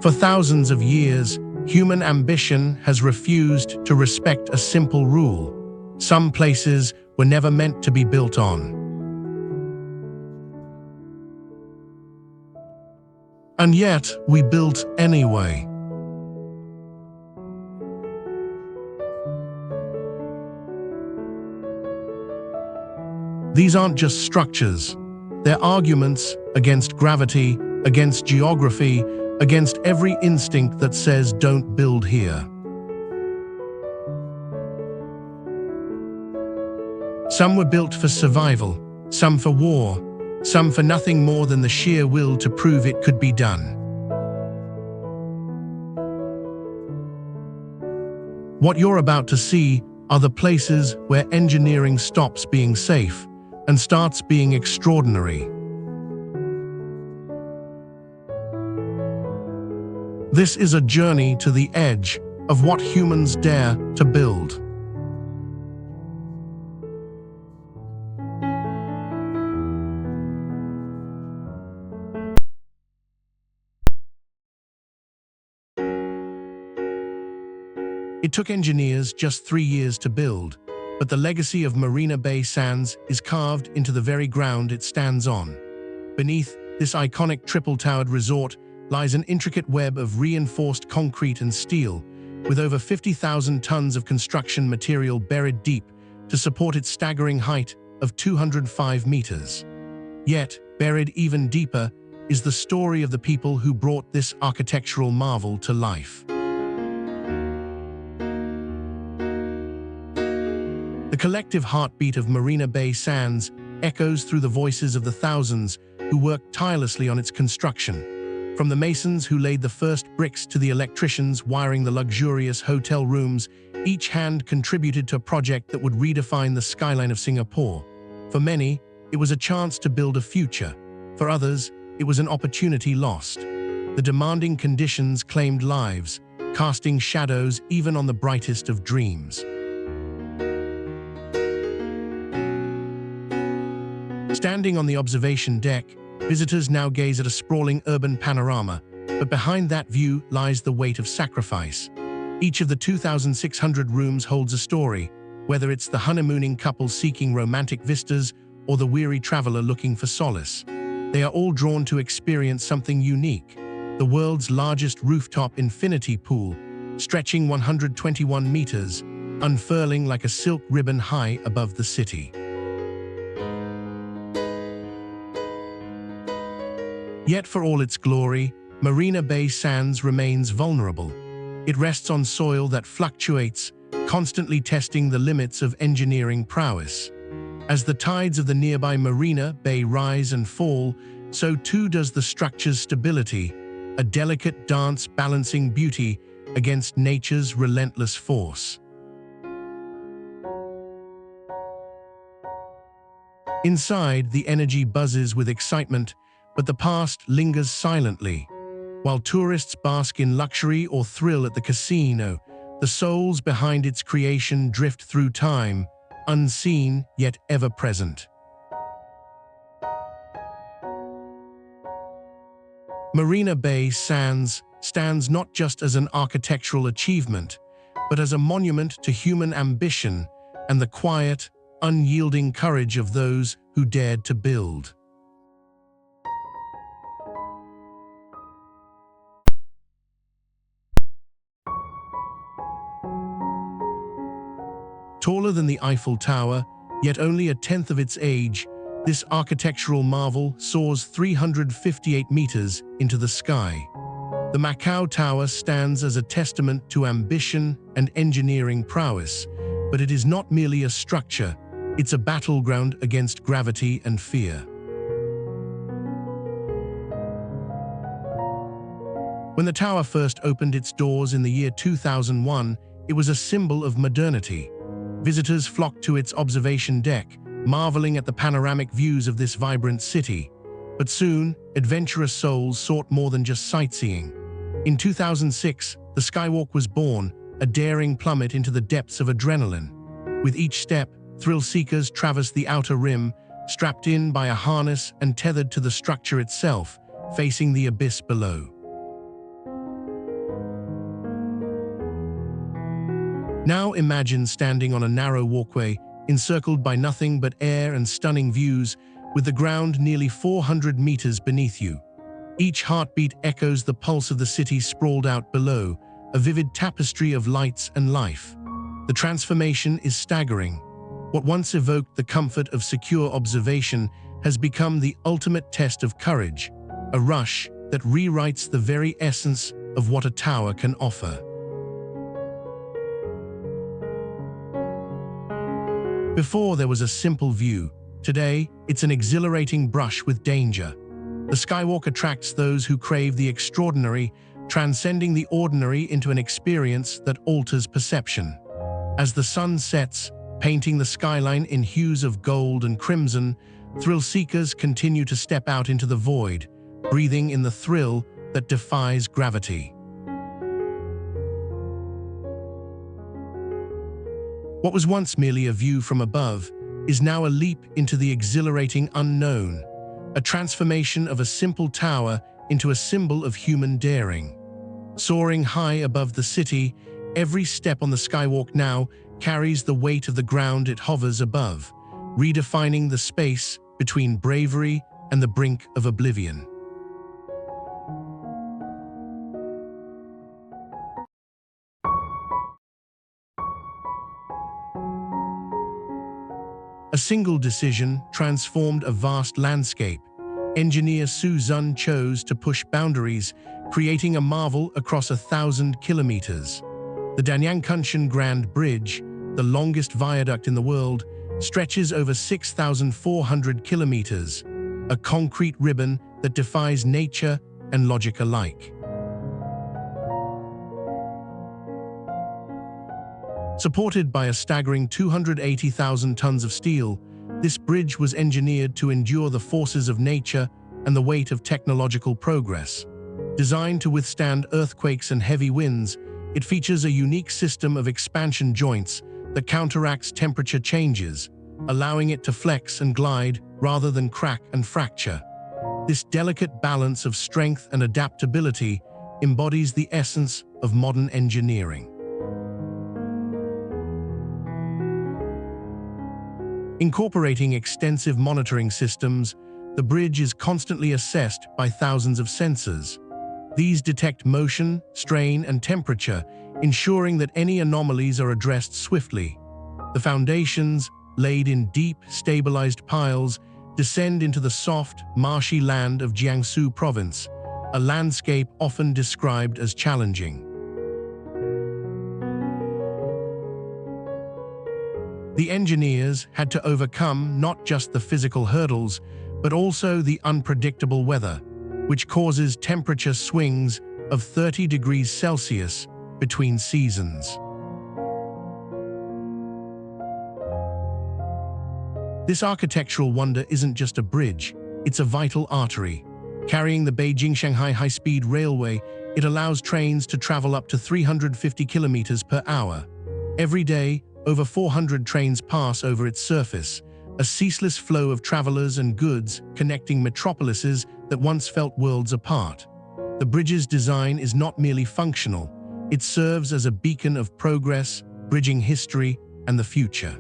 For thousands of years, human ambition has refused to respect a simple rule. Some places were never meant to be built on. And yet, we built anyway. These aren't just structures. They're arguments against gravity, against geography, against every instinct that says don't build here. Some were built for survival, some for war, some for nothing more than the sheer will to prove it could be done. What you're about to see are the places where engineering stops being safe and starts being extraordinary. This is a journey to the edge of what humans dare to build. It took engineers just 3 years to build, but the legacy of Marina Bay Sands is carved into the very ground it stands on. Beneath this iconic triple-towered resort lies an intricate web of reinforced concrete and steel, with over 50,000 tons of construction material buried deep to support its staggering height of 205 meters. Yet, buried even deeper is the story of the people who brought this architectural marvel to life. The collective heartbeat of Marina Bay Sands echoes through the voices of the thousands who worked tirelessly on its construction. From the masons who laid the first bricks to the electricians wiring the luxurious hotel rooms, each hand contributed to a project that would redefine the skyline of Singapore. For many, it was a chance to build a future. For others, it was an opportunity lost. The demanding conditions claimed lives, casting shadows even on the brightest of dreams. Standing on the observation deck, visitors now gaze at a sprawling urban panorama, but behind that view lies the weight of sacrifice. Each of the 2,600 rooms holds a story, whether it's the honeymooning couple seeking romantic vistas or the weary traveler looking for solace. They are all drawn to experience something unique, the world's largest rooftop infinity pool, stretching 121 meters, unfurling like a silk ribbon high above the city. Yet for all its glory, Marina Bay Sands remains vulnerable. It rests on soil that fluctuates, constantly testing the limits of engineering prowess. As the tides of the nearby Marina Bay rise and fall, so too does the structure's stability, a delicate dance balancing beauty against nature's relentless force. Inside, the energy buzzes with excitement, but the past lingers silently. While tourists bask in luxury or thrill at the casino, the souls behind its creation drift through time, unseen yet ever present. Marina Bay Sands stands not just as an architectural achievement, but as a monument to human ambition and the quiet, unyielding courage of those who dared to build. Taller than the Eiffel Tower, yet only a tenth of its age, this architectural marvel soars 358 meters into the sky. The Macau Tower stands as a testament to ambition and engineering prowess, but it is not merely a structure, it's a battleground against gravity and fear. When the tower first opened its doors in the year 2001, it was a symbol of modernity. Visitors flocked to its observation deck, marveling at the panoramic views of this vibrant city. But soon, adventurous souls sought more than just sightseeing. In 2006, the Skywalk was born, a daring plummet into the depths of adrenaline. With each step, thrill-seekers traversed the outer rim, strapped in by a harness and tethered to the structure itself, facing the abyss below. Now imagine standing on a narrow walkway, encircled by nothing but air and stunning views, with the ground nearly 400 meters beneath you. Each heartbeat echoes the pulse of the city sprawled out below, a vivid tapestry of lights and life. The transformation is staggering. What once evoked the comfort of secure observation has become the ultimate test of courage, a rush that rewrites the very essence of what a tower can offer. Before there was a simple view, today it's an exhilarating brush with danger. The skywalk attracts those who crave the extraordinary, transcending the ordinary into an experience that alters perception. As the sun sets, painting the skyline in hues of gold and crimson, thrill-seekers continue to step out into the void, breathing in the thrill that defies gravity. What was once merely a view from above is now a leap into the exhilarating unknown, a transformation of a simple tower into a symbol of human daring. Soaring high above the city, every step on the skywalk now carries the weight of the ground it hovers above, redefining the space between bravery and the brink of oblivion. A single decision transformed a vast landscape. Engineer Su Zun chose to push boundaries, creating a marvel across 1,000 kilometers. The Danyangkunshan Grand Bridge, the longest viaduct in the world, stretches over 6,400 kilometers, a concrete ribbon that defies nature and logic alike. Supported by a staggering 280,000 tons of steel, this bridge was engineered to endure the forces of nature and the weight of technological progress. Designed to withstand earthquakes and heavy winds, it features a unique system of expansion joints that counteracts temperature changes, allowing it to flex and glide rather than crack and fracture. This delicate balance of strength and adaptability embodies the essence of modern engineering. Incorporating extensive monitoring systems, the bridge is constantly assessed by thousands of sensors. These detect motion, strain, and temperature, ensuring that any anomalies are addressed swiftly. The foundations, laid in deep, stabilized piles, descend into the soft, marshy land of Jiangsu Province, a landscape often described as challenging. The engineers had to overcome not just the physical hurdles, but also the unpredictable weather, which causes temperature swings of 30 degrees Celsius between seasons. This architectural wonder isn't just a bridge, it's a vital artery. Carrying the Beijing-Shanghai high-speed railway, it allows trains to travel up to 350 kilometers per hour. Every day, over 400 trains pass over its surface, a ceaseless flow of travelers and goods connecting metropolises that once felt worlds apart. The bridge's design is not merely functional, it serves as a beacon of progress, bridging history and the future.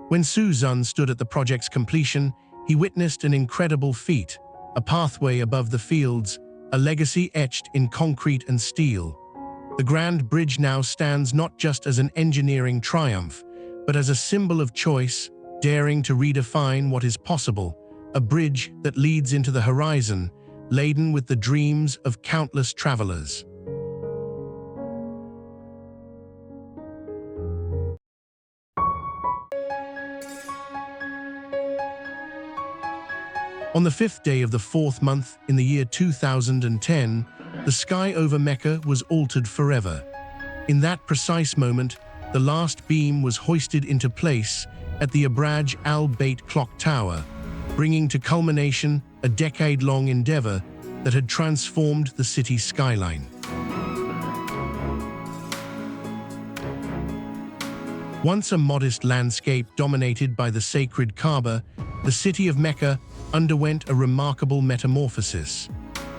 When Su Zun stood at the project's completion, he witnessed an incredible feat, a pathway above the fields, a legacy etched in concrete and steel. The Grand Bridge now stands not just as an engineering triumph, but as a symbol of choice, daring to redefine what is possible, a bridge that leads into the horizon, laden with the dreams of countless travelers. On the 5th day of the 4th month in the year 2010, the sky over Mecca was altered forever. In that precise moment, the last beam was hoisted into place at the Abraj al-Bayt clock tower, bringing to culmination a decade-long endeavor that had transformed the city's skyline. Once a modest landscape dominated by the sacred Kaaba, the city of Mecca underwent a remarkable metamorphosis.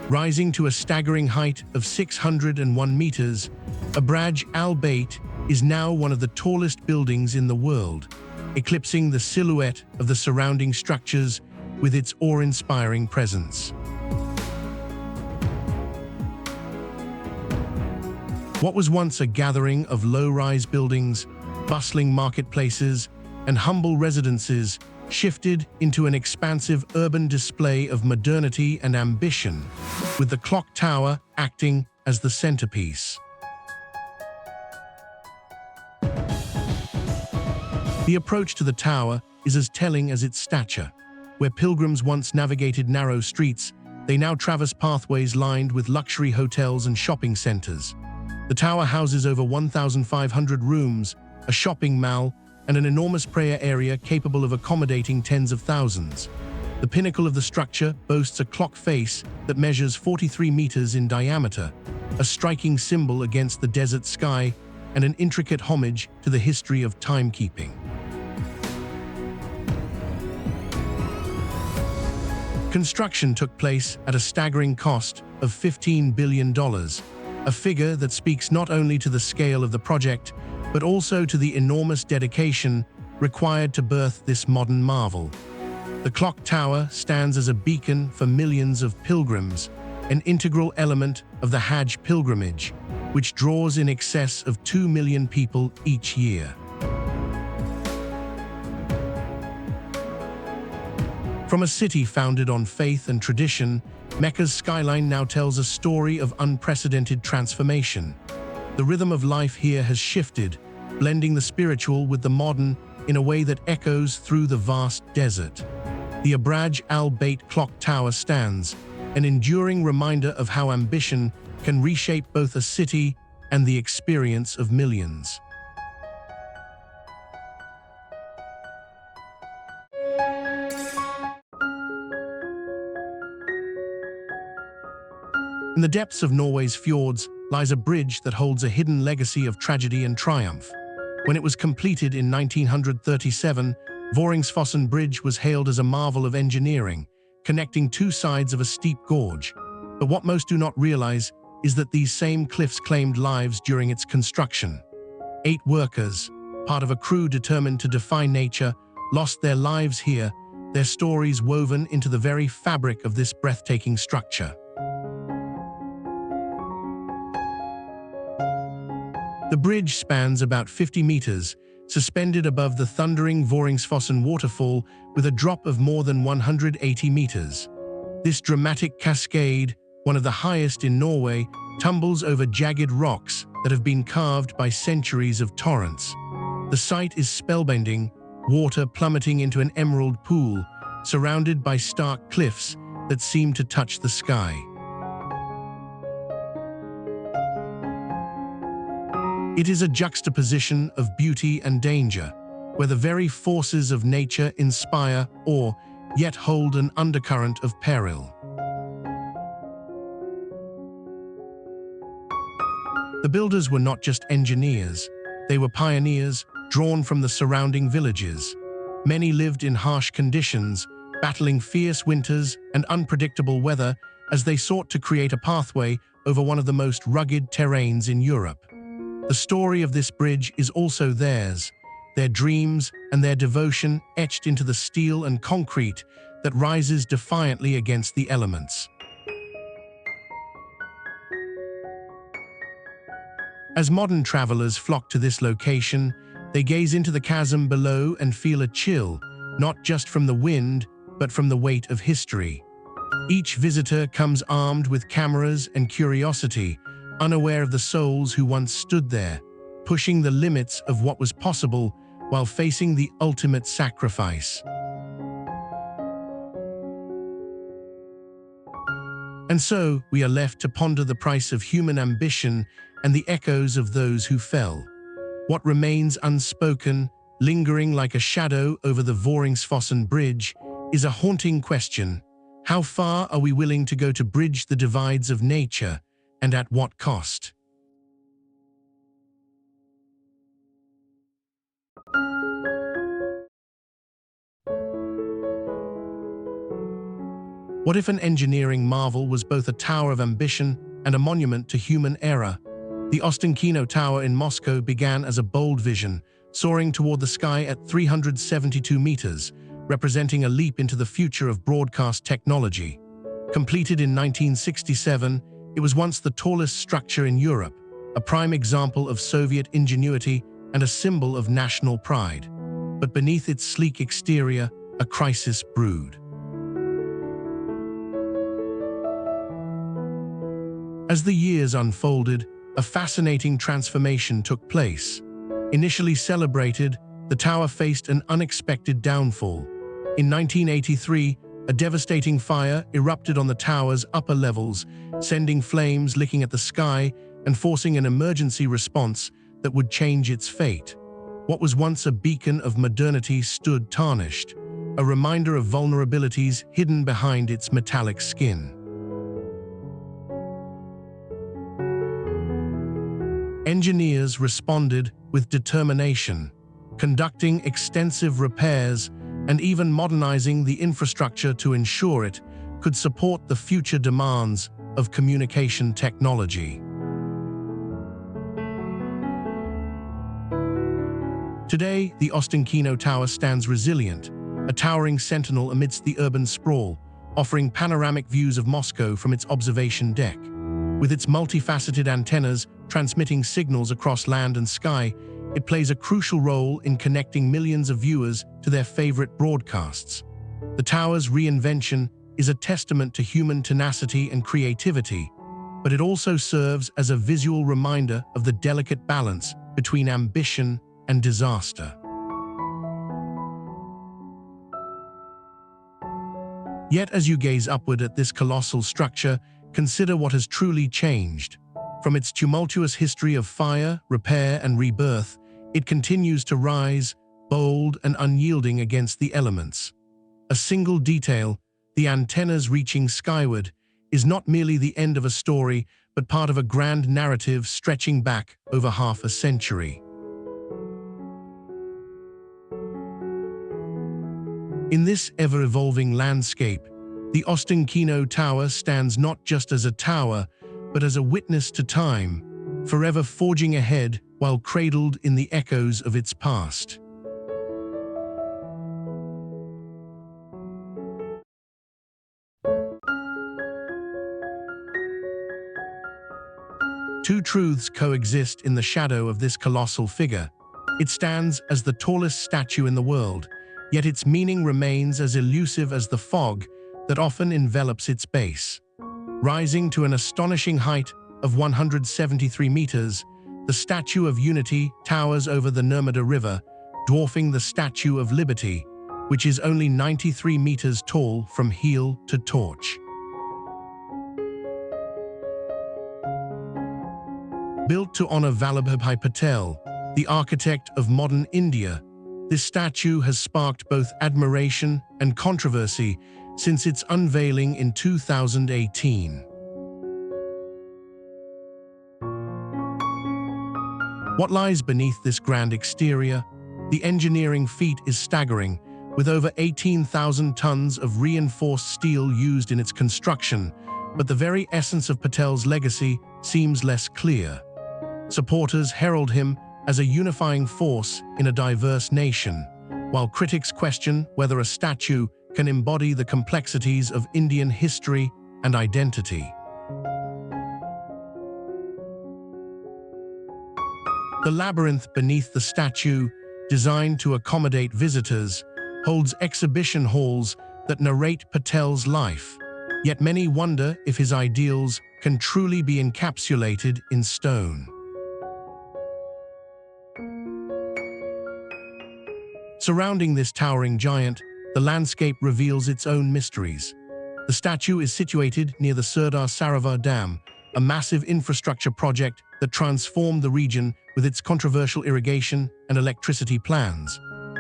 Rising to a staggering height of 601 meters, Abraj Al Bait is now one of the tallest buildings in the world, eclipsing the silhouette of the surrounding structures with its awe-inspiring presence. What was once a gathering of low-rise buildings, bustling marketplaces, and humble residences shifted into an expansive urban display of modernity and ambition, with the clock tower acting as the centerpiece. The approach to the tower is as telling as its stature. Where pilgrims once navigated narrow streets, they now traverse pathways lined with luxury hotels and shopping centers. The tower houses over 1,500 rooms, a shopping mall, and an enormous prayer area capable of accommodating tens of thousands. The pinnacle of the structure boasts a clock face that measures 43 meters in diameter, a striking symbol against the desert sky and an intricate homage to the history of timekeeping. Construction took place at a staggering cost of $15 billion, a figure that speaks not only to the scale of the project, but also to the enormous dedication required to birth this modern marvel. The clock tower stands as a beacon for millions of pilgrims, an integral element of the Hajj pilgrimage, which draws in excess of 2 million people each year. From a city founded on faith and tradition, Mecca's skyline now tells a story of unprecedented transformation. The rhythm of life here has shifted, blending the spiritual with the modern in a way that echoes through the vast desert. The Abraj Al Bait clock tower stands, an enduring reminder of how ambition can reshape both a city and the experience of millions. In the depths of Norway's fjords lies a bridge that holds a hidden legacy of tragedy and triumph. When it was completed in 1937, Voringsfossen Bridge was hailed as a marvel of engineering, connecting two sides of a steep gorge. But what most do not realize is that these same cliffs claimed lives during its construction. 8 workers, part of a crew determined to defy nature, lost their lives here, their stories woven into the very fabric of this breathtaking structure. The bridge spans about 50 meters, suspended above the thundering Voringsfossen waterfall with a drop of more than 180 meters. This dramatic cascade, one of the highest in Norway, tumbles over jagged rocks that have been carved by centuries of torrents. The sight is spellbinding, water plummeting into an emerald pool, surrounded by stark cliffs that seem to touch the sky. It is a juxtaposition of beauty and danger, where the very forces of nature inspire awe, yet hold an undercurrent of peril. The builders were not just engineers, they were pioneers drawn from the surrounding villages. Many lived in harsh conditions, battling fierce winters and unpredictable weather as they sought to create a pathway over one of the most rugged terrains in Europe. The story of this bridge is also theirs, their dreams and their devotion etched into the steel and concrete that rises defiantly against the elements. As modern travelers flock to this location, they gaze into the chasm below and feel a chill, not just from the wind, but from the weight of history. Each visitor comes armed with cameras and curiosity, unaware of the souls who once stood there, pushing the limits of what was possible while facing the ultimate sacrifice. And so, we are left to ponder the price of human ambition and the echoes of those who fell. What remains unspoken, lingering like a shadow over the Voringsfossen Bridge, is a haunting question. How far are we willing to go to bridge the divides of nature, and at what cost? What if an engineering marvel was both a tower of ambition and a monument to human error? The Ostankino Tower in Moscow began as a bold vision, soaring toward the sky at 372 meters, representing a leap into the future of broadcast technology. Completed in 1967, it was once the tallest structure in Europe, a prime example of Soviet ingenuity and a symbol of national pride. But beneath its sleek exterior, a crisis brewed. As the years unfolded, a fascinating transformation took place. Initially celebrated, the tower faced an unexpected downfall. In 1983, a devastating fire erupted on the tower's upper levels, sending flames licking at the sky and forcing an emergency response that would change its fate. What was once a beacon of modernity stood tarnished, a reminder of vulnerabilities hidden behind its metallic skin. Engineers responded with determination, conducting extensive repairs and even modernizing the infrastructure to ensure it could support the future demands of communication technology. Today, the Ostankino Tower stands resilient, a towering sentinel amidst the urban sprawl, offering panoramic views of Moscow from its observation deck. With its multifaceted antennas transmitting signals across land and sky, it plays a crucial role in connecting millions of viewers to their favorite broadcasts. The tower's reinvention is a testament to human tenacity and creativity, but it also serves as a visual reminder of the delicate balance between ambition and disaster. Yet as you gaze upward at this colossal structure, consider what has truly changed. From its tumultuous history of fire, repair, and rebirth, it continues to rise, bold and unyielding against the elements. A single detail, the antennas reaching skyward, is not merely the end of a story, but part of a grand narrative stretching back over half a century. In this ever-evolving landscape, the Ostankino Tower stands not just as a tower, but as a witness to time, forever forging ahead while cradled in the echoes of its past. Two truths coexist in the shadow of this colossal figure. It stands as the tallest statue in the world, yet its meaning remains as elusive as the fog that often envelops its base. Rising to an astonishing height of 173 meters, the Statue of Unity towers over the Nurmada River, dwarfing the Statue of Liberty, which is only 93 meters tall from heel to torch. Built to honor Vallabhbhai Patel, the architect of modern India, this statue has sparked both admiration and controversy since its unveiling in 2018. What lies beneath this grand exterior? The engineering feat is staggering, with over 18,000 tons of reinforced steel used in its construction, but the very essence of Patel's legacy seems less clear. Supporters herald him as a unifying force in a diverse nation, while critics question whether a statue can embody the complexities of Indian history and identity. The labyrinth beneath the statue, designed to accommodate visitors, holds exhibition halls that narrate Patel's life, yet many wonder if his ideals can truly be encapsulated in stone. Surrounding this towering giant, the landscape reveals its own mysteries. The statue is situated near the Sardar Sarovar Dam, a massive infrastructure project that transformed the region with its controversial irrigation and electricity plans.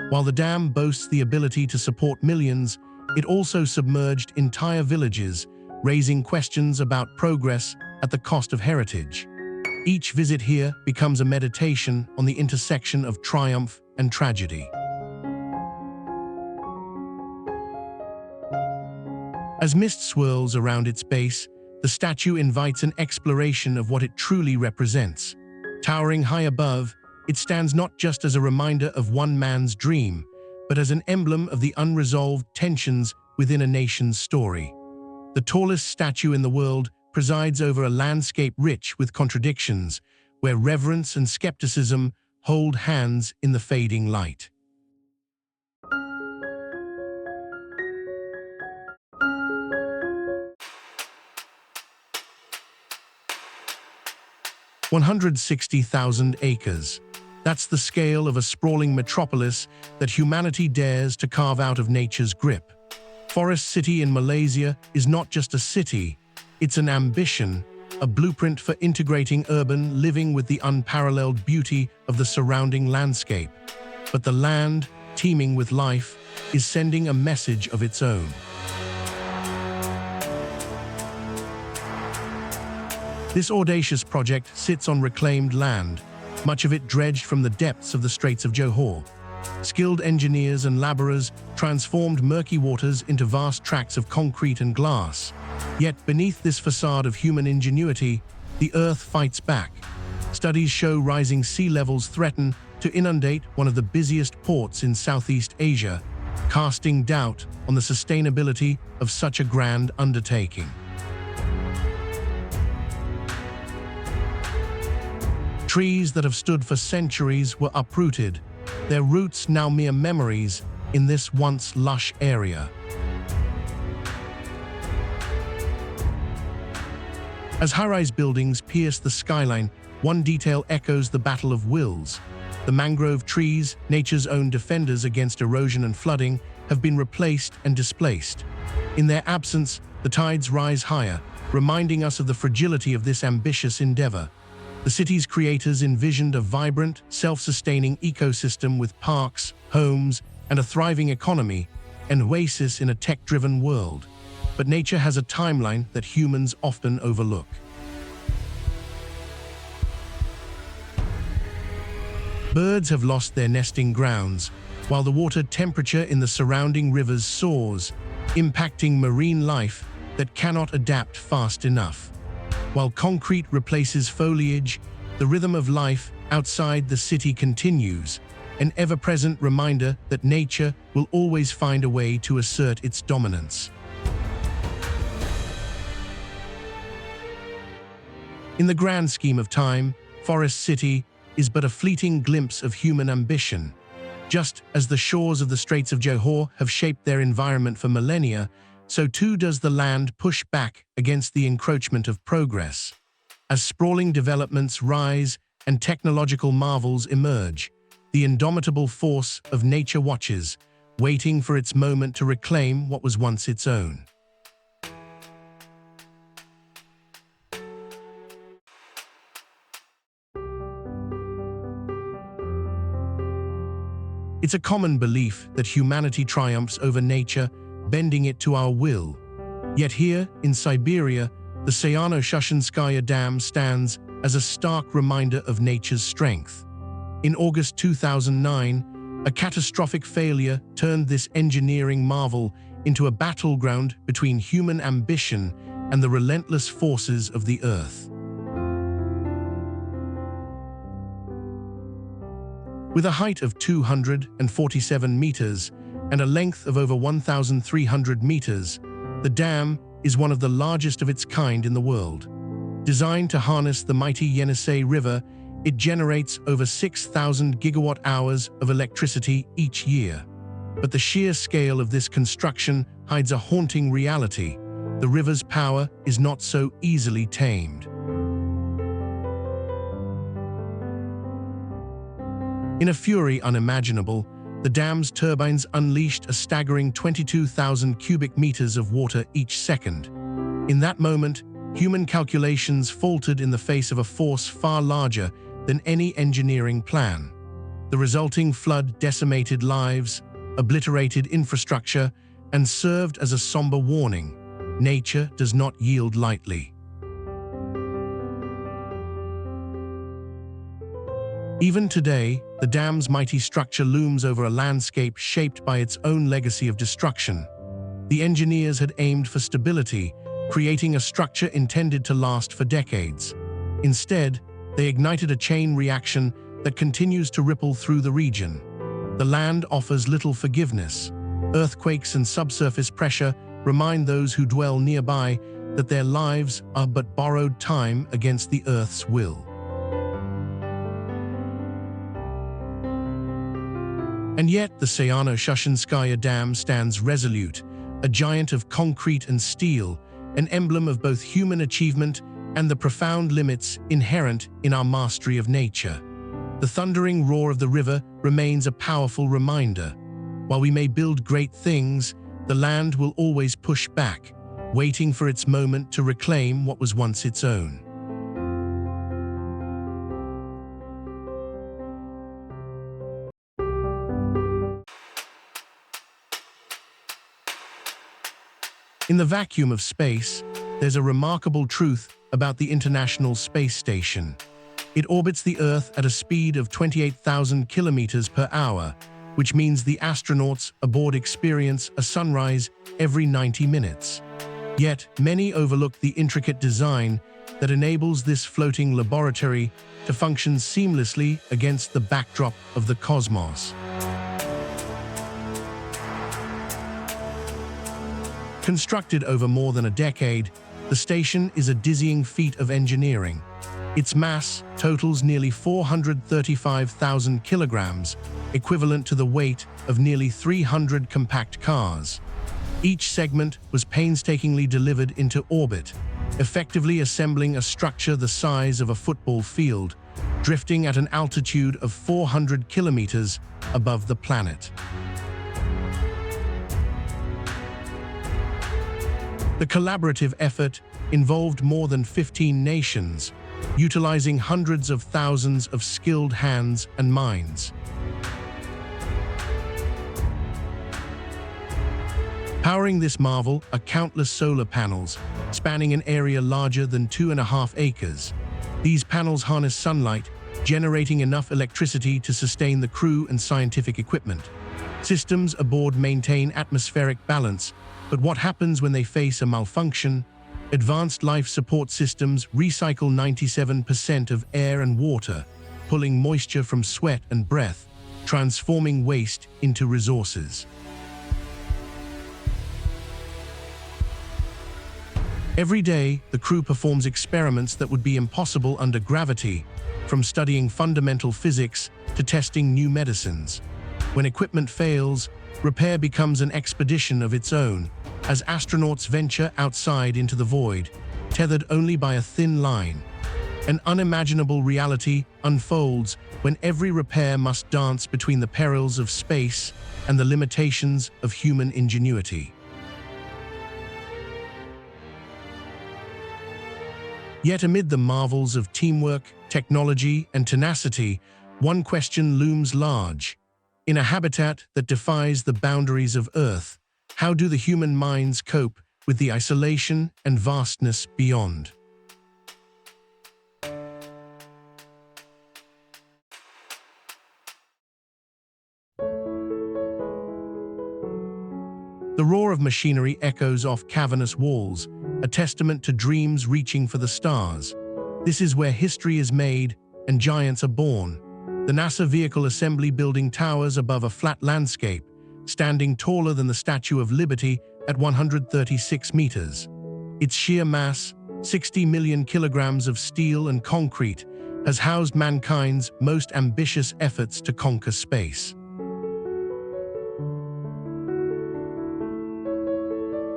While the dam boasts the ability to support millions, it also submerged entire villages, raising questions about progress at the cost of heritage. Each visit here becomes a meditation on the intersection of triumph and tragedy. As mist swirls around its base, the statue invites an exploration of what it truly represents. Towering high above, it stands not just as a reminder of one man's dream, but as an emblem of the unresolved tensions within a nation's story. The tallest statue in the world presides over a landscape rich with contradictions, where reverence and skepticism hold hands in the fading light. "160,000 acres. That's the scale of a sprawling metropolis that humanity dares to carve out of nature's grip. Forest City in Malaysia is not just a city, it's an ambition, a blueprint for integrating urban living with the unparalleled beauty of the surrounding landscape. But the land, teeming with life, is sending a message of its own. This audacious project sits on reclaimed land, much of it dredged from the depths of the Straits of Johor. Skilled engineers and laborers transformed murky waters into vast tracts of concrete and glass. Yet beneath this facade of human ingenuity, the earth fights back. Studies show rising sea levels threaten to inundate one of the busiest ports in Southeast Asia, casting doubt on the sustainability of such a grand undertaking. Trees that have stood for centuries were uprooted, their roots now mere memories in this once lush area. As high-rise buildings pierce the skyline, one detail echoes the battle of wills. The mangrove trees, nature's own defenders against erosion and flooding, have been replaced and displaced. In their absence, the tides rise higher, reminding us of the fragility of this ambitious endeavor. The city's creators envisioned a vibrant, self-sustaining ecosystem with parks, homes, and a thriving economy, an oasis in a tech-driven world. But nature has a timeline that humans often overlook. Birds have lost their nesting grounds, while the water temperature in the surrounding rivers soars, impacting marine life that cannot adapt fast enough. While concrete replaces foliage, the rhythm of life outside the city continues, an ever-present reminder that nature will always find a way to assert its dominance. In the grand scheme of time, Forest City is but a fleeting glimpse of human ambition. Just as the shores of the Straits of Johor have shaped their environment for millennia, so too does the land push back against the encroachment of progress. As sprawling developments rise and technological marvels emerge, the indomitable force of nature watches, waiting for its moment to reclaim what was once its own. It's a common belief that humanity triumphs over nature, bending it to our will. Yet here, in Siberia, the Sayano-Shushenskaya Dam stands as a stark reminder of nature's strength. In August 2009, a catastrophic failure turned this engineering marvel into a battleground between human ambition and the relentless forces of the earth. With a height of 247 meters and a length of over 1,300 meters, the dam is one of the largest of its kind in the world. Designed to harness the mighty Yenisei River, it generates over 6,000 gigawatt-hours of electricity each year. But the sheer scale of this construction hides a haunting reality. The river's power is not so easily tamed. In a fury unimaginable, the dam's turbines unleashed a staggering 22,000 cubic meters of water each second. In that moment, human calculations faltered in the face of a force far larger than any engineering plan. The resulting flood decimated lives, obliterated infrastructure, and served as a somber warning. Nature does not yield lightly. Even today, the dam's mighty structure looms over a landscape shaped by its own legacy of destruction. The engineers had aimed for stability, creating a structure intended to last for decades. Instead, they ignited a chain reaction that continues to ripple through the region. The land offers little forgiveness. Earthquakes and subsurface pressure remind those who dwell nearby that their lives are but borrowed time against the Earth's will. And yet, the Sayano-Shushenskaya Dam stands resolute, a giant of concrete and steel, an emblem of both human achievement and the profound limits inherent in our mastery of nature. The thundering roar of the river remains a powerful reminder. While we may build great things, the land will always push back, waiting for its moment to reclaim what was once its own. In the vacuum of space, there's a remarkable truth about the International Space Station. It orbits the Earth at a speed of 28,000 kilometers per hour, which means the astronauts aboard experience a sunrise every 90 minutes. Yet, many overlook the intricate design that enables this floating laboratory to function seamlessly against the backdrop of the cosmos. Constructed over more than a decade, the station is a dizzying feat of engineering. Its mass totals nearly 435,000 kilograms, equivalent to the weight of nearly 300 compact cars. Each segment was painstakingly delivered into orbit, effectively assembling a structure the size of a football field, drifting at an altitude of 400 kilometers above the planet. The collaborative effort involved more than 15 nations, utilizing hundreds of thousands of skilled hands and minds. Powering this marvel are countless solar panels, spanning an area larger than 2.5 acres. These panels harness sunlight, generating enough electricity to sustain the crew and scientific equipment. Systems aboard maintain atmospheric balance, but what happens when they face a malfunction? Advanced life support systems recycle 97% of air and water, pulling moisture from sweat and breath, transforming waste into resources. Every day, the crew performs experiments that would be impossible under gravity, from studying fundamental physics to testing new medicines. When equipment fails, repair becomes an expedition of its own, as astronauts venture outside into the void, tethered only by a thin line. An unimaginable reality unfolds when every repair must dance between the perils of space and the limitations of human ingenuity. Yet amid the marvels of teamwork, technology, and tenacity, one question looms large. In a habitat that defies the boundaries of Earth, how do the human minds cope with the isolation and vastness beyond? The roar of machinery echoes off cavernous walls, a testament to dreams reaching for the stars. This is where history is made and giants are born. The NASA Vehicle Assembly Building towers above a flat landscape, standing taller than the Statue of Liberty at 136 meters. Its sheer mass, 60 million kilograms of steel and concrete, has housed mankind's most ambitious efforts to conquer space.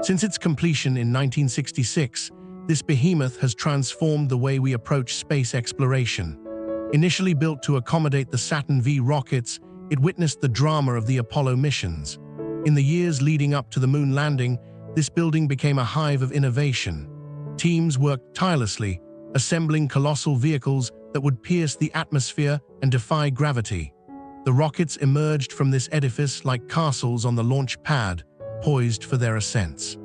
Since its completion in 1966, this behemoth has transformed the way we approach space exploration. Initially built to accommodate the Saturn V rockets, it witnessed the drama of the Apollo missions. In the years leading up to the moon landing, this building became a hive of innovation. Teams worked tirelessly, assembling colossal vehicles that would pierce the atmosphere and defy gravity. The rockets emerged from this edifice like castles on the launch pad, poised for their ascents.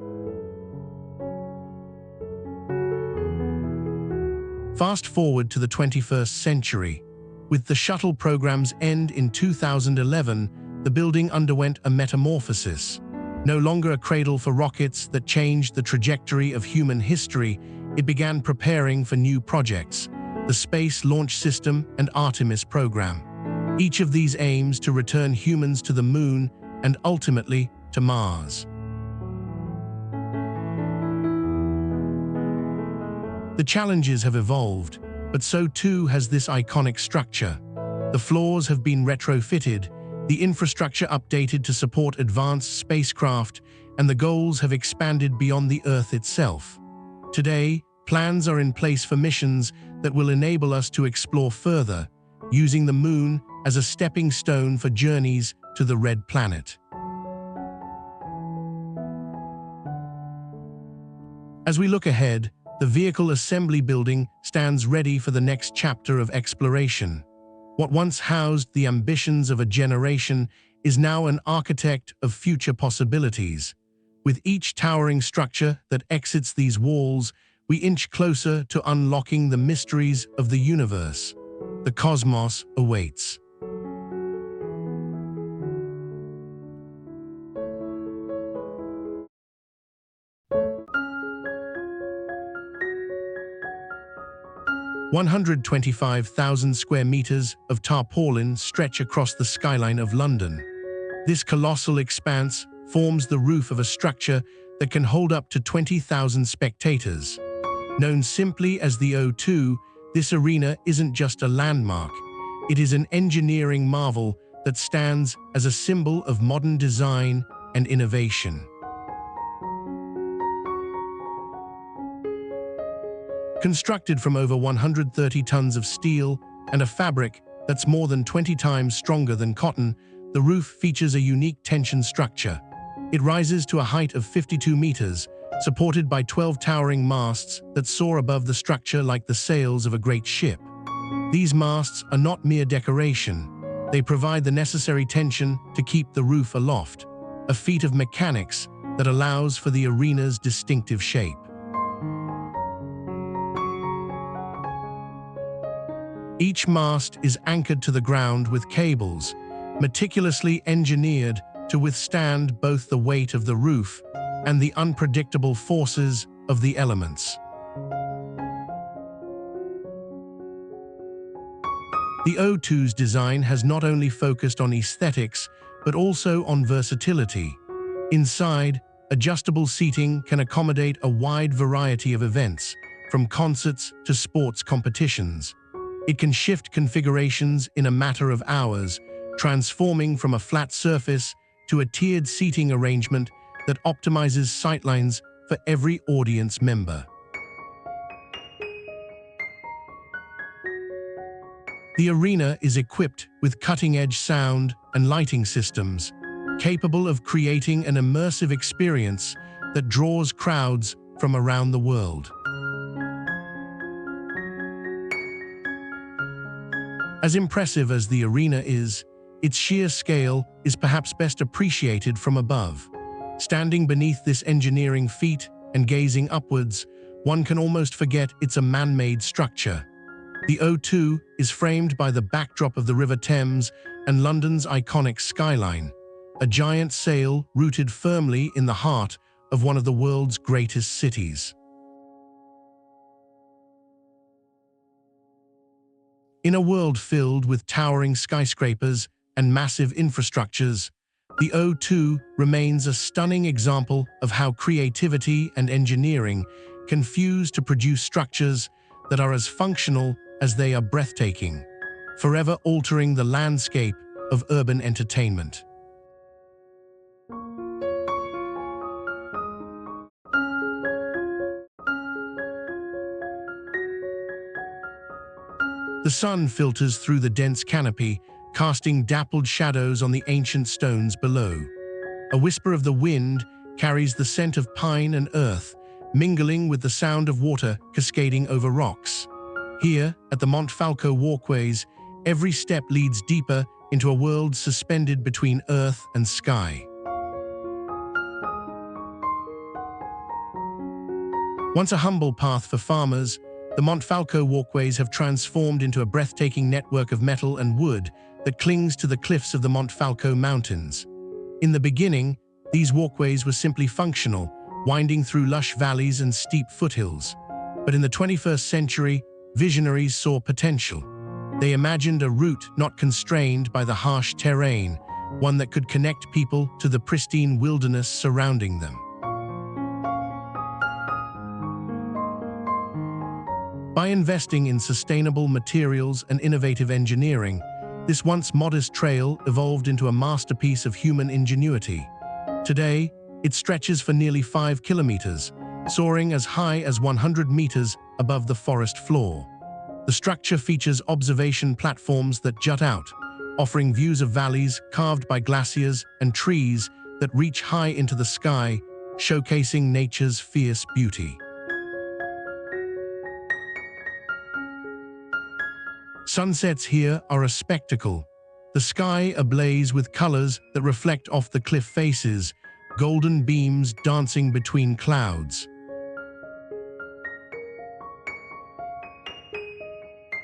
Fast forward to the 21st century. With the shuttle program's end in 2011, the building underwent a metamorphosis. No longer a cradle for rockets that changed the trajectory of human history, it began preparing for new projects, the Space Launch System and Artemis program. Each of these aims to return humans to the Moon and ultimately to Mars. The challenges have evolved, but so too has this iconic structure. The floors have been retrofitted, the infrastructure updated to support advanced spacecraft, and the goals have expanded beyond the Earth itself. Today, plans are in place for missions that will enable us to explore further, using the Moon as a stepping stone for journeys to the Red Planet. As we look ahead, the Vehicle Assembly Building stands ready for the next chapter of exploration. What once housed the ambitions of a generation is now an architect of future possibilities. With each towering structure that exits these walls, we inch closer to unlocking the mysteries of the universe. The cosmos awaits. "125,000 square meters of tarpaulin stretch across the skyline of London. This colossal expanse forms the roof of a structure that can hold up to 20,000 spectators. Known simply as the O2, this arena isn't just a landmark. It is an engineering marvel that stands as a symbol of modern design and innovation. Constructed from over 130 tons of steel and a fabric that's more than 20 times stronger than cotton, the roof features a unique tension structure. It rises to a height of 52 meters, supported by 12 towering masts that soar above the structure like the sails of a great ship. These masts are not mere decoration. They provide the necessary tension to keep the roof aloft, a feat of mechanics that allows for the arena's distinctive shape. Each mast is anchored to the ground with cables, meticulously engineered to withstand both the weight of the roof and the unpredictable forces of the elements. The O2's design has not only focused on aesthetics, but also on versatility. Inside, adjustable seating can accommodate a wide variety of events, from concerts to sports competitions. It can shift configurations in a matter of hours, transforming from a flat surface to a tiered seating arrangement that optimizes sightlines for every audience member. The arena is equipped with cutting-edge sound and lighting systems, capable of creating an immersive experience that draws crowds from around the world. As impressive as the arena is, its sheer scale is perhaps best appreciated from above. Standing beneath this engineering feat and gazing upwards, one can almost forget it's a man-made structure. The O2 is framed by the backdrop of the River Thames and London's iconic skyline, a giant sail rooted firmly in the heart of one of the world's greatest cities. In a world filled with towering skyscrapers and massive infrastructures, the O2 remains a stunning example of how creativity and engineering can fuse to produce structures that are as functional as they are breathtaking, forever altering the landscape of urban entertainment. The sun filters through the dense canopy, casting dappled shadows on the ancient stones below. A whisper of the wind carries the scent of pine and earth, mingling with the sound of water cascading over rocks. Here, at the Montfalco walkways, every step leads deeper into a world suspended between earth and sky. Once a humble path for farmers, the Montfalco walkways have transformed into a breathtaking network of metal and wood that clings to the cliffs of the Montfalco Mountains. In the beginning, These walkways were simply functional, winding through lush valleys and steep foothills. But in the 21st century, visionaries saw potential. They imagined a route not constrained by the harsh terrain, one that could connect people to the pristine wilderness surrounding them. By investing in sustainable materials and innovative engineering, this once modest trail evolved into a masterpiece of human ingenuity. Today, it stretches for nearly 5 kilometers, soaring as high as 100 meters above the forest floor. The structure features observation platforms that jut out, offering views of valleys carved by glaciers and trees that reach high into the sky, showcasing nature's fierce beauty. Sunsets here are a spectacle, the sky ablaze with colors that reflect off the cliff faces, golden beams dancing between clouds.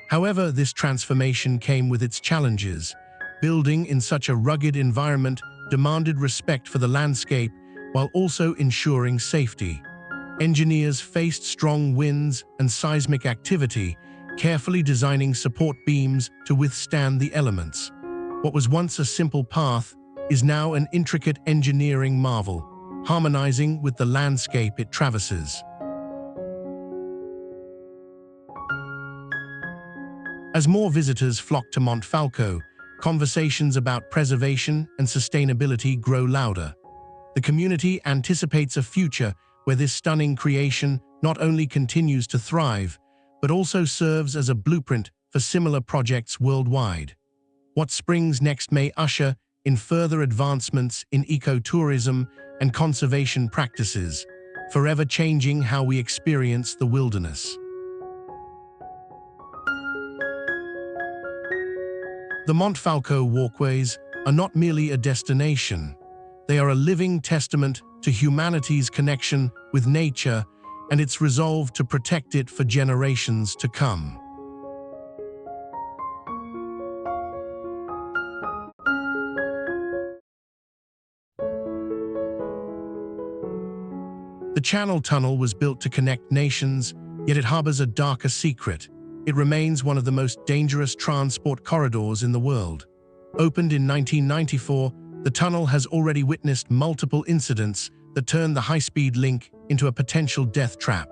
However, this transformation came with its challenges. Building in such a rugged environment demanded respect for the landscape while also ensuring safety. Engineers faced strong winds and seismic activity, carefully designing support beams to withstand the elements. What was once a simple path is now an intricate engineering marvel, harmonizing with the landscape it traverses. As more visitors flock to Montfalco, conversations about preservation and sustainability grow louder. The community anticipates a future where this stunning creation not only continues to thrive, but also serves as a blueprint for similar projects worldwide. What springs next may usher in further advancements in ecotourism and conservation practices, forever changing how we experience the wilderness. The Montfalco walkways are not merely a destination. They are a living testament to humanity's connection with nature and its resolve to protect it for generations to come. The Channel Tunnel was built to connect nations, yet it harbors a darker secret. It remains one of the most dangerous transport corridors in the world. Opened in 1994, the tunnel has already witnessed multiple incidents that turned the high-speed link into a potential death trap.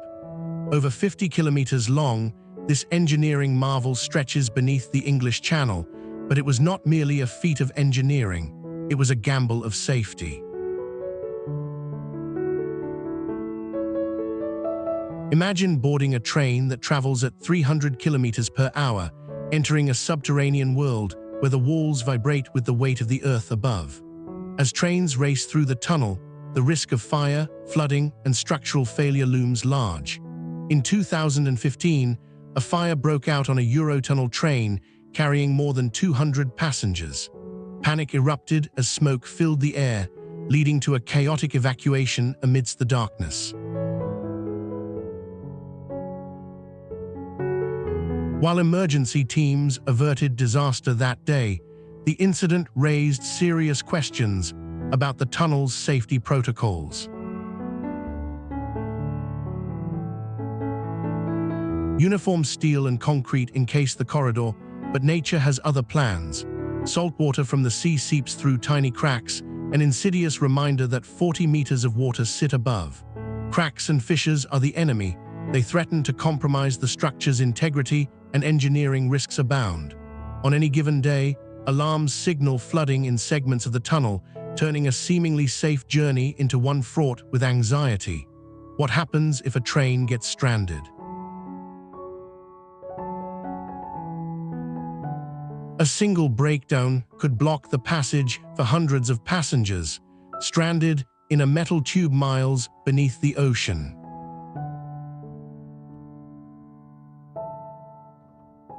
Over 50 kilometers long, this engineering marvel stretches beneath the English Channel, but it was not merely a feat of engineering, it was a gamble of safety. Imagine boarding a train that travels at 300 kilometers per hour, entering a subterranean world where the walls vibrate with the weight of the earth above. As trains race through the tunnel, the risk of fire, flooding, and structural failure looms large. In 2015, a fire broke out on a Eurotunnel train carrying more than 200 passengers. Panic erupted as smoke filled the air, leading to a chaotic evacuation amidst the darkness. While emergency teams averted disaster that day, the incident raised serious questions about the tunnel's safety protocols. Uniform steel and concrete encase the corridor, but nature has other plans. Salt water from the sea seeps through tiny cracks, an insidious reminder that 40 meters of water sit above. Cracks and fissures are the enemy. They threaten to compromise the structure's integrity, and engineering risks abound. On any given day, alarms signal flooding in segments of the tunnel, turning a seemingly safe journey into one fraught with anxiety. What happens if a train gets stranded? A single breakdown could block the passage for hundreds of passengers, stranded in a metal tube miles beneath the ocean.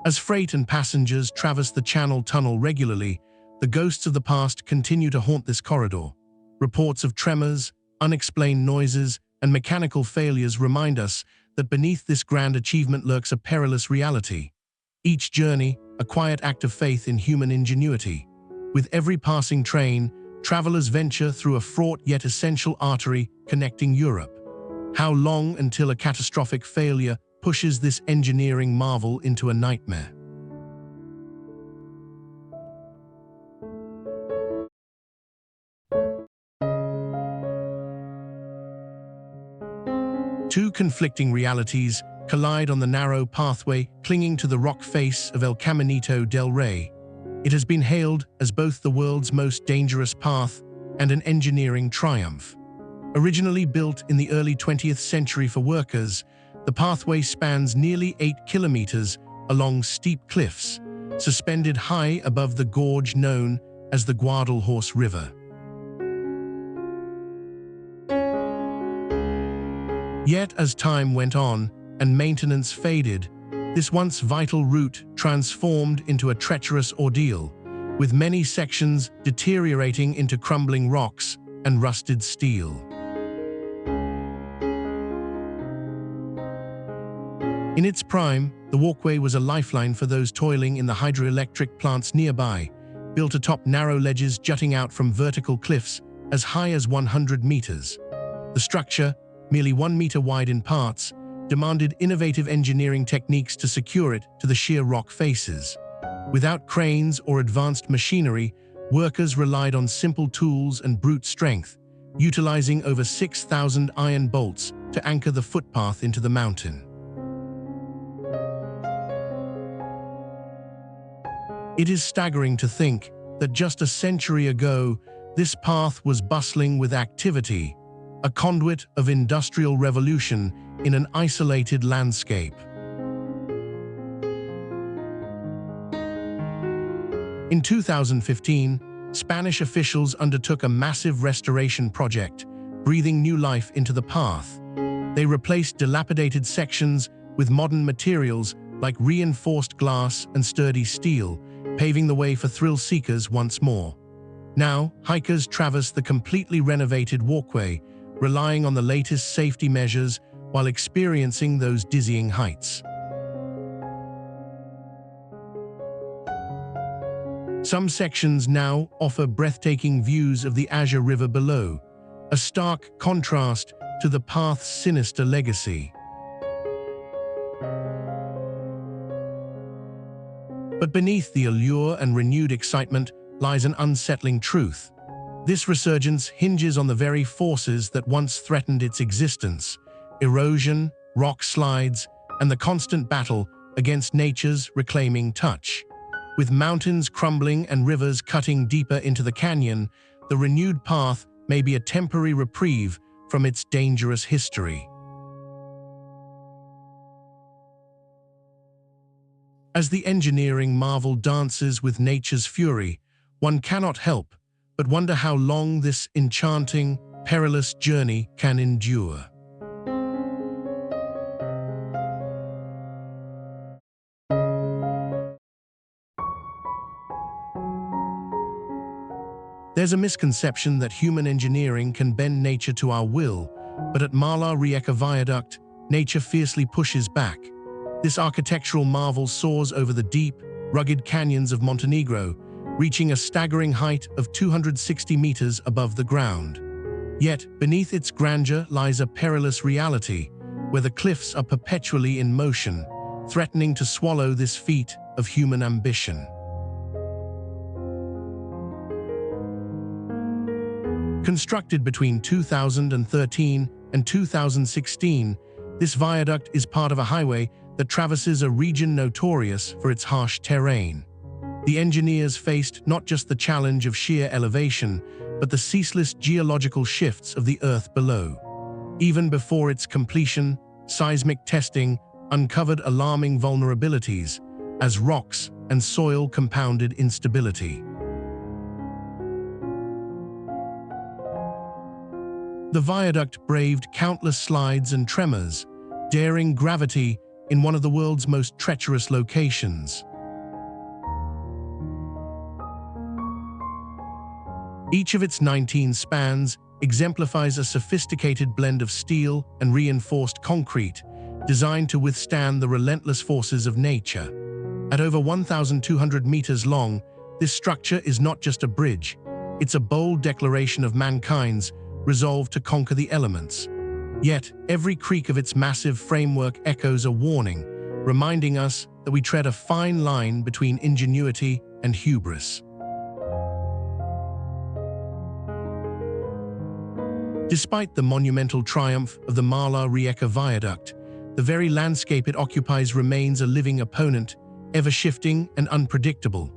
As freight and passengers traverse the Channel Tunnel regularly, the ghosts of the past continue to haunt this corridor. Reports of tremors, unexplained noises, and mechanical failures remind us that beneath this grand achievement lurks a perilous reality. Each journey, a quiet act of faith in human ingenuity. With every passing train, travelers venture through a fraught yet essential artery connecting Europe. How long until a catastrophic failure pushes this engineering marvel into a nightmare? Two conflicting realities collide on the narrow pathway clinging to the rock face of El Caminito del Rey. It has been hailed as both the world's most dangerous path and an engineering triumph. Originally built in the early 20th century for workers, the pathway spans nearly 8 kilometers along steep cliffs, suspended high above the gorge known as the Guadalhorce River. Yet, as time went on and maintenance faded, this once vital route transformed into a treacherous ordeal, with many sections deteriorating into crumbling rocks and rusted steel. In its prime, the walkway was a lifeline for those toiling in the hydroelectric plants nearby, built atop narrow ledges jutting out from vertical cliffs as high as 100 meters. The structure, merely 1 meter wide in parts, demanded innovative engineering techniques to secure it to the sheer rock faces. Without cranes or advanced machinery, workers relied on simple tools and brute strength, utilizing over 6,000 iron bolts to anchor the footpath into the mountain. It is staggering to think that just a century ago, this path was bustling with activity, a conduit of industrial revolution in an isolated landscape. In 2015, Spanish officials undertook a massive restoration project, breathing new life into the path. They replaced dilapidated sections with modern materials like reinforced glass and sturdy steel, paving the way for thrill seekers once more. Now, hikers traverse the completely renovated walkway, relying on the latest safety measures while experiencing those dizzying heights. Some sections now offer breathtaking views of the Azure River below, a stark contrast to the path's sinister legacy. But beneath the allure and renewed excitement lies an unsettling truth. This resurgence hinges on the very forces that once threatened its existence: erosion, rock slides, and the constant battle against nature's reclaiming touch. With mountains crumbling and rivers cutting deeper into the canyon, the renewed path may be a temporary reprieve from its dangerous history. As the engineering marvel dances with nature's fury, one cannot help but wonder how long this enchanting, perilous journey can endure. There's a misconception that human engineering can bend nature to our will, but at Mala Rijeka Viaduct, nature fiercely pushes back. This architectural marvel soars over the deep, rugged canyons of Montenegro, reaching a staggering height of 260 meters above the ground. Yet, beneath its grandeur lies a perilous reality, where the cliffs are perpetually in motion, threatening to swallow this feat of human ambition. Constructed between 2013 and 2016, this viaduct is part of a highway that traverses a region notorious for its harsh terrain. The engineers faced not just the challenge of sheer elevation, but the ceaseless geological shifts of the earth below. Even before its completion, seismic testing uncovered alarming vulnerabilities as rocks and soil compounded instability. The viaduct braved countless slides and tremors, daring gravity in one of the world's most treacherous locations. Each of its 19 spans exemplifies a sophisticated blend of steel and reinforced concrete, designed to withstand the relentless forces of nature. At over 1,200 meters long, this structure is not just a bridge. It's a bold declaration of mankind's resolve to conquer the elements. Yet, every creak of its massive framework echoes a warning, reminding us that we tread a fine line between ingenuity and hubris. Despite the monumental triumph of the Mala-Rijeka Viaduct, the very landscape it occupies remains a living opponent, ever-shifting and unpredictable.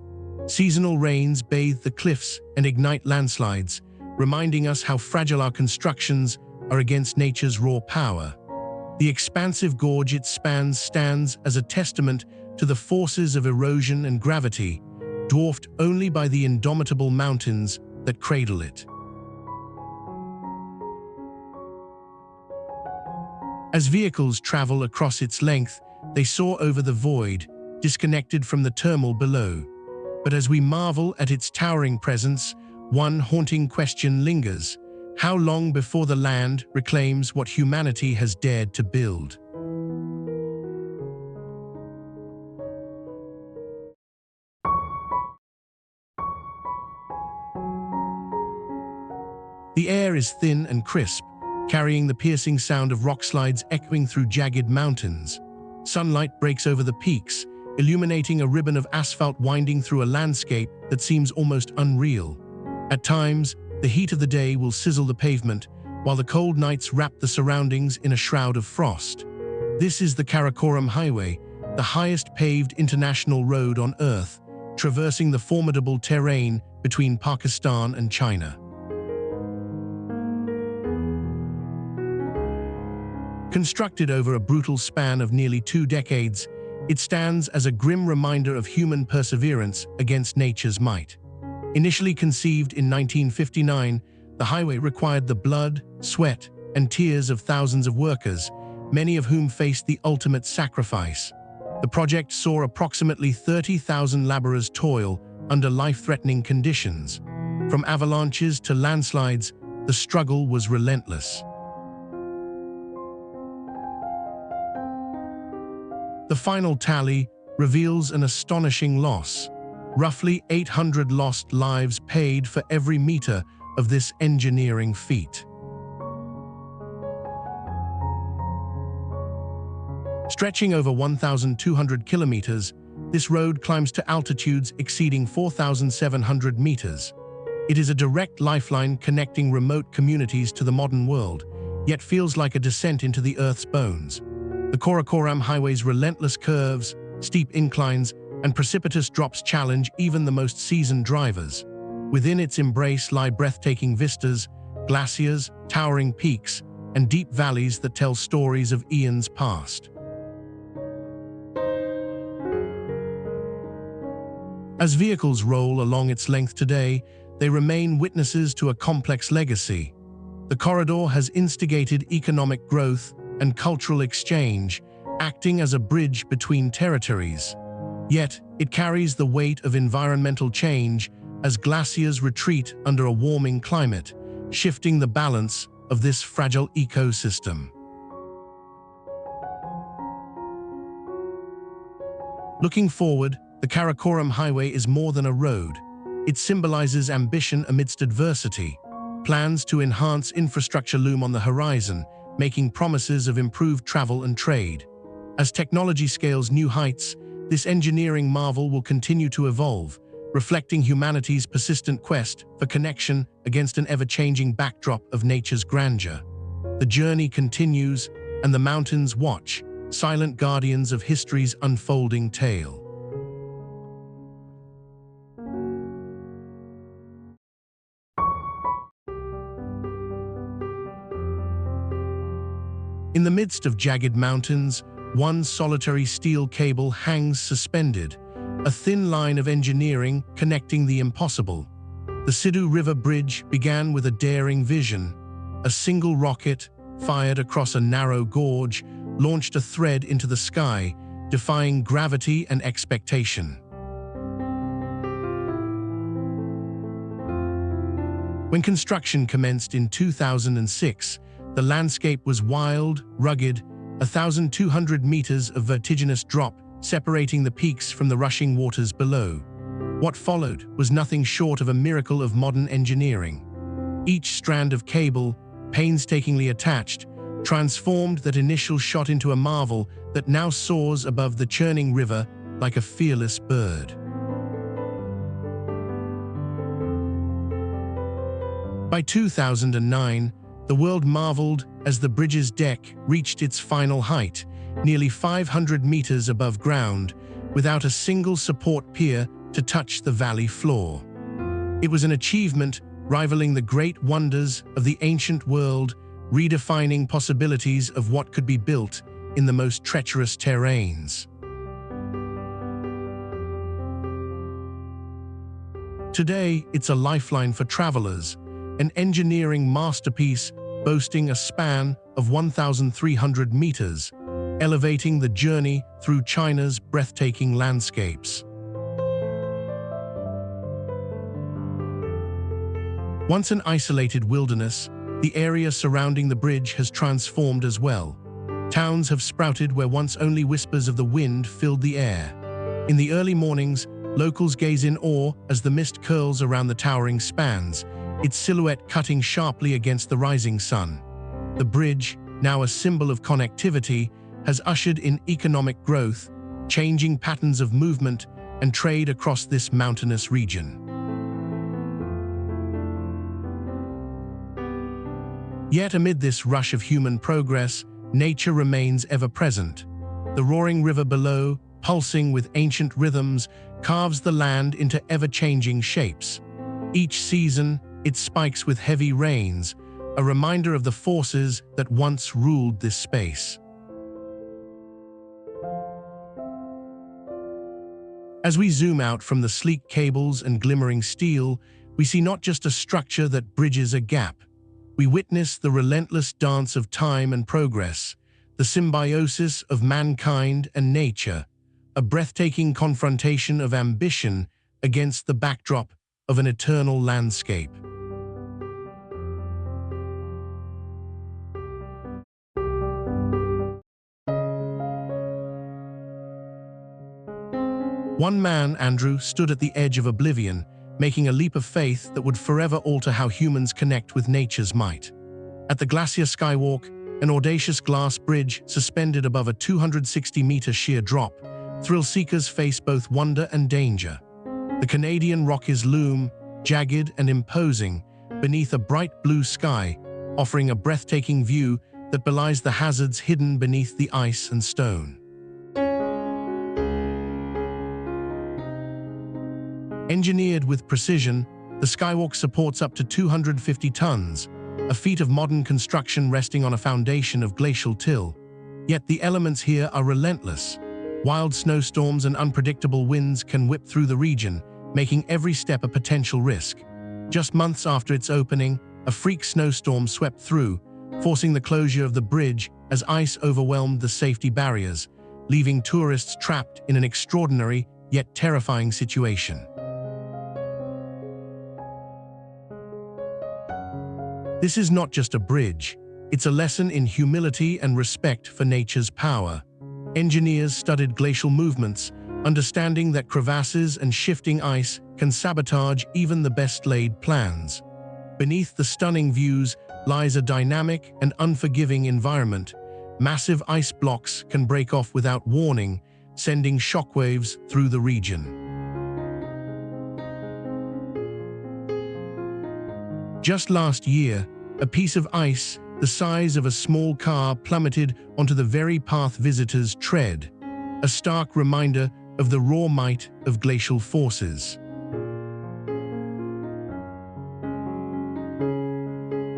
Seasonal rains bathe the cliffs and ignite landslides, reminding us how fragile our constructions are against nature's raw power. The expansive gorge it spans stands as a testament to the forces of erosion and gravity, dwarfed only by the indomitable mountains that cradle it. As vehicles travel across its length, they soar over the void, disconnected from the turmoil below. But as we marvel at its towering presence, one haunting question lingers: how long before the land reclaims what humanity has dared to build? The air is thin and crisp, carrying the piercing sound of rockslides echoing through jagged mountains. Sunlight breaks over the peaks, illuminating a ribbon of asphalt winding through a landscape that seems almost unreal. At times, the heat of the day will sizzle the pavement, while the cold nights wrap the surroundings in a shroud of frost. This is the Karakoram Highway, the highest paved international road on Earth, traversing the formidable terrain between Pakistan and China. Constructed over a brutal span of nearly 2 decades, it stands as a grim reminder of human perseverance against nature's might. Initially conceived in 1959, the highway required the blood, sweat, and tears of thousands of workers, many of whom faced the ultimate sacrifice. The project saw approximately 30,000 laborers toil under life-threatening conditions. From avalanches to landslides, the struggle was relentless. The final tally reveals an astonishing loss: roughly 800 lost lives paid for every meter of this engineering feat. Stretching over 1,200 kilometers, this road climbs to altitudes exceeding 4,700 meters. It is a direct lifeline connecting remote communities to the modern world, yet feels like a descent into the Earth's bones. The Karakoram Highway's relentless curves, steep inclines, and precipitous drops challenge even the most seasoned drivers. Within its embrace lie breathtaking vistas, glaciers, towering peaks, and deep valleys that tell stories of eons past. As vehicles roll along its length today, they remain witnesses to a complex legacy. The corridor has instigated economic growth and cultural exchange, acting as a bridge between territories. Yet, it carries the weight of environmental change as glaciers retreat under a warming climate, shifting the balance of this fragile ecosystem. Looking forward, the Karakoram Highway is more than a road. It symbolizes ambition amidst adversity. Plans to enhance infrastructure loom on the horizon, making promises of improved travel and trade. As technology scales new heights, this engineering marvel will continue to evolve, reflecting humanity's persistent quest for connection against an ever-changing backdrop of nature's grandeur. The journey continues, and the mountains watch, silent guardians of history's unfolding tale. In the midst of jagged mountains, one solitary steel cable hangs suspended, a thin line of engineering connecting the impossible. The Sidhu River Bridge began with a daring vision. A single rocket, fired across a narrow gorge, launched a thread into the sky, defying gravity and expectation. When construction commenced in 2006, the landscape was wild, rugged, 1,200 meters of vertiginous drop separating the peaks from the rushing waters below. What followed was nothing short of a miracle of modern engineering. Each strand of cable, painstakingly attached, transformed that initial shot into a marvel that now soars above the churning river like a fearless bird. By 2009, the world marveled as the bridge's deck reached its final height, nearly 500 meters above ground, without a single support pier to touch the valley floor. It was an achievement rivaling the great wonders of the ancient world, redefining possibilities of what could be built in the most treacherous terrains. Today, it's a lifeline for travelers, an engineering masterpiece boasting a span of 1,300 meters, elevating the journey through China's breathtaking landscapes. Once an isolated wilderness, the area surrounding the bridge has transformed as well. Towns have sprouted where once only whispers of the wind filled the air. In the early mornings, locals gaze in awe as the mist curls around the towering spans, its silhouette cutting sharply against the rising sun. The bridge, now a symbol of connectivity, has ushered in economic growth, changing patterns of movement and trade across this mountainous region. Yet amid this rush of human progress, nature remains ever present. The roaring river below, pulsing with ancient rhythms, carves the land into ever-changing shapes. Each season, it spikes with heavy rains, a reminder of the forces that once ruled this space. As we zoom out from the sleek cables and glimmering steel, we see not just a structure that bridges a gap. We witness the relentless dance of time and progress, the symbiosis of mankind and nature, a breathtaking confrontation of ambition against the backdrop of an eternal landscape. One man, Andrew, stood at the edge of oblivion, making a leap of faith that would forever alter how humans connect with nature's might. At the Glacier Skywalk, an audacious glass bridge suspended above a 260-meter sheer drop, thrill seekers face both wonder and danger. The Canadian Rockies loom, jagged and imposing, beneath a bright blue sky, offering a breathtaking view that belies the hazards hidden beneath the ice and stone. Engineered with precision, the Skywalk supports up to 250 tons, a feat of modern construction resting on a foundation of glacial till. Yet the elements here are relentless. Wild snowstorms and unpredictable winds can whip through the region, making every step a potential risk. Just months after its opening, a freak snowstorm swept through, forcing the closure of the bridge as ice overwhelmed the safety barriers, leaving tourists trapped in an extraordinary yet terrifying situation. This is not just a bridge, it's a lesson in humility and respect for nature's power. Engineers studied glacial movements, understanding that crevasses and shifting ice can sabotage even the best-laid plans. Beneath the stunning views lies a dynamic and unforgiving environment. Massive ice blocks can break off without warning, sending shockwaves through the region. Just last year, a piece of ice the size of a small car plummeted onto the very path visitors tread, a stark reminder of the raw might of glacial forces.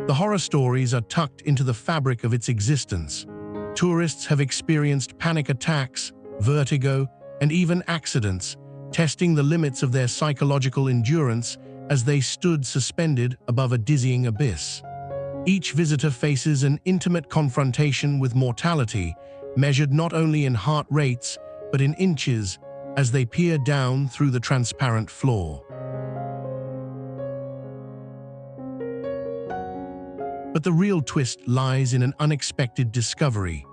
The horror stories are tucked into the fabric of its existence. Tourists have experienced panic attacks, vertigo, and even accidents, testing the limits of their psychological endurance as they stood suspended above a dizzying abyss. Each visitor faces an intimate confrontation with mortality, measured not only in heart rates, but in inches, as they peer down through the transparent floor. But the real twist lies in an unexpected discovery.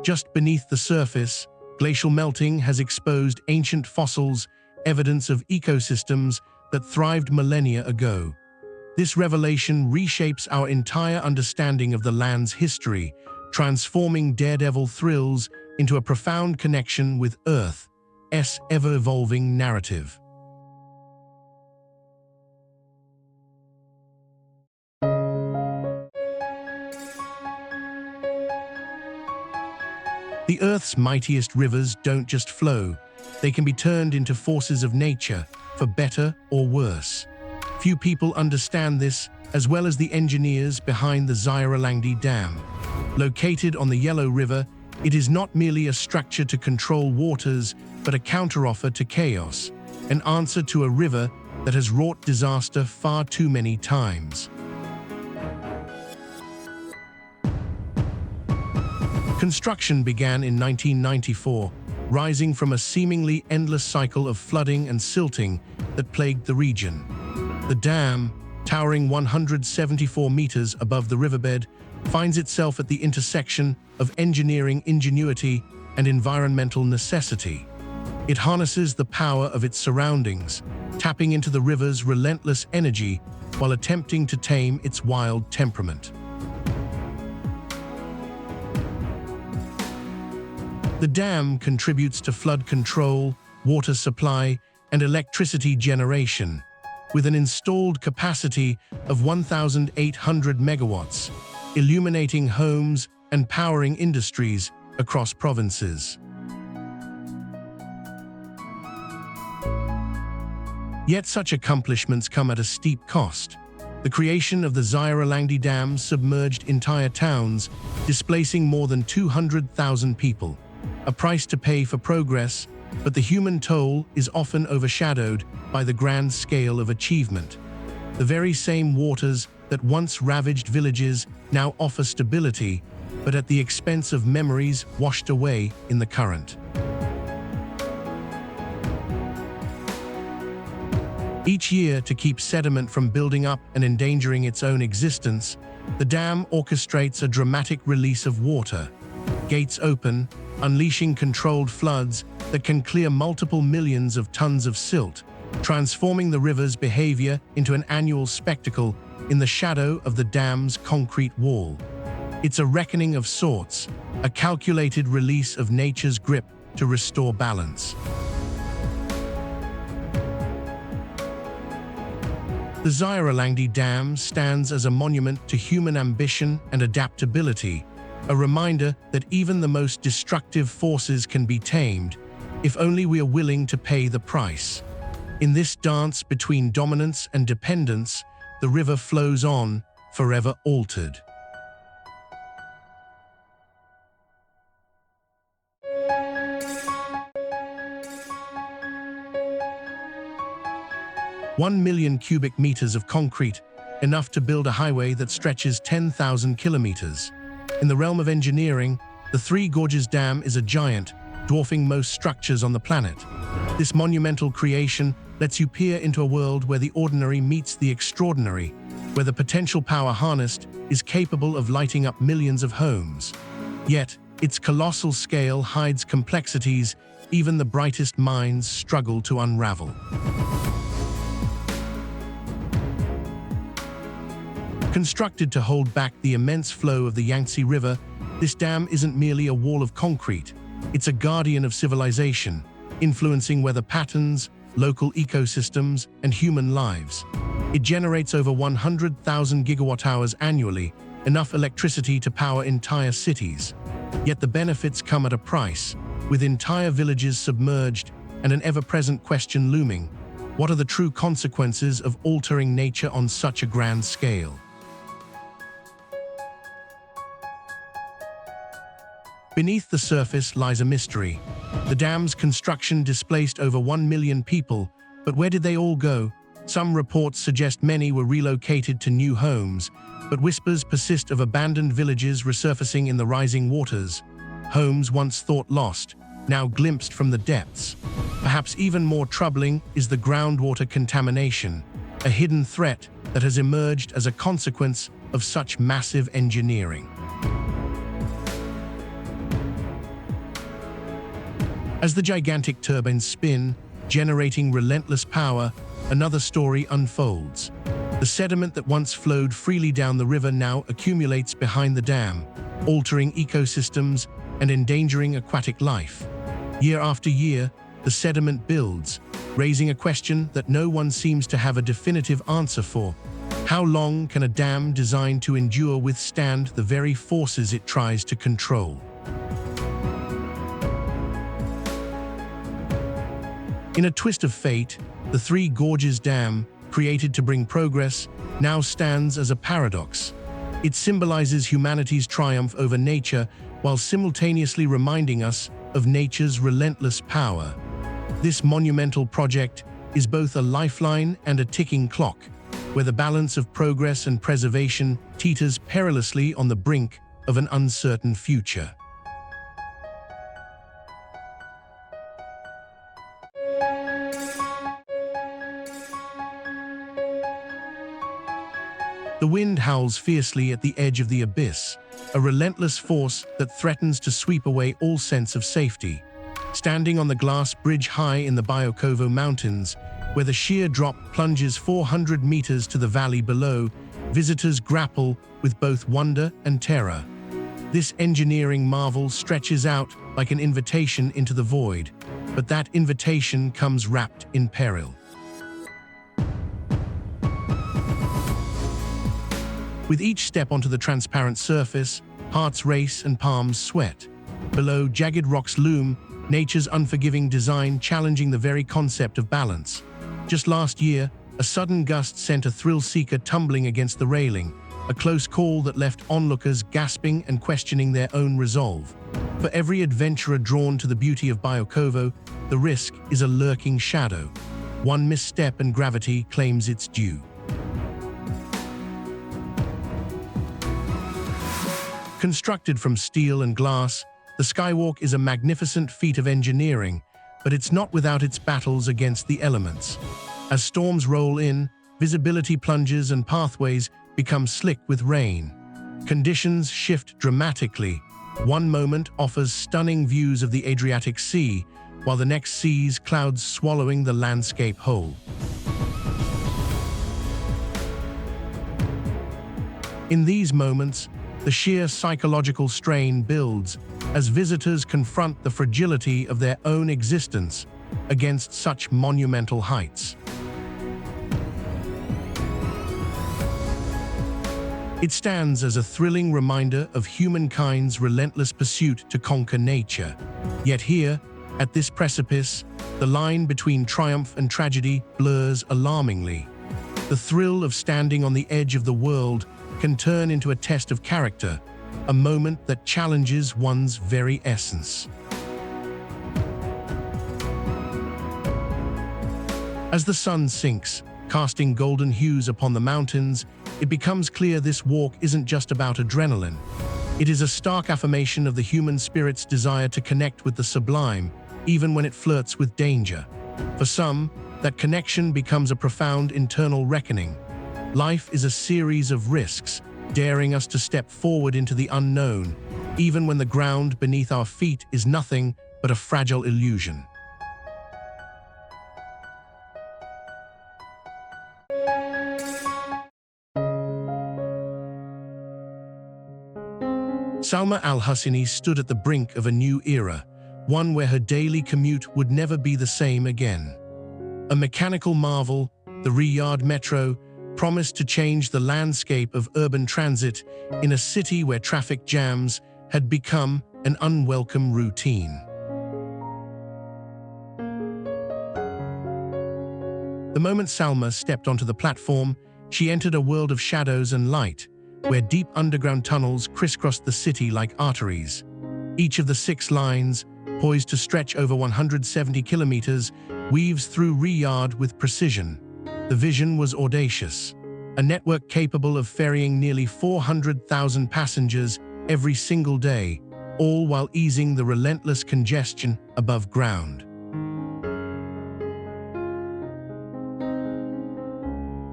Just beneath the surface, glacial melting has exposed ancient fossils, evidence of ecosystems that thrived millennia ago. This revelation reshapes our entire understanding of the land's history, transforming daredevil thrills into a profound connection with Earth's ever-evolving narrative. The Earth's mightiest rivers don't just flow, they can be turned into forces of nature, for better or worse. Few people understand this, as well as the engineers behind the Xyaralangdi Dam. Located on the Yellow River, it is not merely a structure to control waters, but a counteroffer to chaos, an answer to a river that has wrought disaster far too many times. Construction began in 1994, rising from a seemingly endless cycle of flooding and silting that plagued the region. The dam, towering 174 meters above the riverbed, finds itself at the intersection of engineering ingenuity and environmental necessity. It harnesses the power of its surroundings, tapping into the river's relentless energy while attempting to tame its wild temperament. The dam contributes to flood control, water supply, and electricity generation, with an installed capacity of 1,800 megawatts, illuminating homes and powering industries across provinces. Yet such accomplishments come at a steep cost. The creation of the Xyaralangdi Dam submerged entire towns, displacing more than 200,000 people. A price to pay for progress, but the human toll is often overshadowed by the grand scale of achievement. The very same waters that once ravaged villages now offer stability, but at the expense of memories washed away in the current. Each year, to keep sediment from building up and endangering its own existence, the dam orchestrates a dramatic release of water. Gates open, unleashing controlled floods that can clear multiple millions of tons of silt, transforming the river's behavior into an annual spectacle in the shadow of the dam's concrete wall. It's a reckoning of sorts, a calculated release of nature's grip to restore balance. The Xyaralangdi Dam stands as a monument to human ambition and adaptability, a reminder that even the most destructive forces can be tamed, if only we are willing to pay the price. In this dance between dominance and dependence, the river flows on, forever altered. One million cubic meters of concrete, enough to build a highway that stretches 10,000 kilometers. In the realm of engineering, the Three Gorges Dam is a giant, dwarfing most structures on the planet. This monumental creation lets you peer into a world where the ordinary meets the extraordinary, where the potential power harnessed is capable of lighting up millions of homes. Yet, its colossal scale hides complexities even the brightest minds struggle to unravel. Constructed to hold back the immense flow of the Yangtze River, this dam isn't merely a wall of concrete. It's a guardian of civilization, influencing weather patterns, local ecosystems, and human lives. It generates over 100,000 gigawatt-hours annually, enough electricity to power entire cities. Yet the benefits come at a price, with entire villages submerged and an ever-present question looming: what are the true consequences of altering nature on such a grand scale? Beneath the surface lies a mystery. The dam's construction displaced over 1 million people, but where did they all go? Some reports suggest many were relocated to new homes, but whispers persist of abandoned villages resurfacing in the rising waters. Homes once thought lost, now glimpsed from the depths. Perhaps even more troubling is the groundwater contamination, a hidden threat that has emerged as a consequence of such massive engineering. As the gigantic turbines spin, generating relentless power, another story unfolds. The sediment that once flowed freely down the river now accumulates behind the dam, altering ecosystems and endangering aquatic life. Year after year, the sediment builds, raising a question that no one seems to have a definitive answer for. How long can a dam designed to endure withstand the very forces it tries to control? In a twist of fate, the Three Gorges Dam, created to bring progress, now stands as a paradox. It symbolizes humanity's triumph over nature while simultaneously reminding us of nature's relentless power. This monumental project is both a lifeline and a ticking clock, where the balance of progress and preservation teeters perilously on the brink of an uncertain future. The wind howls fiercely at the edge of the abyss, a relentless force that threatens to sweep away all sense of safety. Standing on the glass bridge high in the Biokovo Mountains, where the sheer drop plunges 400 meters to the valley below, visitors grapple with both wonder and terror. This engineering marvel stretches out like an invitation into the void, but that invitation comes wrapped in peril. With each step onto the transparent surface, hearts race and palms sweat. Below, jagged rocks loom, nature's unforgiving design challenging the very concept of balance. Just last year, a sudden gust sent a thrill-seeker tumbling against the railing, a close call that left onlookers gasping and questioning their own resolve. For every adventurer drawn to the beauty of Biokovo, the risk is a lurking shadow. One misstep and gravity claims its due. Constructed from steel and glass, the Skywalk is a magnificent feat of engineering, but it's not without its battles against the elements. As storms roll in, visibility plunges and pathways become slick with rain. Conditions shift dramatically. One moment offers stunning views of the Adriatic Sea, while the next sees clouds swallowing the landscape whole. In these moments, the sheer psychological strain builds as visitors confront the fragility of their own existence against such monumental heights. It stands as a thrilling reminder of humankind's relentless pursuit to conquer nature. Yet here, at this precipice, the line between triumph and tragedy blurs alarmingly. The thrill of standing on the edge of the world can turn into a test of character, a moment that challenges one's very essence. As the sun sinks, casting golden hues upon the mountains, it becomes clear this walk isn't just about adrenaline. It is a stark affirmation of the human spirit's desire to connect with the sublime, even when it flirts with danger. For some, that connection becomes a profound internal reckoning. Life is a series of risks, daring us to step forward into the unknown, even when the ground beneath our feet is nothing but a fragile illusion. Salma Al-Husseini stood at the brink of a new era, one where her daily commute would never be the same again. A mechanical marvel, the Riyadh Metro, promised to change the landscape of urban transit in a city where traffic jams had become an unwelcome routine. The moment Salma stepped onto the platform, she entered a world of shadows and light, where deep underground tunnels crisscrossed the city like arteries. Each of the 6 lines, poised to stretch over 170 kilometers, weaves through Riyadh with precision. The vision was audacious, a network capable of ferrying nearly 400,000 passengers every single day, all while easing the relentless congestion above ground.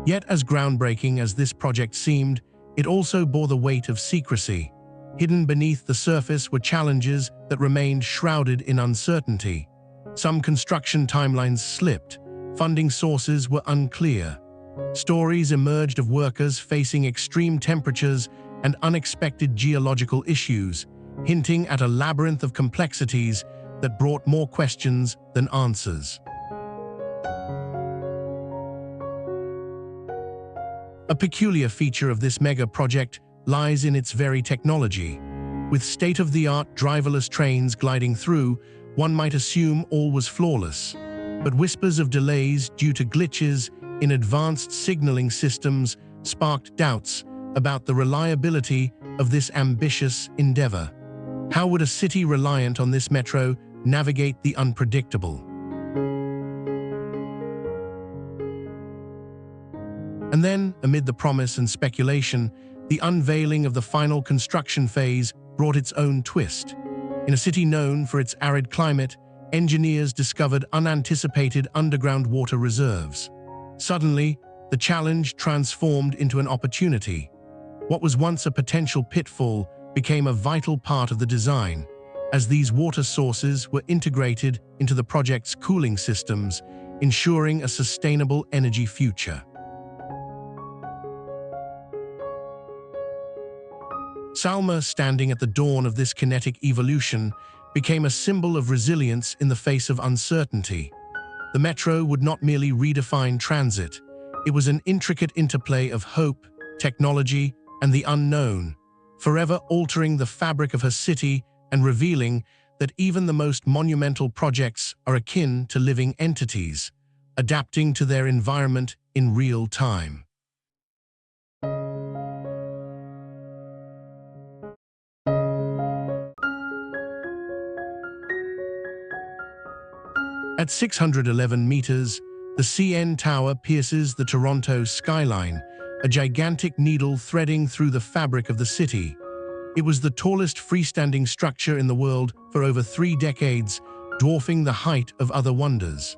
Yet as groundbreaking as this project seemed, it also bore the weight of secrecy. Hidden beneath the surface were challenges that remained shrouded in uncertainty. Some construction timelines slipped, funding sources were unclear. Stories emerged of workers facing extreme temperatures and unexpected geological issues, hinting at a labyrinth of complexities that brought more questions than answers. A peculiar feature of this mega project lies in its very technology. With state-of-the-art driverless trains gliding through, one might assume all was flawless. But whispers of delays due to glitches in advanced signaling systems sparked doubts about the reliability of this ambitious endeavor. How would a city reliant on this metro navigate the unpredictable? And then, amid the promise and speculation, the unveiling of the final construction phase brought its own twist. In a city known for its arid climate, engineers discovered unanticipated underground water reserves. Suddenly, the challenge transformed into an opportunity. What was once a potential pitfall became a vital part of the design, as these water sources were integrated into the project's cooling systems, ensuring a sustainable energy future. Salma, standing at the dawn of this kinetic evolution, became a symbol of resilience in the face of uncertainty. The metro would not merely redefine transit, it was an intricate interplay of hope, technology, and the unknown, forever altering the fabric of her city and revealing that even the most monumental projects are akin to living entities, adapting to their environment in real time. At 611 meters, the CN Tower pierces the Toronto skyline, a gigantic needle threading through the fabric of the city. It was the tallest freestanding structure in the world for over 3 decades, dwarfing the height of other wonders.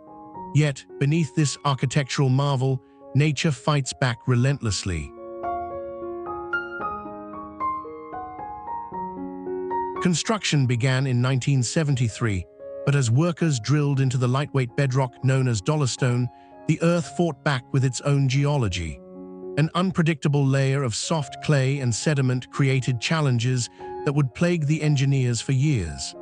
Yet, beneath this architectural marvel, nature fights back relentlessly. Construction began in 1973, but as workers drilled into the lightweight bedrock known as dolostone, the earth fought back with its own geology. An unpredictable layer of soft clay and sediment created challenges that would plague the engineers for years.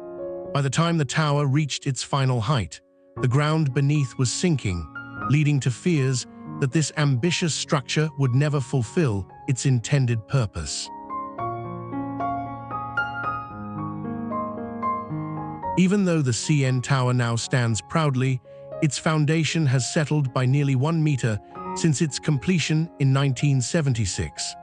By the time the tower reached its final height, the ground beneath was sinking, leading to fears that this ambitious structure would never fulfill its intended purpose. Even though the CN Tower now stands proudly, its foundation has settled by nearly 1 meter since its completion in 1976.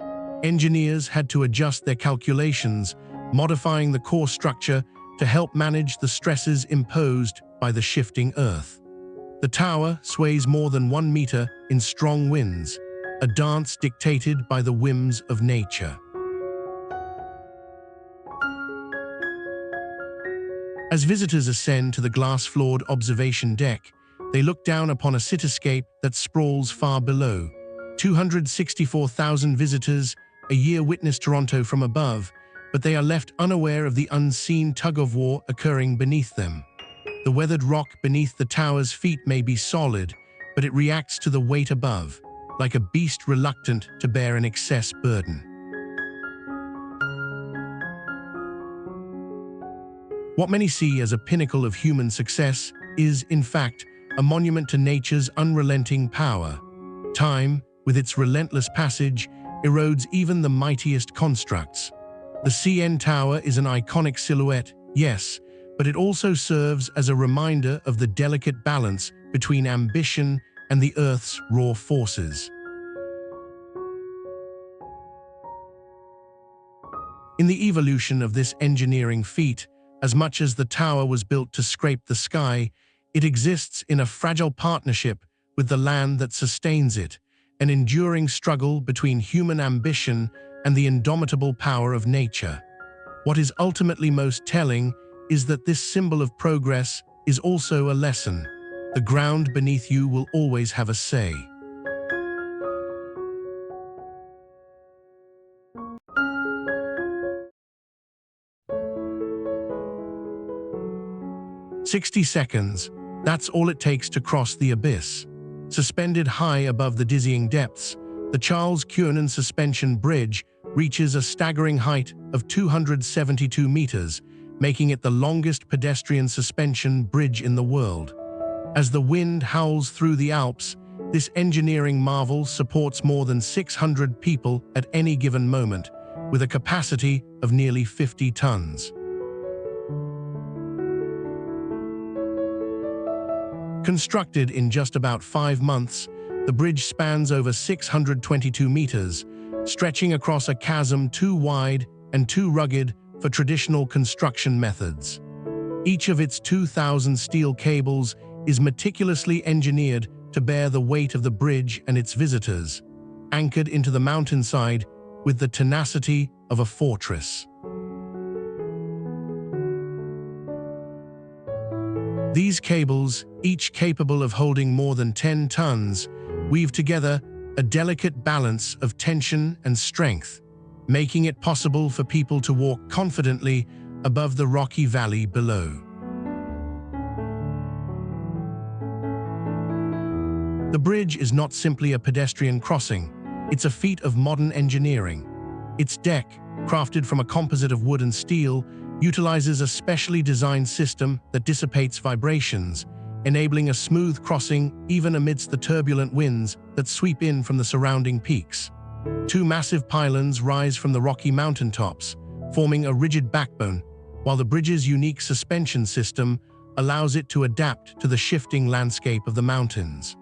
Engineers had to adjust their calculations, modifying the core structure to help manage the stresses imposed by the shifting earth. The tower sways more than 1 meter in strong winds, a dance dictated by the whims of nature. As visitors ascend to the glass-floored observation deck, they look down upon a cityscape that sprawls far below. 264,000 visitors a year witness Toronto from above, but they are left unaware of the unseen tug-of-war occurring beneath them. The weathered rock beneath the tower's feet may be solid, but it reacts to the weight above, like a beast reluctant to bear an excess burden. What many see as a pinnacle of human success is, in fact, a monument to nature's unrelenting power. Time, with its relentless passage, erodes even the mightiest constructs. The CN Tower is an iconic silhouette, yes, but it also serves as a reminder of the delicate balance between ambition and the Earth's raw forces. In the evolution of this engineering feat, as much as the tower was built to scrape the sky, it exists in a fragile partnership with the land that sustains it, an enduring struggle between human ambition and the indomitable power of nature. What is ultimately most telling is that this symbol of progress is also a lesson. The ground beneath you will always have a say. "60 seconds. That's all it takes to cross the abyss. Suspended high above the dizzying depths, the Charles Cuernan Suspension Bridge reaches a staggering height of 272 meters, making it the longest pedestrian suspension bridge in the world. As the wind howls through the Alps, this engineering marvel supports more than 600 people at any given moment, with a capacity of nearly 50 tons. Constructed in just about 5 months, the bridge spans over 622 meters, stretching across a chasm too wide and too rugged for traditional construction methods. Each of its 2,000 steel cables is meticulously engineered to bear the weight of the bridge and its visitors, anchored into the mountainside with the tenacity of a fortress. These cables, each capable of holding more than 10 tons, weave together a delicate balance of tension and strength, making it possible for people to walk confidently above the rocky valley below. The bridge is not simply a pedestrian crossing, it's a feat of modern engineering. Its deck, crafted from a composite of wood and steel, utilizes a specially designed system that dissipates vibrations, enabling a smooth crossing even amidst the turbulent winds that sweep in from the surrounding peaks. 2 massive pylons rise from the rocky mountaintops, forming a rigid backbone, while the bridge's unique suspension system allows it to adapt to the shifting landscape of the mountains.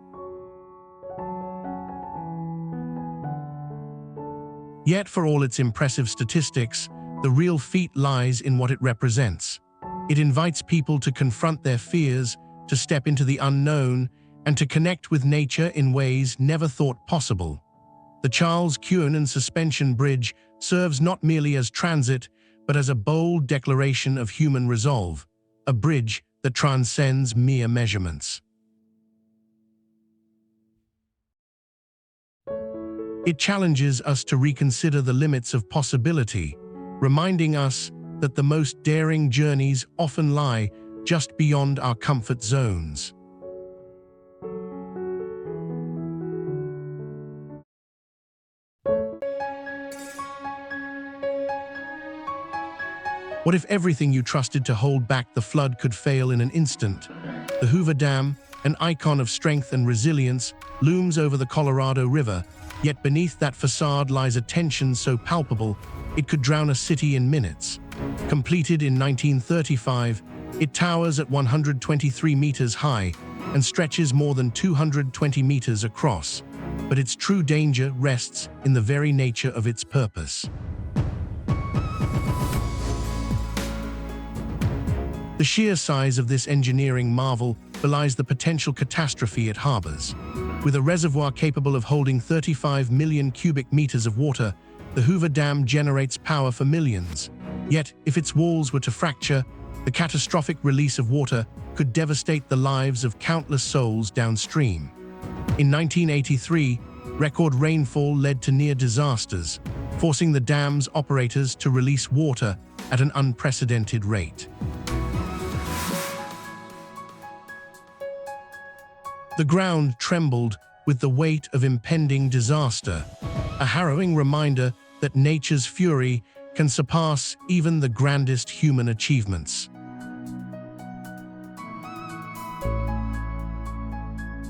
Yet, for all its impressive statistics, the real feat lies in what it represents. It invites people to confront their fears, to step into the unknown, and to connect with nature in ways never thought possible. The Charles Cuernan Suspension Bridge serves not merely as transit, but as a bold declaration of human resolve, a bridge that transcends mere measurements. It challenges us to reconsider the limits of possibility, reminding us that the most daring journeys often lie just beyond our comfort zones. What if everything you trusted to hold back the flood could fail in an instant? The Hoover Dam, an icon of strength and resilience, looms over the Colorado River, yet beneath that facade lies a tension so palpable it could drown a city in minutes. Completed in 1935, it towers at 123 meters high and stretches more than 220 meters across, but its true danger rests in the very nature of its purpose. The sheer size of this engineering marvel belies the potential catastrophe it harbors. With a reservoir capable of holding 35 million cubic meters of water, the Hoover Dam generates power for millions. Yet, if its walls were to fracture, the catastrophic release of water could devastate the lives of countless souls downstream. In 1983, record rainfall led to near disasters, forcing the dam's operators to release water at an unprecedented rate. The ground trembled with the weight of impending disaster, a harrowing reminder that nature's fury can surpass even the grandest human achievements.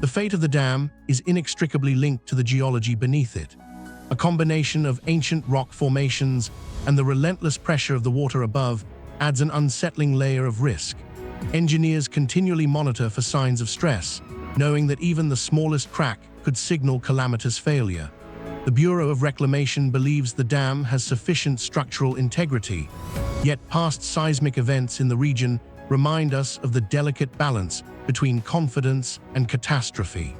The fate of the dam is inextricably linked to the geology beneath it. A combination of ancient rock formations and the relentless pressure of the water above adds an unsettling layer of risk. Engineers continually monitor for signs of stress, knowing that even the smallest crack could signal calamitous failure. The Bureau of Reclamation believes the dam has sufficient structural integrity, yet past seismic events in the region remind us of the delicate balance between confidence and catastrophe.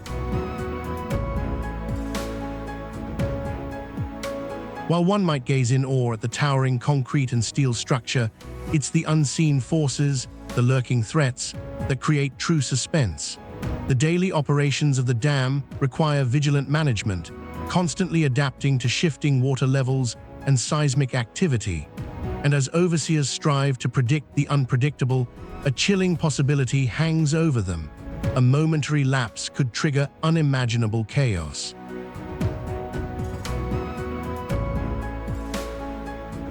While one might gaze in awe at the towering concrete and steel structure, it's the unseen forces, the lurking threats, that create true suspense. The daily operations of the dam require vigilant management, constantly adapting to shifting water levels and seismic activity. And as overseers strive to predict the unpredictable, a chilling possibility hangs over them. A momentary lapse could trigger unimaginable chaos.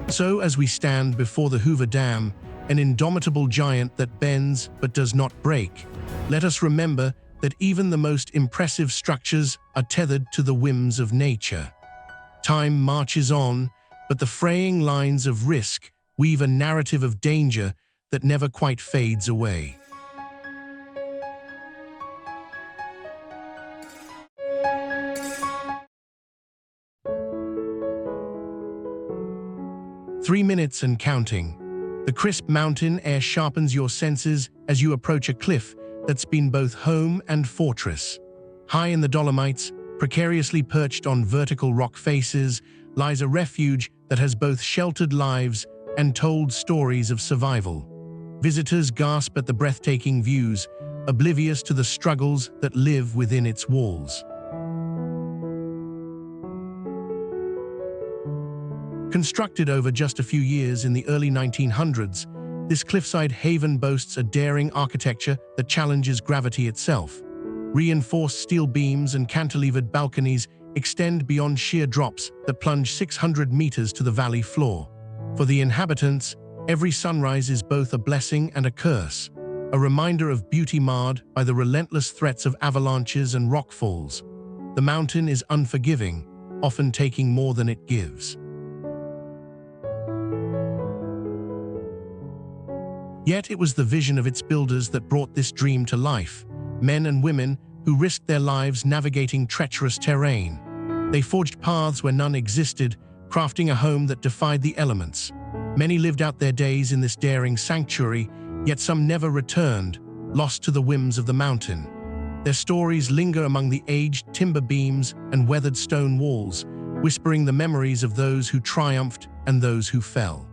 So, as we stand before the Hoover Dam, an indomitable giant that bends but does not break, let us remember that even the most impressive structures are tethered to the whims of nature. Time marches on, but the fraying lines of risk weave a narrative of danger that never quite fades away. Three minutes and counting. The crisp mountain air sharpens your senses as you approach a cliff that's been both home and fortress. High in the Dolomites, precariously perched on vertical rock faces, lies a refuge that has both sheltered lives and told stories of survival. Visitors gasp at the breathtaking views, oblivious to the struggles that live within its walls. Constructed over just a few years in the early 1900s, this cliffside haven boasts a daring architecture that challenges gravity itself. Reinforced steel beams and cantilevered balconies extend beyond sheer drops that plunge 600 meters to the valley floor. For the inhabitants, every sunrise is both a blessing and a curse, a reminder of beauty marred by the relentless threats of avalanches and rockfalls. The mountain is unforgiving, often taking more than it gives. Yet it was the vision of its builders that brought this dream to life, men and women who risked their lives navigating treacherous terrain. They forged paths where none existed, crafting a home that defied the elements. Many lived out their days in this daring sanctuary, yet some never returned, lost to the whims of the mountain. Their stories linger among the aged timber beams and weathered stone walls, whispering the memories of those who triumphed and those who fell.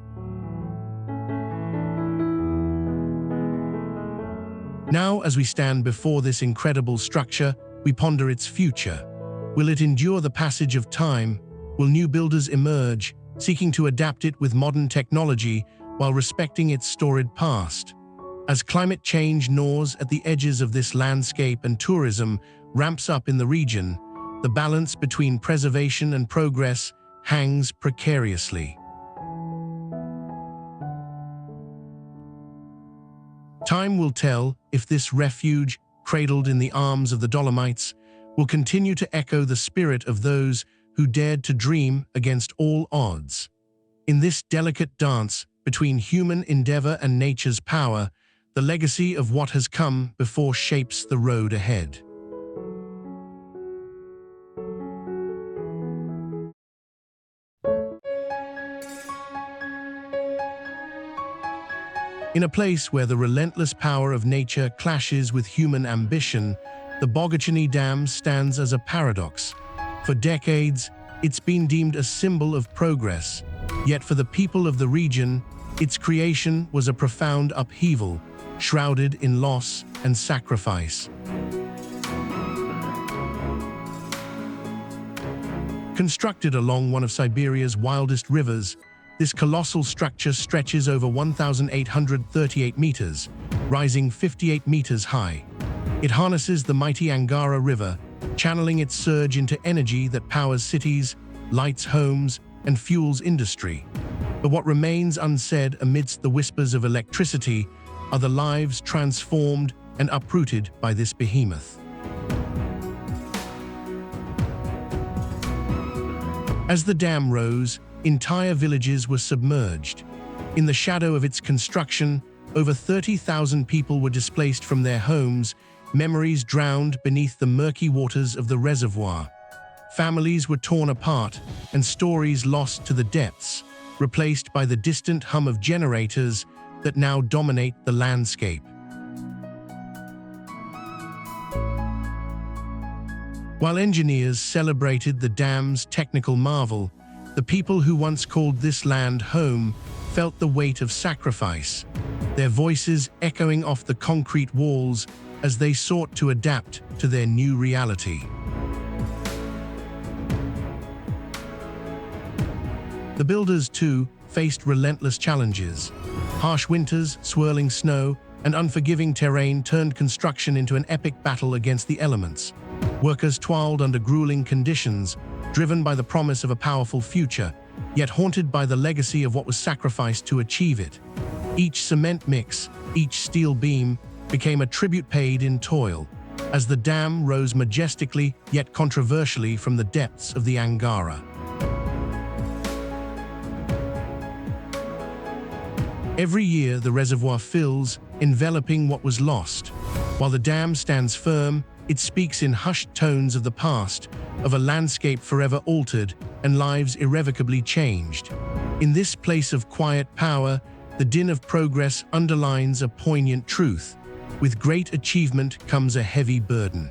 Now, as we stand before this incredible structure, we ponder its future. Will it endure the passage of time? Will new builders emerge, seeking to adapt it with modern technology while respecting its storied past? As climate change gnaws at the edges of this landscape and tourism ramps up in the region, the balance between preservation and progress hangs precariously. Time will tell if this refuge, cradled in the arms of the Dolomites, will continue to echo the spirit of those who dared to dream against all odds. In this delicate dance between human endeavor and nature's power, the legacy of what has come before shapes the road ahead. In a place where the relentless power of nature clashes with human ambition, the Bogachinie Dam stands as a paradox. For decades, it's been deemed a symbol of progress, yet for the people of the region, its creation was a profound upheaval, shrouded in loss and sacrifice. Constructed along one of Siberia's wildest rivers, this colossal structure stretches over 1,838 meters, rising 58 meters high. It harnesses the mighty Angara River, channeling its surge into energy that powers cities, lights homes, and fuels industry. But what remains unsaid amidst the whispers of electricity are the lives transformed and uprooted by this behemoth. As the dam rose, entire villages were submerged. In the shadow of its construction, over 30,000 people were displaced from their homes, memories drowned beneath the murky waters of the reservoir. Families were torn apart and stories lost to the depths, replaced by the distant hum of generators that now dominate the landscape. While engineers celebrated the dam's technical marvel, the people who once called this land home felt the weight of sacrifice, their voices echoing off the concrete walls as they sought to adapt to their new reality. The builders, too, faced relentless challenges. Harsh winters, swirling snow, and unforgiving terrain turned construction into an epic battle against the elements. Workers toiled under grueling conditions, driven by the promise of a powerful future, yet haunted by the legacy of what was sacrificed to achieve it. Each cement mix, each steel beam, became a tribute paid in toil, as the dam rose majestically yet controversially from the depths of the Angara. Every year the reservoir fills, enveloping what was lost. While the dam stands firm, it speaks in hushed tones of the past, of a landscape forever altered and lives irrevocably changed. In this place of quiet power, the din of progress underlines a poignant truth. With great achievement comes a heavy burden.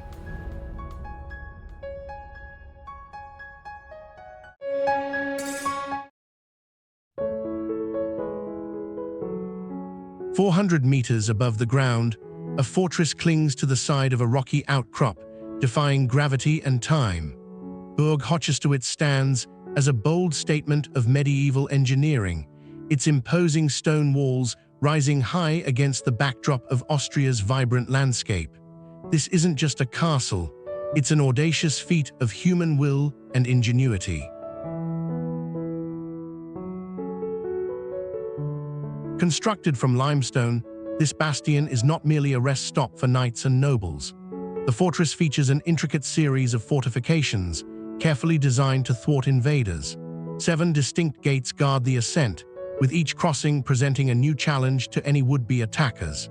"400 meters above the ground, a fortress clings to the side of a rocky outcrop, defying gravity and time. Burg Hochstättwitz stands as a bold statement of medieval engineering, its imposing stone walls rising high against the backdrop of Austria's vibrant landscape. This isn't just a castle, it's an audacious feat of human will and ingenuity." Constructed from limestone, this bastion is not merely a rest stop for knights and nobles. The fortress features an intricate series of fortifications, carefully designed to thwart invaders. 7 distinct gates guard the ascent, with each crossing presenting a new challenge to any would-be attackers.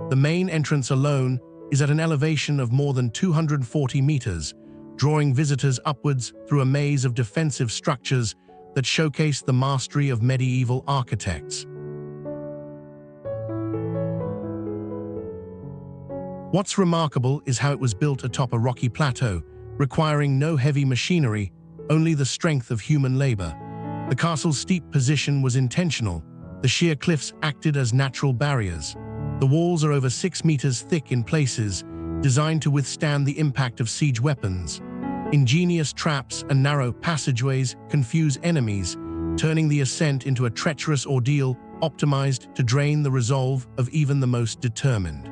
The main entrance alone is at an elevation of more than 240 meters, drawing visitors upwards through a maze of defensive structures that showcase the mastery of medieval architects. What's remarkable is how it was built atop a rocky plateau, requiring no heavy machinery, only the strength of human labor. The castle's steep position was intentional. The sheer cliffs acted as natural barriers. The walls are over 6 meters thick in places, designed to withstand the impact of siege weapons. Ingenious traps and narrow passageways confuse enemies, turning the ascent into a treacherous ordeal optimized to drain the resolve of even the most determined.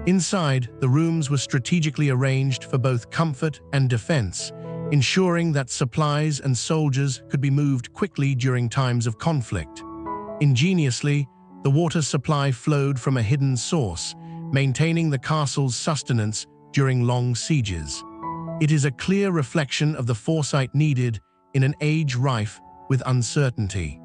Inside, the rooms were strategically arranged for both comfort and defense, ensuring that supplies and soldiers could be moved quickly during times of conflict. Ingeniously, the water supply flowed from a hidden source, maintaining the castle's sustenance during long sieges. It is a clear reflection of the foresight needed in an age rife with uncertainty.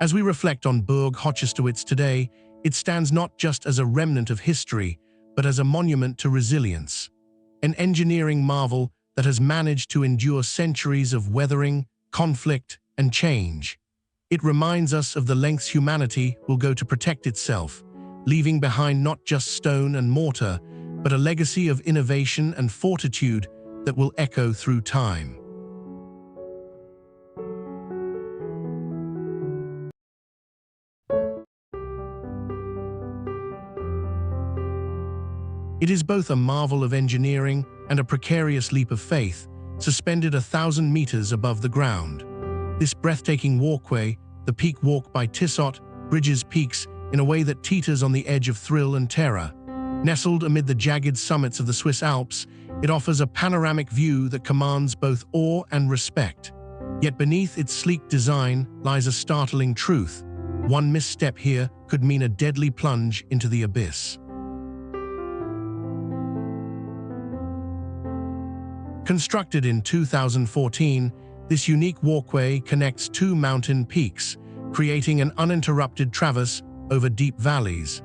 As we reflect on Burg Hochstättwitz today, it stands not just as a remnant of history, but as a monument to resilience. An engineering marvel that has managed to endure centuries of weathering, conflict, and change. It reminds us of the lengths humanity will go to protect itself, leaving behind not just stone and mortar, but a legacy of innovation and fortitude that will echo through time. It is both a marvel of engineering and a precarious leap of faith, suspended 1,000 meters above the ground. This breathtaking walkway, the Peak Walk by Tissot, bridges peaks in a way that teeters on the edge of thrill and terror. Nestled amid the jagged summits of the Swiss Alps, it offers a panoramic view that commands both awe and respect. Yet beneath its sleek design lies a startling truth. One misstep here could mean a deadly plunge into the abyss. Constructed in 2014, this unique walkway connects 2 mountain peaks, creating an uninterrupted traverse over deep valleys.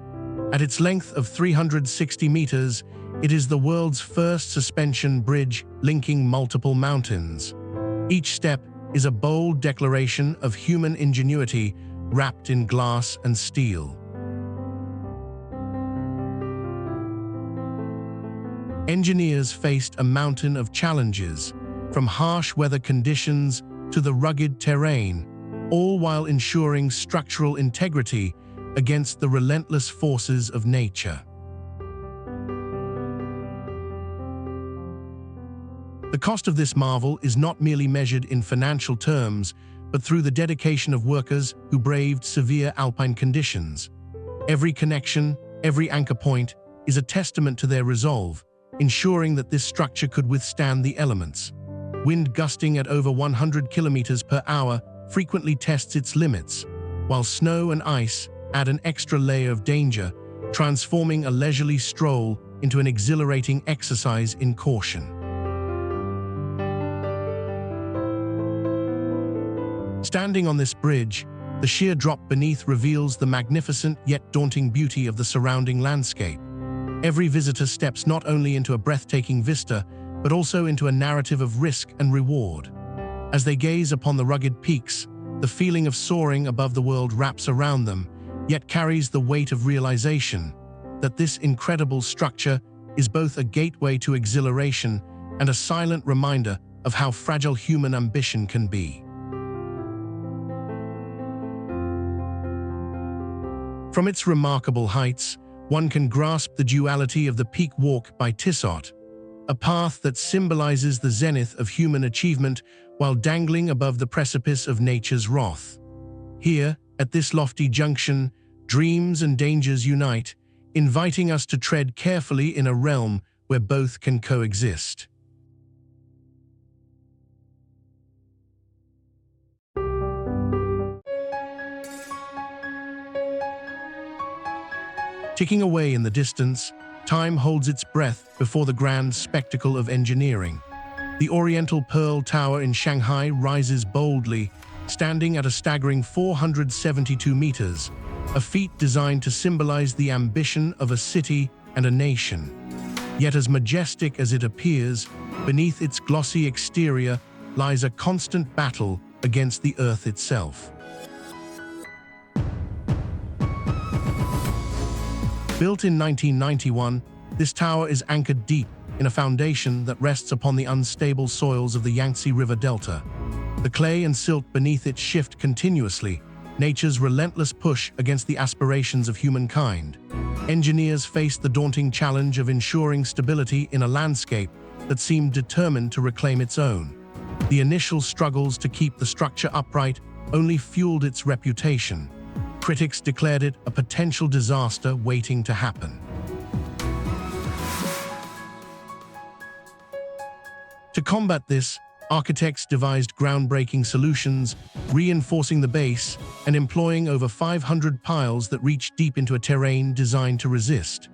At its length of 360 meters, it is the world's first suspension bridge linking multiple mountains. Each step is a bold declaration of human ingenuity wrapped in glass and steel. Engineers faced a mountain of challenges, from harsh weather conditions to the rugged terrain, all while ensuring structural integrity against the relentless forces of nature. The cost of this marvel is not merely measured in financial terms, but through the dedication of workers who braved severe alpine conditions. Every connection, every anchor point, is a testament to their resolve, ensuring that this structure could withstand the elements. Wind gusting at over 100 kilometers per hour frequently tests its limits, while snow and ice add an extra layer of danger, transforming a leisurely stroll into an exhilarating exercise in caution. Standing on this bridge, the sheer drop beneath reveals the magnificent yet daunting beauty of the surrounding landscape. Every visitor steps not only into a breathtaking vista, but also into a narrative of risk and reward. As they gaze upon the rugged peaks, the feeling of soaring above the world wraps around them, yet carries the weight of realization that this incredible structure is both a gateway to exhilaration and a silent reminder of how fragile human ambition can be. From its remarkable heights, one can grasp the duality of the Peak Walk by Tissot, a path that symbolizes the zenith of human achievement while dangling above the precipice of nature's wrath. Here, at this lofty junction, dreams and dangers unite, inviting us to tread carefully in a realm where both can coexist. Ticking away in the distance, time holds its breath before the grand spectacle of engineering. The Oriental Pearl Tower in Shanghai rises boldly, standing at a staggering 472 meters, a feat designed to symbolize the ambition of a city and a nation. Yet as majestic as it appears, beneath its glossy exterior lies a constant battle against the Earth itself. Built in 1991, this tower is anchored deep in a foundation that rests upon the unstable soils of the Yangtze River Delta. The clay and silt beneath it shift continuously, nature's relentless push against the aspirations of humankind. Engineers face the daunting challenge of ensuring stability in a landscape that seemed determined to reclaim its own. The initial struggles to keep the structure upright only fueled its reputation. Critics declared it a potential disaster waiting to happen. To combat this, architects devised groundbreaking solutions, reinforcing the base and employing over 500 piles that reach deep into a terrain designed to resist.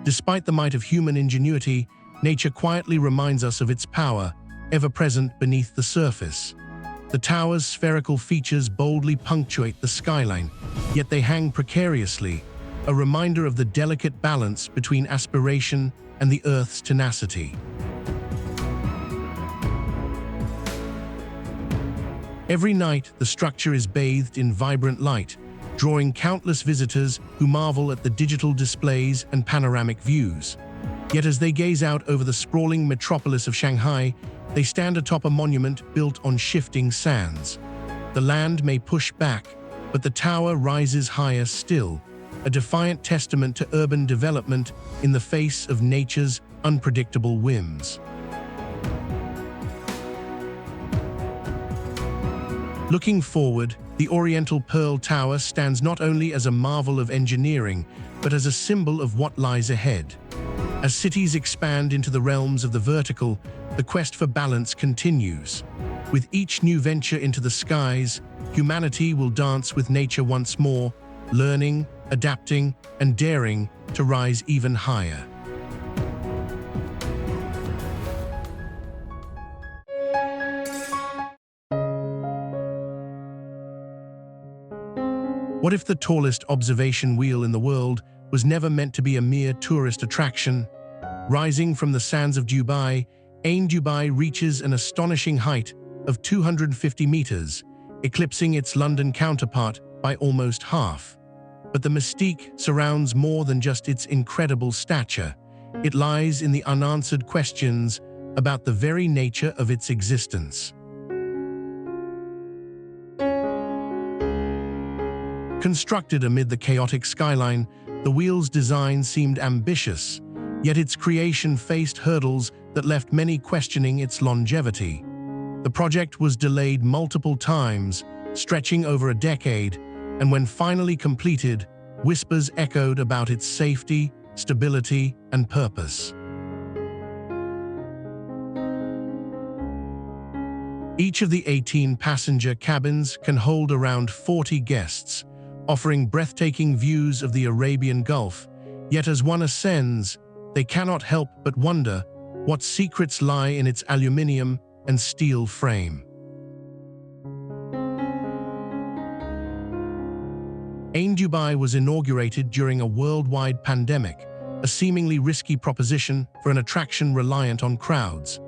Despite the might of human ingenuity, nature quietly reminds us of its power, ever present beneath the surface. The tower's spherical features boldly punctuate the skyline, yet they hang precariously, a reminder of the delicate balance between aspiration and the Earth's tenacity. Every night, the structure is bathed in vibrant light, drawing countless visitors who marvel at the digital displays and panoramic views. Yet as they gaze out over the sprawling metropolis of Shanghai, they stand atop a monument built on shifting sands. The land may push back, but the tower rises higher still, a defiant testament to urban development in the face of nature's unpredictable whims. Looking forward, the Oriental Pearl Tower stands not only as a marvel of engineering, but as a symbol of what lies ahead. As cities expand into the realms of the vertical, the quest for balance continues. With each new venture into the skies, humanity will dance with nature once more, learning, adapting, and daring to rise even higher. What if the tallest observation wheel in the world was never meant to be a mere tourist attraction? Rising from the sands of Dubai, Ain Dubai reaches an astonishing height of 250 meters, eclipsing its London counterpart by almost half. But the mystique surrounds more than just its incredible stature. It lies in the unanswered questions about the very nature of its existence. Constructed amid the chaotic skyline, the wheel's design seemed ambitious, yet its creation faced hurdles that left many questioning its longevity. The project was delayed multiple times, stretching over a decade, and when finally completed, whispers echoed about its safety, stability, and purpose. Each of the 18-passenger cabins can hold around 40 guests, offering breathtaking views of the Arabian Gulf. Yet as one ascends, they cannot help but wonder what secrets lie in its aluminium and steel frame. Ain Dubai was inaugurated during a worldwide pandemic, a seemingly risky proposition for an attraction reliant on crowds.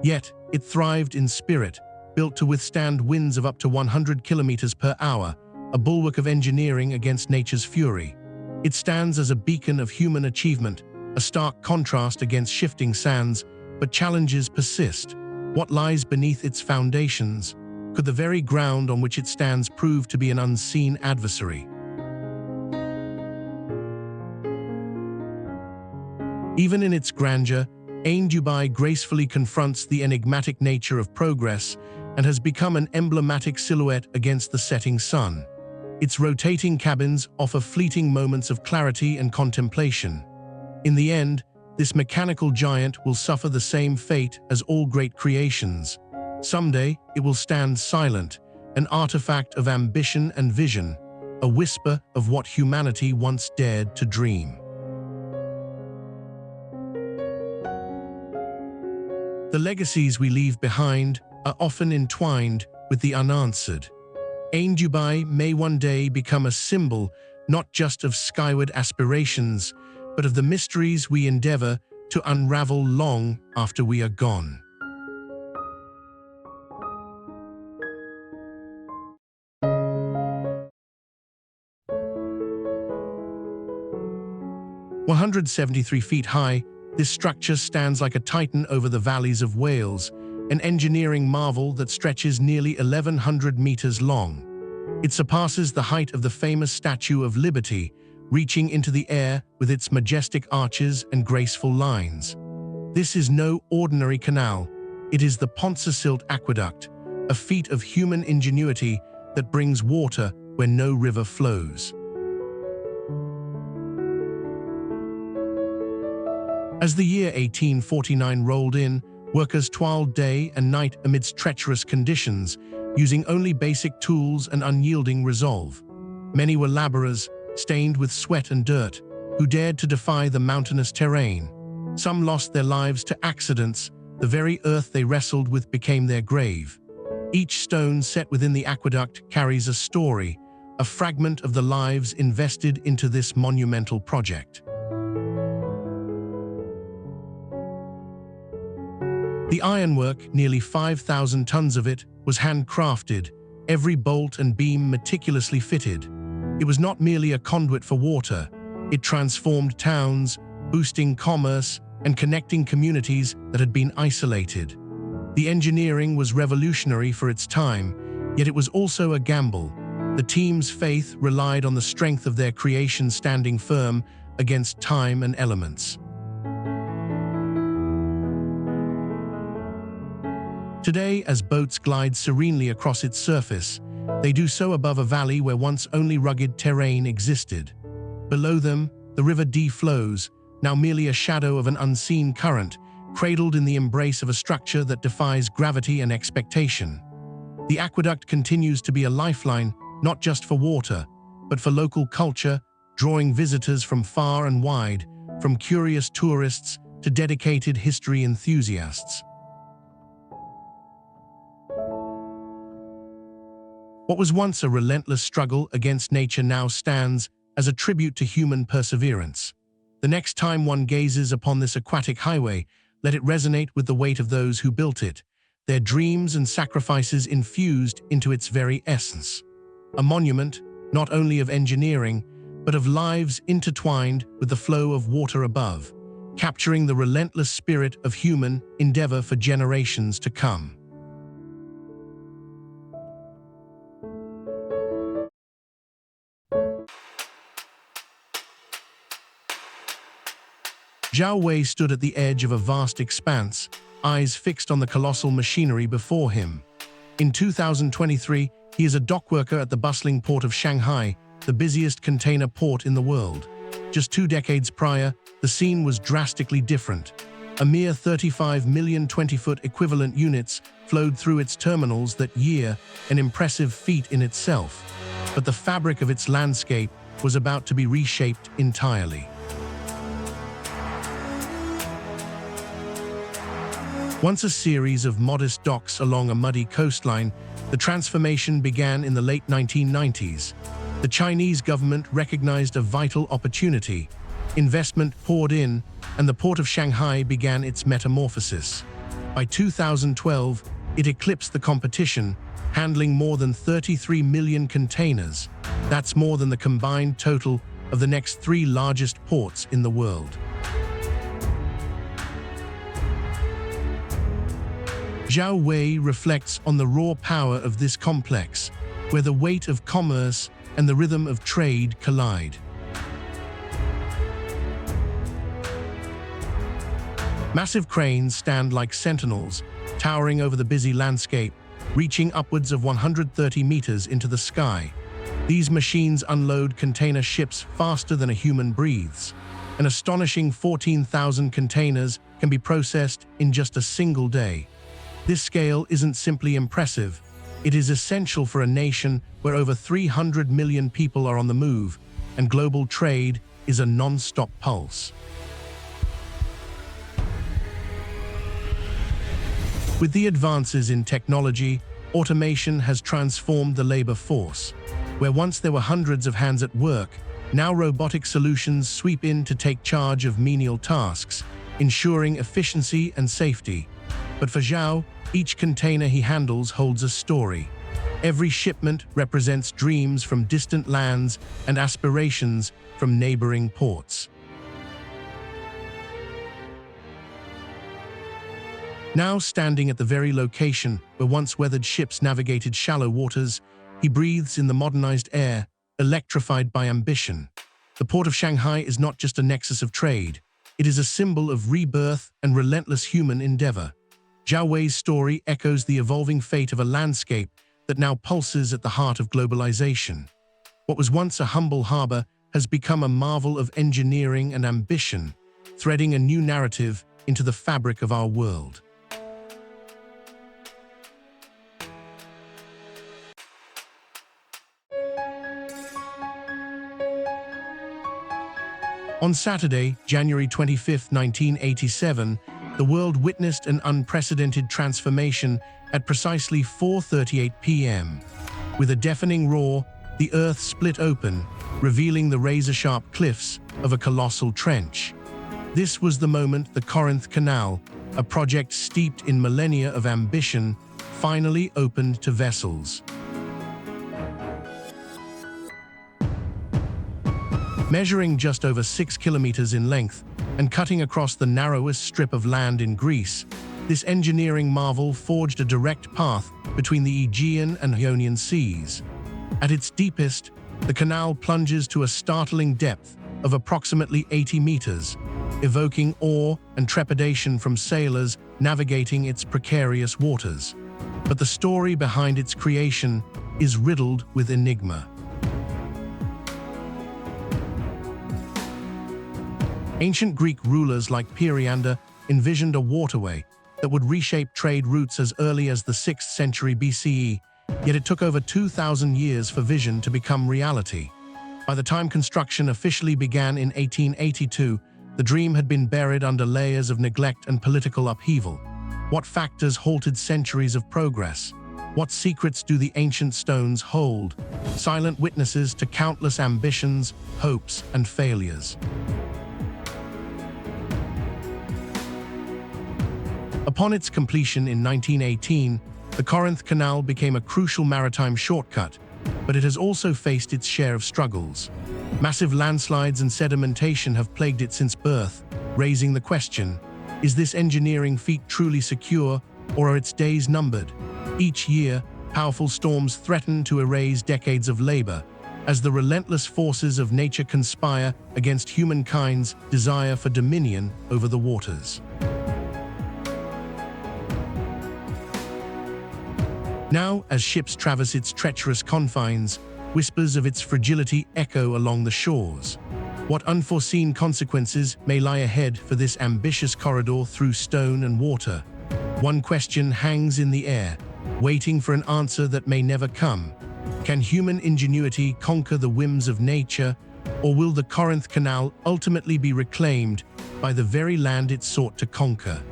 Yet, it thrived in spirit, built to withstand winds of up to 100 kilometers per hour, a bulwark of engineering against nature's fury. It stands as a beacon of human achievement, a stark contrast against shifting sands, but challenges persist. What lies beneath its foundations? Could the very ground on which it stands prove to be an unseen adversary? Even in its grandeur, Ain Dubai gracefully confronts the enigmatic nature of progress and has become an emblematic silhouette against the setting sun. Its rotating cabins offer fleeting moments of clarity and contemplation. In the end, this mechanical giant will suffer the same fate as all great creations. Someday, it will stand silent, an artifact of ambition and vision, a whisper of what humanity once dared to dream. The legacies we leave behind are often entwined with the unanswered. Ain Dubai may one day become a symbol not just of skyward aspirations, but of the mysteries we endeavor to unravel long after we are gone. One 173 feet high, this structure stands like a titan over the valleys of Wales, an engineering marvel that stretches nearly 1,100 meters long. It surpasses the height of the famous Statue of Liberty, reaching into the air with its majestic arches and graceful lines. This is no ordinary canal. It is the Pont-sur-Silt Aqueduct, a feat of human ingenuity that brings water where no river flows. As the year 1849 rolled in, workers toiled day and night amidst treacherous conditions, using only basic tools and unyielding resolve. Many were laborers, stained with sweat and dirt, who dared to defy the mountainous terrain. Some lost their lives to accidents. The very earth they wrestled with became their grave. Each stone set within the aqueduct carries a story, a fragment of the lives invested into this monumental project. The ironwork, nearly 5,000 tons of it, was handcrafted, every bolt and beam meticulously fitted. It was not merely a conduit for water. It transformed towns, boosting commerce and connecting communities that had been isolated. The engineering was revolutionary for its time, yet it was also a gamble. The team's faith relied on the strength of their creation standing firm against time and elements. Today, as boats glide serenely across its surface, they do so above a valley where once only rugged terrain existed. Below them, the River Dee flows, now merely a shadow of an unseen current, cradled in the embrace of a structure that defies gravity and expectation. The aqueduct continues to be a lifeline, not just for water, but for local culture, drawing visitors from far and wide, from curious tourists to dedicated history enthusiasts. What was once a relentless struggle against nature now stands as a tribute to human perseverance. The next time one gazes upon this aquatic highway, let it resonate with the weight of those who built it, their dreams and sacrifices infused into its very essence. A monument, not only of engineering, but of lives intertwined with the flow of water above, capturing the relentless spirit of human endeavor for generations to come. Zhao Wei stood at the edge of a vast expanse, eyes fixed on the colossal machinery before him. In 2023, he is a dockworker at the bustling port of Shanghai, the busiest container port in the world. Just 2 decades prior, the scene was drastically different. A mere 35 million 20-foot equivalent units flowed through its terminals that year, an impressive feat in itself. But the fabric of its landscape was about to be reshaped entirely. Once a series of modest docks along a muddy coastline, the transformation began in the late 1990s. The Chinese government recognized a vital opportunity. Investment poured in, and the port of Shanghai began its metamorphosis. By 2012, it eclipsed the competition, handling more than 33 million containers. That's more than the combined total of the next 3 largest ports in the world. Zhao Wei reflects on the raw power of this complex, where the weight of commerce and the rhythm of trade collide. Massive cranes stand like sentinels, towering over the busy landscape, reaching upwards of 130 meters into the sky. These machines unload container ships faster than a human breathes. An astonishing 14,000 containers can be processed in just a single day. This scale isn't simply impressive. It is essential for a nation where over 300 million people are on the move, and global trade is a non-stop pulse. With the advances in technology, automation has transformed the labor force. Where once there were hundreds of hands at work, now robotic solutions sweep in to take charge of menial tasks, ensuring efficiency and safety. But for Zhao, each container he handles holds a story. Every shipment represents dreams from distant lands and aspirations from neighboring ports. Now standing at the very location where once weathered ships navigated shallow waters, he breathes in the modernized air, electrified by ambition. The port of Shanghai is not just a nexus of trade. It is a symbol of rebirth and relentless human endeavor. Zhao Wei's story echoes the evolving fate of a landscape that now pulses at the heart of globalization. What was once a humble harbor has become a marvel of engineering and ambition, threading a new narrative into the fabric of our world. On Saturday, January 25, 1987, the world witnessed an unprecedented transformation at precisely 4:38 p.m. With a deafening roar, the earth split open, revealing the razor-sharp cliffs of a colossal trench. This was the moment the Corinth Canal, a project steeped in millennia of ambition, finally opened to vessels. Measuring just over 6 kilometers in length and cutting across the narrowest strip of land in Greece, this engineering marvel forged a direct path between the Aegean and Ionian Seas. At its deepest, the canal plunges to a startling depth of approximately 80 meters, evoking awe and trepidation from sailors navigating its precarious waters. But the story behind its creation is riddled with enigma. Ancient Greek rulers like Periander envisioned a waterway that would reshape trade routes as early as the 6th century BCE, yet it took over 2,000 years for vision to become reality. By the time construction officially began in 1882, the dream had been buried under layers of neglect and political upheaval. What factors halted centuries of progress? What secrets do the ancient stones hold? Silent witnesses to countless ambitions, hopes, and failures. Upon its completion in 1918, the Corinth Canal became a crucial maritime shortcut, but it has also faced its share of struggles. Massive landslides and sedimentation have plagued it since birth, raising the question, is this engineering feat truly secure, or are its days numbered? Each year, powerful storms threaten to erase decades of labor, as the relentless forces of nature conspire against humankind's desire for dominion over the waters. Now, as ships traverse its treacherous confines, whispers of its fragility echo along the shores. What unforeseen consequences may lie ahead for this ambitious corridor through stone and water? One question hangs in the air, waiting for an answer that may never come. Can human ingenuity conquer the whims of nature, or will the Corinth Canal ultimately be reclaimed by the very land it sought to conquer?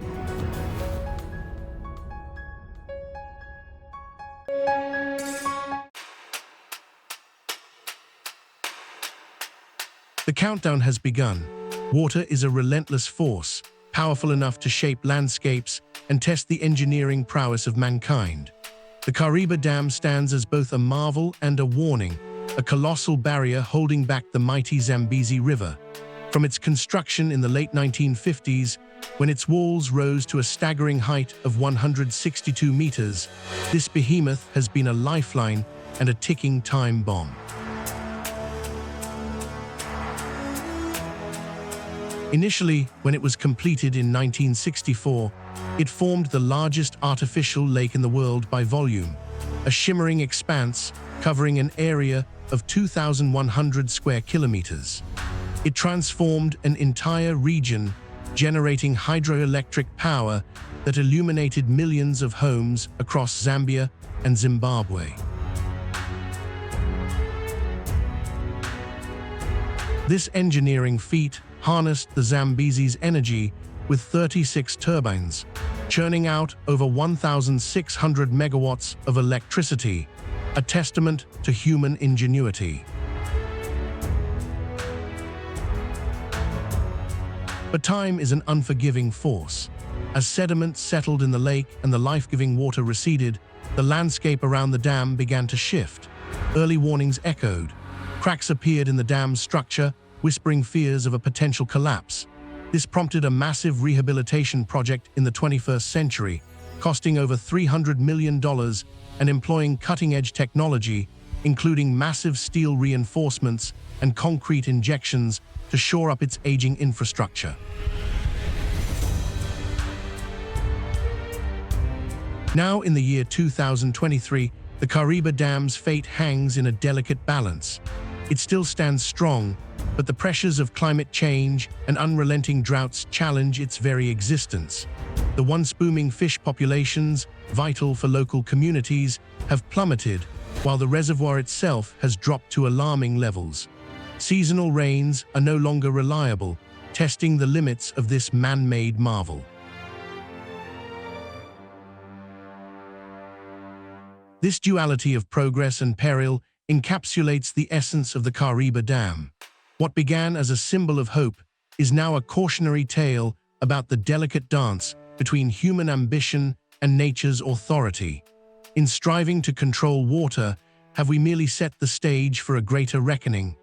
The countdown has begun. Water is a relentless force, powerful enough to shape landscapes and test the engineering prowess of mankind. The Kariba Dam stands as both a marvel and a warning, a colossal barrier holding back the mighty Zambezi River. From its construction in the late 1950s, when its walls rose to a staggering height of 162 meters, this behemoth has been a lifeline and a ticking time bomb. Initially, when it was completed in 1964, it formed the largest artificial lake in the world by volume, a shimmering expanse covering an area of 2,100 square kilometers. It transformed an entire region, generating hydroelectric power that illuminated millions of homes across Zambia and Zimbabwe. This engineering feat harnessed the Zambezi's energy with 36 turbines, churning out over 1,600 megawatts of electricity, a testament to human ingenuity. But time is an unforgiving force. As sediment settled in the lake and the life-giving water receded, the landscape around the dam began to shift. Early warnings echoed. Cracks appeared in the dam's structure, whispering fears of a potential collapse. This prompted a massive rehabilitation project in the 21st century, costing over $300 million and employing cutting-edge technology, including massive steel reinforcements and concrete injections to shore up its aging infrastructure. Now, in the year 2023, the Kariba Dam's fate hangs in a delicate balance. It still stands strong, but the pressures of climate change and unrelenting droughts challenge its very existence. The once booming fish populations, vital for local communities, have plummeted, while the reservoir itself has dropped to alarming levels. Seasonal rains are no longer reliable, testing the limits of this man-made marvel. This duality of progress and peril encapsulates the essence of the Kariba Dam. What began as a symbol of hope is now a cautionary tale about the delicate dance between human ambition and nature's authority. In striving to control water, have we merely set the stage for a greater reckoning?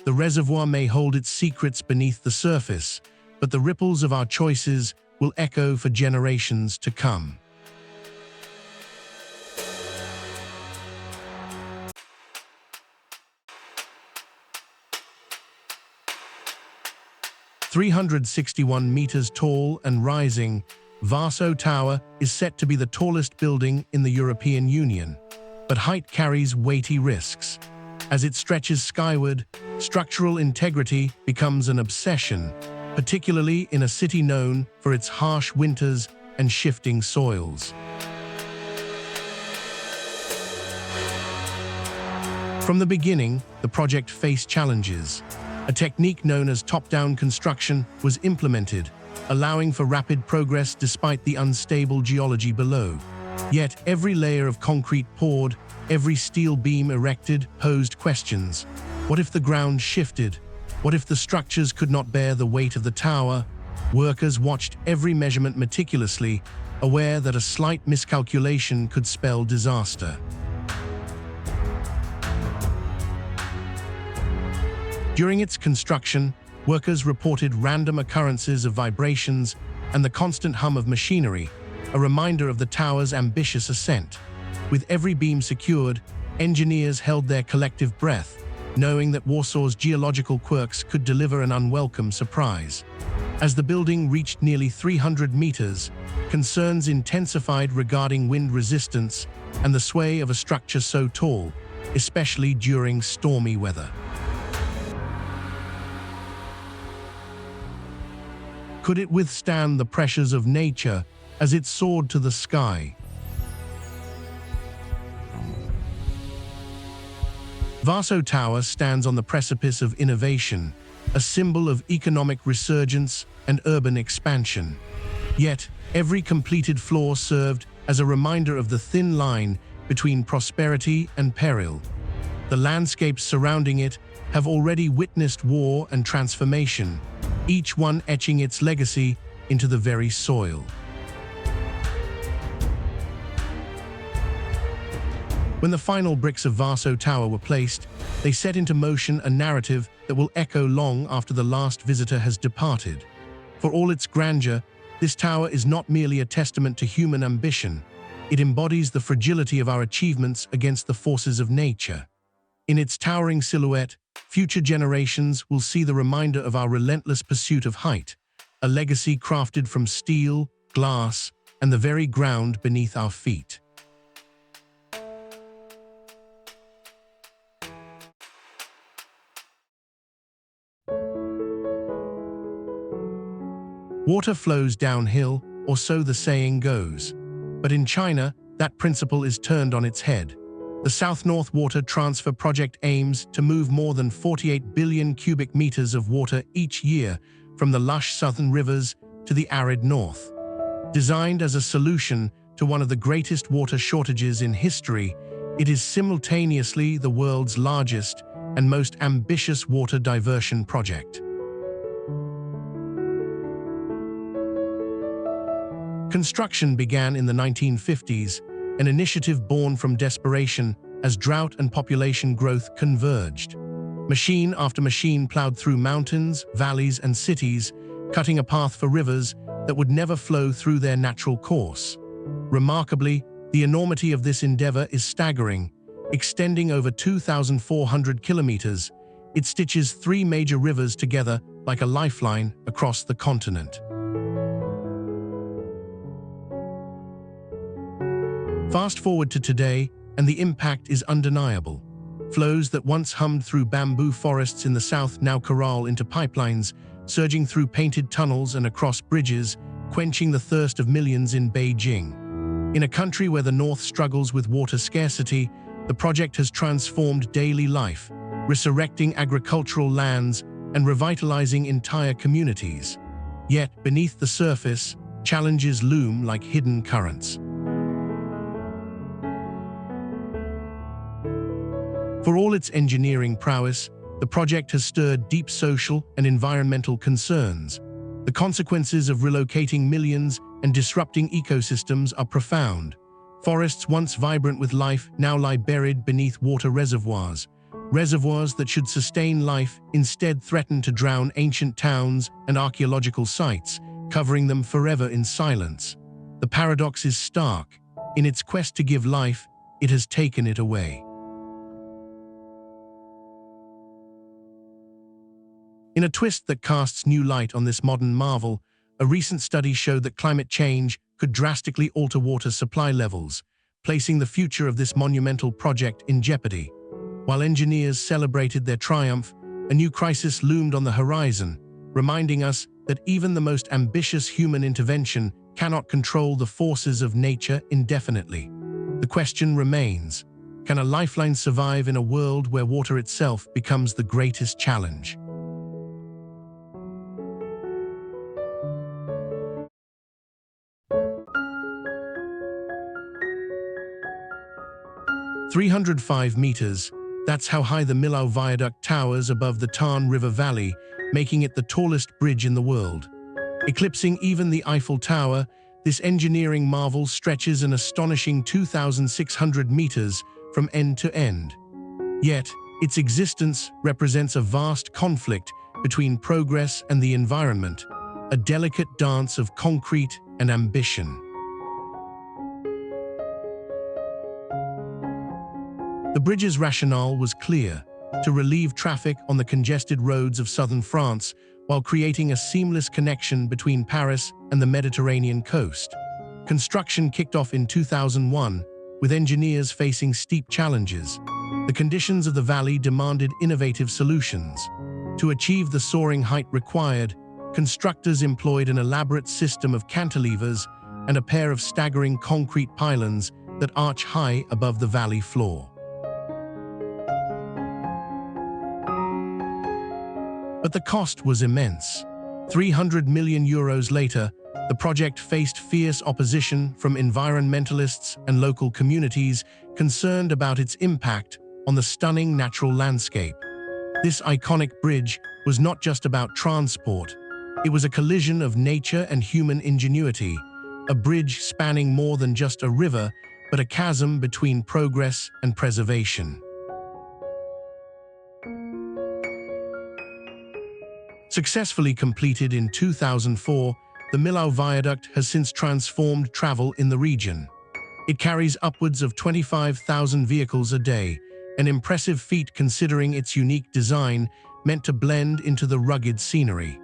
The reservoir may hold its secrets beneath the surface, but the ripples of our choices will echo for generations to come. "361 meters tall and rising, Vaso Tower is set to be the tallest building in the European Union. But height carries weighty risks. As it stretches skyward, structural integrity becomes an obsession, particularly in a city known for its harsh winters and shifting soils. From the beginning, the project faced challenges. A technique known as top-down construction was implemented, allowing for rapid progress despite the unstable geology below. Yet every layer of concrete poured, every steel beam erected posed questions. What if the ground shifted? What if the structures could not bear the weight of the tower? Workers watched every measurement meticulously, aware that a slight miscalculation could spell disaster. During its construction, workers reported random occurrences of vibrations and the constant hum of machinery, a reminder of the tower's ambitious ascent. With every beam secured, engineers held their collective breath, knowing that Warsaw's geological quirks could deliver an unwelcome surprise. As the building reached nearly 300 meters, concerns intensified regarding wind resistance and the sway of a structure so tall, especially during stormy weather. Could it withstand the pressures of nature as it soared to the sky? Warsaw Tower stands on the precipice of innovation, a symbol of economic resurgence and urban expansion. Yet, every completed floor served as a reminder of the thin line between prosperity and peril. The landscapes surrounding it have already witnessed war and transformation, each one etching its legacy into the very soil. When the final bricks of Warsaw Tower were placed, they set into motion a narrative that will echo long after the last visitor has departed. For all its grandeur, this tower is not merely a testament to human ambition. It embodies the fragility of our achievements against the forces of nature. In its towering silhouette, future generations will see the reminder of our relentless pursuit of height, a legacy crafted from steel, glass, and the very ground beneath our feet. Water flows downhill, or so the saying goes. But in China, that principle is turned on its head. The South-North Water Transfer Project aims to move more than 48 billion cubic meters of water each year from the lush southern rivers to the arid north. Designed as a solution to one of the greatest water shortages in history, it is simultaneously the world's largest and most ambitious water diversion project. Construction began in the 1950s, an initiative born from desperation as drought and population growth converged. Machine after machine plowed through mountains, valleys, and cities, cutting a path for rivers that would never flow through their natural course. Remarkably, the enormity of this endeavor is staggering. Extending over 2,400 kilometers, it stitches three major rivers together like a lifeline across the continent. Fast forward to today, and the impact is undeniable. Flows that once hummed through bamboo forests in the south now corral into pipelines, surging through painted tunnels and across bridges, quenching the thirst of millions in Beijing. In a country where the north struggles with water scarcity, the project has transformed daily life, resurrecting agricultural lands and revitalizing entire communities. Yet, beneath the surface, challenges loom like hidden currents. For all its engineering prowess, the project has stirred deep social and environmental concerns. The consequences of relocating millions and disrupting ecosystems are profound. Forests once vibrant with life now lie buried beneath water reservoirs. Reservoirs that should sustain life instead threaten to drown ancient towns and archaeological sites, covering them forever in silence. The paradox is stark. In its quest to give life, it has taken it away. In a twist that casts new light on this modern marvel, a recent study showed that climate change could drastically alter water supply levels, placing the future of this monumental project in jeopardy. While engineers celebrated their triumph, a new crisis loomed on the horizon, reminding us that even the most ambitious human intervention cannot control the forces of nature indefinitely. The question remains, can a lifeline survive in a world where water itself becomes the greatest challenge? "305 meters, that's how high the Millau Viaduct towers above the Tarn River Valley, making it the tallest bridge in the world. Eclipsing even the Eiffel Tower, this engineering marvel stretches an astonishing 2,600 meters from end to end. Yet, its existence represents a vast conflict between progress and the environment, a delicate dance of concrete and ambition. The bridge's rationale was clear. to relieve traffic on the congested roads of southern France while creating a seamless connection between Paris and the Mediterranean coast. Construction kicked off in 2001, with engineers facing steep challenges. The conditions of the valley demanded innovative solutions. To achieve the soaring height required, constructors employed an elaborate system of cantilevers and a pair of staggering concrete pylons that arch high above the valley floor. But the cost was immense. 300 million euros later, the project faced fierce opposition from environmentalists and local communities concerned about its impact on the stunning natural landscape. This iconic bridge was not just about transport. It was a collision of nature and human ingenuity, a bridge spanning more than just a river, but a chasm between progress and preservation. Successfully completed in 2004, the Millau Viaduct has since transformed travel in the region. It carries upwards of 25,000 vehicles a day, an impressive feat considering its unique design meant to blend into the rugged scenery.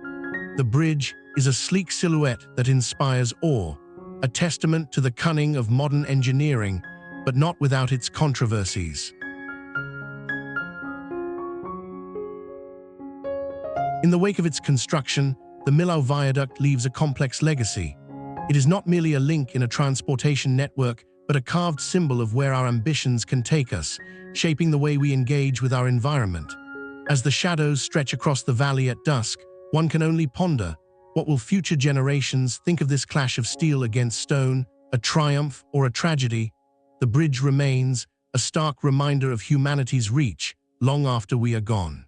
The bridge is a sleek silhouette that inspires awe, a testament to the cunning of modern engineering, but not without its controversies. In the wake of its construction, the Millau Viaduct leaves a complex legacy. It is not merely a link in a transportation network, but a carved symbol of where our ambitions can take us, shaping the way we engage with our environment. As the shadows stretch across the valley at dusk, one can only ponder, what will future generations think of this clash of steel against stone, a triumph or a tragedy? The bridge remains a stark reminder of humanity's reach, long after we are gone.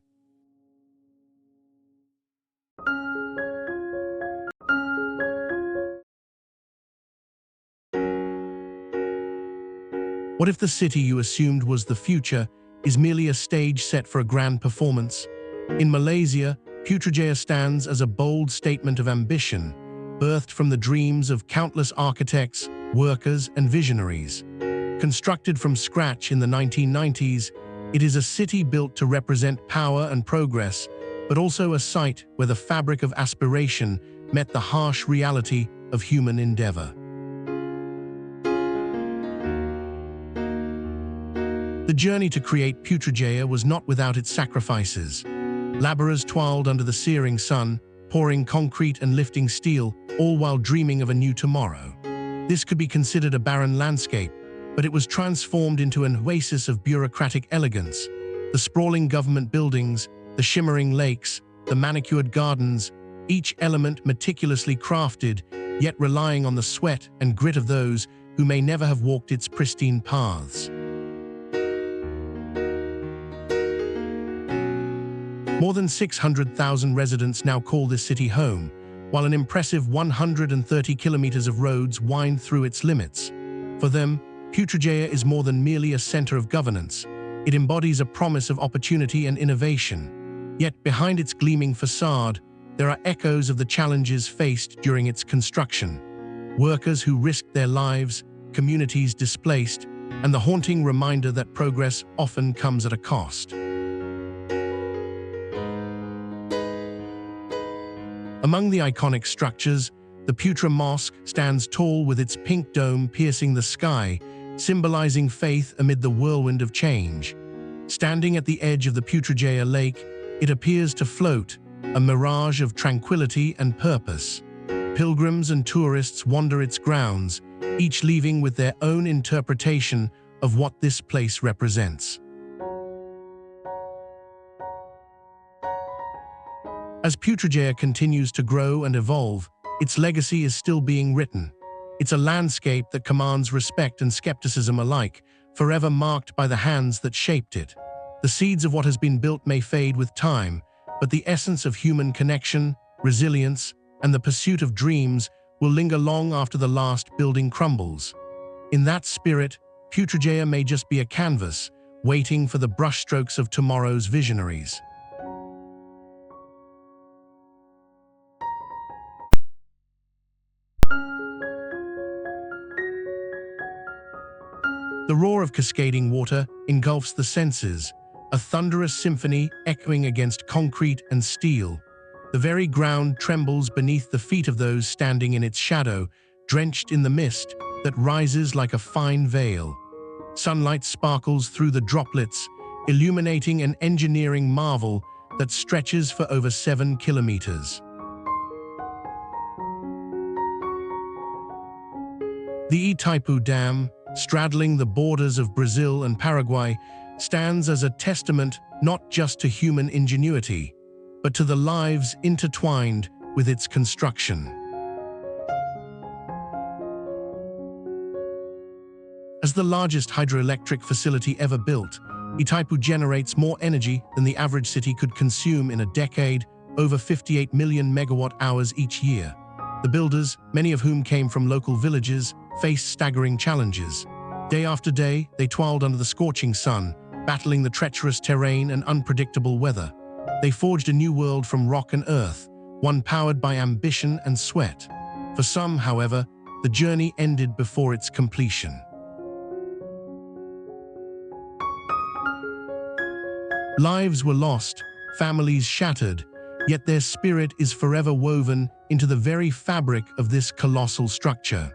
What if the city you assumed was the future is merely a stage set for a grand performance? In Malaysia, Putrajaya stands as a bold statement of ambition, birthed from the dreams of countless architects, workers, and visionaries. Constructed from scratch in the 1990s, it is a city built to represent power and progress, but also a site where the fabric of aspiration met the harsh reality of human endeavor. The journey to create Putrajaya was not without its sacrifices. Laborers toiled under the searing sun, pouring concrete and lifting steel, all while dreaming of a new tomorrow. This could be considered a barren landscape, but it was transformed into an oasis of bureaucratic elegance. The sprawling government buildings, the shimmering lakes, the manicured gardens, each element meticulously crafted, yet relying on the sweat and grit of those who may never have walked its pristine paths. More than 600,000 residents now call this city home, while an impressive 130 kilometers of roads wind through its limits. For them, Putrajaya is more than merely a center of governance. It embodies a promise of opportunity and innovation. Yet behind its gleaming facade, there are echoes of the challenges faced during its construction. Workers who risked their lives, communities displaced, and the haunting reminder that progress often comes at a cost. Among the iconic structures, the Putra Mosque stands tall with its pink dome piercing the sky, symbolizing faith amid the whirlwind of change. Standing at the edge of the Putrajaya Lake, it appears to float, a mirage of tranquility and purpose. Pilgrims and tourists wander its grounds, each leaving with their own interpretation of what this place represents. As Putrajaya continues to grow and evolve, its legacy is still being written. It's a landscape that commands respect and skepticism alike, forever marked by the hands that shaped it. The seeds of what has been built may fade with time, but the essence of human connection, resilience, and the pursuit of dreams will linger long after the last building crumbles. In that spirit, Putrajaya may just be a canvas, waiting for the brushstrokes of tomorrow's visionaries. The roar of cascading water engulfs the senses, a thunderous symphony echoing against concrete and steel. The very ground trembles beneath the feet of those standing in its shadow, drenched in the mist that rises like a fine veil. Sunlight sparkles through the droplets, illuminating an engineering marvel that stretches for over 7 kilometers. The Itaipu Dam, straddling the borders of Brazil and Paraguay, stands as a testament not just to human ingenuity, but to the lives intertwined with its construction. As the largest hydroelectric facility ever built, Itaipu generates more energy than the average city could consume in a decade, over 58 million megawatt-hours each year. The builders, many of whom came from local villages, faced staggering challenges. Day after day, they toiled under the scorching sun, battling the treacherous terrain and unpredictable weather. They forged a new world from rock and earth, one powered by ambition and sweat. For some, however, the journey ended before its completion. Lives were lost, families shattered, yet their spirit is forever woven into the very fabric of this colossal structure.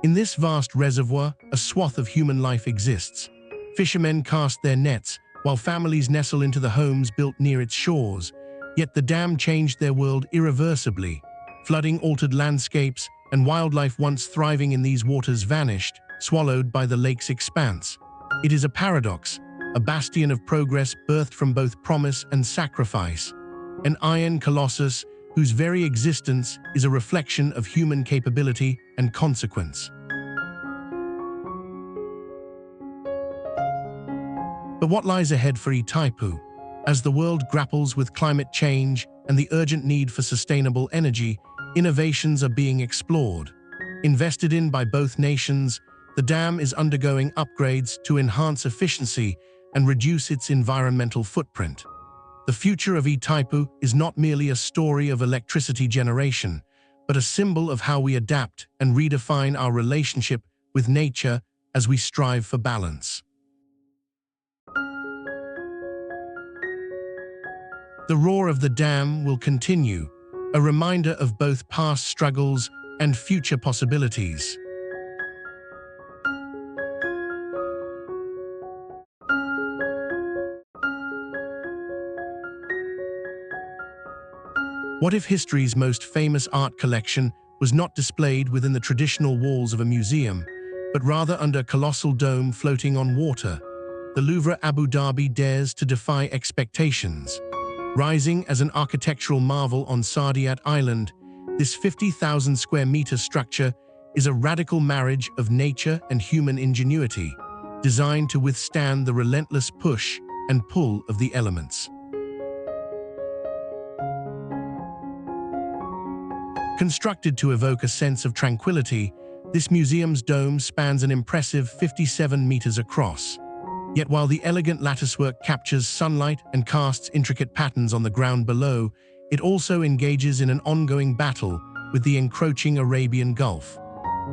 In this vast reservoir, a swath of human life exists. Fishermen cast their nets, while families nestle into the homes built near its shores. Yet the dam changed their world irreversibly. Flooding altered landscapes, and wildlife once thriving in these waters vanished, swallowed by the lake's expanse. It is a paradox, a bastion of progress birthed from both promise and sacrifice. An iron colossus whose very existence is a reflection of human capability and consequence. But what lies ahead for Itaipu? As the world grapples with climate change and the urgent need for sustainable energy, innovations are being explored. Invested in by both nations, the dam is undergoing upgrades to enhance efficiency and reduce its environmental footprint. The future of Itaipu is not merely a story of electricity generation, but a symbol of how we adapt and redefine our relationship with nature as we strive for balance. The roar of the dam will continue, a reminder of both past struggles and future possibilities. What if history's most famous art collection was not displayed within the traditional walls of a museum, but rather under a colossal dome floating on water? The Louvre Abu Dhabi dares to defy expectations. Rising as an architectural marvel on Saadiyat Island, this 50,000 square meter structure is a radical marriage of nature and human ingenuity, designed to withstand the relentless push and pull of the elements. Constructed to evoke a sense of tranquility, this museum's dome spans an impressive 57 meters across. Yet while the elegant latticework captures sunlight and casts intricate patterns on the ground below, it also engages in an ongoing battle with the encroaching Arabian Gulf.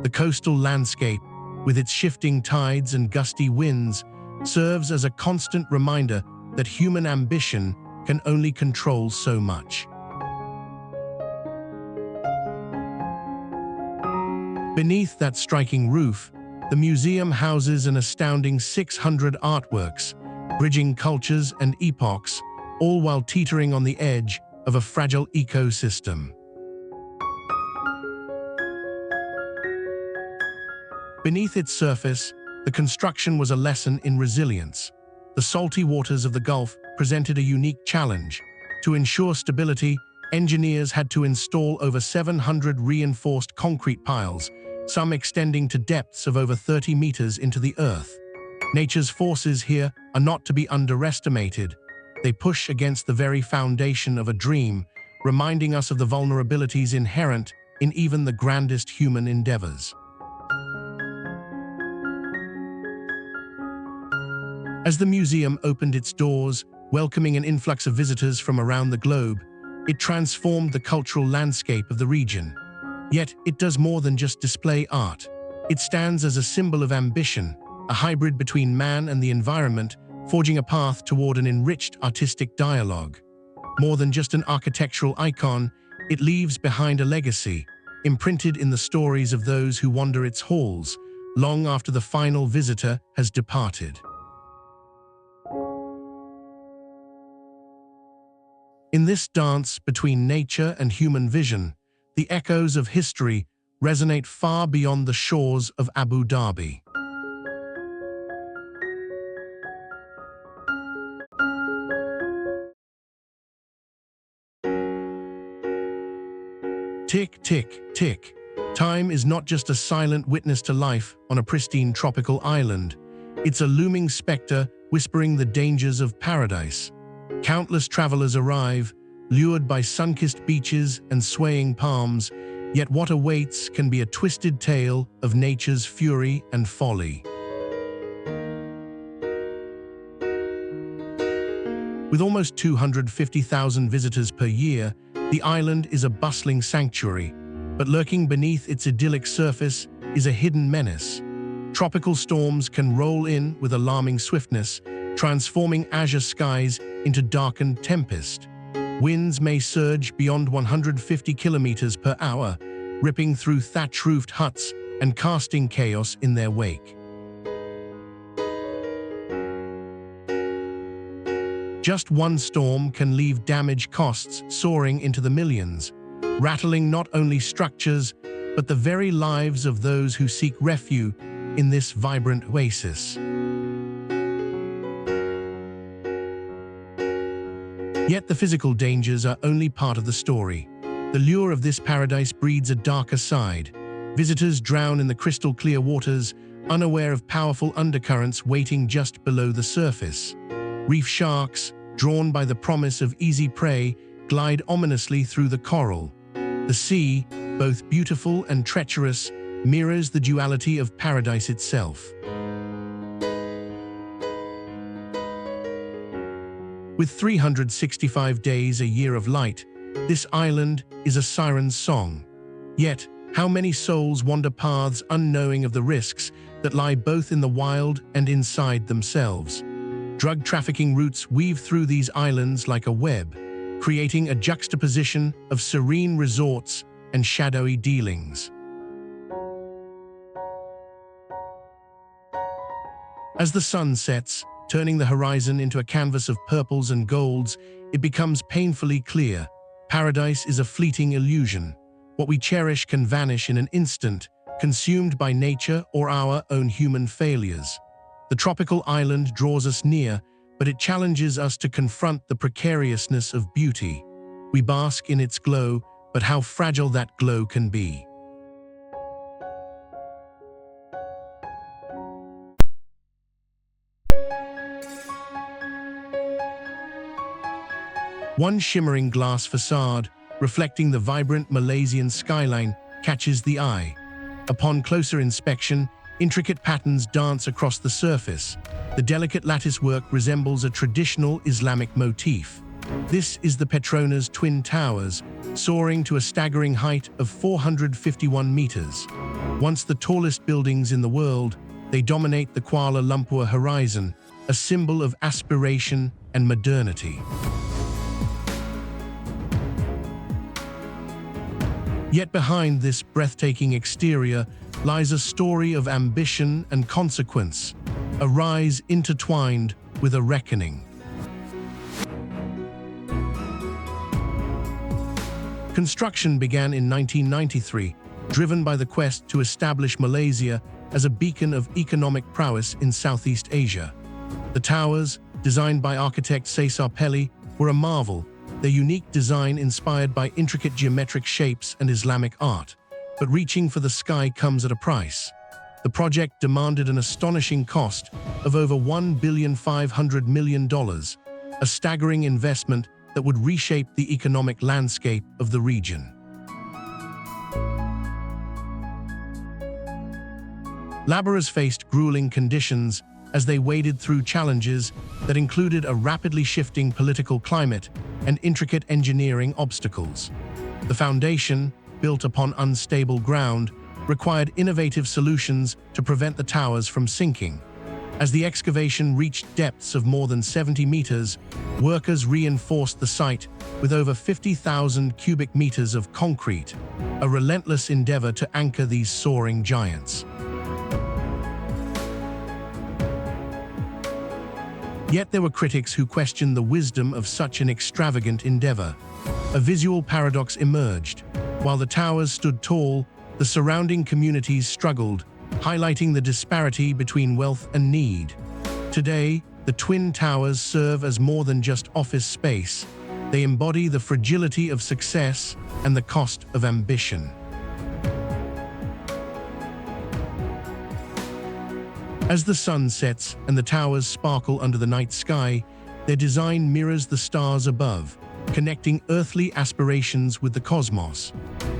The coastal landscape, with its shifting tides and gusty winds, serves as a constant reminder that human ambition can only control so much. Beneath that striking roof, the museum houses an astounding 600 artworks, bridging cultures and epochs, all while teetering on the edge of a fragile ecosystem. Beneath its surface, the construction was a lesson in resilience. The salty waters of the Gulf presented a unique challenge. To ensure stability, engineers had to install over 700 reinforced concrete piles, some extending to depths of over 30 meters into the earth. Nature's forces here are not to be underestimated. They push against the very foundation of a dream, reminding us of the vulnerabilities inherent in even the grandest human endeavors. As the museum opened its doors, welcoming an influx of visitors from around the globe, it transformed the cultural landscape of the region. Yet, it does more than just display art. It stands as a symbol of ambition, a hybrid between man and the environment, forging a path toward an enriched artistic dialogue. More than just an architectural icon, it leaves behind a legacy, imprinted in the stories of those who wander its halls, long after the final visitor has departed. In this dance between nature and human vision, the echoes of history resonate far beyond the shores of Abu Dhabi. Tick, tick, tick. Time is not just a silent witness to life on a pristine tropical island. It's a looming specter whispering the dangers of paradise. Countless travelers arrive, lured by sun-kissed beaches and swaying palms, yet what awaits can be a twisted tale of nature's fury and folly. With almost 250,000 visitors per year, the island is a bustling sanctuary, but lurking beneath its idyllic surface is a hidden menace. Tropical storms can roll in with alarming swiftness, transforming azure skies into darkened tempest. Winds may surge beyond 150 kilometers per hour, ripping through thatch-roofed huts and casting chaos in their wake. Just one storm can leave damage costs soaring into the millions, rattling not only structures, but the very lives of those who seek refuge in this vibrant oasis. Yet the physical dangers are only part of the story. The lure of this paradise breeds a darker side. Visitors drown in the crystal-clear waters, unaware of powerful undercurrents waiting just below the surface. Reef sharks, drawn by the promise of easy prey, glide ominously through the coral. The sea, both beautiful and treacherous, mirrors the duality of paradise itself. With 365 days a year of light, this island is a siren's song. Yet, how many souls wander paths unknowing of the risks that lie both in the wild and inside themselves? Drug trafficking routes weave through these islands like a web, creating a juxtaposition of serene resorts and shadowy dealings. As the sun sets, turning the horizon into a canvas of purples and golds, it becomes painfully clear. Paradise is a fleeting illusion. What we cherish can vanish in an instant, consumed by nature or our own human failures. The tropical island draws us near, but it challenges us to confront the precariousness of beauty. We bask in its glow, but how fragile that glow can be. One shimmering glass facade, reflecting the vibrant Malaysian skyline, catches the eye. Upon closer inspection, intricate patterns dance across the surface. The delicate lattice work resembles a traditional Islamic motif. This is the Petronas Twin Towers, soaring to a staggering height of 451 meters. Once the tallest buildings in the world, they dominate the Kuala Lumpur horizon, a symbol of aspiration and modernity. Yet behind this breathtaking exterior lies a story of ambition and consequence, a rise intertwined with a reckoning. Construction began in 1993, driven by the quest to establish Malaysia as a beacon of economic prowess in Southeast Asia. The towers, designed by architect Cesar Pelli, were a marvel, their unique design inspired by intricate geometric shapes and Islamic art. But reaching for the sky comes at a price. The project demanded an astonishing cost of over $1.5 billion, a staggering investment that would reshape the economic landscape of the region. Laborers faced grueling conditions as they waded through challenges that included a rapidly shifting political climate and intricate engineering obstacles. The foundation, built upon unstable ground, required innovative solutions to prevent the towers from sinking. As the excavation reached depths of more than 70 meters, workers reinforced the site with over 50,000 cubic meters of concrete, a relentless endeavor to anchor these soaring giants. Yet there were critics who questioned the wisdom of such an extravagant endeavor. A visual paradox emerged. While the towers stood tall, the surrounding communities struggled, highlighting the disparity between wealth and need. Today, the Twin Towers serve as more than just office space. They embody the fragility of success and the cost of ambition. As the sun sets and the towers sparkle under the night sky, their design mirrors the stars above, connecting earthly aspirations with the cosmos.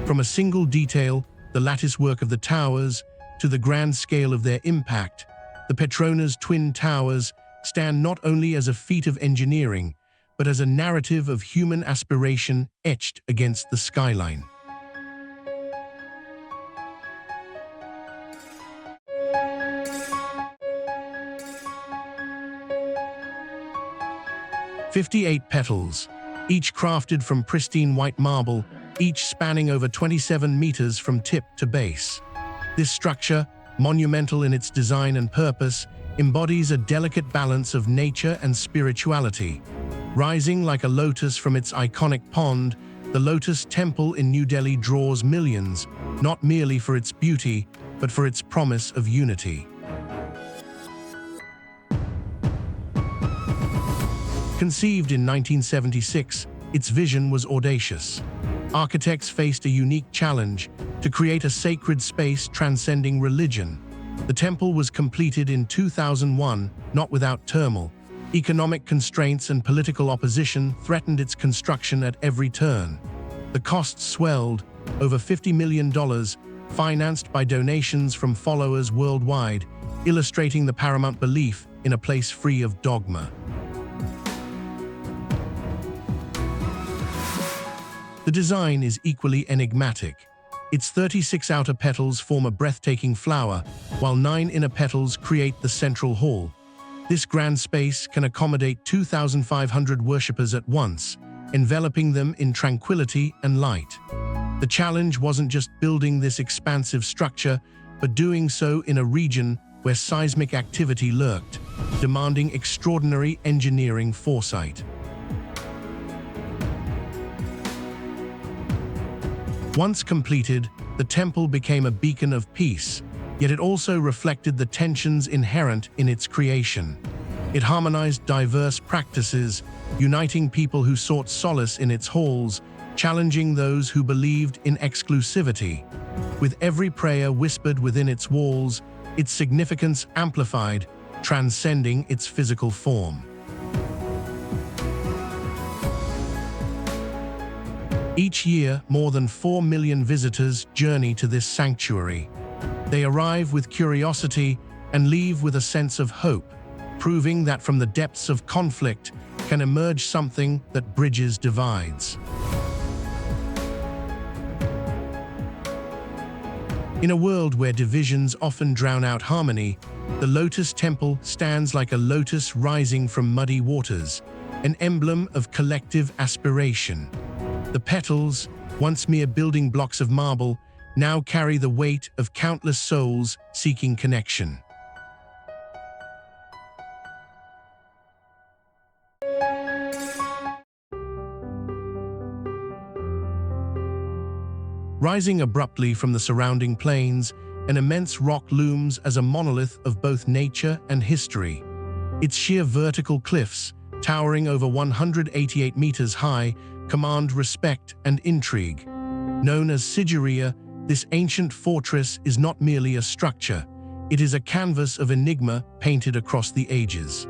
From a single detail, the lattice work of the towers, to the grand scale of their impact, the Petronas Twin Towers stand not only as a feat of engineering, but as a narrative of human aspiration etched against the skyline. "58 petals, each crafted from pristine white marble, each spanning over 27 meters from tip to base. This structure, monumental in its design and purpose, embodies a delicate balance of nature and spirituality. Rising like a lotus from its iconic pond, the Lotus Temple in New Delhi draws millions, not merely for its beauty, but for its promise of unity. Conceived in 1976, its vision was audacious. Architects faced a unique challenge: to create a sacred space transcending religion. The temple was completed in 2001, not without turmoil. Economic constraints and political opposition threatened its construction at every turn. The costs swelled, over $50 million, financed by donations from followers worldwide, illustrating the paramount belief in a place free of dogma. The design is equally enigmatic. Its 36 outer petals form a breathtaking flower, while 9 inner petals create the central hall. This grand space can accommodate 2,500 worshippers at once, enveloping them in tranquility and light. The challenge wasn't just building this expansive structure, but doing so in a region where seismic activity lurked, demanding extraordinary engineering foresight. Once completed, the temple became a beacon of peace, yet it also reflected the tensions inherent in its creation. It harmonized diverse practices, uniting people who sought solace in its halls, challenging those who believed in exclusivity. With every prayer whispered within its walls, its significance amplified, transcending its physical form. Each year, more than 4 million visitors journey to this sanctuary. They arrive with curiosity and leave with a sense of hope, proving that from the depths of conflict can emerge something that bridges divides. In a world where divisions often drown out harmony, the Lotus Temple stands like a lotus rising from muddy waters, an emblem of collective aspiration. The petals, once mere building blocks of marble, now carry the weight of countless souls seeking connection. Rising abruptly from the surrounding plains, an immense rock looms as a monolith of both nature and history. Its sheer vertical cliffs, towering over 188 meters high, command respect and intrigue. Known as Sigiriya, this ancient fortress is not merely a structure, it is a canvas of enigma painted across the ages.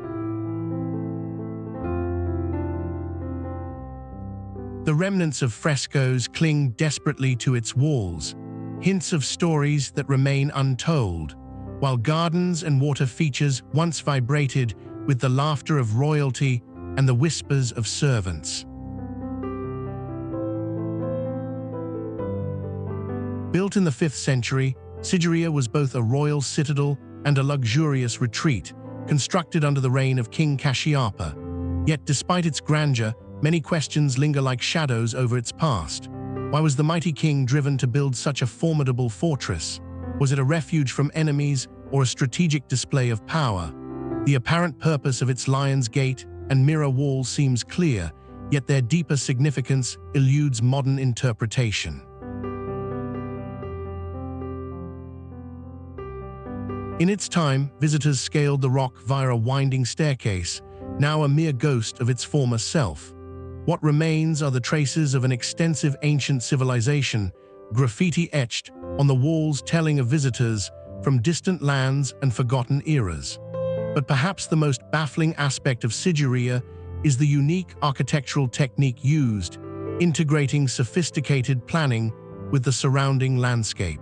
The remnants of frescoes cling desperately to its walls, hints of stories that remain untold, while gardens and water features once vibrated with the laughter of royalty and the whispers of servants. Built in the 5th century, Sigiriya was both a royal citadel and a luxurious retreat, constructed under the reign of King Kashyapa. Yet despite its grandeur, many questions linger like shadows over its past. Why was the mighty king driven to build such a formidable fortress? Was it a refuge from enemies or a strategic display of power? The apparent purpose of its Lion's Gate and mirror wall seems clear, yet their deeper significance eludes modern interpretation. In its time, visitors scaled the rock via a winding staircase, now a mere ghost of its former self. What remains are the traces of an extensive ancient civilization, graffiti etched on the walls telling of visitors from distant lands and forgotten eras. But perhaps the most baffling aspect of Sigiriya is the unique architectural technique used, integrating sophisticated planning with the surrounding landscape.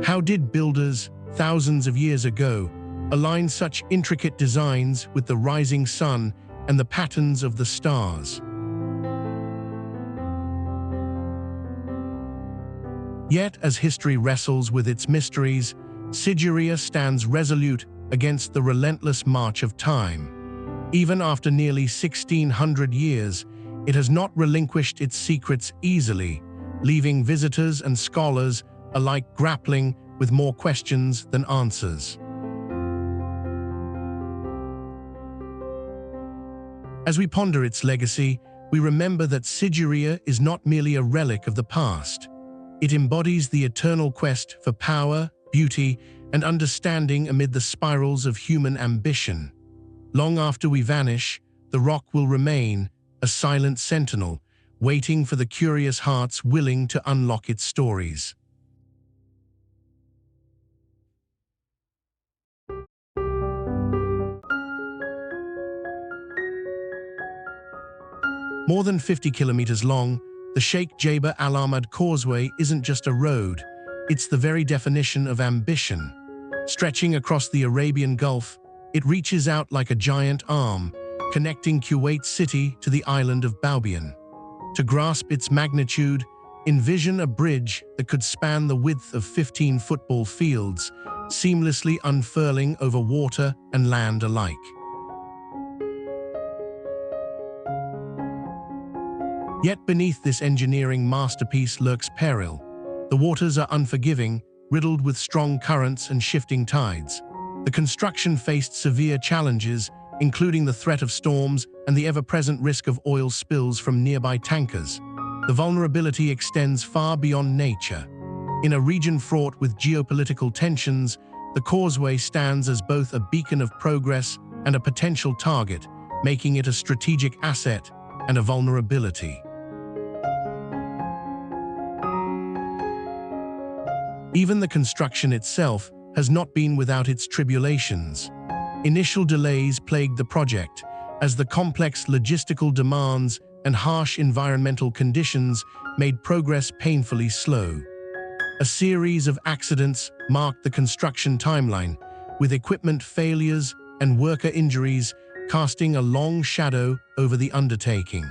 How did builders, thousands of years ago, align such intricate designs with the rising sun and the patterns of the stars? Yet, as history wrestles with its mysteries, Sigiriya stands resolute against the relentless march of time. Even after nearly 1,600 years, it has not relinquished its secrets easily, leaving visitors and scholars alike grappling with more questions than answers. As we ponder its legacy, we remember that Sigiriya is not merely a relic of the past. It embodies the eternal quest for power, beauty, and understanding amid the spirals of human ambition. Long after we vanish, the rock will remain, a silent sentinel, waiting for the curious hearts willing to unlock its stories. More than 50 kilometers long, the Sheikh Jaber Al Ahmad Causeway isn't just a road, it's the very definition of ambition. Stretching across the Arabian Gulf, it reaches out like a giant arm, connecting Kuwait City to the island of Boubian. To grasp its magnitude, envision a bridge that could span the width of 15 football fields, seamlessly unfurling over water and land alike. Yet beneath this engineering masterpiece lurks peril. The waters are unforgiving, riddled with strong currents and shifting tides. The construction faced severe challenges, including the threat of storms and the ever-present risk of oil spills from nearby tankers. The vulnerability extends far beyond nature. In a region fraught with geopolitical tensions, the causeway stands as both a beacon of progress and a potential target, making it a strategic asset and a vulnerability. Even the construction itself has not been without its tribulations. Initial delays plagued the project, as the complex logistical demands and harsh environmental conditions made progress painfully slow. A series of accidents marked the construction timeline, with equipment failures and worker injuries casting a long shadow over the undertaking.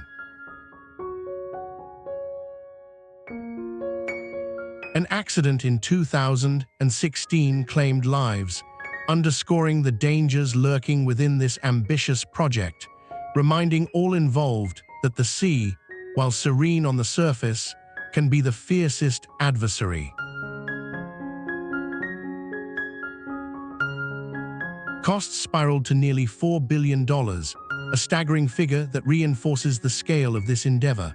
An accident in 2016 claimed lives, underscoring the dangers lurking within this ambitious project, reminding all involved that the sea, while serene on the surface, can be the fiercest adversary. Costs spiraled to nearly $4 billion, a staggering figure that reinforces the scale of this endeavor.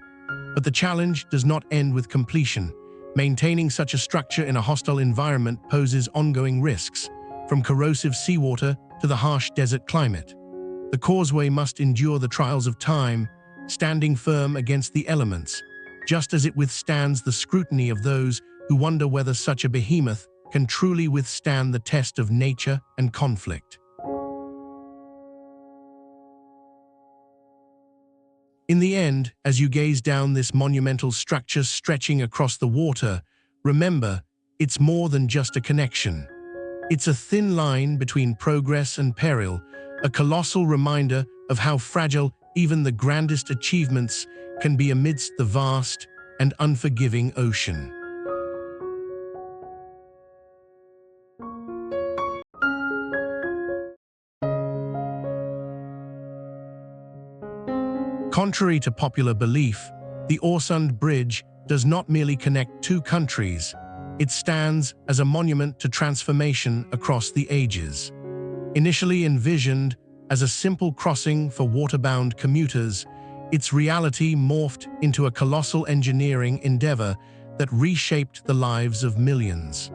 But the challenge does not end with completion. Maintaining such a structure in a hostile environment poses ongoing risks, from corrosive seawater to the harsh desert climate. The causeway must endure the trials of time, standing firm against the elements, just as it withstands the scrutiny of those who wonder whether such a behemoth can truly withstand the test of nature and conflict. In the end, as you gaze down this monumental structure stretching across the water, remember, it's more than just a connection. It's a thin line between progress and peril, a colossal reminder of how fragile even the grandest achievements can be amidst the vast, and unforgiving ocean. Contrary to popular belief, the Øresund Bridge does not merely connect two countries. It stands as a monument to transformation across the ages. Initially envisioned as a simple crossing for waterbound commuters, its reality morphed into a colossal engineering endeavor that reshaped the lives of millions.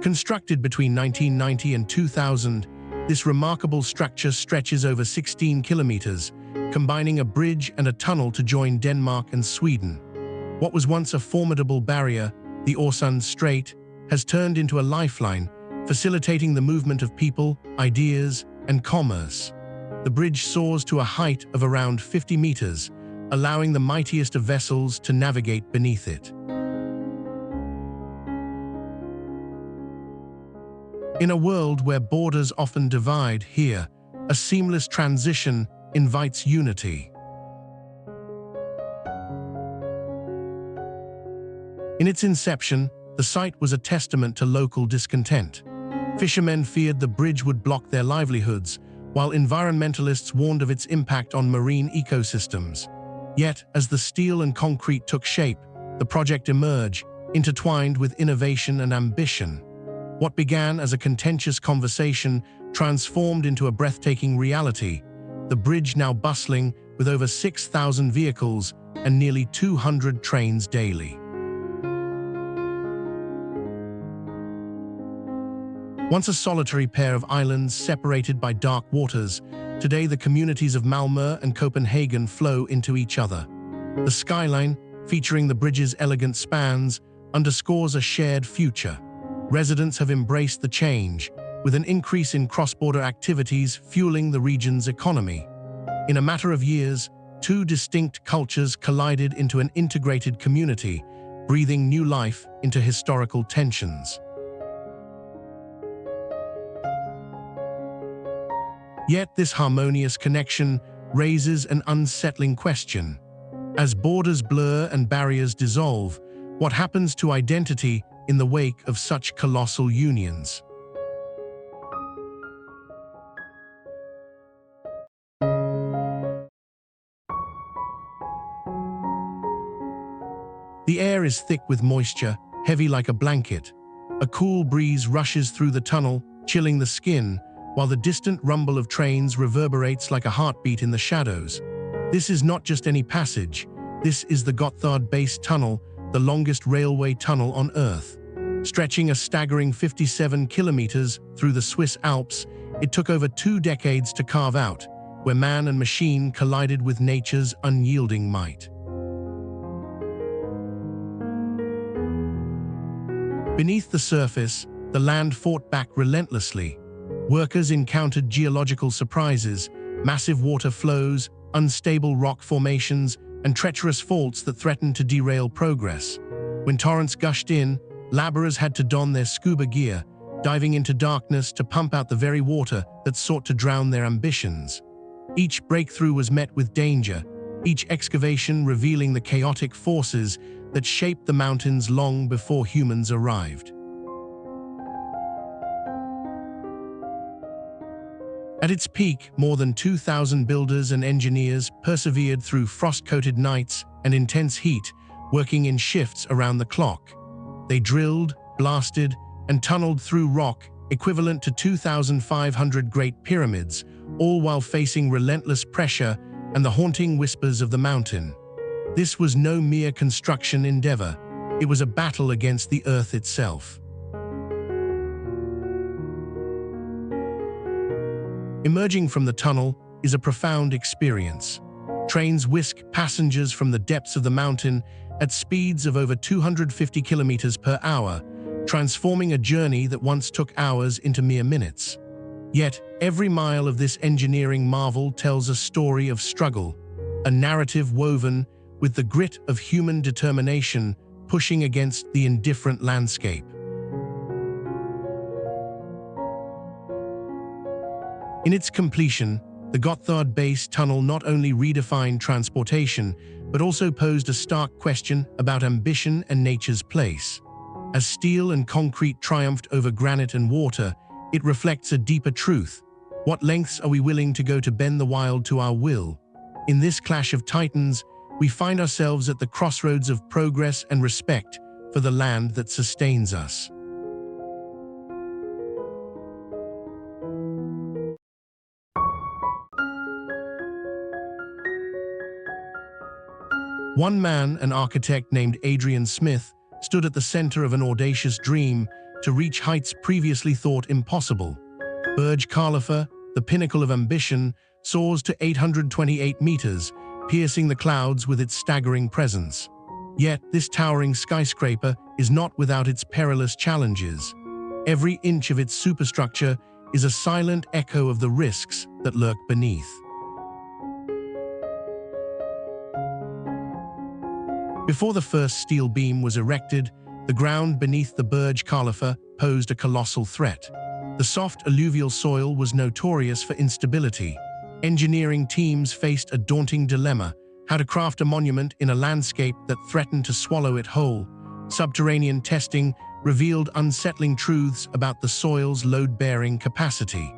Constructed between 1990 and 2000, this remarkable structure stretches over 16 kilometers, combining a bridge and a tunnel to join Denmark and Sweden. What was once a formidable barrier, the Øresund Strait, has turned into a lifeline, facilitating the movement of people, ideas, and commerce. The bridge soars to a height of around 50 meters, allowing the mightiest of vessels to navigate beneath it. In a world where borders often divide, here, a seamless transition invites unity. In its inception, the site was a testament to local discontent. Fishermen feared the bridge would block their livelihoods, while environmentalists warned of its impact on marine ecosystems. Yet, as the steel and concrete took shape, the project emerged, intertwined with innovation and ambition. What began as a contentious conversation transformed into a breathtaking reality, the bridge now bustling with over 6,000 vehicles and nearly 200 trains daily. Once a solitary pair of islands separated by dark waters, today the communities of Malmö and Copenhagen flow into each other. The skyline, featuring the bridge's elegant spans, underscores a shared future. Residents have embraced the change, with an increase in cross-border activities fueling the region's economy. In a matter of years, two distinct cultures collided into an integrated community, breathing new life into historical tensions. Yet this harmonious connection raises an unsettling question. As borders blur and barriers dissolve, what happens to identity in the wake of such colossal unions? The air is thick with moisture, heavy like a blanket. A cool breeze rushes through the tunnel, chilling the skin, while the distant rumble of trains reverberates like a heartbeat in the shadows. This is not just any passage. This is the Gotthard Base Tunnel, the longest railway tunnel on Earth. Stretching a staggering 57 kilometers through the Swiss Alps, it took over 2 decades to carve out, where man and machine collided with nature's unyielding might. Beneath the surface, the land fought back relentlessly. Workers encountered geological surprises, massive water flows, unstable rock formations, and treacherous faults that threatened to derail progress. When torrents gushed in, laborers had to don their scuba gear, diving into darkness to pump out the very water that sought to drown their ambitions. Each breakthrough was met with danger, each excavation revealing the chaotic forces that shaped the mountains long before humans arrived. At its peak, more than 2,000 builders and engineers persevered through frost-coated nights and intense heat, working in shifts around the clock. They drilled, blasted, and tunneled through rock equivalent to 2,500 Great Pyramids, all while facing relentless pressure and the haunting whispers of the mountain. This was no mere construction endeavor. It was a battle against the earth itself. Emerging from the tunnel is a profound experience. Trains whisk passengers from the depths of the mountain at speeds of over 250 kilometers per hour, transforming a journey that once took hours into mere minutes. Yet, every mile of this engineering marvel tells a story of struggle, a narrative woven with the grit of human determination pushing against the indifferent landscape. In its completion, The Gotthard Base Tunnel not only redefined transportation, but also posed a stark question about ambition and nature's place. As steel and concrete triumphed over granite and water, it reflects a deeper truth. What lengths are we willing to go to bend the wild to our will? In this clash of titans, we find ourselves at the crossroads of progress and respect for the land that sustains us. One man, an architect named Adrian Smith, stood at the center of an audacious dream to reach heights previously thought impossible. Burj Khalifa, the pinnacle of ambition, soars to 828 meters, piercing the clouds with its staggering presence. Yet, this towering skyscraper is not without its perilous challenges. Every inch of its superstructure is a silent echo of the risks that lurk beneath. Before the first steel beam was erected, the ground beneath the Burj Khalifa posed a colossal threat. The soft alluvial soil was notorious for instability. Engineering teams faced a daunting dilemma: how to craft a monument in a landscape that threatened to swallow it whole. Subterranean testing revealed unsettling truths about the soil's load-bearing capacity.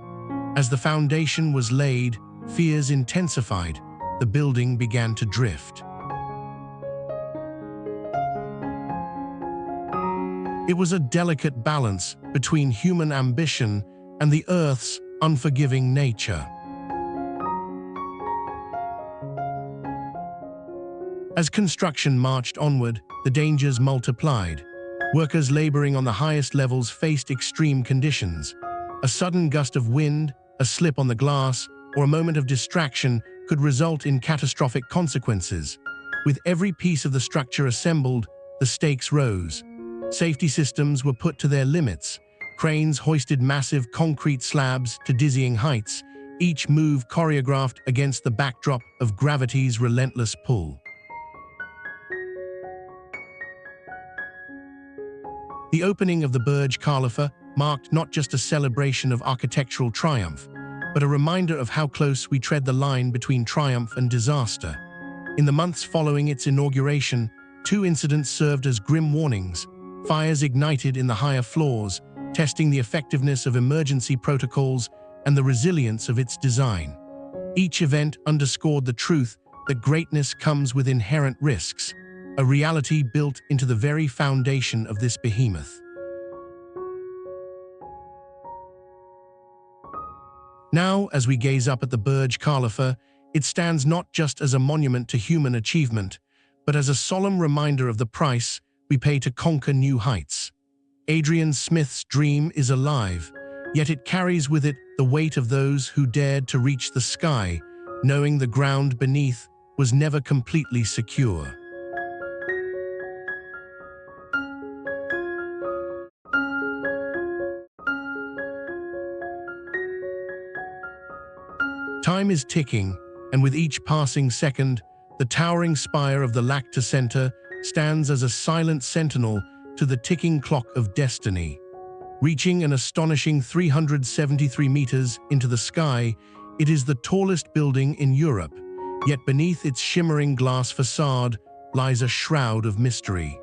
As the foundation was laid, fears intensified. The building began to drift. It was a delicate balance between human ambition and the Earth's unforgiving nature. As construction marched onward, the dangers multiplied. Workers laboring on the highest levels faced extreme conditions. A sudden gust of wind, a slip on the glass, or a moment of distraction could result in catastrophic consequences. With every piece of the structure assembled, the stakes rose. Safety systems were put to their limits. Cranes hoisted massive concrete slabs to dizzying heights, each move choreographed against the backdrop of gravity's relentless pull. The opening of the Burj Khalifa marked not just a celebration of architectural triumph, but a reminder of how close we tread the line between triumph and disaster. In the months following its inauguration, two incidents served as grim warnings. Fires ignited in the higher floors, testing the effectiveness of emergency protocols and the resilience of its design. Each event underscored the truth that greatness comes with inherent risks, a reality built into the very foundation of this behemoth. Now, as we gaze up at the Burj Khalifa, it stands not just as a monument to human achievement, but as a solemn reminder of the price we pay to conquer new heights. Adrian Smith's dream is alive, yet it carries with it the weight of those who dared to reach the sky, knowing the ground beneath was never completely secure. Time is ticking, and with each passing second, the towering spire of the Lacta Center stands as a silent sentinel to the ticking clock of destiny. Reaching an astonishing 373 meters into the sky, it is the tallest building in Europe, yet beneath its shimmering glass facade lies a shroud of mystery.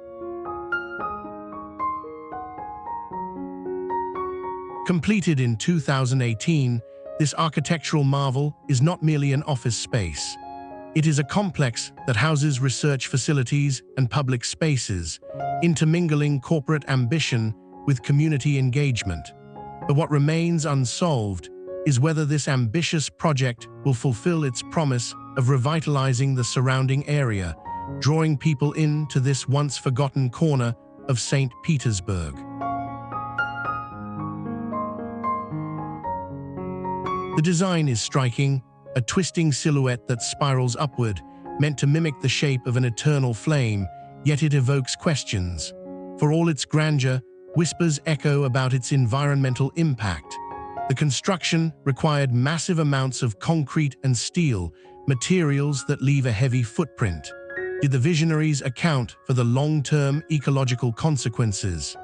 Completed in 2018, this architectural marvel is not merely an office space. It is a complex that houses research facilities and public spaces, intermingling corporate ambition with community engagement. But what remains unsolved is whether this ambitious project will fulfill its promise of revitalizing the surrounding area, drawing people into this once-forgotten corner of St. Petersburg. The design is striking, a twisting silhouette that spirals upward, meant to mimic the shape of an eternal flame, yet it evokes questions. For all its grandeur, whispers echo about its environmental impact. The construction required massive amounts of concrete and steel, materials that leave a heavy footprint. Did the visionaries account for the long-term ecological consequences?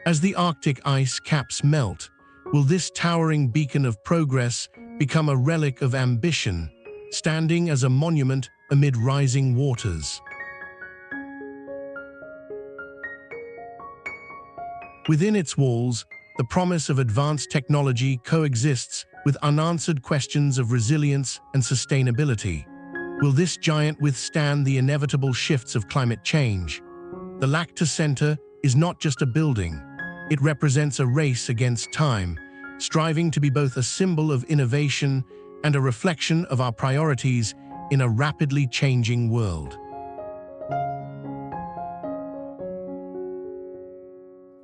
As the Arctic ice caps melt, will this towering beacon of progress become a relic of ambition, standing as a monument amid rising waters? Within its walls, the promise of advanced technology coexists with unanswered questions of resilience and sustainability. Will this giant withstand the inevitable shifts of climate change? The Lacta Center is not just a building. It represents a race against time, striving to be both a symbol of innovation and a reflection of our priorities in a rapidly changing world.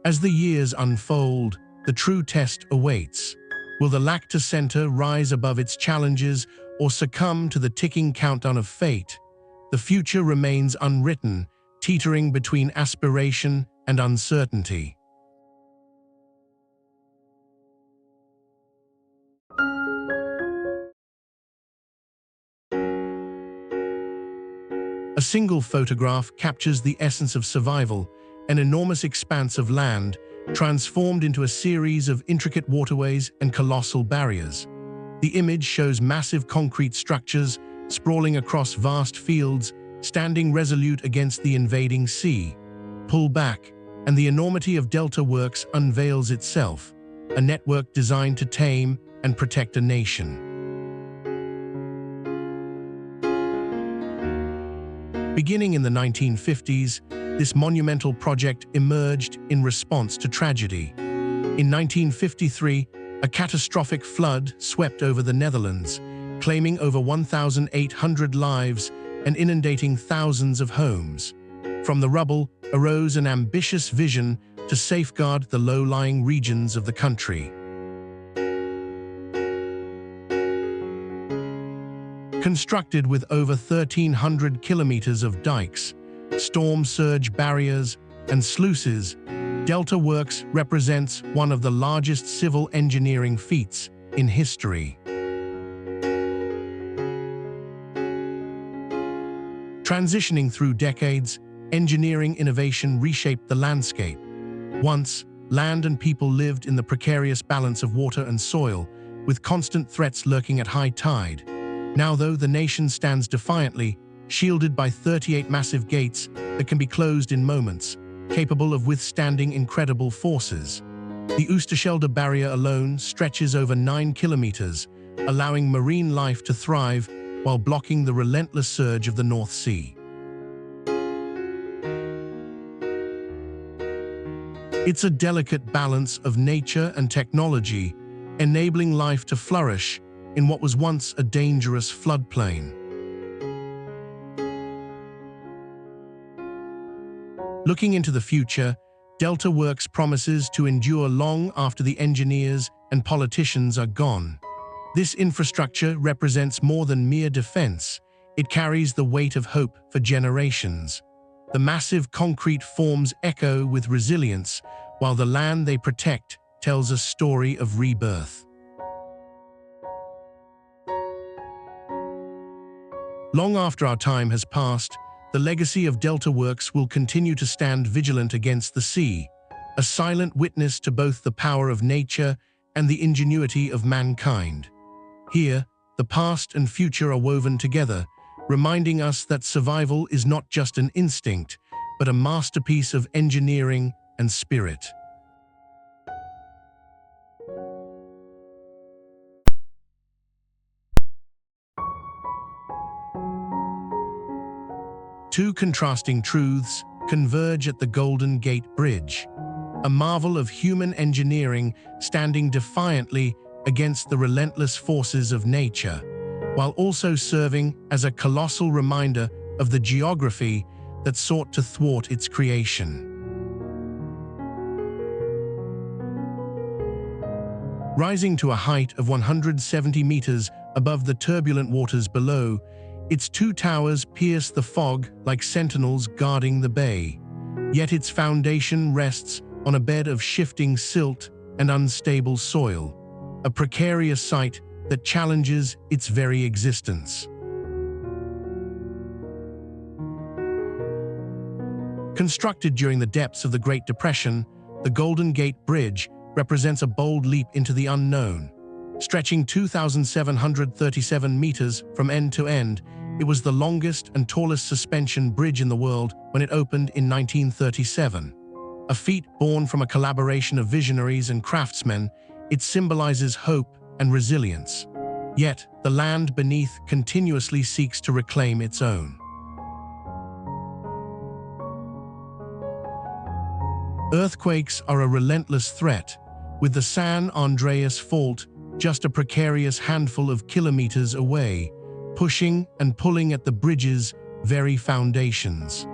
As the years unfold, the true test awaits. Will the Lacta Center rise above its challenges or succumb to the ticking countdown of fate? The future remains unwritten, teetering between aspiration and uncertainty. A single photograph captures the essence of survival, an enormous expanse of land, transformed into a series of intricate waterways and colossal barriers. The image shows massive concrete structures sprawling across vast fields, standing resolute against the invading sea. Pull back, and the enormity of Delta Works unveils itself, a network designed to tame and protect a nation. Beginning in the 1950s, this monumental project emerged in response to tragedy. In 1953, a catastrophic flood swept over the Netherlands, claiming over 1,800 lives and inundating thousands of homes. From the rubble arose an ambitious vision to safeguard the low-lying regions of the country. Constructed with over 1,300 kilometers of dikes, storm surge barriers, and sluices, Delta Works represents one of the largest civil engineering feats in history. Transitioning through decades, engineering innovation reshaped the landscape. Once, land and people lived in the precarious balance of water and soil, with constant threats lurking at high tide. Now, though, the nation stands defiantly, shielded by 38 massive gates that can be closed in moments, capable of withstanding incredible forces. The Oosterschelde Barrier alone stretches over 9 kilometers, allowing marine life to thrive while blocking the relentless surge of the North Sea. It's a delicate balance of nature and technology, enabling life to flourish in what was once a dangerous floodplain. Looking into the future, Delta Works promises to endure long after the engineers and politicians are gone. This infrastructure represents more than mere defense. It carries the weight of hope for generations. The massive concrete forms echo with resilience, while the land they protect tells a story of rebirth. Long after our time has passed, the legacy of Delta Works will continue to stand vigilant against the sea, a silent witness to both the power of nature and the ingenuity of mankind. Here, the past and future are woven together, reminding us that survival is not just an instinct, but a masterpiece of engineering and spirit. Two contrasting truths converge at the Golden Gate Bridge, a marvel of human engineering standing defiantly against the relentless forces of nature, while also serving as a colossal reminder of the geography that sought to thwart its creation. Rising to a height of 170 meters above the turbulent waters below, its two towers pierce the fog like sentinels guarding the bay. Yet its foundation rests on a bed of shifting silt and unstable soil, a precarious site that challenges its very existence. Constructed during the depths of the Great Depression, The Golden Gate Bridge represents a bold leap into the unknown. Stretching 2,737 meters from end to end, it was the longest and tallest suspension bridge in the world when it opened in 1937. A feat born from a collaboration of visionaries and craftsmen, it symbolizes hope and resilience. Yet, the land beneath continuously seeks to reclaim its own. Earthquakes are a relentless threat, with the San Andreas Fault just a precarious handful of kilometers away, pushing and pulling at the bridge's very foundations.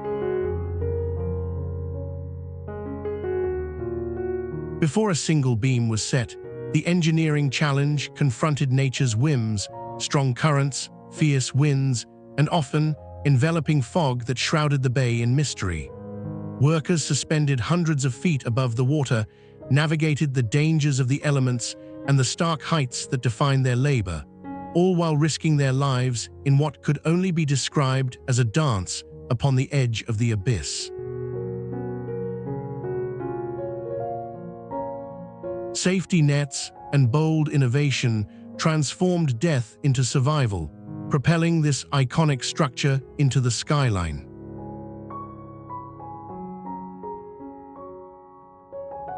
Before a single beam was set, the engineering challenge confronted nature's whims, strong currents, fierce winds, and often enveloping fog that shrouded the bay in mystery. Workers suspended hundreds of feet above the water navigated the dangers of the elements and the stark heights that defined their labor, all while risking their lives in what could only be described as a dance upon the edge of the abyss. Safety nets and bold innovation transformed death into survival, propelling this iconic structure into the skyline.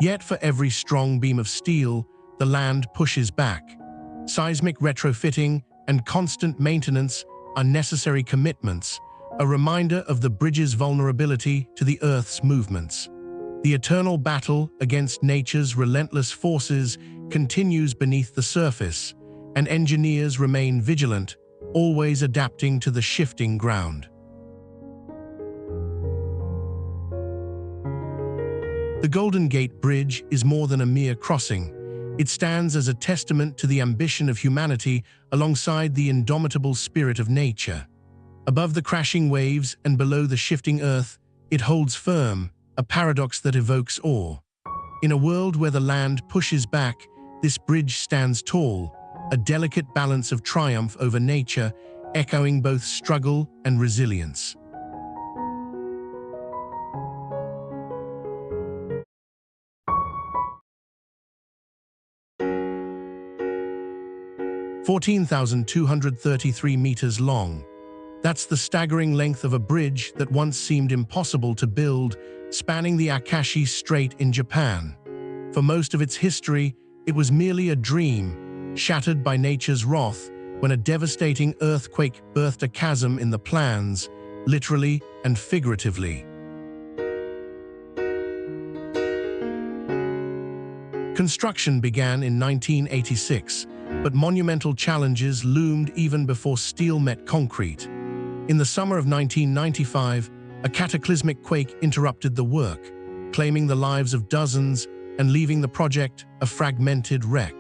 Yet for every strong beam of steel, the land pushes back. Seismic retrofitting and constant maintenance are necessary commitments, a reminder of the bridge's vulnerability to the Earth's movements. The eternal battle against nature's relentless forces continues beneath the surface, and engineers remain vigilant, always adapting to the shifting ground. The Golden Gate Bridge is more than a mere crossing. It stands as a testament to the ambition of humanity alongside the indomitable spirit of nature. Above the crashing waves and below the shifting earth, it holds firm, a paradox that evokes awe. In a world where the land pushes back, this bridge stands tall, a delicate balance of triumph over nature, echoing both struggle and resilience. (14,233 meters long. That's the staggering length of a bridge that once seemed impossible to build, spanning the Akashi Strait in Japan. For most of its history, it was merely a dream, shattered by nature's wrath when a devastating earthquake birthed a chasm in the plans, literally and figuratively. Construction began in 1986, but monumental challenges loomed even before steel met concrete. In the summer of 1995, a cataclysmic quake interrupted the work, claiming the lives of dozens and leaving the project a fragmented wreck.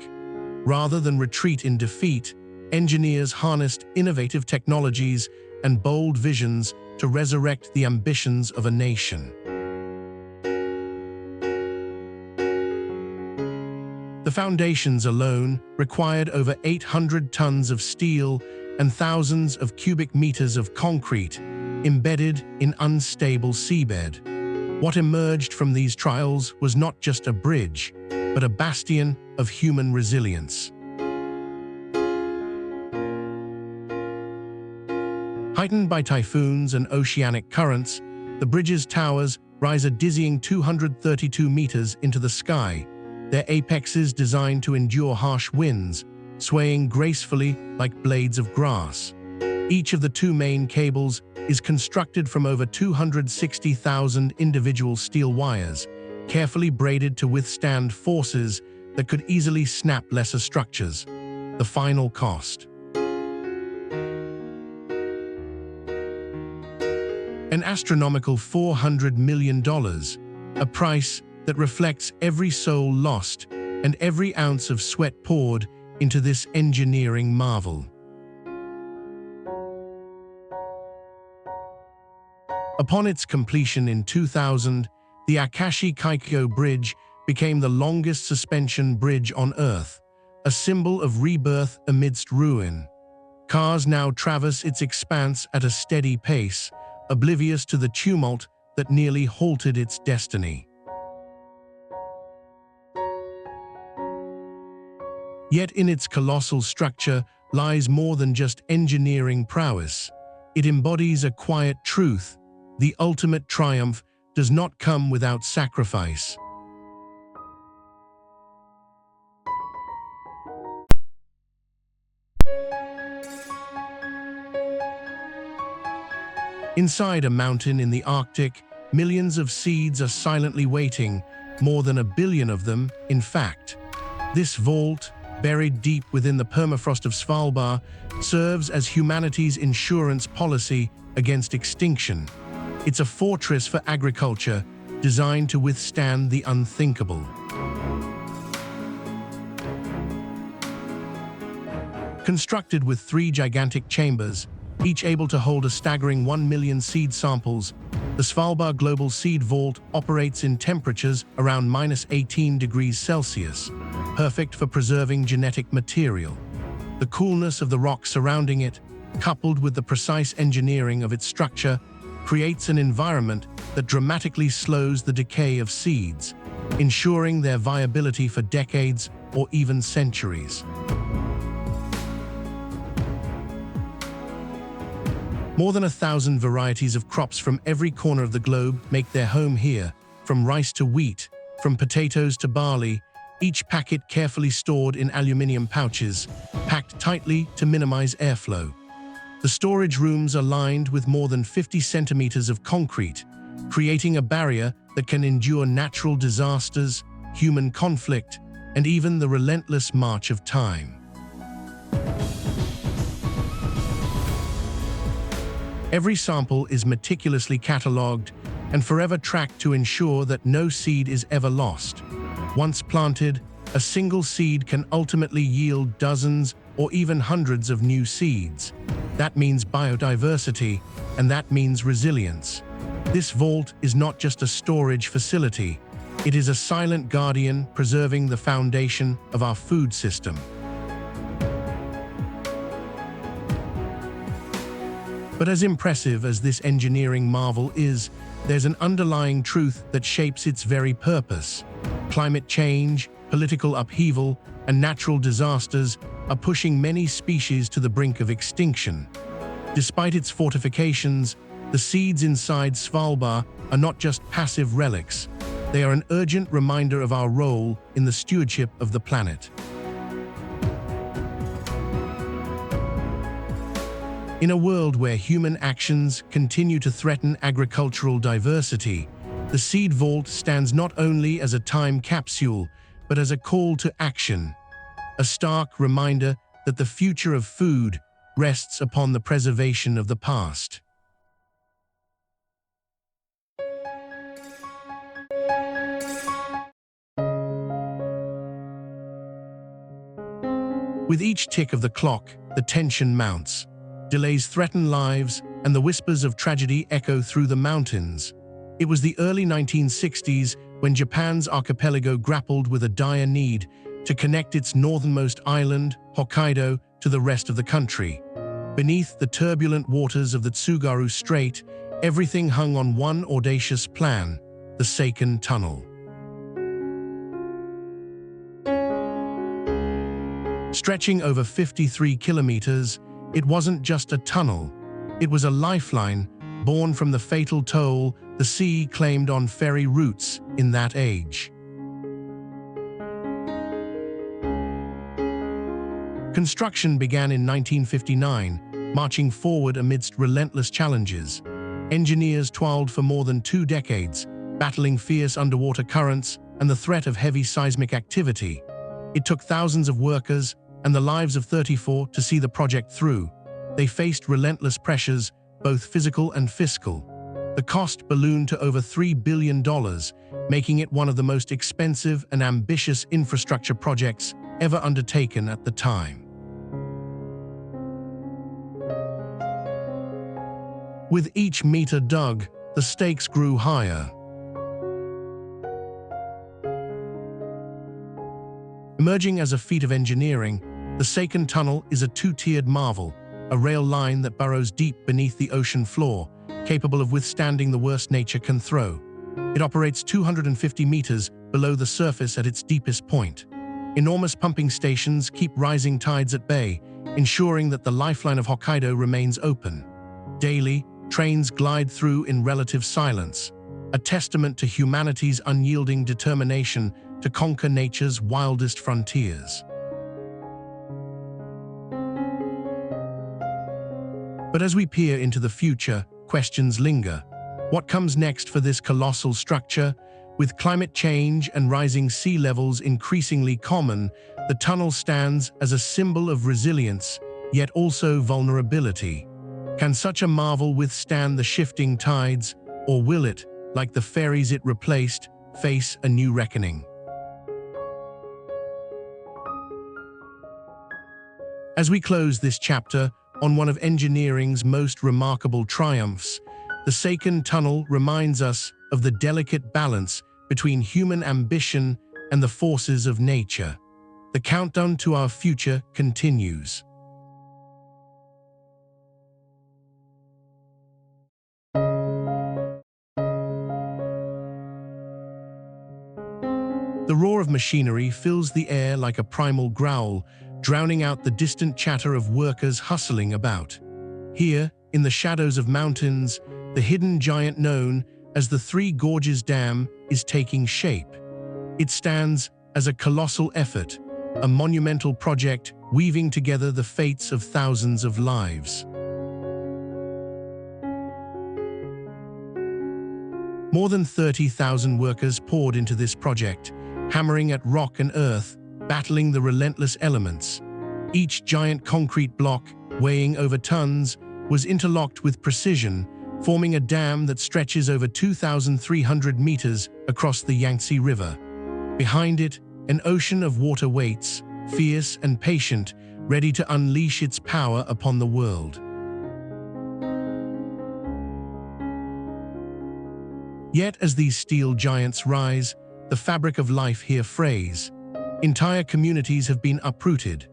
Rather than retreat in defeat, engineers harnessed innovative technologies and bold visions to resurrect the ambitions of a nation. The foundations alone required over 800 tons of steel and thousands of cubic meters of concrete, embedded in unstable seabed. What emerged from these trials was not just a bridge, but a bastion of human resilience. Heightened by typhoons and oceanic currents, the bridge's towers rise a dizzying 232 meters into the sky, their apexes designed to endure harsh winds, swaying gracefully like blades of grass. Each of the two main cables is constructed from over 260,000 individual steel wires, carefully braided to withstand forces that could easily snap lesser structures. The final cost. An astronomical $400 million, a price that reflects every soul lost and every ounce of sweat poured into this engineering marvel. Upon its completion in 2000, the Akashi Kaikyo Bridge became the longest suspension bridge on Earth, a symbol of rebirth amidst ruin. Cars now traverse its expanse at a steady pace, oblivious to the tumult that nearly halted its destiny. Yet in its colossal structure lies more than just engineering prowess. It embodies a quiet truth: the ultimate triumph does not come without sacrifice. Inside a mountain in the Arctic, millions of seeds are silently waiting, more than 1 billion of them, in fact. This vault, buried deep within the permafrost of Svalbard, serves as humanity's insurance policy against extinction. It's a fortress for agriculture, designed to withstand the unthinkable. Constructed with 3 gigantic chambers, each able to hold a staggering 1 million seed samples, the Svalbard Global Seed Vault operates in temperatures around -18 degrees Celsius, perfect for preserving genetic material. The coolness of the rock surrounding it, coupled with the precise engineering of its structure, creates an environment that dramatically slows the decay of seeds, ensuring their viability for decades or even centuries. More than 1,000 varieties of crops from every corner of the globe make their home here, from rice to wheat, from potatoes to barley, each packet carefully stored in aluminum pouches, packed tightly to minimize airflow. The storage rooms are lined with more than 50 centimeters of concrete, creating a barrier that can endure natural disasters, human conflict, and even the relentless march of time. Every sample is meticulously catalogued and forever tracked to ensure that no seed is ever lost. Once planted, a single seed can ultimately yield dozens or even hundreds of new seeds. That means biodiversity, and that means resilience. This vault is not just a storage facility. It is a silent guardian preserving the foundation of our food system. But as impressive as this engineering marvel is, there's an underlying truth that shapes its very purpose. Climate change, political upheaval, and natural disasters are pushing many species to the brink of extinction. Despite its fortifications, the seeds inside Svalbard are not just passive relics. They are an urgent reminder of our role in the stewardship of the planet. In a world where human actions continue to threaten agricultural diversity, the Seed Vault stands not only as a time capsule, but as a call to action, a stark reminder that the future of food rests upon the preservation of the past. With each tick of the clock, the tension mounts. Delays threaten lives, and the whispers of tragedy echo through the mountains. It was the early 1960s when Japan's archipelago grappled with a dire need to connect its northernmost island, Hokkaido, to the rest of the country. Beneath the turbulent waters of the Tsugaru Strait, everything hung on one audacious plan: the Seikan Tunnel. Stretching over 53 kilometers, it wasn't just a tunnel. It was a lifeline born from the fatal toll the sea claimed on ferry routes in that age. Construction began in 1959, marching forward amidst relentless challenges. Engineers toiled for more than 2 decades, battling fierce underwater currents and the threat of heavy seismic activity. It took thousands of workers and the lives of 34 to see the project through. They faced relentless pressures, both physical and fiscal. The cost ballooned to over $3 billion, making it one of the most expensive and ambitious infrastructure projects ever undertaken at the time. With each meter dug, the stakes grew higher. Emerging as a feat of engineering, the Seikan Tunnel is a 2-tiered marvel, a rail line that burrows deep beneath the ocean floor, capable of withstanding the worst nature can throw. It operates 250 meters below the surface at its deepest point. Enormous pumping stations keep rising tides at bay, ensuring that the lifeline of Hokkaido remains open. Daily, trains glide through in relative silence, a testament to humanity's unyielding determination to conquer nature's wildest frontiers. But as we peer into the future, questions linger. What comes next for this colossal structure? With climate change and rising sea levels increasingly common, the tunnel stands as a symbol of resilience, yet also vulnerability. Can such a marvel withstand the shifting tides, or will it, like the ferries it replaced, face a new reckoning? As we close this chapter on one of engineering's most remarkable triumphs, the Seikan Tunnel reminds us of the delicate balance between human ambition and the forces of nature. The countdown to our future continues. The roar of machinery fills the air like a primal growl, drowning out the distant chatter of workers hustling about. Here, in the shadows of mountains, the hidden giant known as the Three Gorges Dam is taking shape. It stands as a colossal effort, a monumental project weaving together the fates of thousands of lives. More than 30,000 workers poured into this project, hammering at rock and earth, battling the relentless elements. Each giant concrete block, weighing over tons, was interlocked with precision, forming a dam that stretches over 2,300 meters across the Yangtze River. Behind it, an ocean of water waits, fierce and patient, ready to unleash its power upon the world. Yet as these steel giants rise, the fabric of life here frays. Entire communities have been uprooted.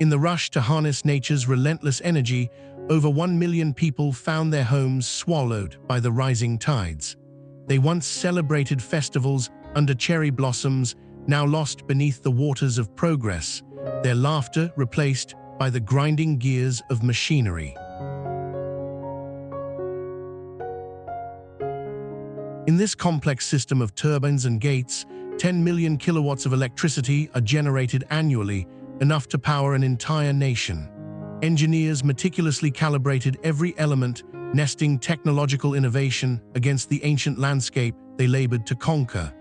In the rush to harness nature's relentless energy, over 1 million people found their homes swallowed by the rising tides. They once celebrated festivals under cherry blossoms, now lost beneath the waters of progress, their laughter replaced by the grinding gears of machinery. In this complex system of turbines and gates, 10 million kilowatts of electricity are generated annually, enough to power an entire nation. Engineers meticulously calibrated every element, nesting technological innovation against the ancient landscape they labored to conquer.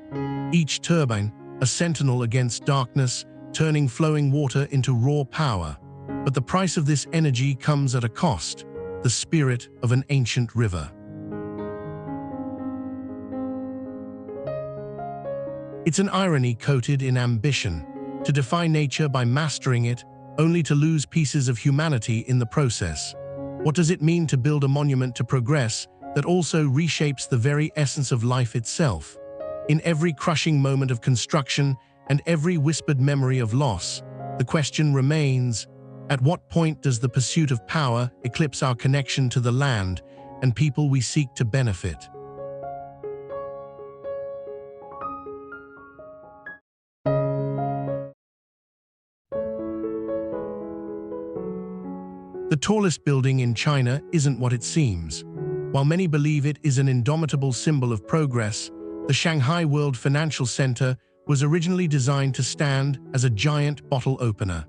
Each turbine, a sentinel against darkness, turning flowing water into raw power. But the price of this energy comes at a cost, the spirit of an ancient river. It's an irony coated in ambition, to defy nature by mastering it, only to lose pieces of humanity in the process. What does it mean to build a monument to progress that also reshapes the very essence of life itself? In every crushing moment of construction and every whispered memory of loss, the question remains, at what point does the pursuit of power eclipse our connection to the land and people we seek to benefit? The tallest building in China isn't what it seems. While many believe it is an indomitable symbol of progress, the Shanghai World Financial Center was originally designed to stand as a giant bottle opener.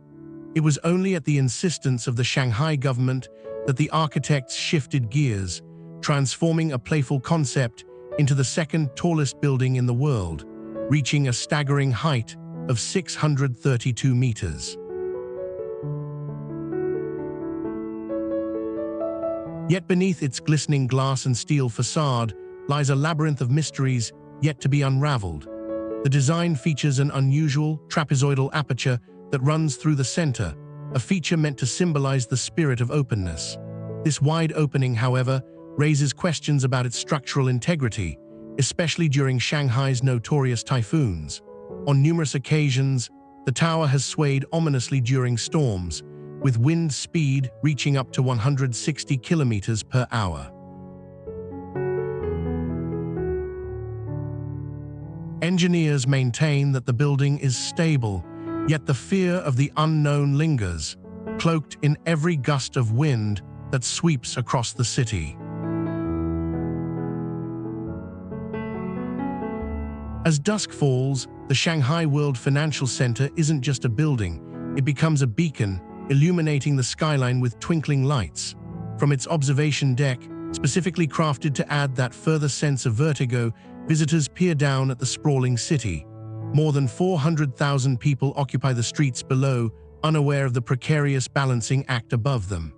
It was only at the insistence of the Shanghai government that the architects shifted gears, transforming a playful concept into the second tallest building in the world, reaching a staggering height of 632 meters. Yet beneath its glistening glass and steel facade lies a labyrinth of mysteries yet to be unraveled. The design features an unusual trapezoidal aperture that runs through the center, a feature meant to symbolize the spirit of openness. This wide opening, however, raises questions about its structural integrity, especially during Shanghai's notorious typhoons. On numerous occasions, the tower has swayed ominously during storms, with wind speed reaching up to 160 kilometers per hour. Engineers maintain that the building is stable, Yet the fear of the unknown lingers, cloaked in every gust of wind that sweeps across the city. As dusk falls, the Shanghai World Financial Center isn't just a building, it becomes a beacon, illuminating the skyline with twinkling lights. From its observation deck, specifically crafted to add that further sense of vertigo, visitors peer down at the sprawling city. More than 400,000 people occupy the streets below, unaware of the precarious balancing act above them.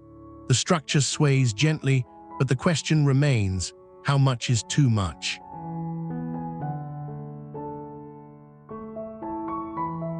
The structure sways gently, but the question remains, how much is too much?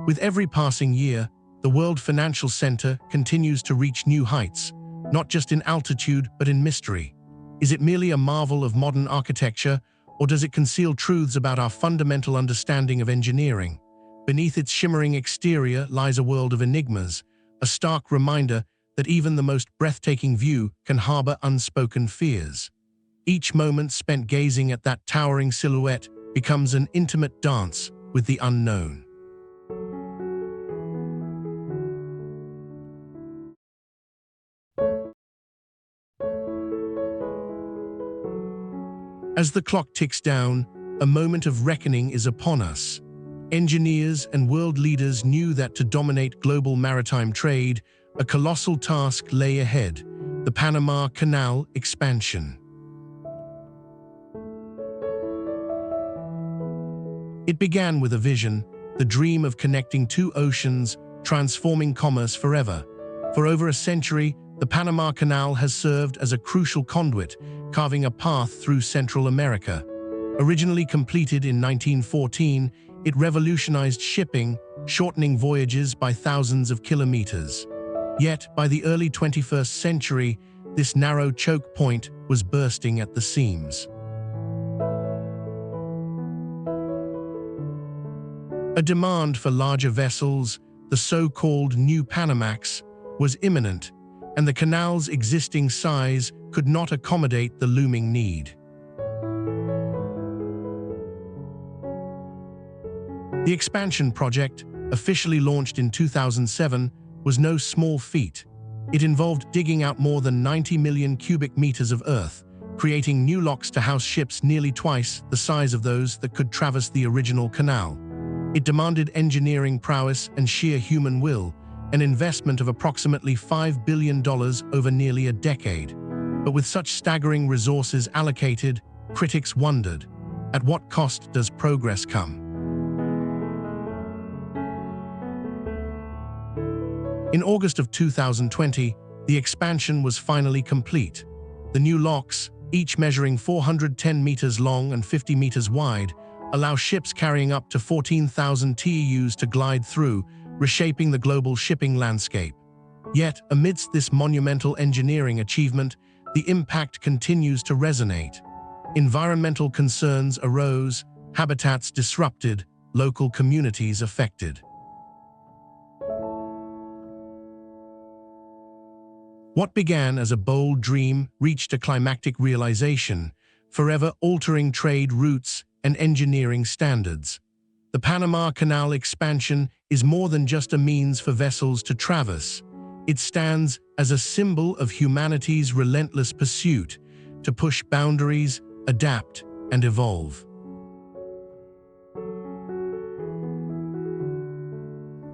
With every passing year, the World Financial Center continues to reach new heights, not just in altitude but in mystery. Is it merely a marvel of modern architecture, or does it conceal truths about our fundamental understanding of engineering? Beneath its shimmering exterior lies a world of enigmas, a stark reminder that even the most breathtaking view can harbor unspoken fears. Each moment spent gazing at that towering silhouette becomes an intimate dance with the unknown. As the clock ticks down, a moment of reckoning is upon us. Engineers and world leaders knew that to dominate global maritime trade, a colossal task lay ahead: the Panama Canal expansion. It began with a vision, the dream of connecting two oceans, transforming commerce forever. For over a century, the Panama Canal has served as a crucial conduit, carving a path through Central America. Originally completed in 1914, it revolutionized shipping, shortening voyages by thousands of kilometers. Yet, by the early 21st century, this narrow choke point was bursting at the seams. A demand for larger vessels, the so-called New Panamax, was imminent, and the canal's existing size could not accommodate the looming need. The expansion project, officially launched in 2007, was no small feat. It involved digging out more than 90 million cubic meters of earth, creating new locks to house ships nearly twice the size of those that could traverse the original canal. It demanded engineering prowess and sheer human will, an investment of approximately $5 billion over nearly a decade. But with such staggering resources allocated, critics wondered, at what cost does progress come? In August of 2020, the expansion was finally complete. The new locks, each measuring 410 meters long and 50 meters wide, allow ships carrying up to 14,000 TEUs to glide through, reshaping the global shipping landscape. Yet, amidst this monumental engineering achievement, the impact continues to resonate. Environmental concerns arose, habitats disrupted, local communities affected. What began as a bold dream reached a climactic realization, forever altering trade routes and engineering standards. The Panama Canal expansion is more than just a means for vessels to traverse. It stands as a symbol of humanity's relentless pursuit to push boundaries, adapt, and evolve.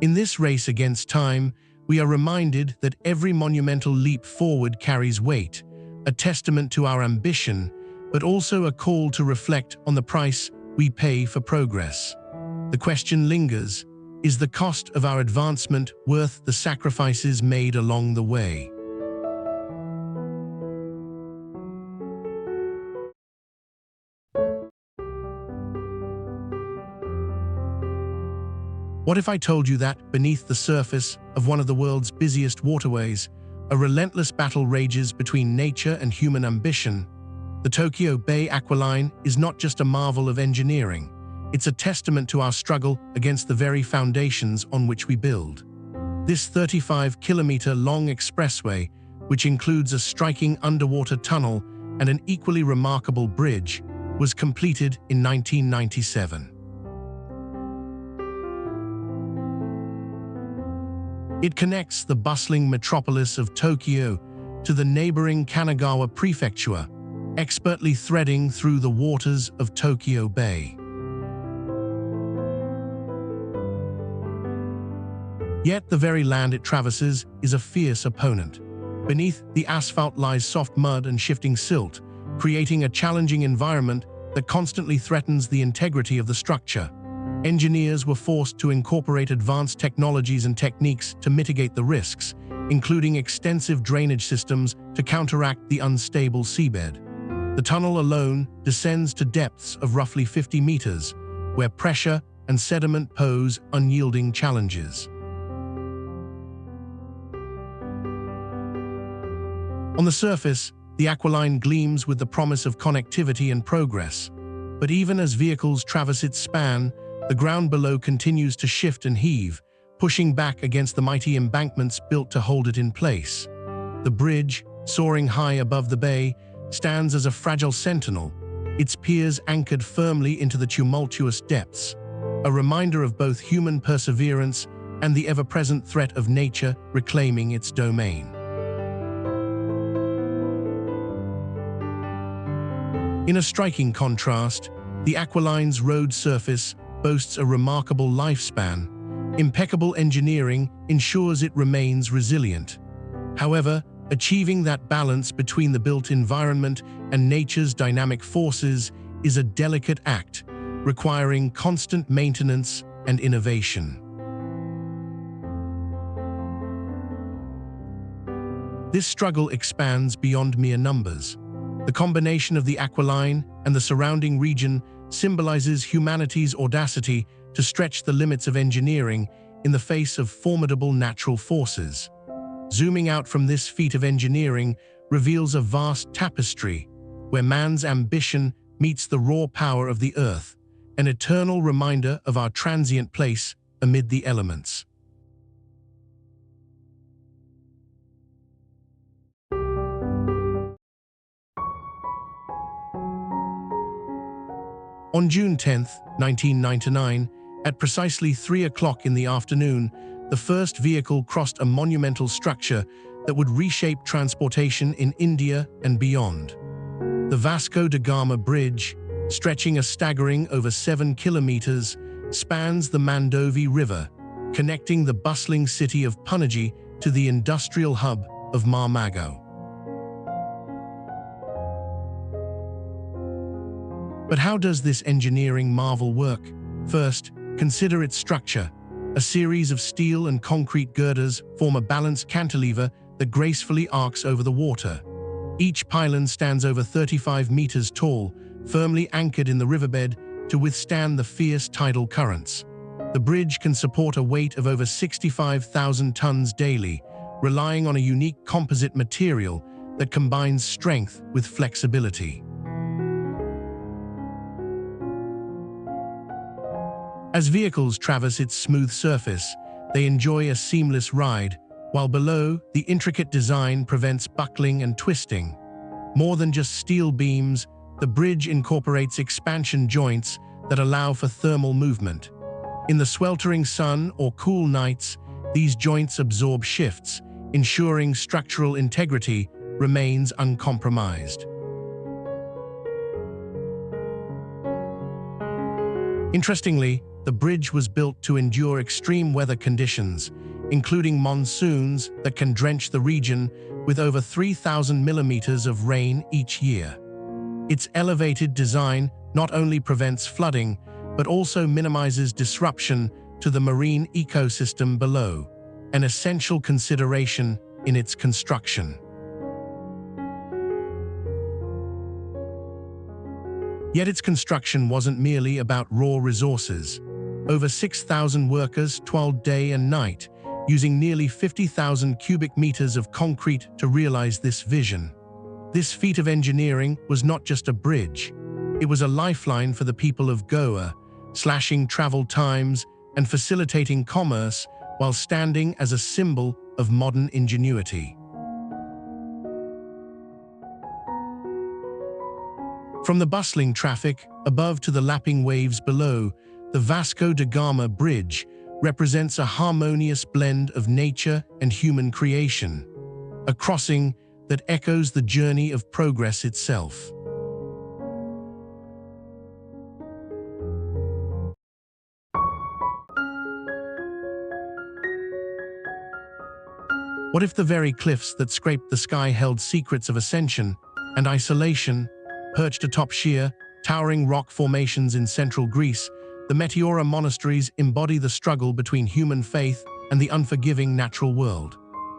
In this race against time, we are reminded that every monumental leap forward carries weight, a testament to our ambition, but also a call to reflect on the price we pay for progress. The question lingers, is the cost of our advancement worth the sacrifices made along the way? What if I told you that, beneath the surface of one of the world's busiest waterways, a relentless battle rages between nature and human ambition? The Tokyo Bay Aqualine is not just a marvel of engineering. It's a testament to our struggle against the very foundations on which we build. This 35-kilometer-long expressway, which includes a striking underwater tunnel and an equally remarkable bridge, was completed in 1997. It connects the bustling metropolis of Tokyo to the neighboring Kanagawa Prefecture, expertly threading through the waters of Tokyo Bay. Yet the very land it traverses is a fierce opponent. Beneath the asphalt lies soft mud and shifting silt, creating a challenging environment that constantly threatens the integrity of the structure. Engineers were forced to incorporate advanced technologies and techniques to mitigate the risks, including extensive drainage systems to counteract the unstable seabed. The tunnel alone descends to depths of roughly 50 meters, where pressure and sediment pose unyielding challenges. On the surface, the Aqualine gleams with the promise of connectivity and progress. But even as vehicles traverse its span, the ground below continues to shift and heave, pushing back against the mighty embankments built to hold it in place. The bridge, soaring high above the bay, stands as a fragile sentinel, its piers anchored firmly into the tumultuous depths, a reminder of both human perseverance and the ever-present threat of nature reclaiming its domain. In a striking contrast, the Aqualine's road surface boasts a remarkable lifespan. Impeccable engineering ensures it remains resilient. However, achieving that balance between the built environment and nature's dynamic forces is a delicate act, requiring constant maintenance and innovation. This struggle expands beyond mere numbers. The combination of the Aqualine and the surrounding region symbolizes humanity's audacity to stretch the limits of engineering in the face of formidable natural forces. Zooming out from this feat of engineering reveals a vast tapestry where man's ambition meets the raw power of the earth, an eternal reminder of our transient place amid the elements. On June 10, 1999, at precisely 3 o'clock in the afternoon, the first vehicle crossed a monumental structure that would reshape transportation in India and beyond. The Vasco da Gama Bridge, stretching a staggering over 7 kilometers, spans the Mandovi River, connecting the bustling city of Panaji to the industrial hub of Marmago. But how does this engineering marvel work? First, consider its structure. A series of steel and concrete girders form a balanced cantilever that gracefully arcs over the water. Each pylon stands over 35 meters tall, firmly anchored in the riverbed to withstand the fierce tidal currents. The bridge can support a weight of over 65,000 tons daily, relying on a unique composite material that combines strength with flexibility. As vehicles traverse its smooth surface, they enjoy a seamless ride, while below, the intricate design prevents buckling and twisting. More than just steel beams, the bridge incorporates expansion joints that allow for thermal movement. In the sweltering sun or cool nights, these joints absorb shifts, ensuring structural integrity remains uncompromised. Interestingly, the bridge was built to endure extreme weather conditions, including monsoons that can drench the region with over 3,000 millimeters of rain each year. Its elevated design not only prevents flooding, but also minimizes disruption to the marine ecosystem below, an essential consideration in its construction. Yet its construction wasn't merely about raw resources. Over 6,000 workers toiled day and night, using nearly 50,000 cubic meters of concrete to realize this vision. This feat of engineering was not just a bridge. It was a lifeline for the people of Goa, slashing travel times and facilitating commerce while standing as a symbol of modern ingenuity. From the bustling traffic above to the lapping waves below, the Vasco da Gama Bridge represents a harmonious blend of nature and human creation, a crossing that echoes the journey of progress itself. What if the very cliffs that scraped the sky held secrets of ascension and isolation? Perched atop sheer, towering rock formations in central Greece, the Meteora monasteries embody the struggle between human faith and the unforgiving natural world.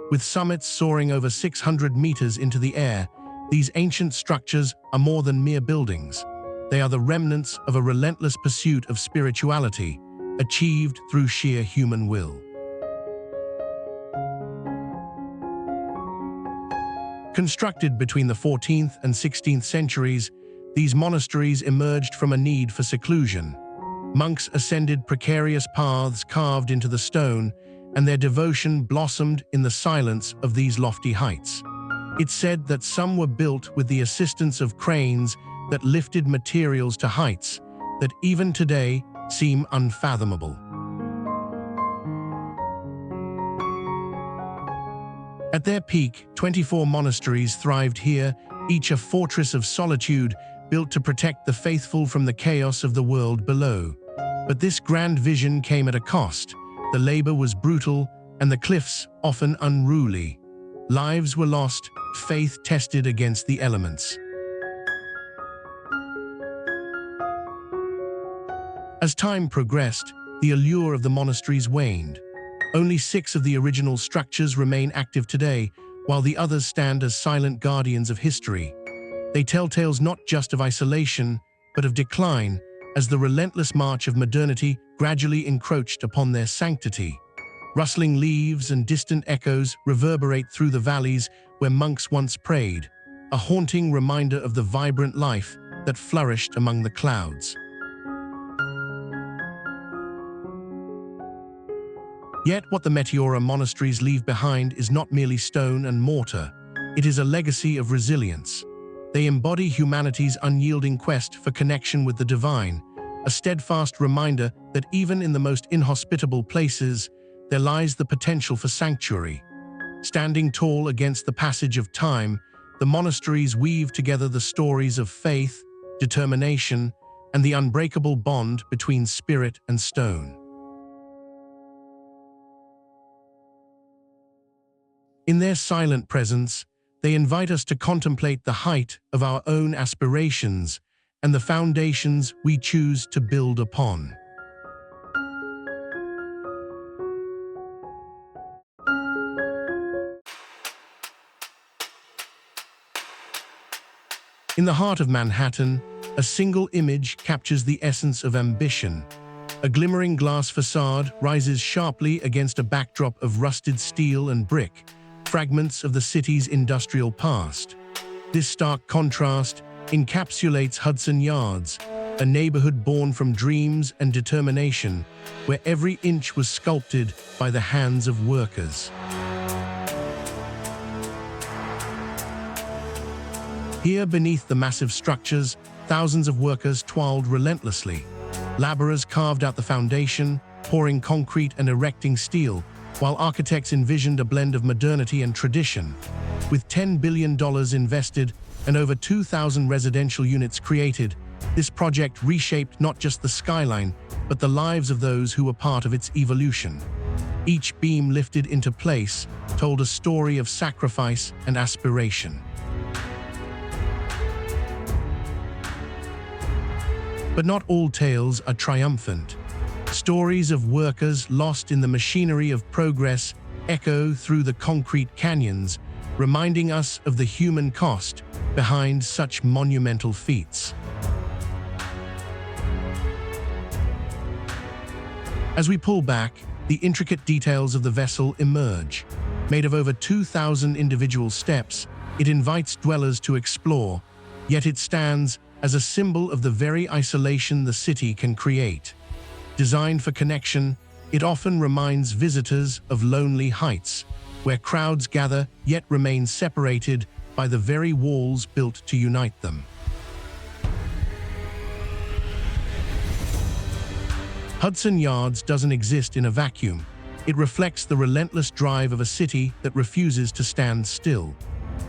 With summits soaring over 600 meters into the air, these ancient structures are more than mere buildings. They are the remnants of a relentless pursuit of spirituality, achieved through sheer human will. Constructed between the 14th and 16th centuries, these monasteries emerged from a need for seclusion. Monks ascended precarious paths carved into the stone, and their devotion blossomed in the silence of these lofty heights. It's said that some were built with the assistance of cranes that lifted materials to heights that even today seem unfathomable. At their peak, 24 monasteries thrived here, each a fortress of solitude built to protect the faithful from the chaos of the world below. But this grand vision came at a cost. The labor was brutal, and the cliffs often unruly. Lives were lost, faith tested against the elements. As time progressed, the allure of the monasteries waned. Only 6 of the original structures remain active today, while the others stand as silent guardians of history. They tell tales not just of isolation, but of decline, as the relentless march of modernity gradually encroached upon their sanctity. Rustling leaves and distant echoes reverberate through the valleys where monks once prayed, a haunting reminder of the vibrant life that flourished among the clouds. Yet what the Meteora monasteries leave behind is not merely stone and mortar. It is a legacy of resilience. They embody humanity's unyielding quest for connection with the divine, a steadfast reminder that even in the most inhospitable places, there lies the potential for sanctuary. Standing tall against the passage of time, the monasteries weave together the stories of faith, determination, and the unbreakable bond between spirit and stone. In their silent presence, they invite us to contemplate the height of our own aspirations and the foundations we choose to build upon. In the heart of Manhattan, a single image captures the essence of ambition. A glimmering glass facade rises sharply against a backdrop of rusted steel and brick, fragments of the city's industrial past. This stark contrast encapsulates Hudson Yards, a neighborhood born from dreams and determination, where every inch was sculpted by the hands of workers. Here, beneath the massive structures, thousands of workers toiled relentlessly. Laborers carved out the foundation, pouring concrete and erecting steel, while architects envisioned a blend of modernity and tradition. With $10 billion invested and over 2,000 residential units created, this project reshaped not just the skyline, but the lives of those who were part of its evolution. Each beam lifted into place told a story of sacrifice and aspiration. But not all tales are triumphant. Stories of workers lost in the machinery of progress echo through the concrete canyons, reminding us of the human cost behind such monumental feats. As we pull back, the intricate details of the vessel emerge. Made of over 2,000 individual steps, it invites dwellers to explore, yet it stands as a symbol of the very isolation the city can create. Designed for connection, it often reminds visitors of lonely heights, where crowds gather yet remain separated by the very walls built to unite them. Hudson Yards doesn't exist in a vacuum. It reflects the relentless drive of a city that refuses to stand still.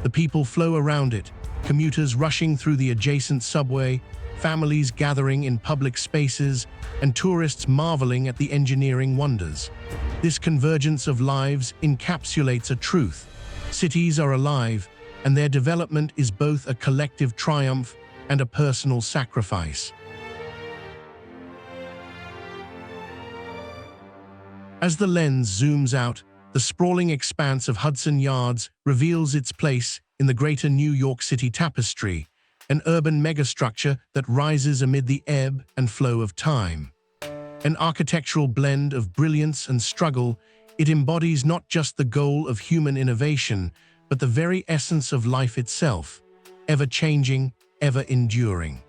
The people flow around it, commuters rushing through the adjacent subway, families gathering in public spaces, and tourists marveling at the engineering wonders. This convergence of lives encapsulates a truth. Cities are alive, and their development is both a collective triumph and a personal sacrifice. As the lens zooms out, the sprawling expanse of Hudson Yards reveals its place in the greater New York City tapestry, an urban megastructure that rises amid the ebb and flow of time. An architectural blend of brilliance and struggle, it embodies not just the goal of human innovation, but the very essence of life itself, ever-changing, ever-enduring.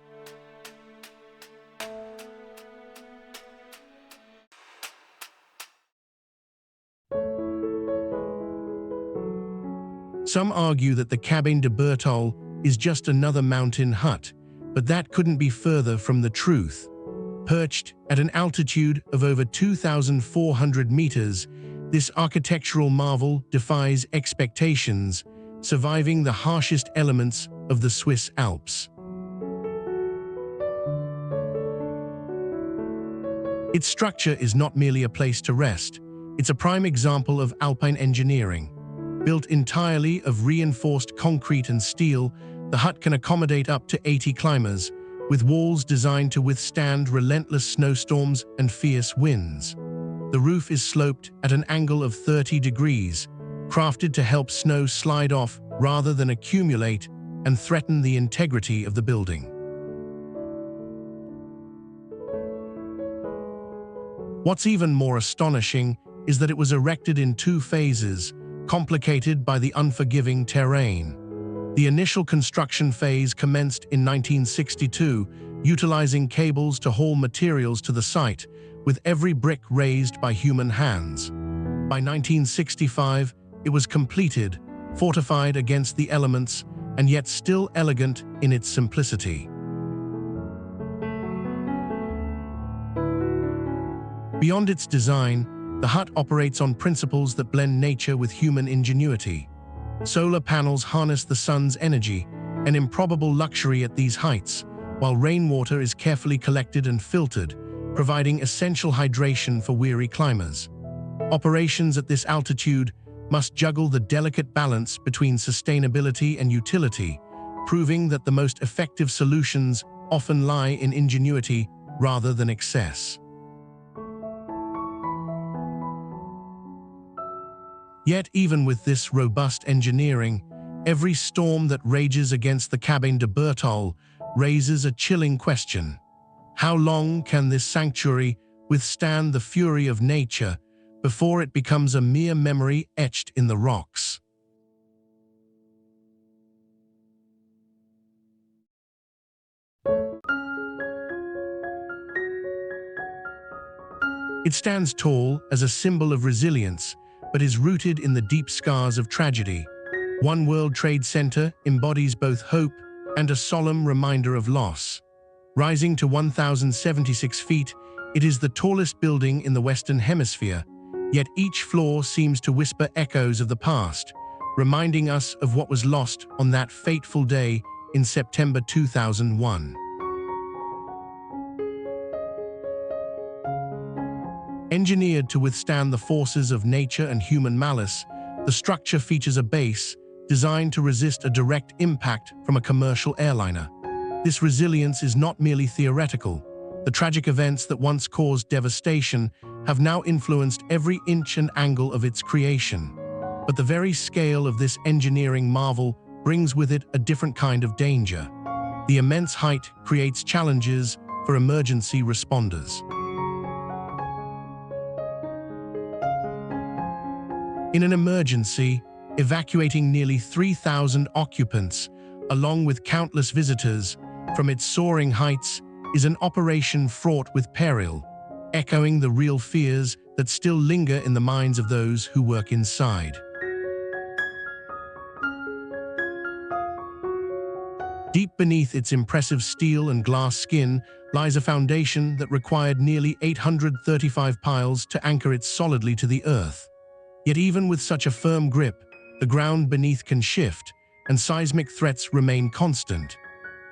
Some argue that the Cabane de Bertol is just another mountain hut, but that couldn't be further from the truth. Perched at an altitude of over 2,400 meters, this architectural marvel defies expectations, surviving the harshest elements of the Swiss Alps. Its structure is not merely a place to rest, it's a prime example of alpine engineering. Built entirely of reinforced concrete and steel, the hut can accommodate up to 80 climbers, with walls designed to withstand relentless snowstorms and fierce winds. The roof is sloped at an angle of 30 degrees, crafted to help snow slide off rather than accumulate and threaten the integrity of the building. What's even more astonishing is that it was erected in two phases, complicated by the unforgiving terrain. The initial construction phase commenced in 1962, utilizing cables to haul materials to the site, with every brick raised by human hands. By 1965, it was completed, fortified against the elements, and yet still elegant in its simplicity. Beyond its design, the hut operates on principles that blend nature with human ingenuity. Solar panels harness the sun's energy, an improbable luxury at these heights, while rainwater is carefully collected and filtered, providing essential hydration for weary climbers. Operations at this altitude must juggle the delicate balance between sustainability and utility, proving that the most effective solutions often lie in ingenuity rather than excess. Yet even with this robust engineering, every storm that rages against the Cabane de Bertol raises a chilling question. How long can this sanctuary withstand the fury of nature before it becomes a mere memory etched in the rocks? It stands tall as a symbol of resilience, but is rooted in the deep scars of tragedy. One World Trade Center embodies both hope and a solemn reminder of loss. Rising to 1,076 feet, it is the tallest building in the Western Hemisphere, yet each floor seems to whisper echoes of the past, reminding us of what was lost on that fateful day in September 2001. Engineered to withstand the forces of nature and human malice, the structure features a base designed to resist a direct impact from a commercial airliner. This resilience is not merely theoretical. The tragic events that once caused devastation have now influenced every inch and angle of its creation. But the very scale of this engineering marvel brings with it a different kind of danger. The immense height creates challenges for emergency responders. In an emergency, evacuating nearly 3,000 occupants, along with countless visitors, from its soaring heights is an operation fraught with peril, echoing the real fears that still linger in the minds of those who work inside. Deep beneath its impressive steel and glass skin lies a foundation that required nearly 835 piles to anchor it solidly to the earth. Yet even with such a firm grip, the ground beneath can shift, and seismic threats remain constant.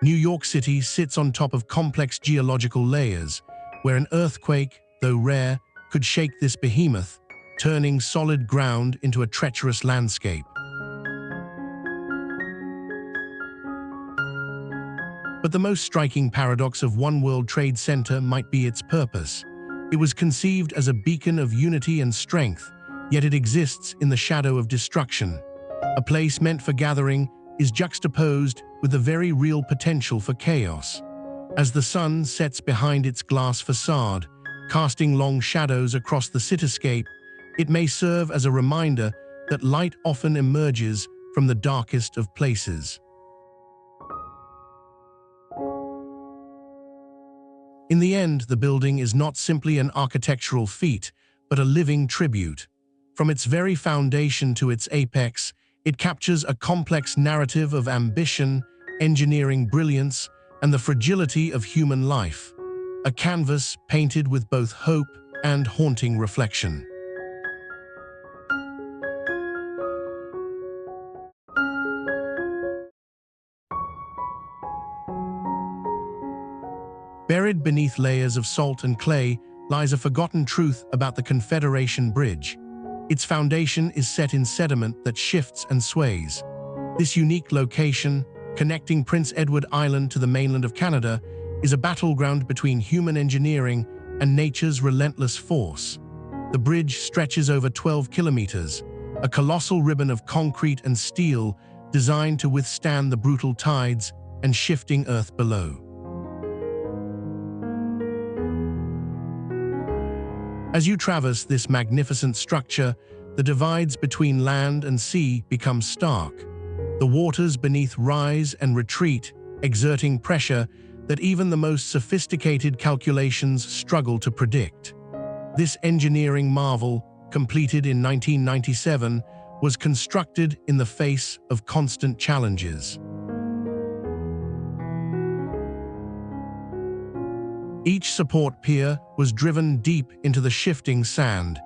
New York City sits on top of complex geological layers, where an earthquake, though rare, could shake this behemoth, turning solid ground into a treacherous landscape. But the most striking paradox of One World Trade Center might be its purpose. It was conceived as a beacon of unity and strength, yet it exists in the shadow of destruction. A place meant for gathering is juxtaposed with the very real potential for chaos. As the sun sets behind its glass facade, casting long shadows across the cityscape, it may serve as a reminder that light often emerges from the darkest of places. In the end, the building is not simply an architectural feat, but a living tribute. From its very foundation to its apex, it captures a complex narrative of ambition, engineering brilliance, and the fragility of human life. A canvas painted with both hope and haunting reflection. Buried beneath layers of salt and clay lies a forgotten truth about the Confederation Bridge. Its foundation is set in sediment that shifts and sways. This unique location, connecting Prince Edward Island to the mainland of Canada, is a battleground between human engineering and nature's relentless force. The bridge stretches over 12 kilometers, a colossal ribbon of concrete and steel designed to withstand the brutal tides and shifting earth below. As you traverse this magnificent structure, the divides between land and sea become stark. The waters beneath rise and retreat, exerting pressure that even the most sophisticated calculations struggle to predict. This engineering marvel, completed in 1997, was constructed in the face of constant challenges. Each support pier was driven deep into the shifting sand,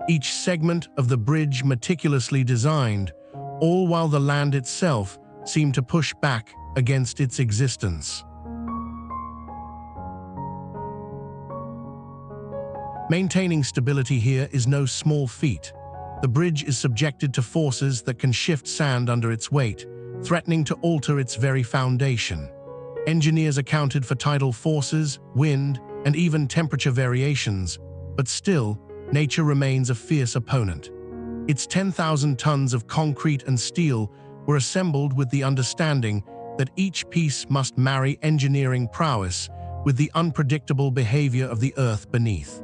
each segment of the bridge meticulously designed, all while the land itself seemed to push back against its existence. Maintaining stability here is no small feat. The bridge is subjected to forces that can shift sand under its weight, threatening to alter its very foundation. Engineers accounted for tidal forces, wind, and even temperature variations, but still, nature remains a fierce opponent. Its 10,000 tons of concrete and steel were assembled with the understanding that each piece must marry engineering prowess with the unpredictable behavior of the earth beneath.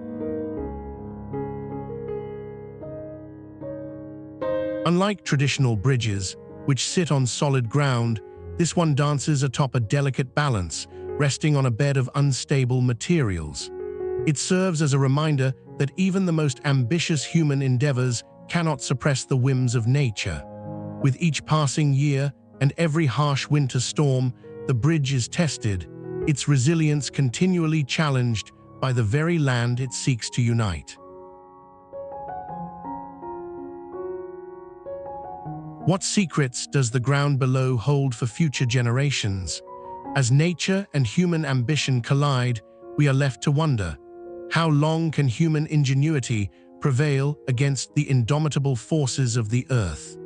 Unlike traditional bridges, which sit on solid ground, this one dances atop a delicate balance, resting on a bed of unstable materials. It serves as a reminder that even the most ambitious human endeavors cannot suppress the whims of nature. With each passing year and every harsh winter storm, the bridge is tested, its resilience continually challenged by the very land it seeks to unite. What secrets does the ground below hold for future generations? As nature and human ambition collide, we are left to wonder, how long can human ingenuity prevail against the indomitable forces of the earth?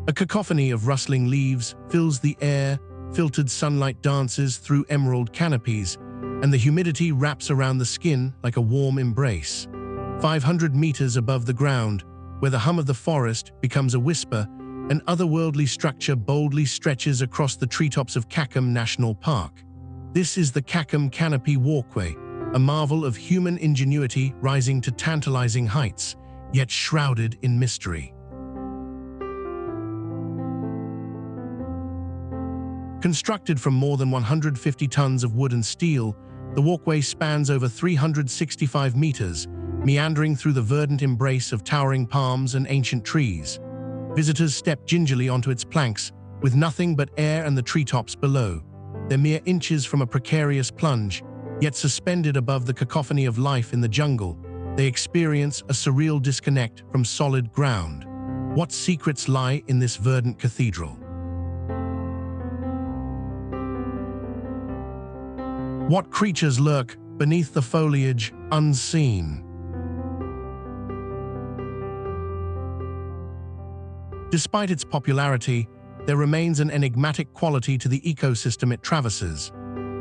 A cacophony of rustling leaves fills the air, filtered sunlight dances through emerald canopies, and the humidity wraps around the skin like a warm embrace. 500 meters above the ground, where the hum of the forest becomes a whisper, an otherworldly structure boldly stretches across the treetops of Kakum National Park. This is the Kakum Canopy Walkway, a marvel of human ingenuity rising to tantalizing heights, yet shrouded in mystery. Constructed from more than 150 tons of wood and steel, the walkway spans over 365 meters, meandering through the verdant embrace of towering palms and ancient trees. Visitors step gingerly onto its planks, with nothing but air and the treetops below. They're mere inches from a precarious plunge, yet suspended above the cacophony of life in the jungle, they experience a surreal disconnect from solid ground. What secrets lie in this verdant cathedral? What creatures lurk beneath the foliage, unseen? Despite its popularity, there remains an enigmatic quality to the ecosystem it traverses.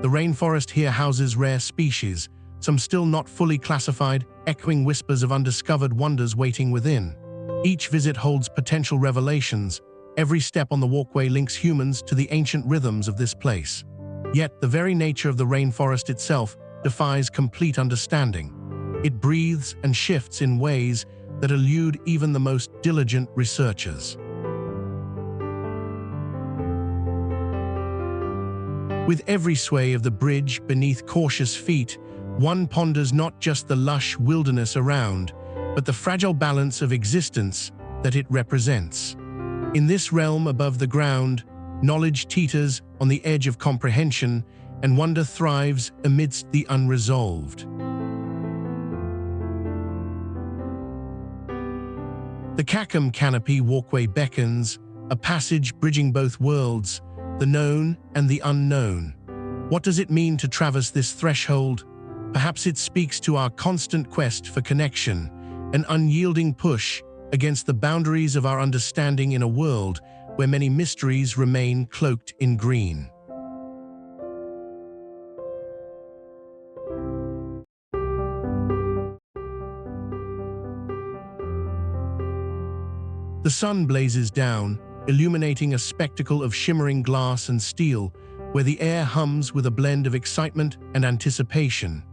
The rainforest here houses rare species, some still not fully classified, echoing whispers of undiscovered wonders waiting within. Each visit holds potential revelations. Every step on the walkway links humans to the ancient rhythms of this place. Yet, the very nature of the rainforest itself defies complete understanding. It breathes and shifts in ways that elude even the most diligent researchers. With every sway of the bridge beneath cautious feet, one ponders not just the lush wilderness around, but the fragile balance of existence that it represents. In this realm above the ground, knowledge teeters on the edge of comprehension, and wonder thrives amidst the unresolved. The Kakum Canopy Walkway beckons, a passage bridging both worlds, the known and the unknown. What does it mean to traverse this threshold? Perhaps it speaks to our constant quest for connection, an unyielding push against the boundaries of our understanding in a world where many mysteries remain cloaked in green. The sun blazes down, illuminating a spectacle of shimmering glass and steel, where the air hums with a blend of excitement and anticipation.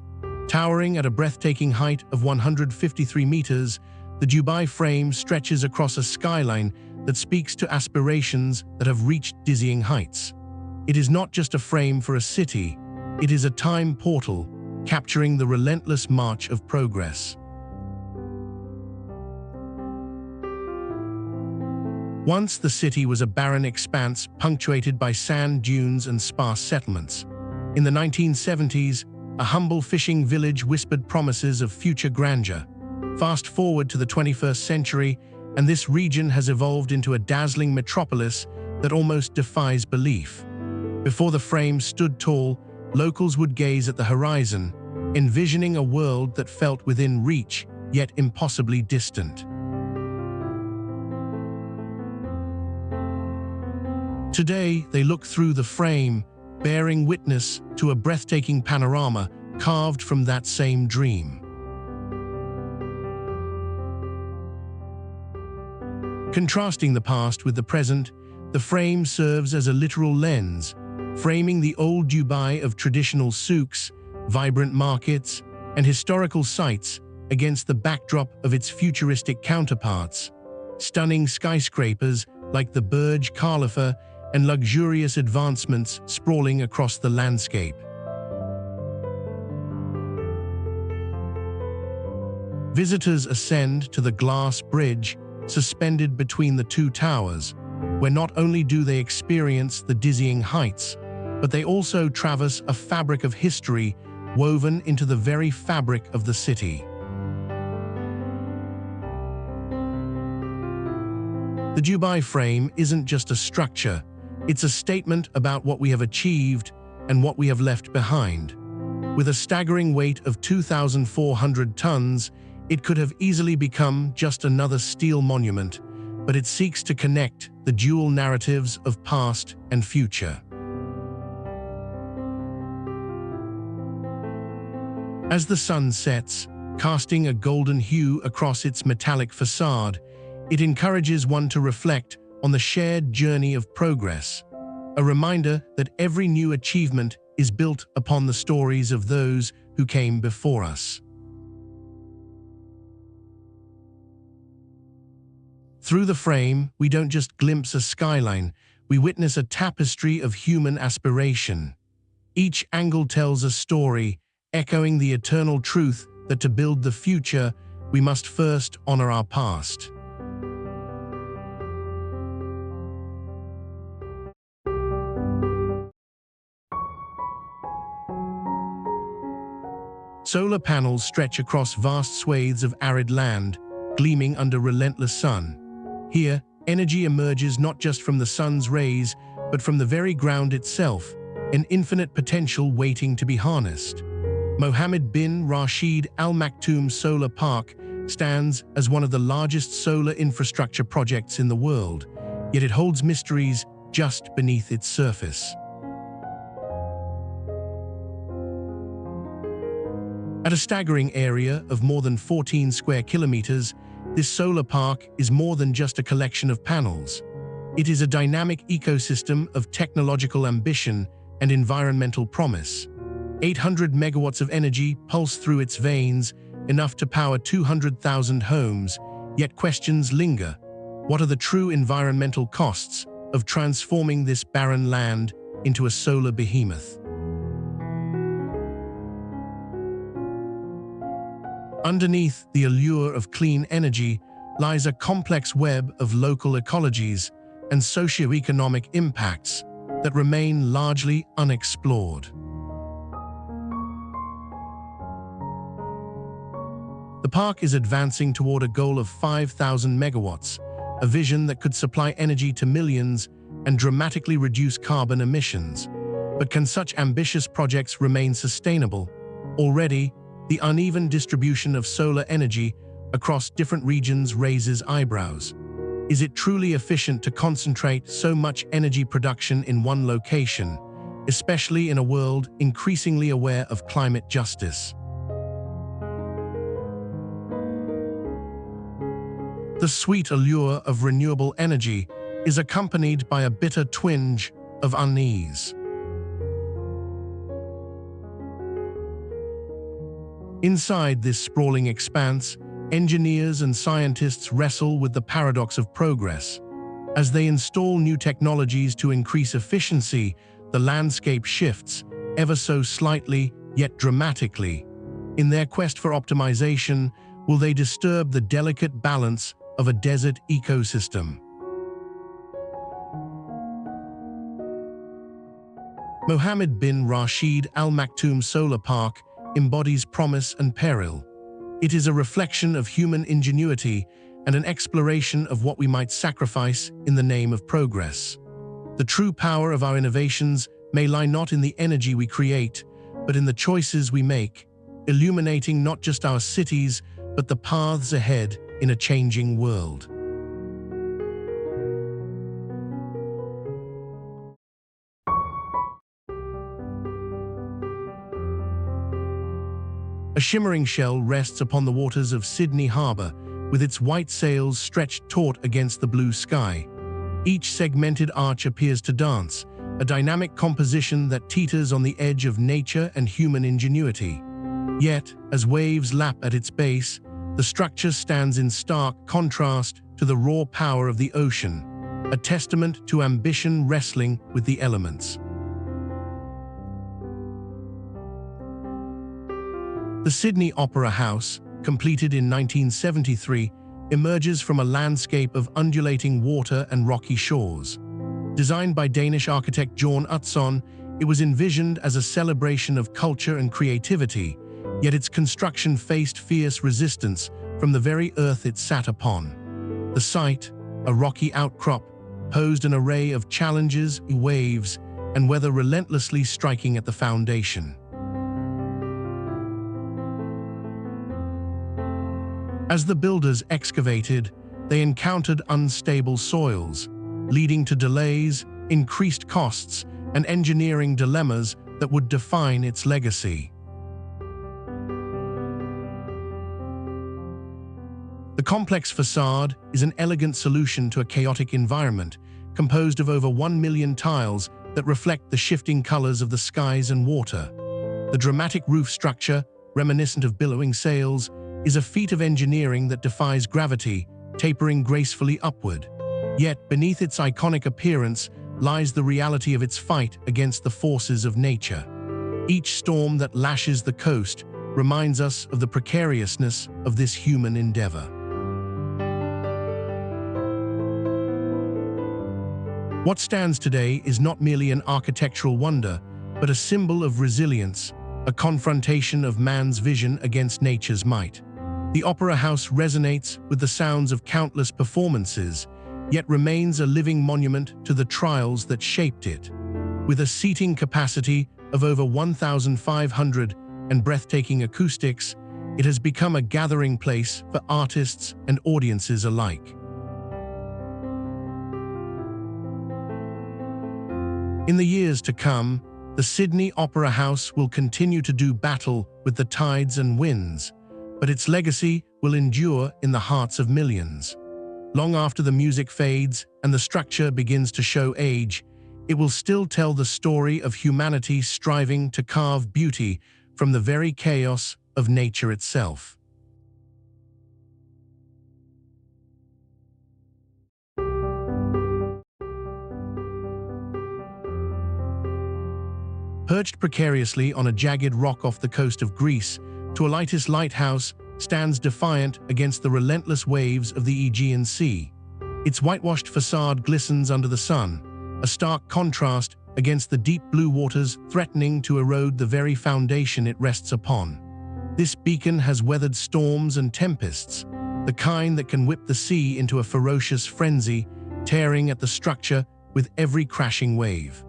Towering at a breathtaking height of 153 meters, the Dubai frame stretches across a skyline that speaks to aspirations that have reached dizzying heights. It is not just a frame for a city, it is a time portal, capturing the relentless march of progress. Once the city was a barren expanse punctuated by sand dunes and sparse settlements. In the 1970s, a humble fishing village whispered promises of future grandeur. Fast forward to the 21st century, and this region has evolved into a dazzling metropolis that almost defies belief. Before the frame stood tall, locals would gaze at the horizon, envisioning a world that felt within reach, yet impossibly distant. Today, they look through the frame, bearing witness to a breathtaking panorama carved from that same dream. Contrasting the past with the present, the frame serves as a literal lens, framing the old Dubai of traditional souks, vibrant markets, and historical sites against the backdrop of its futuristic counterparts. Stunning skyscrapers like the Burj Khalifa and luxurious advancements sprawling across the landscape. Visitors ascend to the glass bridge suspended between the two towers, where not only do they experience the dizzying heights, but they also traverse a fabric of history woven into the very fabric of the city. The Dubai frame isn't just a structure, it's a statement about what we have achieved and what we have left behind. With a staggering weight of 2,400 tons, it could have easily become just another steel monument, but it seeks to connect the dual narratives of past and future. As the sun sets, casting a golden hue across its metallic facade, it encourages one to reflect on the shared journey of progress, a reminder that every new achievement is built upon the stories of those who came before us. Through the frame, we don't just glimpse a skyline, we witness a tapestry of human aspiration. Each angle tells a story, echoing the eternal truth that to build the future, we must first honor our past. Solar panels stretch across vast swathes of arid land, gleaming under relentless sun. Here, energy emerges not just from the sun's rays, but from the very ground itself, an infinite potential waiting to be harnessed. Mohammed bin Rashid Al Maktoum Solar Park stands as one of the largest solar infrastructure projects in the world, yet it holds mysteries just beneath its surface. At a staggering area of more than 14 square kilometers, this solar park is more than just a collection of panels. It is a dynamic ecosystem of technological ambition and environmental promise. 800 megawatts of energy pulse through its veins, enough to power 200,000 homes, yet questions linger. What are the true environmental costs of transforming this barren land into a solar behemoth? Underneath the allure of clean energy lies a complex web of local ecologies and socio-economic impacts that remain largely unexplored. The park is advancing toward a goal of 5,000 megawatts, a vision that could supply energy to millions and dramatically reduce carbon emissions. But can such ambitious projects remain sustainable? Already, the uneven distribution of solar energy across different regions raises eyebrows. Is it truly efficient to concentrate so much energy production in one location, especially in a world increasingly aware of climate justice? The sweet allure of renewable energy is accompanied by a bitter twinge of unease. Inside this sprawling expanse, engineers and scientists wrestle with the paradox of progress. As they install new technologies to increase efficiency, the landscape shifts, ever so slightly, yet dramatically. In their quest for optimization, will they disturb the delicate balance of a desert ecosystem? Mohammed bin Rashid Al Maktoum Solar Park embodies promise and peril. It is a reflection of human ingenuity and an exploration of what we might sacrifice in the name of progress. The true power of our innovations may lie not in the energy we create, but in the choices we make, illuminating not just our cities, but the paths ahead in a changing world. A shimmering shell rests upon the waters of Sydney Harbour, with its white sails stretched taut against the blue sky. Each segmented arch appears to dance, a dynamic composition that teeters on the edge of nature and human ingenuity. Yet, as waves lap at its base, the structure stands in stark contrast to the raw power of the ocean, a testament to ambition wrestling with the elements. The Sydney Opera House, completed in 1973, emerges from a landscape of undulating water and rocky shores. Designed by Danish architect Bjørn Utzon, it was envisioned as a celebration of culture and creativity, yet its construction faced fierce resistance from the very earth it sat upon. The site, a rocky outcrop, posed an array of challenges, waves, and weather relentlessly striking at the foundation. As the builders excavated, they encountered unstable soils, leading to delays, increased costs, and engineering dilemmas that would define its legacy. The complex facade is an elegant solution to a chaotic environment, composed of over 1 million tiles that reflect the shifting colors of the skies and water. The dramatic roof structure, reminiscent of billowing sails, is a feat of engineering that defies gravity, tapering gracefully upward. Yet, beneath its iconic appearance lies the reality of its fight against the forces of nature. Each storm that lashes the coast reminds us of the precariousness of this human endeavor. What stands today is not merely an architectural wonder, but a symbol of resilience, a confrontation of man's vision against nature's might. The Opera House resonates with the sounds of countless performances, yet remains a living monument to the trials that shaped it. With a seating capacity of over 1,500 and breathtaking acoustics, it has become a gathering place for artists and audiences alike. In the years to come, the Sydney Opera House will continue to do battle with the tides and winds, but its legacy will endure in the hearts of millions. Long after the music fades and the structure begins to show age, it will still tell the story of humanity striving to carve beauty from the very chaos of nature itself. Perched precariously on a jagged rock off the coast of Greece, Touleitis Lighthouse stands defiant against the relentless waves of the Aegean Sea. Its whitewashed facade glistens under the sun, a stark contrast against the deep blue waters threatening to erode the very foundation it rests upon. This beacon has weathered storms and tempests, the kind that can whip the sea into a ferocious frenzy, tearing at the structure with every crashing wave.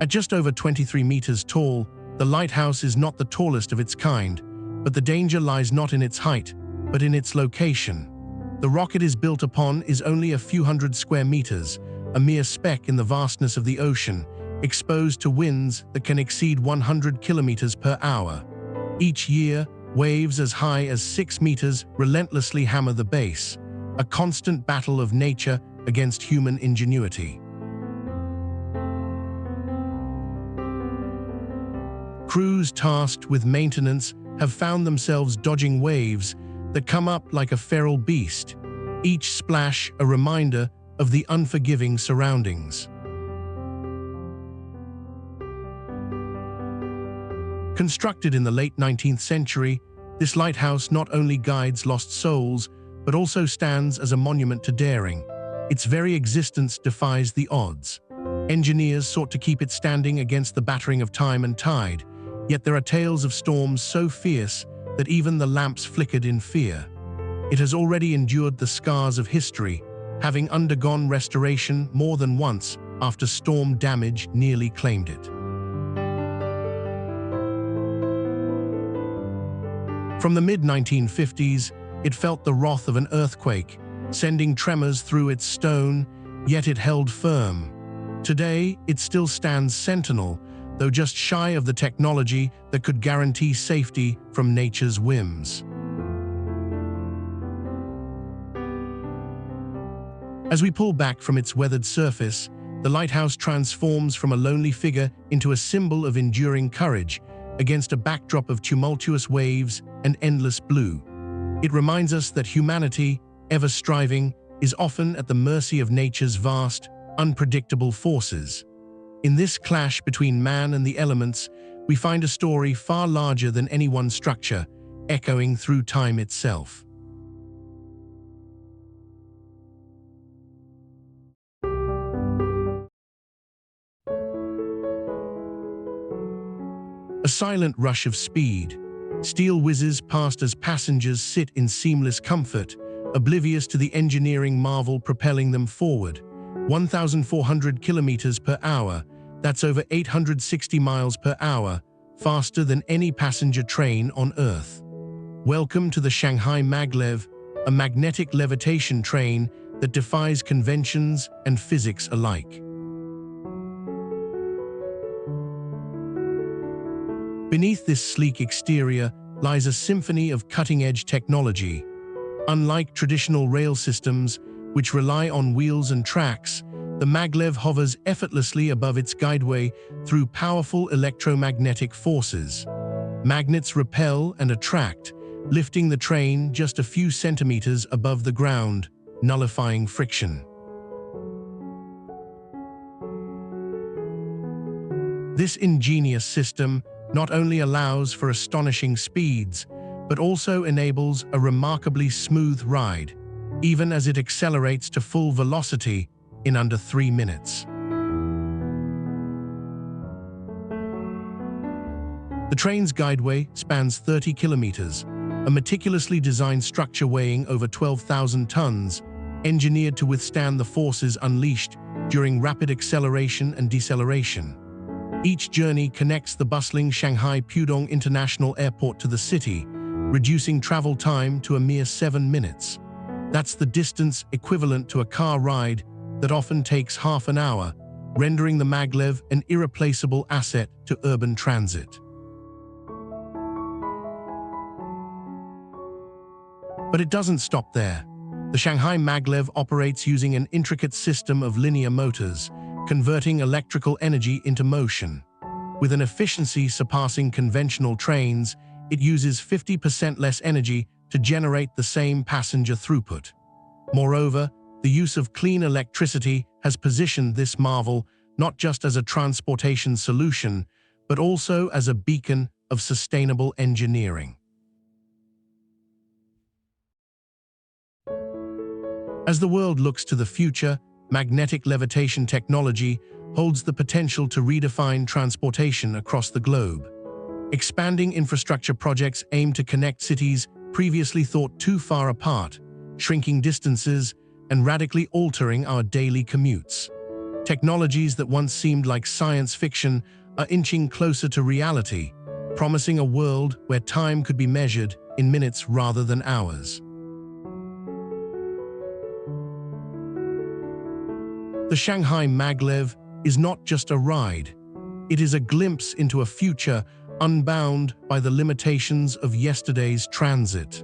At just over 23 meters tall, the lighthouse is not the tallest of its kind, but the danger lies not in its height, but in its location. The rock it is built upon is only a few hundred square meters, a mere speck in the vastness of the ocean, exposed to winds that can exceed 100 kilometers per hour. Each year, waves as high as 6 meters relentlessly hammer the base, a constant battle of nature against human ingenuity. Crews tasked with maintenance have found themselves dodging waves that come up like a feral beast, each splash a reminder of the unforgiving surroundings. Constructed in the late 19th century, this lighthouse not only guides lost souls, but also stands as a monument to daring. Its very existence defies the odds. Engineers sought to keep it standing against the battering of time and tide, yet there are tales of storms so fierce that even the lamps flickered in fear. It has already endured the scars of history, having undergone restoration more than once after storm damage nearly claimed it. From the mid-1950s, it felt the wrath of an earthquake, sending tremors through its stone, yet it held firm. Today, it still stands sentinel, though just shy of the technology that could guarantee safety from nature's whims. As we pull back from its weathered surface, the lighthouse transforms from a lonely figure into a symbol of enduring courage against a backdrop of tumultuous waves and endless blue. It reminds us that humanity, ever striving, is often at the mercy of nature's vast, unpredictable forces. In this clash between man and the elements, we find a story far larger than any one structure, echoing through time itself. A silent rush of speed. Steel whizzes past as passengers sit in seamless comfort, oblivious to the engineering marvel propelling them forward. 1,400 kilometers per hour, that's over 860 miles per hour, faster than any passenger train on Earth. Welcome to the Shanghai Maglev, a magnetic levitation train that defies conventions and physics alike. Beneath this sleek exterior lies a symphony of cutting-edge technology. Unlike traditional rail systems, which rely on wheels and tracks, the maglev hovers effortlessly above its guideway through powerful electromagnetic forces. Magnets repel and attract, lifting the train just a few centimeters above the ground, nullifying friction. This ingenious system not only allows for astonishing speeds, but also enables a remarkably smooth ride, even as it accelerates to full velocity in under 3 minutes. The train's guideway spans 30 kilometers, a meticulously designed structure weighing over 12,000 tons, engineered to withstand the forces unleashed during rapid acceleration and deceleration. Each journey connects the bustling Shanghai Pudong International Airport to the city, reducing travel time to a mere 7 minutes. That's the distance equivalent to a car ride that often takes half an hour, rendering the maglev an irreplaceable asset to urban transit. But it doesn't stop there. The Shanghai maglev operates using an intricate system of linear motors, converting electrical energy into motion. With an efficiency surpassing conventional trains, it uses 50% less energy to generate the same passenger throughput. Moreover, the use of clean electricity has positioned this marvel not just as a transportation solution, but also as a beacon of sustainable engineering. As the world looks to the future, magnetic levitation technology holds the potential to redefine transportation across the globe. Expanding infrastructure projects aim to connect cities previously thought too far apart, shrinking distances and radically altering our daily commutes. Technologies that once seemed like science fiction are inching closer to reality, promising a world where time could be measured in minutes rather than hours. The Shanghai maglev is not just a ride. It is a glimpse into a future unbound by the limitations of yesterday's transit.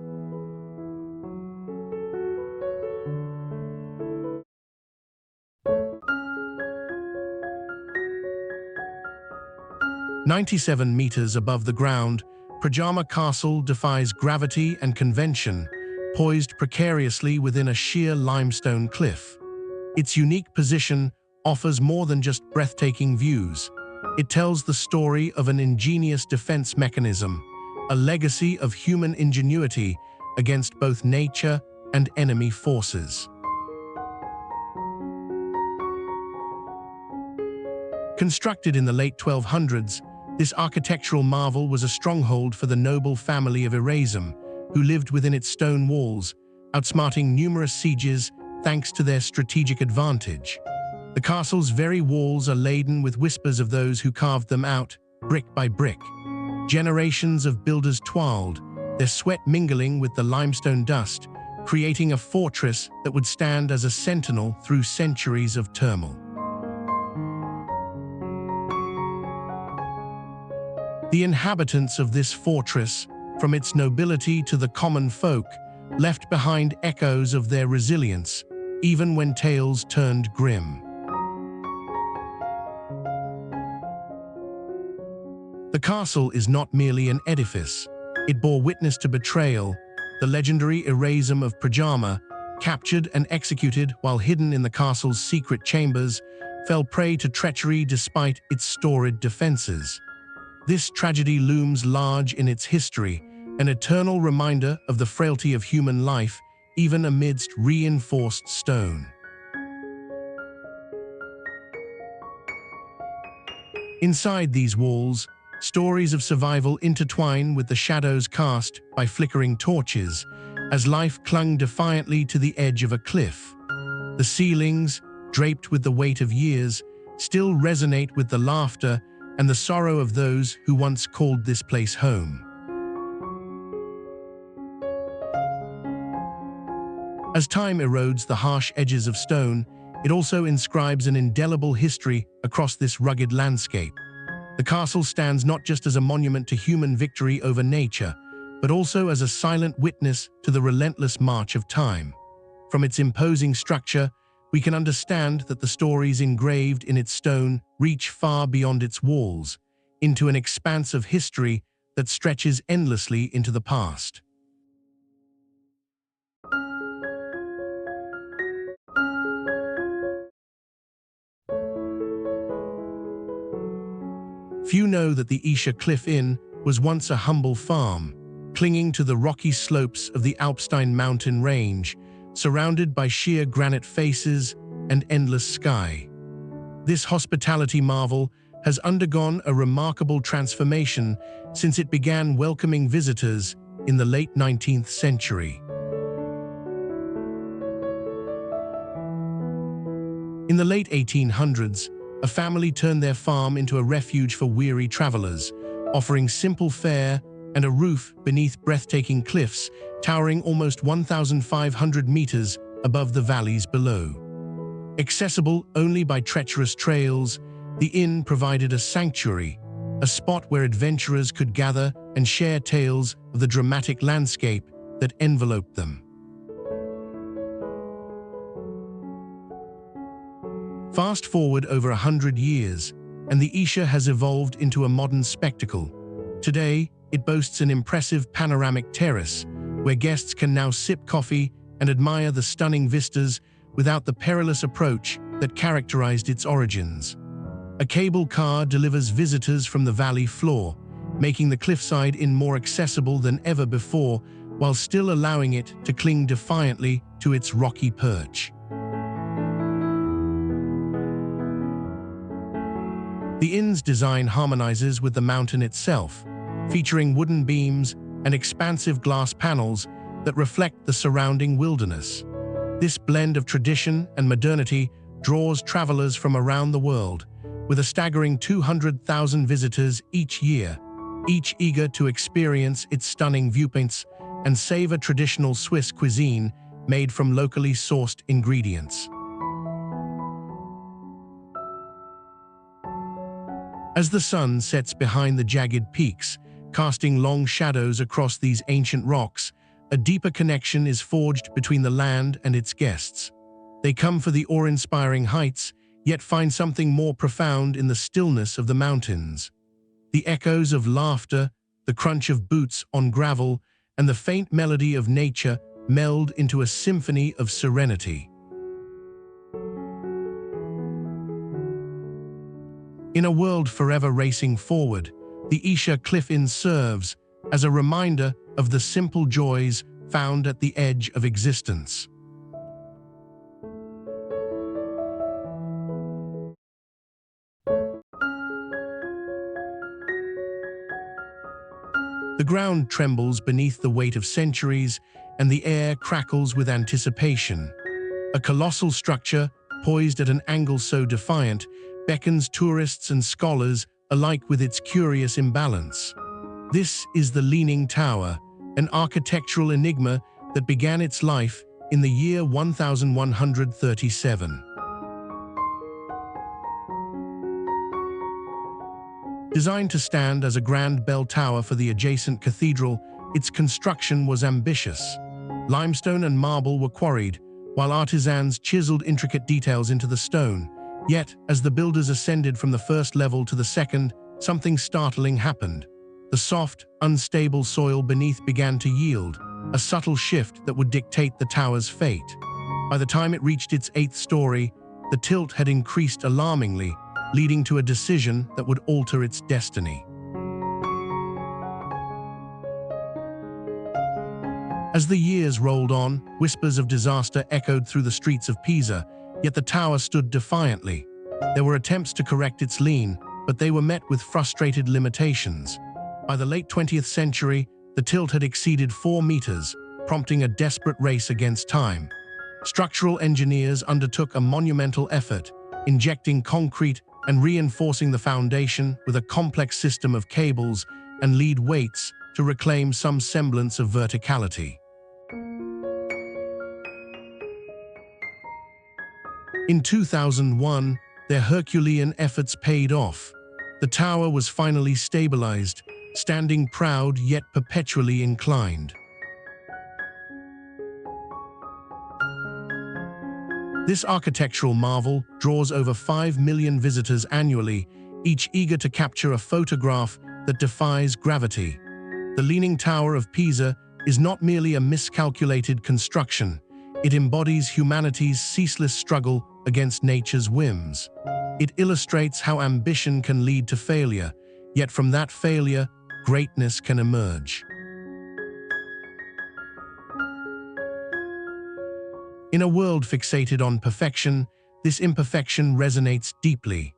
"97 meters above the ground, Pajama Castle defies gravity and convention, poised precariously within a sheer limestone cliff. Its unique position offers more than just breathtaking views. It tells the story of an ingenious defense mechanism, a legacy of human ingenuity against both nature and enemy forces." Constructed in the late 1200s, this architectural marvel was a stronghold for the noble family of Erasum, who lived within its stone walls, outsmarting numerous sieges thanks to their strategic advantage. The castle's very walls are laden with whispers of those who carved them out, brick by brick. Generations of builders toiled, their sweat mingling with the limestone dust, creating a fortress that would stand as a sentinel through centuries of turmoil. The inhabitants of this fortress, from its nobility to the common folk, left behind echoes of their resilience, even when tales turned grim. The castle is not merely an edifice. It bore witness to betrayal. The legendary Erasum of Pajama, captured and executed while hidden in the castle's secret chambers, fell prey to treachery despite its storied defenses. This tragedy looms large in its history, an eternal reminder of the frailty of human life, even amidst reinforced stone. Inside these walls, stories of survival intertwine with the shadows cast by flickering torches, as life clung defiantly to the edge of a cliff. The ceilings, draped with the weight of years, still resonate with the laughter and the sorrow of those who once called this place home. As time erodes the harsh edges of stone, it also inscribes an indelible history across this rugged landscape. The castle stands not just as a monument to human victory over nature, but also as a silent witness to the relentless march of time. From its imposing structure, we can understand that the stories engraved in its stone reach far beyond its walls, into an expanse of history that stretches endlessly into the past. Few know that the Esher Cliff Inn was once a humble farm, clinging to the rocky slopes of the Alpstein mountain range, surrounded by sheer granite faces and endless sky. This hospitality marvel has undergone a remarkable transformation since it began welcoming visitors in the late 19th century. In the late 1800s, a family turned their farm into a refuge for weary travelers, offering simple fare and a roof beneath breathtaking cliffs towering almost 1,500 meters above the valleys below. Accessible only by treacherous trails, the inn provided a sanctuary, a spot where adventurers could gather and share tales of the dramatic landscape that enveloped them. Fast forward over 100 years, and the Esher has evolved into a modern spectacle. Today, it boasts an impressive panoramic terrace, where guests can now sip coffee and admire the stunning vistas without the perilous approach that characterized its origins. A cable car delivers visitors from the valley floor, making the cliffside inn more accessible than ever before, while still allowing it to cling defiantly to its rocky perch. The inn's design harmonizes with the mountain itself, featuring wooden beams and expansive glass panels that reflect the surrounding wilderness. This blend of tradition and modernity draws travelers from around the world, with a staggering 200,000 visitors each year, each eager to experience its stunning viewpoints and savor traditional Swiss cuisine made from locally sourced ingredients. As the sun sets behind the jagged peaks, casting long shadows across these ancient rocks, a deeper connection is forged between the land and its guests. They come for the awe-inspiring heights, yet find something more profound in the stillness of the mountains. The echoes of laughter, the crunch of boots on gravel, and the faint melody of nature meld into a symphony of serenity. In a world forever racing forward, the Esher Cliff Inn serves as a reminder of the simple joys found at the edge of existence. The ground trembles beneath the weight of centuries, and the air crackles with anticipation. A colossal structure, poised at an angle so defiant, beckons tourists and scholars alike with its curious imbalance. This is the Leaning Tower, an architectural enigma that began its life in the year 1137. Designed to stand as a grand bell tower for the adjacent cathedral, its construction was ambitious. Limestone and marble were quarried, while artisans chiseled intricate details into the stone. Yet, as the builders ascended from the first level to the second, something startling happened. The soft, unstable soil beneath began to yield, a subtle shift that would dictate the tower's fate. By the time it reached its 8th story, the tilt had increased alarmingly, leading to a decision that would alter its destiny. As the years rolled on, whispers of disaster echoed through the streets of Pisa, yet the tower stood defiantly. There were attempts to correct its lean, but they were met with frustrated limitations. By the late 20th century, the tilt had exceeded 4 meters, prompting a desperate race against time. Structural engineers undertook a monumental effort, injecting concrete and reinforcing the foundation with a complex system of cables and lead weights to reclaim some semblance of verticality. In 2001, their Herculean efforts paid off. The tower was finally stabilized, standing proud yet perpetually inclined. This architectural marvel draws over 5 million visitors annually, each eager to capture a photograph that defies gravity. The Leaning Tower of Pisa is not merely a miscalculated construction. It embodies humanity's ceaseless struggle against nature's whims. It illustrates how ambition can lead to failure, Yet from that failure, greatness can emerge. In a world fixated on perfection, this imperfection resonates deeply.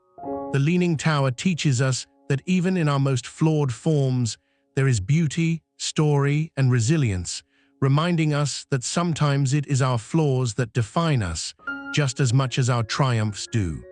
The Leaning Tower teaches us that even in our most flawed forms, there is beauty, story, and resilience, reminding us that sometimes it is our flaws that define us, just as much as our triumphs do.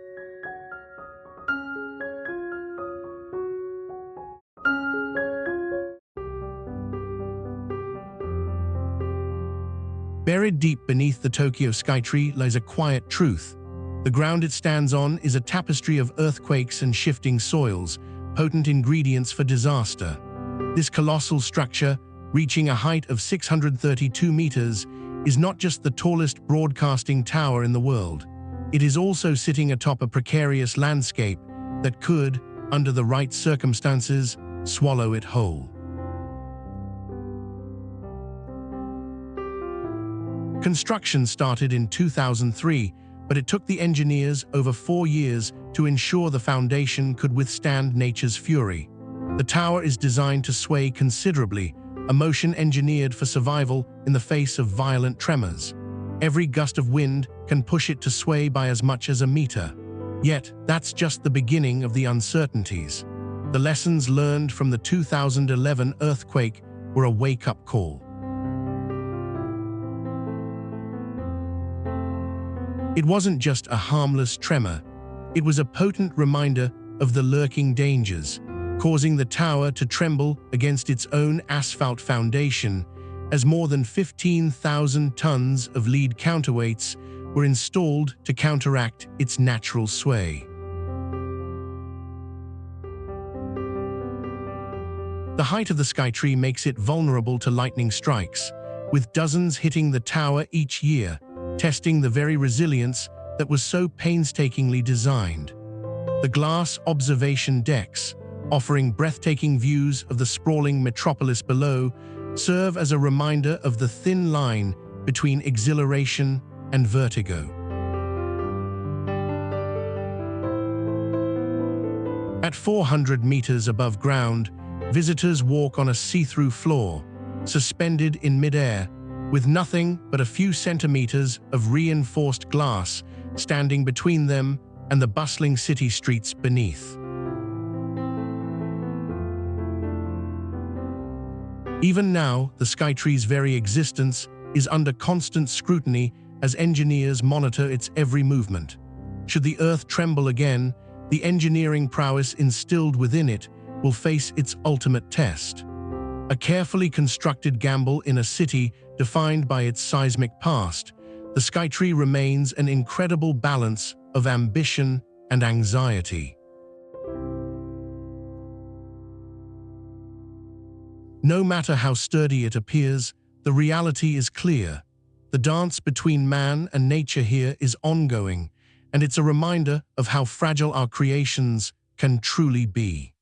Buried deep beneath the Tokyo Skytree lies a quiet truth. The ground it stands on is a tapestry of earthquakes and shifting soils, potent ingredients for disaster. This colossal structure, reaching a height of 632 meters, is not just the tallest broadcasting tower in the world. It is also sitting atop a precarious landscape that could, under the right circumstances, swallow it whole. Construction started in 2003, but it took the engineers over 4 years to ensure the foundation could withstand nature's fury. The tower is designed to sway considerably, a motion engineered for survival in the face of violent tremors. Every gust of wind can push it to sway by as much as a meter. Yet, that's just the beginning of the uncertainties. The lessons learned from the 2011 earthquake were a wake-up call. It wasn't just a harmless tremor. It was a potent reminder of the lurking dangers, causing the tower to tremble against its own asphalt foundation as more than 15,000 tons of lead counterweights were installed to counteract its natural sway. The height of the Skytree makes it vulnerable to lightning strikes, with dozens hitting the tower each year, testing the very resilience that was so painstakingly designed. The glass observation decks, offering breathtaking views of the sprawling metropolis below, serve as a reminder of the thin line between exhilaration and vertigo. At 400 meters above ground, visitors walk on a see-through floor, suspended in midair, with nothing but a few centimeters of reinforced glass standing between them and the bustling city streets beneath. Even now, the Skytree's very existence is under constant scrutiny as engineers monitor its every movement. Should the Earth tremble again, the engineering prowess instilled within it will face its ultimate test. A carefully constructed gamble in a city defined by its seismic past, the Skytree remains an incredible balance of ambition and anxiety. No matter how sturdy it appears, the reality is clear. The dance between man and nature here is ongoing, and it's a reminder of how fragile our creations can truly be.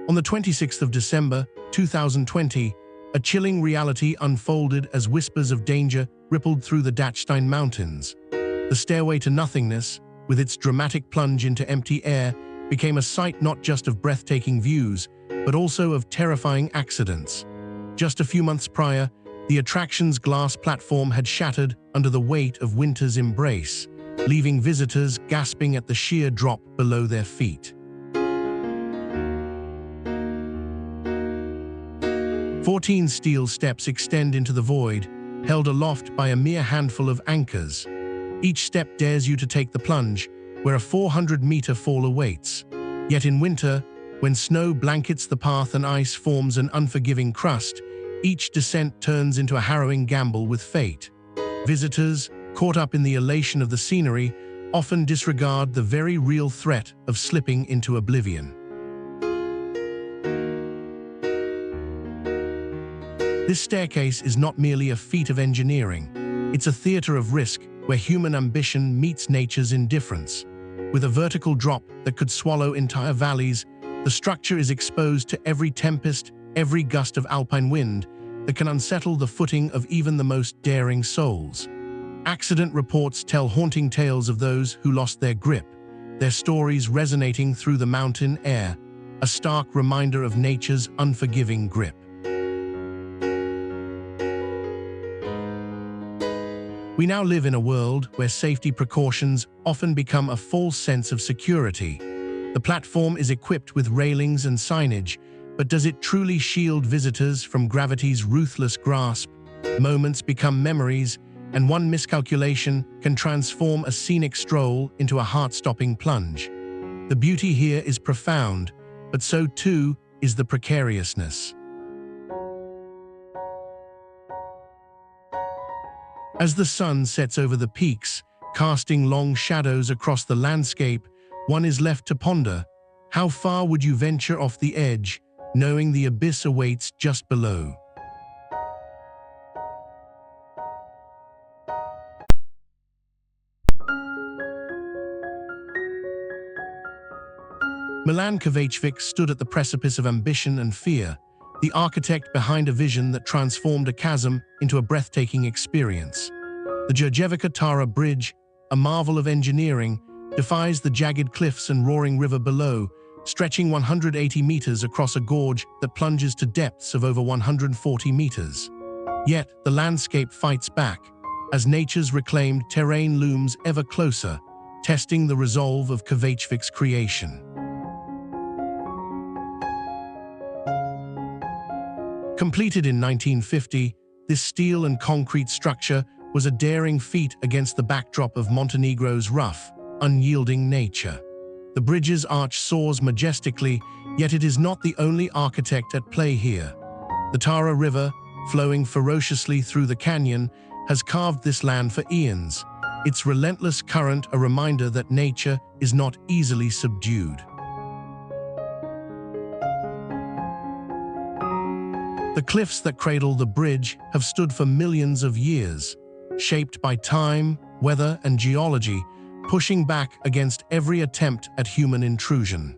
On the 26th of December, 2020, a chilling reality unfolded as whispers of danger rippled through the Dachstein Mountains. The stairway to nothingness, with its dramatic plunge into empty air, became a sight not just of breathtaking views, but also of terrifying accidents. Just a few months prior, the attraction's glass platform had shattered under the weight of winter's embrace, leaving visitors gasping at the sheer drop below their feet. 14 steel steps extend into the void, held aloft by a mere handful of anchors. Each step dares you to take the plunge, where a 400-meter fall awaits. Yet in winter, when snow blankets the path and ice forms an unforgiving crust, each descent turns into a harrowing gamble with fate. Visitors, caught up in the elation of the scenery, often disregard the very real threat of slipping into oblivion. This staircase is not merely a feat of engineering. It's a theater of risk where human ambition meets nature's indifference. With a vertical drop that could swallow entire valleys, the structure is exposed to every tempest, every gust of alpine wind, that can unsettle the footing of even the most daring souls. Accident reports tell haunting tales of those who lost their grip, their stories resonating through the mountain air, a stark reminder of nature's unforgiving grip. We now live in a world where safety precautions often become a false sense of security. The platform is equipped with railings and signage, but does it truly shield visitors from gravity's ruthless grasp? Moments become memories, and one miscalculation can transform a scenic stroll into a heart-stopping plunge. The beauty here is profound, but so too is the precariousness. As the sun sets over the peaks, casting long shadows across the landscape, one is left to ponder, how far would you venture off the edge, knowing the abyss awaits just below? Milan Kovacevic stood at the precipice of ambition and fear, the architect behind a vision that transformed a chasm into a breathtaking experience. The Đurđevica-Tara Bridge, a marvel of engineering, defies the jagged cliffs and roaring river below, stretching 180 meters across a gorge that plunges to depths of over 140 meters. Yet, the landscape fights back, as nature's reclaimed terrain looms ever closer, testing the resolve of Kovacevic's creation. Completed in 1950, this steel and concrete structure was a daring feat against the backdrop of Montenegro's rough, unyielding nature. The bridge's arch soars majestically, yet it is not the only architect at play here. The Tara River, flowing ferociously through the canyon, has carved this land for eons, its relentless current a reminder that nature is not easily subdued. The cliffs that cradle the bridge have stood for millions of years, shaped by time, weather, and geology, pushing back against every attempt at human intrusion.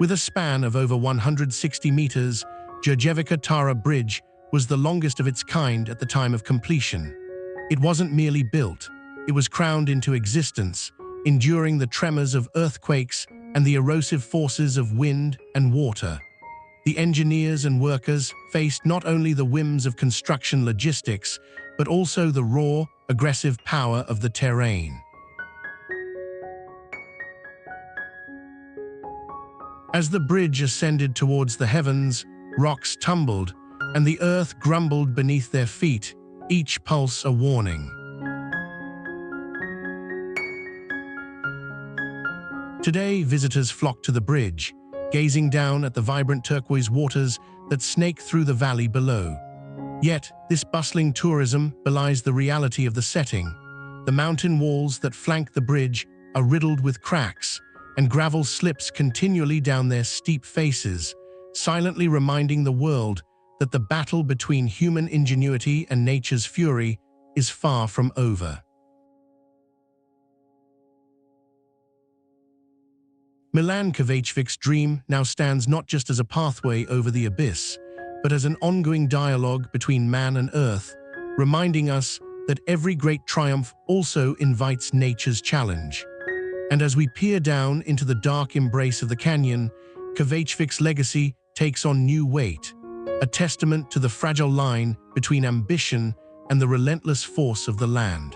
With a span of over 160 meters, Đurđevica-Tara Bridge was the longest of its kind at the time of completion. It wasn't merely built, it was crowned into existence, enduring the tremors of earthquakes and the erosive forces of wind and water. The engineers and workers faced not only the whims of construction logistics, but also the raw, aggressive power of the terrain. As the bridge ascended towards the heavens, rocks tumbled, and the earth grumbled beneath their feet, each pulse a warning. Today, visitors flock to the bridge, gazing down at the vibrant turquoise waters that snake through the valley below. Yet, this bustling tourism belies the reality of the setting. The mountain walls that flank the bridge are riddled with cracks, and gravel slips continually down their steep faces, silently reminding the world that the battle between human ingenuity and nature's fury is far from over. Milan Kovacevic's dream now stands not just as a pathway over the abyss, but as an ongoing dialogue between man and earth, reminding us that every great triumph also invites nature's challenge. And as we peer down into the dark embrace of the canyon, Kovacevic's legacy takes on new weight, a testament to the fragile line between ambition and the relentless force of the land.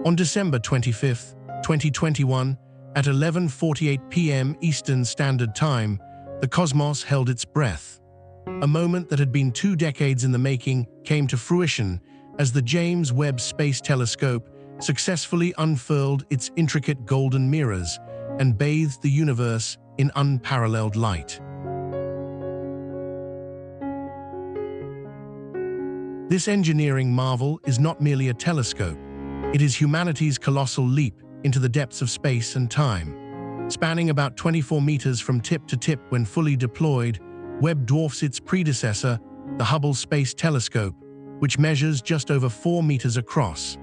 On December 25, 2021, at 11:48 p.m. Eastern Standard Time, the cosmos held its breath. A moment that had been 2 decades in the making came to fruition as the James Webb Space Telescope successfully unfurled its intricate golden mirrors and bathed the universe in unparalleled light. This engineering marvel is not merely a telescope. It is humanity's colossal leap into the depths of space and time. Spanning about 24 meters from tip to tip when fully deployed, Webb dwarfs its predecessor, the Hubble Space Telescope, which measures just over 4 meters across.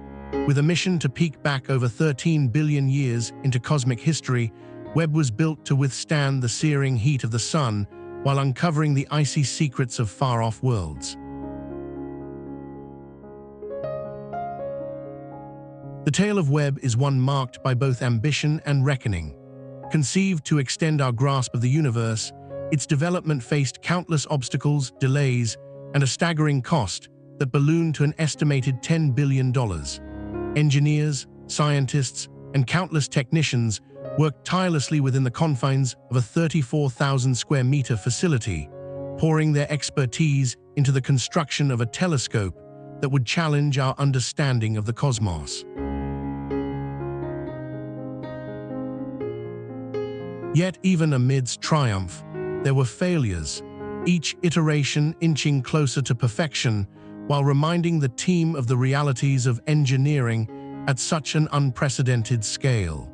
With a mission to peek back over 13 billion years into cosmic history, Webb was built to withstand the searing heat of the sun while uncovering the icy secrets of far-off worlds. The tale of Webb is one marked by both ambition and reckoning. Conceived to extend our grasp of the universe, its development faced countless obstacles, delays, and a staggering cost that ballooned to an estimated $10 billion. Engineers, scientists, and countless technicians worked tirelessly within the confines of a 34,000 square meter facility, pouring their expertise into the construction of a telescope that would challenge our understanding of the cosmos. Yet, even amidst triumph, there were failures, each iteration inching closer to perfection, while reminding the team of the realities of engineering at such an unprecedented scale.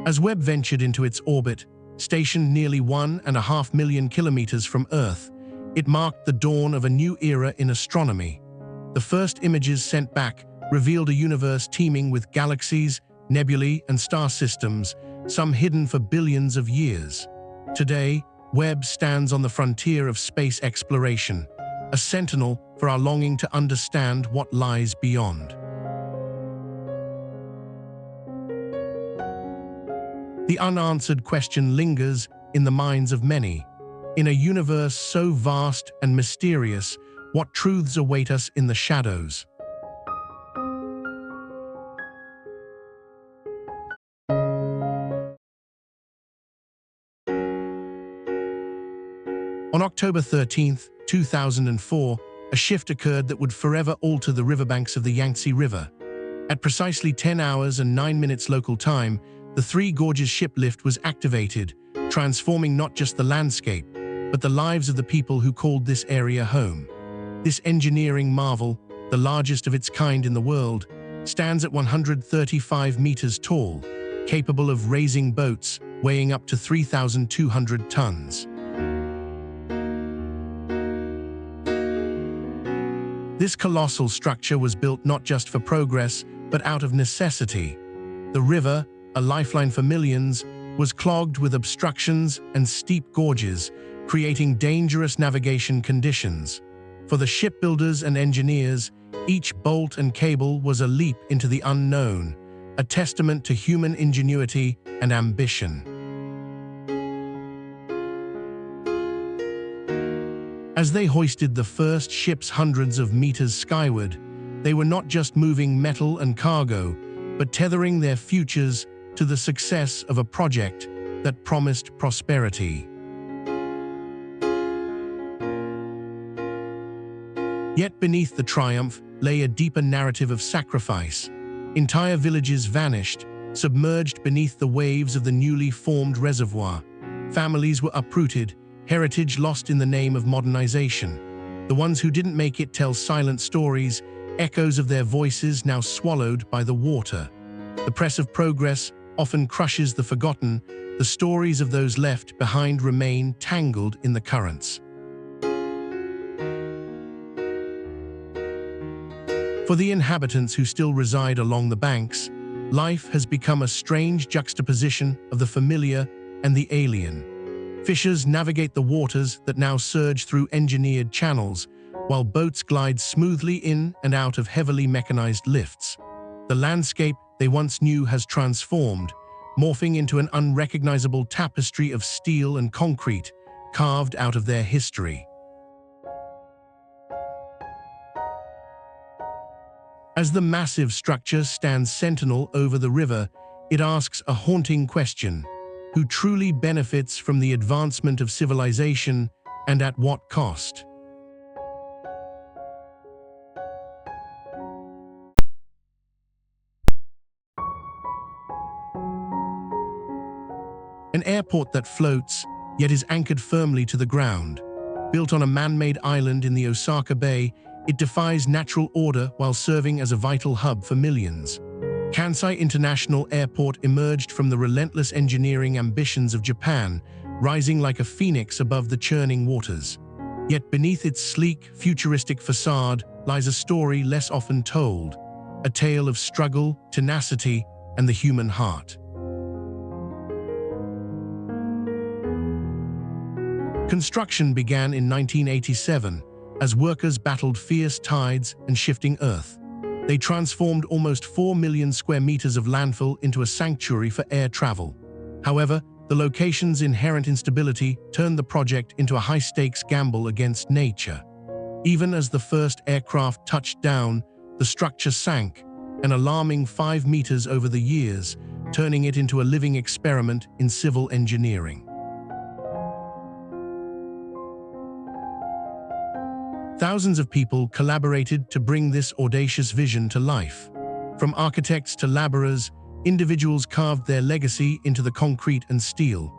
As Webb ventured into its orbit, stationed nearly 1.5 million kilometers from Earth, it marked the dawn of a new era in astronomy. The first images sent back revealed a universe teeming with galaxies, nebulae, and star systems, some hidden for billions of years. Today, Webb stands on the frontier of space exploration, a sentinel for our longing to understand what lies beyond. The unanswered question lingers in the minds of many. In a universe so vast and mysterious, what truths await us in the shadows? On October 13, 2004, a shift occurred that would forever alter the riverbanks of the Yangtze River. At precisely 10 hours and 9 minutes local time, the Three Gorges ship lift was activated, transforming not just the landscape, but the lives of the people who called this area home. This engineering marvel, the largest of its kind in the world, stands at 135 meters tall, capable of raising boats weighing up to 3,200 tons. This colossal structure was built not just for progress, but out of necessity. The river, a lifeline for millions, was clogged with obstructions and steep gorges, creating dangerous navigation conditions. For the shipbuilders and engineers, each bolt and cable was a leap into the unknown, a testament to human ingenuity and ambition. As they hoisted the first ships hundreds of meters skyward, they were not just moving metal and cargo, but tethering their futures to the success of a project that promised prosperity. Yet beneath the triumph lay a deeper narrative of sacrifice. Entire villages vanished, submerged beneath the waves of the newly formed reservoir. Families were uprooted, heritage lost in the name of modernization. The ones who didn't make it tell silent stories, echoes of their voices now swallowed by the water. The press of progress often crushes the forgotten. The stories of those left behind remain tangled in the currents. For the inhabitants who still reside along the banks, life has become a strange juxtaposition of the familiar and the alien. Fishers navigate the waters that now surge through engineered channels, while boats glide smoothly in and out of heavily mechanized lifts. The landscape they once knew has transformed, morphing into an unrecognizable tapestry of steel and concrete, carved out of their history. As the massive structure stands sentinel over the river, it asks a haunting question: who truly benefits from the advancement of civilization, and at what cost? An airport that floats, yet is anchored firmly to the ground. Built on a man-made island in the Osaka Bay, it defies natural order while serving as a vital hub for millions. Kansai International Airport emerged from the relentless engineering ambitions of Japan, rising like a phoenix above the churning waters. Yet beneath its sleek, futuristic facade lies a story less often told, a tale of struggle, tenacity, and the human heart. Construction began in 1987 as workers battled fierce tides and shifting earth. They transformed almost 4 million square meters of landfill into a sanctuary for air travel. However, the location's inherent instability turned the project into a high-stakes gamble against nature. Even as the first aircraft touched down, the structure sank, an alarming 5 meters over the years, turning it into a living experiment in civil engineering. Thousands of people collaborated to bring this audacious vision to life. From architects to laborers, individuals carved their legacy into the concrete and steel.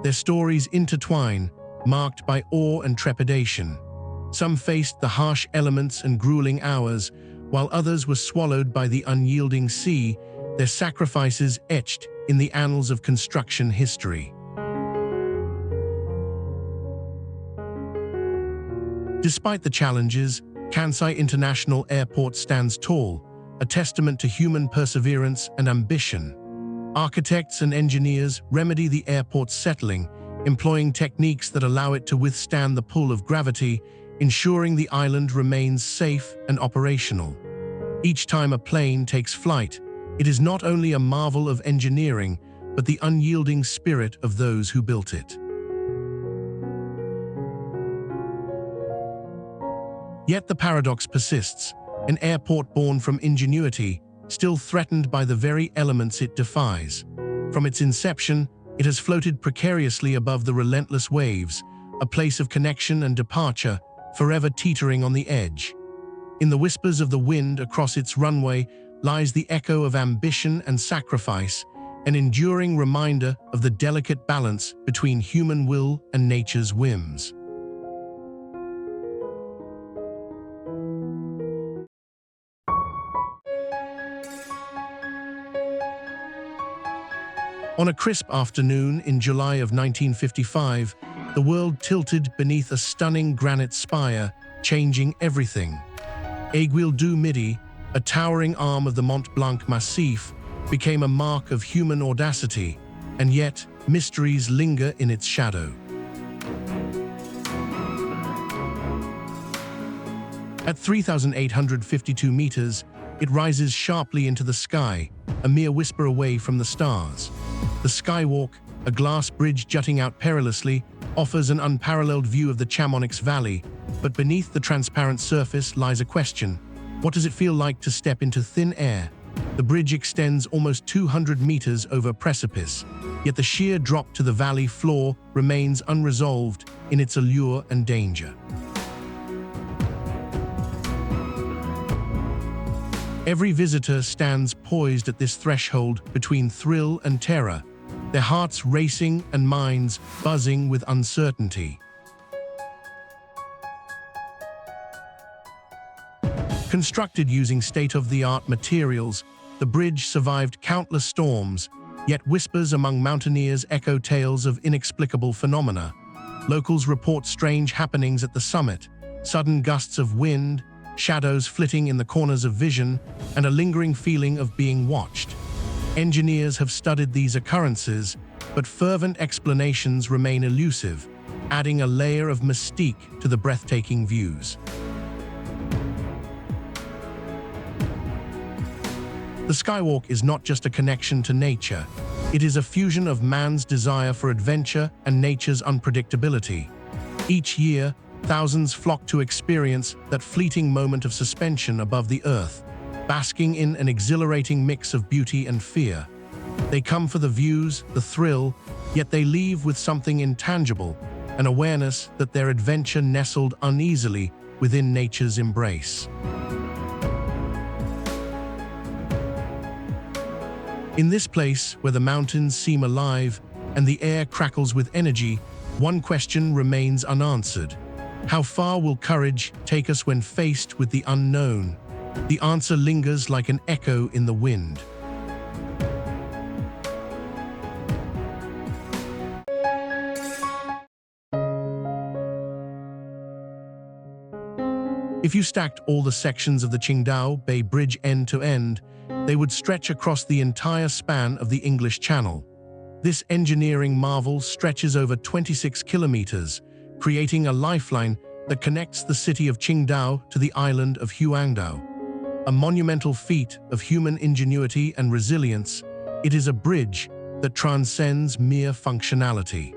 Their stories intertwine, marked by awe and trepidation. Some faced the harsh elements and grueling hours, while others were swallowed by the unyielding sea, their sacrifices etched in the annals of construction history. Despite the challenges, Kansai International Airport stands tall, a testament to human perseverance and ambition. Architects and engineers remedy the airport's settling, employing techniques that allow it to withstand the pull of gravity, ensuring the island remains safe and operational. Each time a plane takes flight, it is not only a marvel of engineering, but the unyielding spirit of those who built it. Yet the paradox persists, an airport born from ingenuity, still threatened by the very elements it defies. From its inception, it has floated precariously above the relentless waves, a place of connection and departure, forever teetering on the edge. In the whispers of the wind across its runway lies the echo of ambition and sacrifice, an enduring reminder of the delicate balance between human will and nature's whims. On a crisp afternoon in July of 1955, the world tilted beneath a stunning granite spire, changing everything. Aiguille du Midi, a towering arm of the Mont Blanc Massif, became a mark of human audacity, and yet mysteries linger in its shadow. At 3,852 meters, it rises sharply into the sky, a mere whisper away from the stars. The Skywalk, a glass bridge jutting out perilously, offers an unparalleled view of the Chamonix Valley, but beneath the transparent surface lies a question. What does it feel like to step into thin air? The bridge extends almost 200 meters over a precipice, yet the sheer drop to the valley floor remains unresolved in its allure and danger. Every visitor stands poised at this threshold between thrill and terror, their hearts racing and minds buzzing with uncertainty. Constructed using state-of-the-art materials, the bridge survived countless storms, yet whispers among mountaineers echo tales of inexplicable phenomena. Locals report strange happenings at the summit, sudden gusts of wind, shadows flitting in the corners of vision, and a lingering feeling of being watched. Engineers have studied these occurrences, but fervent explanations remain elusive, adding a layer of mystique to the breathtaking views. The Skywalk is not just a connection to nature. It is a fusion of man's desire for adventure and nature's unpredictability. Each year, thousands flock to experience that fleeting moment of suspension above the earth, basking in an exhilarating mix of beauty and fear. They come for the views, the thrill, yet they leave with something intangible, an awareness that their adventure nestled uneasily within nature's embrace. In this place, where the mountains seem alive and the air crackles with energy, one question remains unanswered. How far will courage take us when faced with the unknown? The answer lingers like an echo in the wind. If you stacked all the sections of the Qingdao Bay Bridge end to end, they would stretch across the entire span of the English Channel. This engineering marvel stretches over 26 kilometers, creating a lifeline that connects the city of Qingdao to the island of Huangdao. A monumental feat of human ingenuity and resilience, it is a bridge that transcends mere functionality.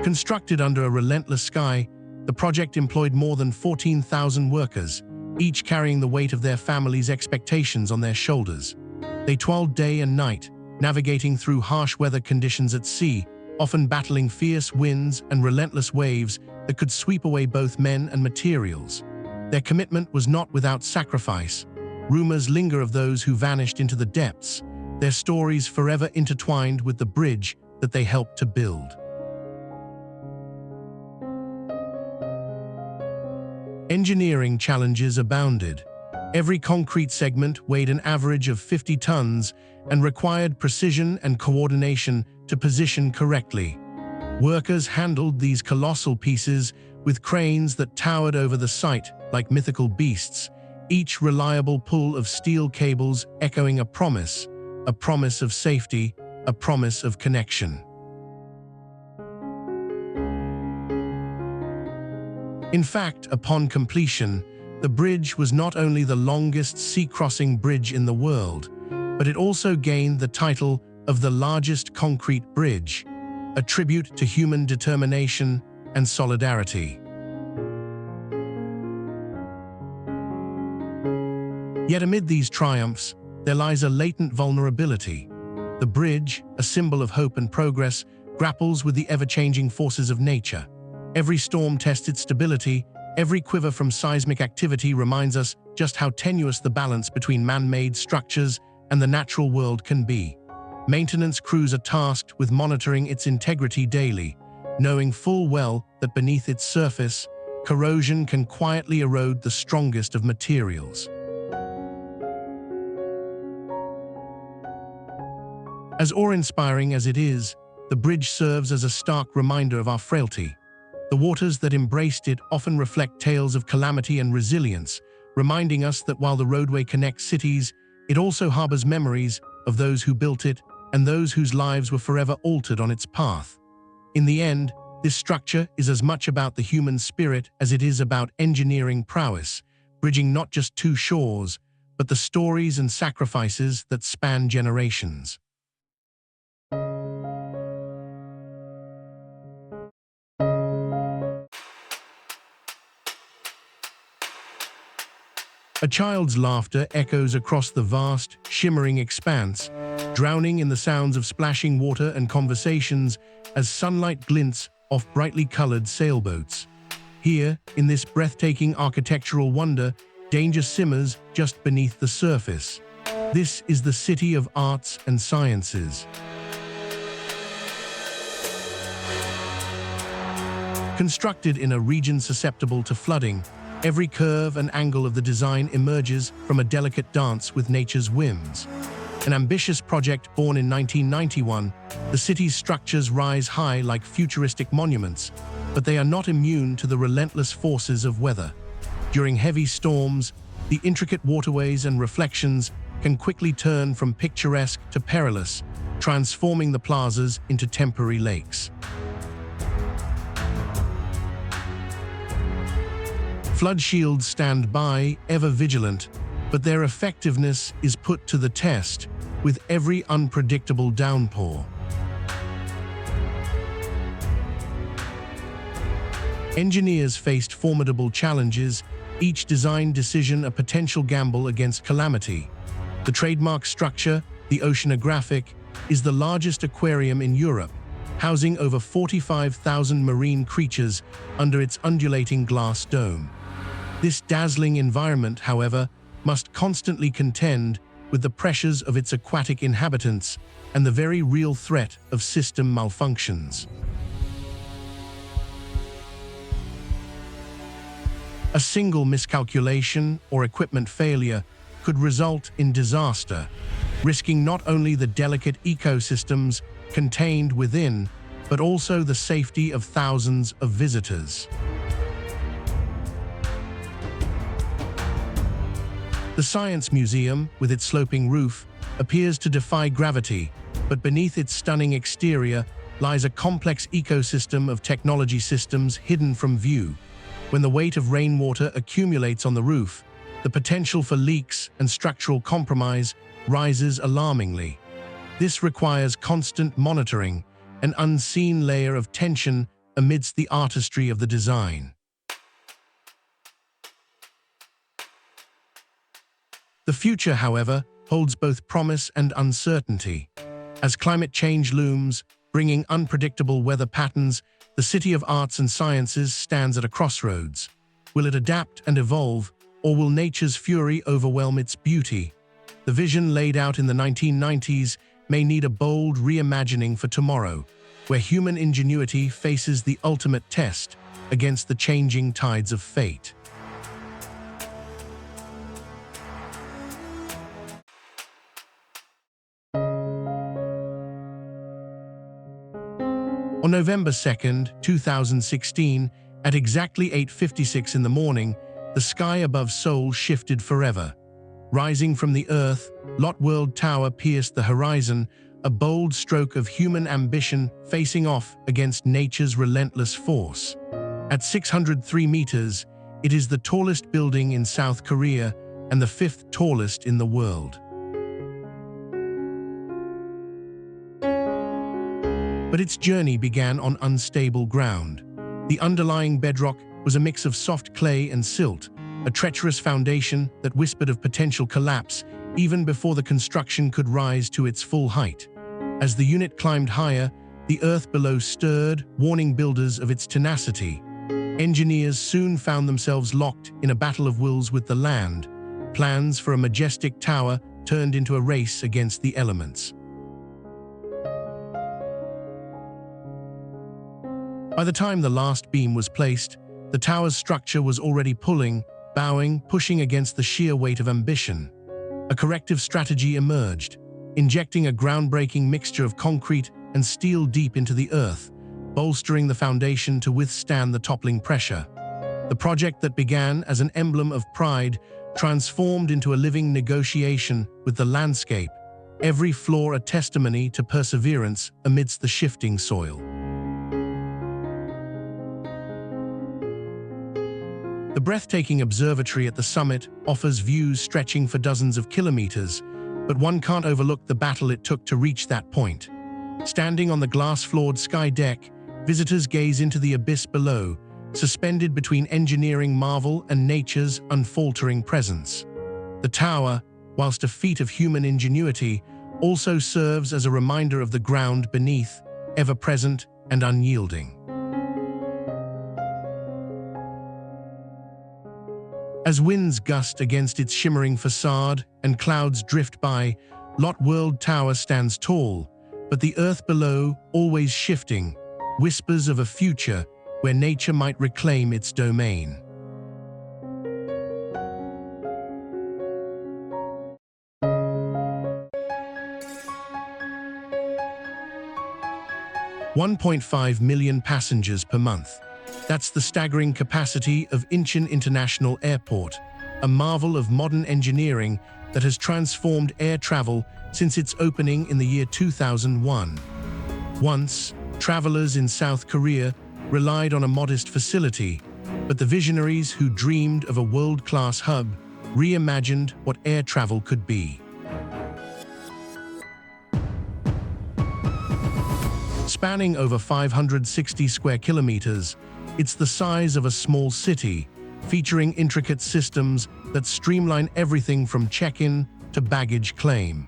Constructed under a relentless sky, the project employed more than 14,000 workers, each carrying the weight of their families' expectations on their shoulders. They toiled day and night, navigating through harsh weather conditions at sea, often battling fierce winds and relentless waves that could sweep away both men and materials. Their commitment was not without sacrifice. Rumors linger of those who vanished into the depths, their stories forever intertwined with the bridge that they helped to build. Engineering challenges abounded. Every concrete segment weighed an average of 50 tons and required precision and coordination to position correctly. Workers handled these colossal pieces with cranes that towered over the site like mythical beasts, each reliable pull of steel cables echoing a promise of safety, a promise of connection. In fact, upon completion, the bridge was not only the longest sea-crossing bridge in the world, but it also gained the title of the largest concrete bridge, a tribute to human determination and solidarity. Yet amid these triumphs, there lies a latent vulnerability. The bridge, a symbol of hope and progress, grapples with the ever-changing forces of nature. Every storm tests its stability, every quiver from seismic activity reminds us just how tenuous the balance between man-made structures and the natural world can be. Maintenance crews are tasked with monitoring its integrity daily, knowing full well that beneath its surface, corrosion can quietly erode the strongest of materials. As awe-inspiring as it is, the bridge serves as a stark reminder of our frailty. The waters that embraced it often reflect tales of calamity and resilience, reminding us that while the roadway connects cities, it also harbors memories of those who built it and those whose lives were forever altered on its path. In the end, this structure is as much about the human spirit as it is about engineering prowess, bridging not just two shores, but the stories and sacrifices that span generations. A child's laughter echoes across the vast, shimmering expanse, drowning in the sounds of splashing water and conversations as sunlight glints off brightly colored sailboats. Here, in this breathtaking architectural wonder, danger simmers just beneath the surface. This is the city of arts and sciences. Constructed in a region susceptible to flooding, every curve and angle of the design emerges from a delicate dance with nature's whims. An ambitious project born in 1991, the city's structures rise high like futuristic monuments, but they are not immune to the relentless forces of weather. During heavy storms, the intricate waterways and reflections can quickly turn from picturesque to perilous, transforming the plazas into temporary lakes. Flood shields stand by, ever vigilant, but their effectiveness is put to the test with every unpredictable downpour. Engineers faced formidable challenges, each design decision a potential gamble against calamity. The trademark structure, the Oceanographic, is the largest aquarium in Europe, housing over 45,000 marine creatures under its undulating glass dome. This dazzling environment, however, must constantly contend with the pressures of its aquatic inhabitants and the very real threat of system malfunctions. A single miscalculation or equipment failure could result in disaster, risking not only the delicate ecosystems contained within, but also the safety of thousands of visitors. The Science Museum, with its sloping roof, appears to defy gravity, but beneath its stunning exterior lies a complex ecosystem of technology systems hidden from view. When the weight of rainwater accumulates on the roof, the potential for leaks and structural compromise rises alarmingly. This requires constant monitoring, an unseen layer of tension amidst the artistry of the design. The future, however, holds both promise and uncertainty. As climate change looms, bringing unpredictable weather patterns, the City of Arts and Sciences stands at a crossroads. Will it adapt and evolve, or will nature's fury overwhelm its beauty? The vision laid out in the 1990s may need a bold reimagining for tomorrow, where human ingenuity faces the ultimate test against the changing tides of fate. On November 2, 2016, at exactly 8:56 in the morning, the sky above Seoul shifted forever. Rising from the earth, Lot World Tower pierced the horizon, a bold stroke of human ambition facing off against nature's relentless force. At 603 meters, it is the tallest building in South Korea and the fifth tallest in the world. But its journey began on unstable ground. The underlying bedrock was a mix of soft clay and silt, a treacherous foundation that whispered of potential collapse even before the construction could rise to its full height. As the unit climbed higher, the earth below stirred, warning builders of its tenacity. Engineers soon found themselves locked in a battle of wills with the land. Plans for a majestic tower turned into a race against the elements. By the time the last beam was placed, the tower's structure was already pulling, bowing, pushing against the sheer weight of ambition. A corrective strategy emerged, injecting a groundbreaking mixture of concrete and steel deep into the earth, bolstering the foundation to withstand the toppling pressure. The project that began as an emblem of pride transformed into a living negotiation with the landscape, every floor a testimony to perseverance amidst the shifting soil. The breathtaking observatory at the summit offers views stretching for dozens of kilometers, but one can't overlook the battle it took to reach that point. Standing on the glass-floored sky deck, visitors gaze into the abyss below, suspended between engineering marvel and nature's unfaltering presence. The tower, whilst a feat of human ingenuity, also serves as a reminder of the ground beneath, ever-present and unyielding. As winds gust against its shimmering facade and clouds drift by, Lot World Tower stands tall, but the earth below, always shifting, whispers of a future where nature might reclaim its domain. $1.5 million passengers per month. That's the staggering capacity of Incheon International Airport, a marvel of modern engineering that has transformed air travel since its opening in the year 2001. Once, travelers in South Korea relied on a modest facility, but the visionaries who dreamed of a world-class hub reimagined what air travel could be. Spanning over 560 square kilometers, it's the size of a small city, featuring intricate systems that streamline everything from check-in to baggage claim.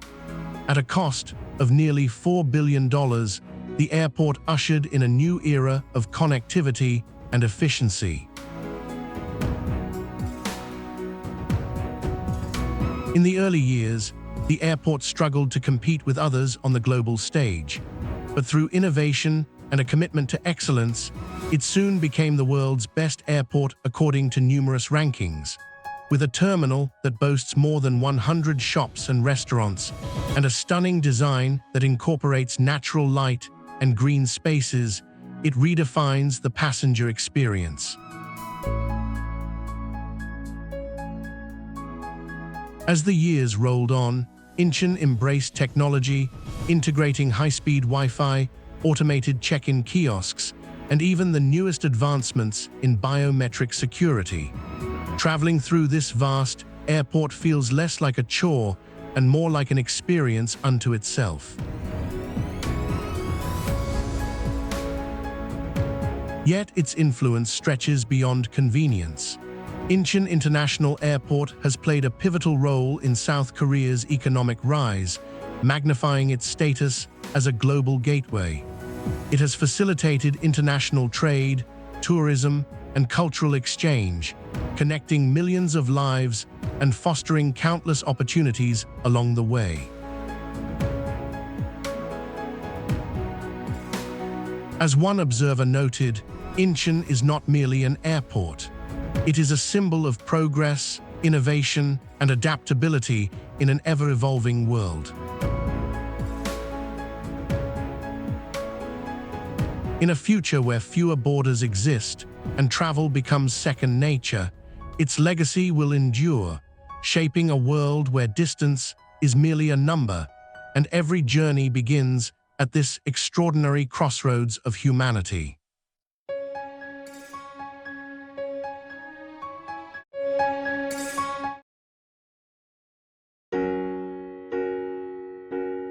At a cost of nearly $4 billion, the airport ushered in a new era of connectivity and efficiency. In the early years, the airport struggled to compete with others on the global stage, but through innovation and a commitment to excellence, it soon became the world's best airport according to numerous rankings. With a terminal that boasts more than 100 shops and restaurants, and a stunning design that incorporates natural light and green spaces, it redefines the passenger experience. As the years rolled on, Incheon embraced technology, integrating high-speed Wi-Fi, automated check-in kiosks, and even the newest advancements in biometric security. Traveling through this vast airport feels less like a chore and more like an experience unto itself. Yet its influence stretches beyond convenience. Incheon International Airport has played a pivotal role in South Korea's economic rise, magnifying its status as a global gateway. It has facilitated international trade, tourism, and cultural exchange, connecting millions of lives and fostering countless opportunities along the way. As one observer noted, Incheon is not merely an airport. It is a symbol of progress, innovation, and adaptability in an ever-evolving world. In a future where fewer borders exist and travel becomes second nature, its legacy will endure, shaping a world where distance is merely a number and every journey begins at this extraordinary crossroads of humanity.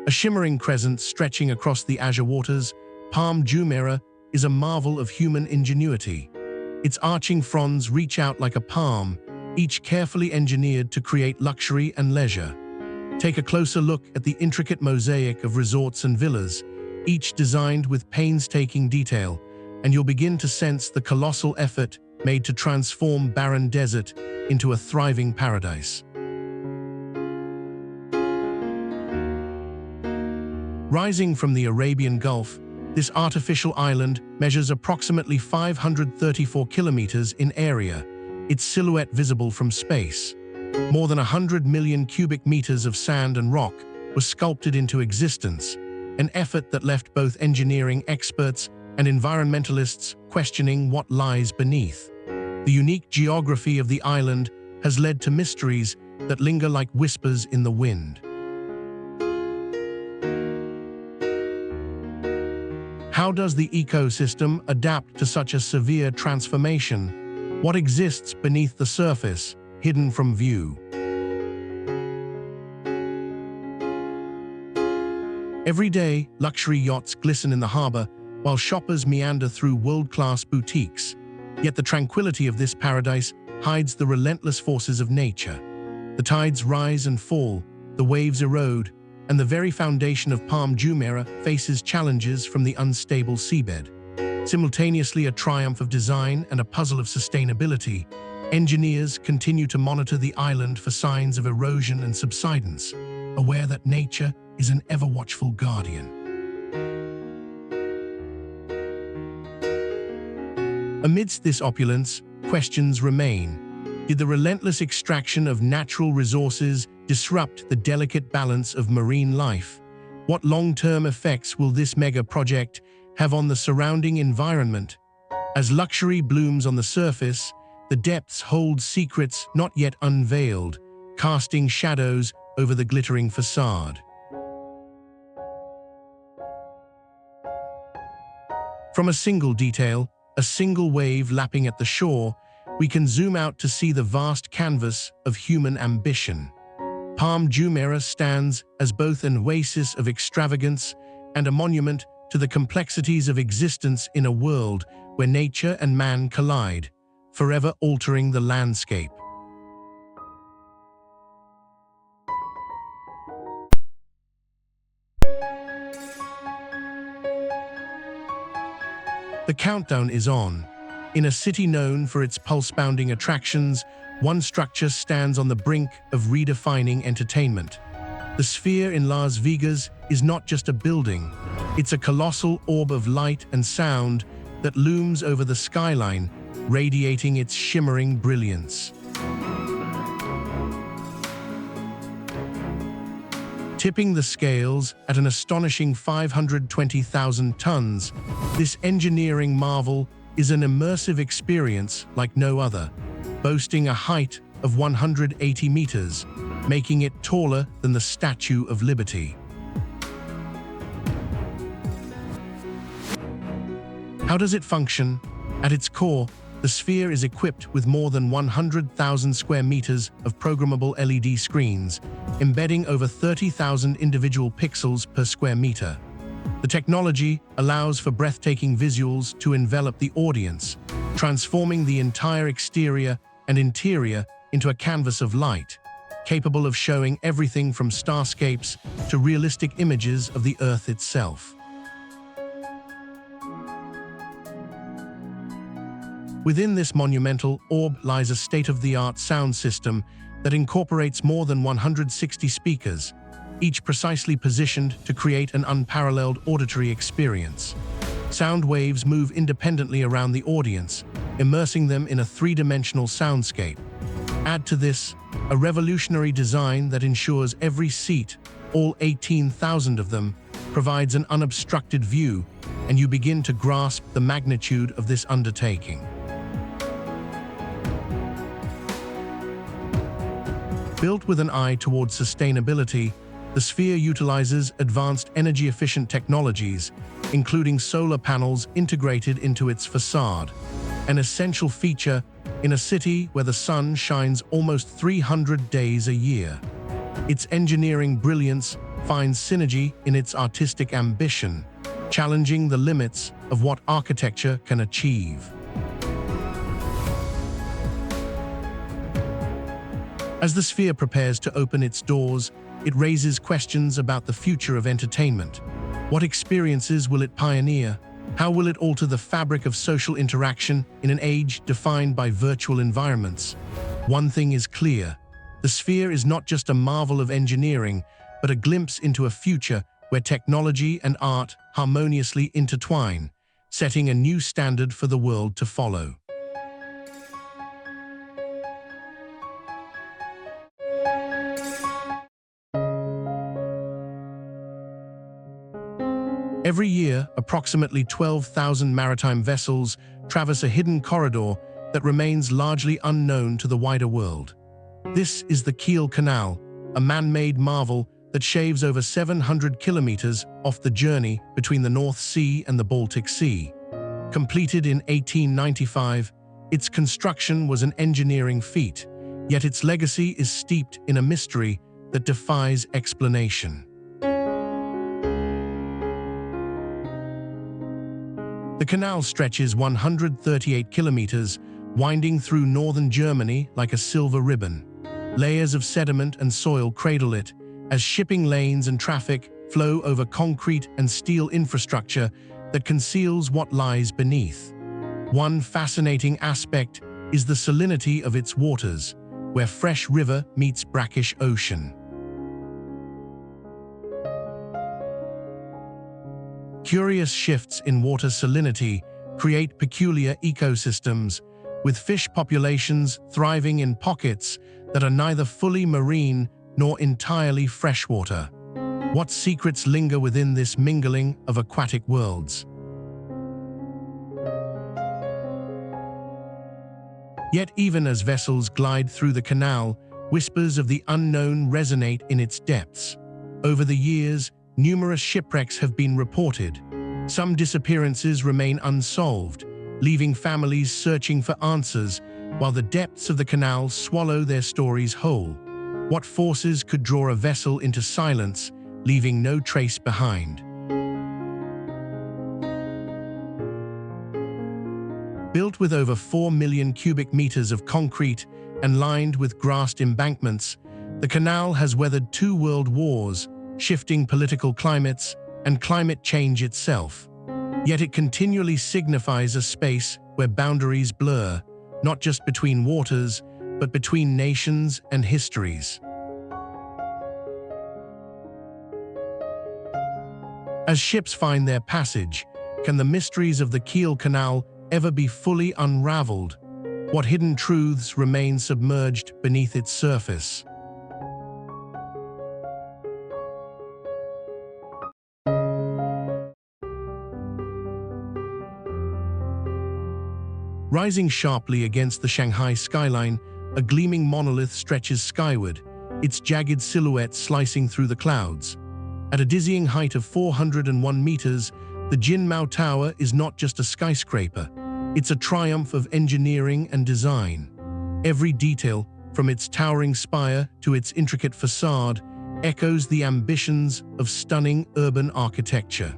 A shimmering crescent stretching across the azure waters, Palm Jumeirah is a marvel of human ingenuity. Its arching fronds reach out like a palm, each carefully engineered to create luxury and leisure. Take a closer look at the intricate mosaic of resorts and villas, each designed with painstaking detail, and you'll begin to sense the colossal effort made to transform barren desert into a thriving paradise. Rising from the Arabian Gulf, this artificial island measures approximately 534 kilometers in area, its silhouette visible from space. More than 100 million cubic meters of sand and rock was sculpted into existence, an effort that left both engineering experts and environmentalists questioning what lies beneath. The unique geography of the island has led to mysteries that linger like whispers in the wind. How does the ecosystem adapt to such a severe transformation? What exists beneath the surface, hidden from view? Every day, luxury yachts glisten in the harbor, while shoppers meander through world-class boutiques. Yet the tranquility of this paradise hides the relentless forces of nature. The tides rise and fall, the waves erode, and the very foundation of Palm Jumeirah faces challenges from the unstable seabed. Simultaneously a triumph of design and a puzzle of sustainability, engineers continue to monitor the island for signs of erosion and subsidence, aware that nature is an ever-watchful guardian. Amidst this opulence, questions remain. Did the relentless extraction of natural resources disrupt the delicate balance of marine life? What long-term effects will this mega-project have on the surrounding environment? As luxury blooms on the surface, the depths hold secrets not yet unveiled, casting shadows over the glittering facade. From a single detail, a single wave lapping at the shore, we can zoom out to see the vast canvas of human ambition. Palm Jumeirah stands as both an oasis of extravagance and a monument to the complexities of existence in a world where nature and man collide, forever altering the landscape. The countdown is on. In a city known for its pulse-pounding attractions, one structure stands on the brink of redefining entertainment. The Sphere in Las Vegas is not just a building, it's a colossal orb of light and sound that looms over the skyline, radiating its shimmering brilliance. Tipping the scales at an astonishing 520,000 tons, this engineering marvel is an immersive experience like no other, boasting a height of 180 meters, making it taller than the Statue of Liberty. How does it function? At its core, the sphere is equipped with more than 100,000 square meters of programmable LED screens, embedding over 30,000 individual pixels per square meter. The technology allows for breathtaking visuals to envelop the audience, transforming the entire exterior and interior into a canvas of light, capable of showing everything from starscapes to realistic images of the Earth itself. Within this monumental orb lies a state-of-the-art sound system that incorporates more than 160 speakers, each precisely positioned to create an unparalleled auditory experience. Sound waves move independently around the audience, immersing them in a three-dimensional soundscape. Add to this a revolutionary design that ensures every seat, all 18,000 of them, provides an unobstructed view, and you begin to grasp the magnitude of this undertaking. Built with an eye towards sustainability, the sphere utilizes advanced energy-efficient technologies, including solar panels integrated into its facade, an essential feature in a city where the sun shines almost 300 days a year. Its engineering brilliance finds synergy in its artistic ambition, challenging the limits of what architecture can achieve. As the sphere prepares to open its doors, it raises questions about the future of entertainment. What experiences will it pioneer? How will it alter the fabric of social interaction in an age defined by virtual environments? One thing is clear: the sphere is not just a marvel of engineering, but a glimpse into a future where technology and art harmoniously intertwine, setting a new standard for the world to follow. Every year, approximately 12,000 maritime vessels traverse a hidden corridor that remains largely unknown to the wider world. This is the Kiel Canal, a man-made marvel that shaves over 700 kilometers off the journey between the North Sea and the Baltic Sea. Completed in 1895, its construction was an engineering feat, yet its legacy is steeped in a mystery that defies explanation. The canal stretches 138 kilometers, winding through northern Germany like a silver ribbon. Layers of sediment and soil cradle it, as shipping lanes and traffic flow over concrete and steel infrastructure that conceals what lies beneath. One fascinating aspect is the salinity of its waters, where fresh river meets brackish ocean. Curious shifts in water salinity create peculiar ecosystems, with fish populations thriving in pockets that are neither fully marine nor entirely freshwater. What secrets linger within this mingling of aquatic worlds? Yet even as vessels glide through the canal, whispers of the unknown resonate in its depths. Over the years, numerous shipwrecks have been reported. Some disappearances remain unsolved, leaving families searching for answers, while the depths of the canal swallow their stories whole. What forces could draw a vessel into silence, leaving no trace behind? Built with over 4 million cubic meters of concrete and lined with grassed embankments, the canal has weathered 2 world wars, shifting political climates, and climate change itself. Yet it continually signifies a space where boundaries blur, not just between waters, but between nations and histories. As ships find their passage, can the mysteries of the Kiel Canal ever be fully unraveled? What hidden truths remain submerged beneath its surface? Rising sharply against the Shanghai skyline, a gleaming monolith stretches skyward, its jagged silhouette slicing through the clouds. At a dizzying height of 401 meters, the Jinmao Tower is not just a skyscraper. It's a triumph of engineering and design. Every detail, from its towering spire to its intricate facade, echoes the ambitions of stunning urban architecture.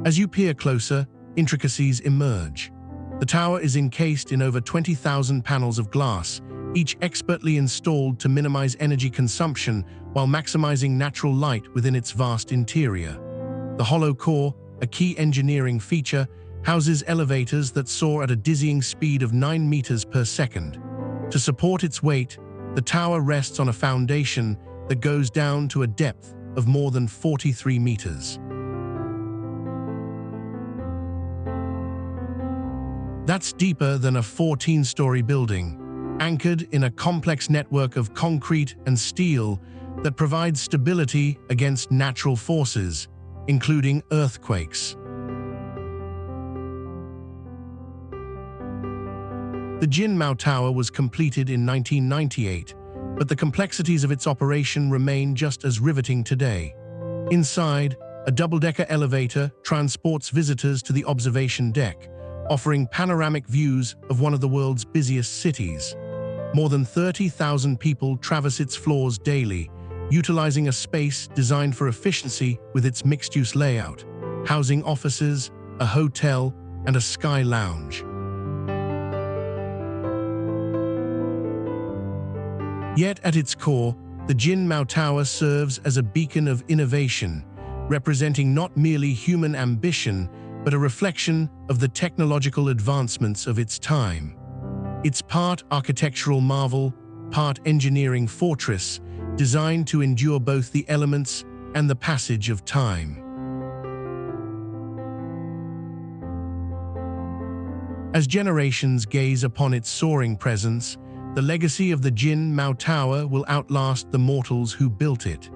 As you peer closer, intricacies emerge. The tower is encased in over 20,000 panels of glass, each expertly installed to minimize energy consumption while maximizing natural light within its vast interior. The hollow core, a key engineering feature, houses elevators that soar at a dizzying speed of 9 meters per second. To support its weight, the tower rests on a foundation that goes down to a depth of more than 43 meters. That's deeper than a 14-story building, anchored in a complex network of concrete and steel that provides stability against natural forces, including earthquakes. The Jinmao Tower was completed in 1998, but the complexities of its operation remain just as riveting today. Inside, a double-decker elevator transports visitors to the observation deck, offering panoramic views of one of the world's busiest cities. More than 30,000 people traverse its floors daily, utilizing a space designed for efficiency with its mixed-use layout, housing offices, a hotel, and a sky lounge. Yet at its core, the Jinmao Tower serves as a beacon of innovation, representing not merely human ambition, but a reflection of the technological advancements of its time. It's part architectural marvel, part engineering fortress, designed to endure both the elements and the passage of time. As generations gaze upon its soaring presence, the legacy of the Jinmao Tower will outlast the mortals who built it.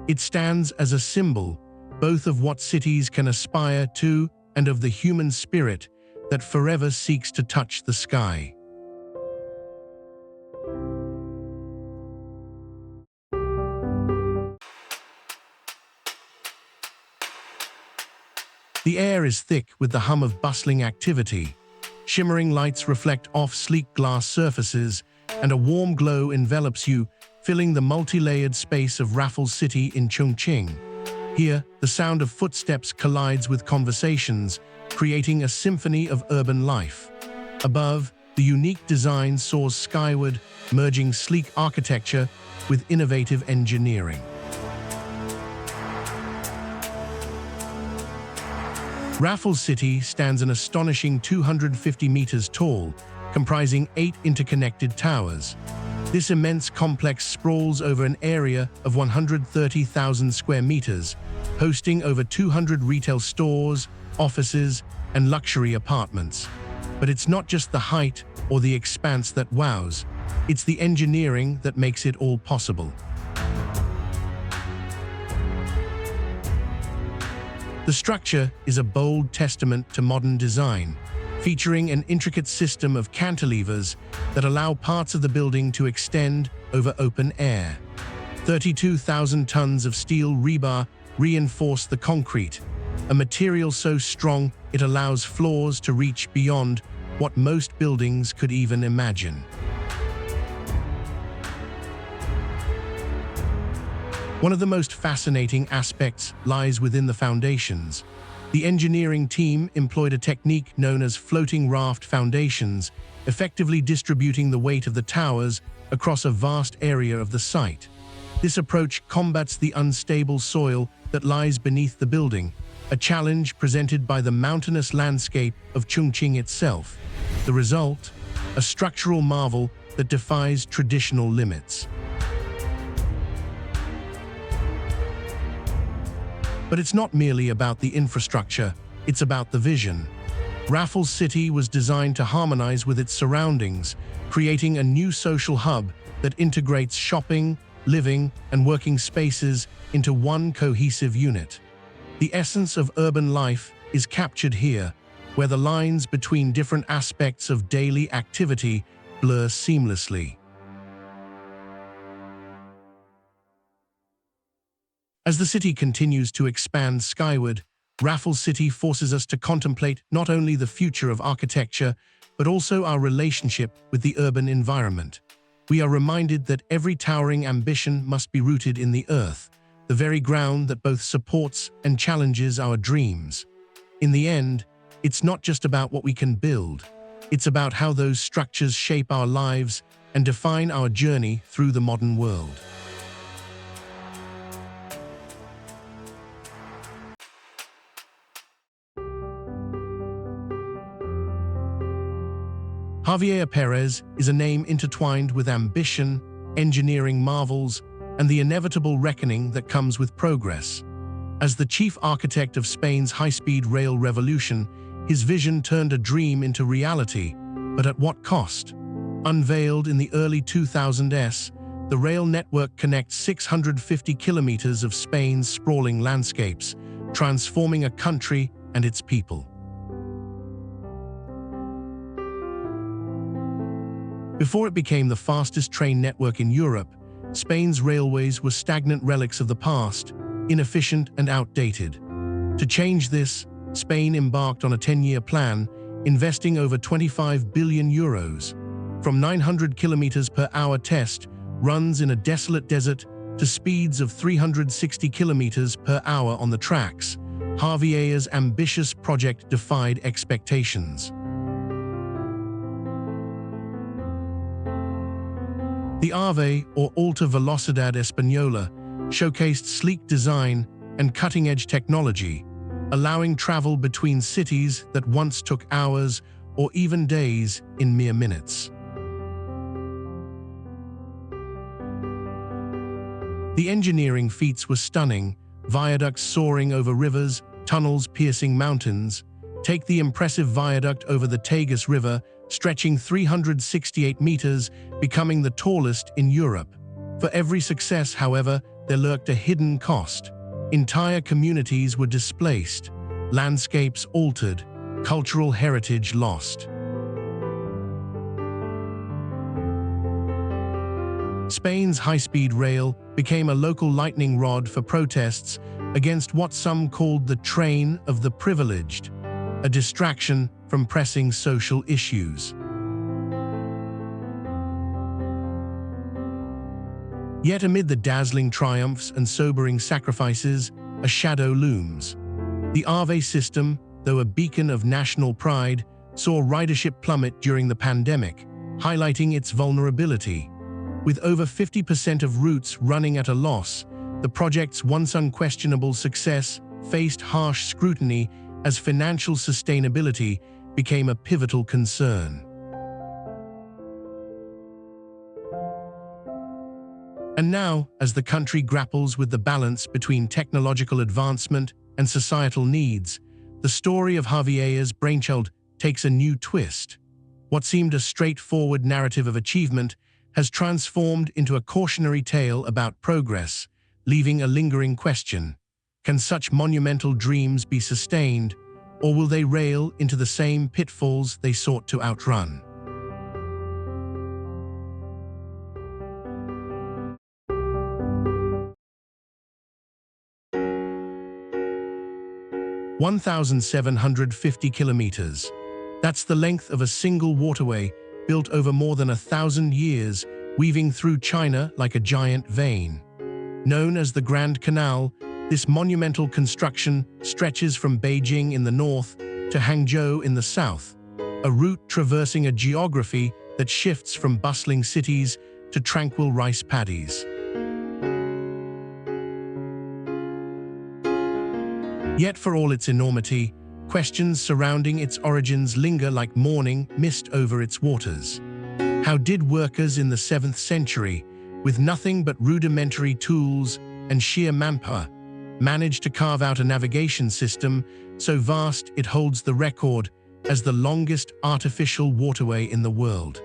It stands as a symbol, both of what cities can aspire to and of the human spirit that forever seeks to touch the sky. The air is thick with the hum of bustling activity. Shimmering lights reflect off sleek glass surfaces, and a warm glow envelops you, filling the multi-layered space of Raffles City in Chongqing. Here, the sound of footsteps collides with conversations, creating a symphony of urban life. Above, the unique design soars skyward, merging sleek architecture with innovative engineering. Raffles City stands an astonishing 250 meters tall, comprising 8 interconnected towers. This immense complex sprawls over an area of 130,000 square meters, hosting over 200 retail stores, offices, and luxury apartments. But it's not just the height or the expanse that wows, it's the engineering that makes it all possible. The structure is a bold testament to modern design, featuring an intricate system of cantilevers that allow parts of the building to extend over open air. 32,000 tons of steel rebar reinforce the concrete, a material so strong it allows floors to reach beyond what most buildings could even imagine. One of the most fascinating aspects lies within the foundations. The engineering team employed a technique known as floating raft foundations, effectively distributing the weight of the towers across a vast area of the site. This approach combats the unstable soil that lies beneath the building, a challenge presented by the mountainous landscape of Chongqing itself. The result? A structural marvel that defies traditional limits. But it's not merely about the infrastructure, it's about the vision. Raffles City was designed to harmonize with its surroundings, creating a new social hub that integrates shopping, living, and working spaces into one cohesive unit. The essence of urban life is captured here, where the lines between different aspects of daily activity blur seamlessly. As the city continues to expand skyward, Raffles City forces us to contemplate not only the future of architecture, but also our relationship with the urban environment. We are reminded that every towering ambition must be rooted in the earth, the very ground that both supports and challenges our dreams. In the end, it's not just about what we can build. It's about how those structures shape our lives and define our journey through the modern world. Javier Pérez is a name intertwined with ambition, engineering marvels, and the inevitable reckoning that comes with progress. As the chief architect of Spain's high-speed rail revolution, his vision turned a dream into reality, but at what cost? Unveiled in the early 2000s, the rail network connects 650 kilometers of Spain's sprawling landscapes, transforming a country and its people. Before it became the fastest train network in Europe, Spain's railways were stagnant relics of the past, inefficient and outdated. To change this, Spain embarked on a 10-year plan, investing over 25 billion euros. From 900 kilometers per hour test runs in a desolate desert to speeds of 360 kilometers per hour on the tracks, Javier's ambitious project defied expectations. The AVE, or Alta Velocidad Española, showcased sleek design and cutting-edge technology, allowing travel between cities that once took hours or even days in mere minutes. The engineering feats were stunning, viaducts soaring over rivers, tunnels piercing mountains. Take the impressive viaduct over the Tagus River, stretching 368 meters, becoming the tallest in Europe. For every success, however, there lurked a hidden cost. Entire communities were displaced, landscapes altered, cultural heritage lost. Spain's high-speed rail became a local lightning rod for protests against what some called the train of the privileged, a distraction from pressing social issues. Yet amid the dazzling triumphs and sobering sacrifices, a shadow looms. The AVE system, though a beacon of national pride, saw ridership plummet during the pandemic, highlighting its vulnerability. With over 50% of routes running at a loss, the project's once unquestionable success faced harsh scrutiny as financial sustainability became a pivotal concern. And now, as the country grapples with the balance between technological advancement and societal needs, the story of Javier's brainchild takes a new twist. What seemed a straightforward narrative of achievement has transformed into a cautionary tale about progress, leaving a lingering question. Can such monumental dreams be sustained, or will they rail into the same pitfalls they sought to outrun? (1,750 kilometers. That's the length of a single waterway built over more than 1,000 years, weaving through China like a giant vein. Known as the Grand Canal, this monumental construction stretches from Beijing in the north to Hangzhou in the south, a route traversing a geography that shifts from bustling cities to tranquil rice paddies. Yet for all its enormity, questions surrounding its origins linger like morning mist over its waters. How did workers in the 7th century, with nothing but rudimentary tools and sheer manpower, manage to carve out a navigation system so vast it holds the record as the longest artificial waterway in the world?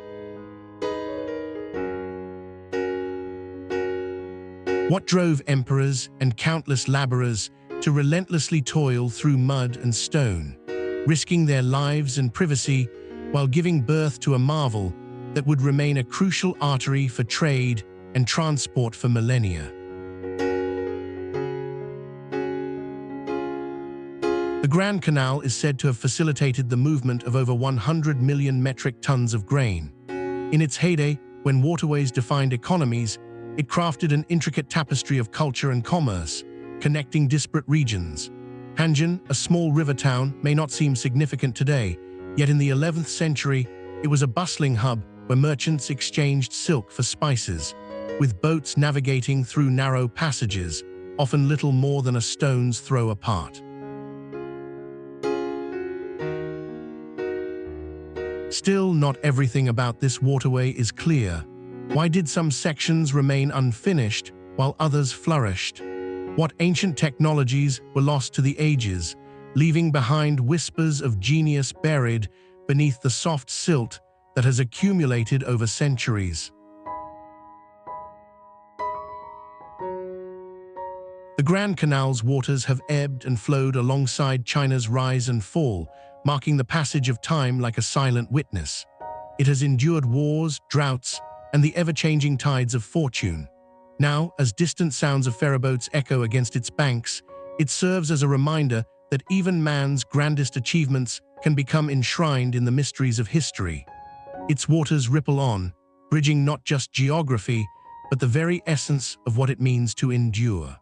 What drove emperors and countless laborers to relentlessly toil through mud and stone, risking their lives and privacy while giving birth to a marvel that would remain a crucial artery for trade and transport for millennia. The Grand Canal is said to have facilitated the movement of over 100 million metric tons of grain. In its heyday, when waterways defined economies, it crafted an intricate tapestry of culture and commerce, connecting disparate regions. Hanjin, a small river town, may not seem significant today, yet in the 11th century, it was a bustling hub where merchants exchanged silk for spices, with boats navigating through narrow passages, often little more than a stone's throw apart. Still, not everything about this waterway is clear. Why did some sections remain unfinished while others flourished? What ancient technologies were lost to the ages, leaving behind whispers of genius buried beneath the soft silt that has accumulated over centuries? The Grand Canal's waters have ebbed and flowed alongside China's rise and fall, marking the passage of time like a silent witness. It has endured wars, droughts, and the ever-changing tides of fortune. Now, as distant sounds of ferryboats echo against its banks, it serves as a reminder that even man's grandest achievements can become enshrined in the mysteries of history. Its waters ripple on, bridging not just geography, but the very essence of what it means to endure.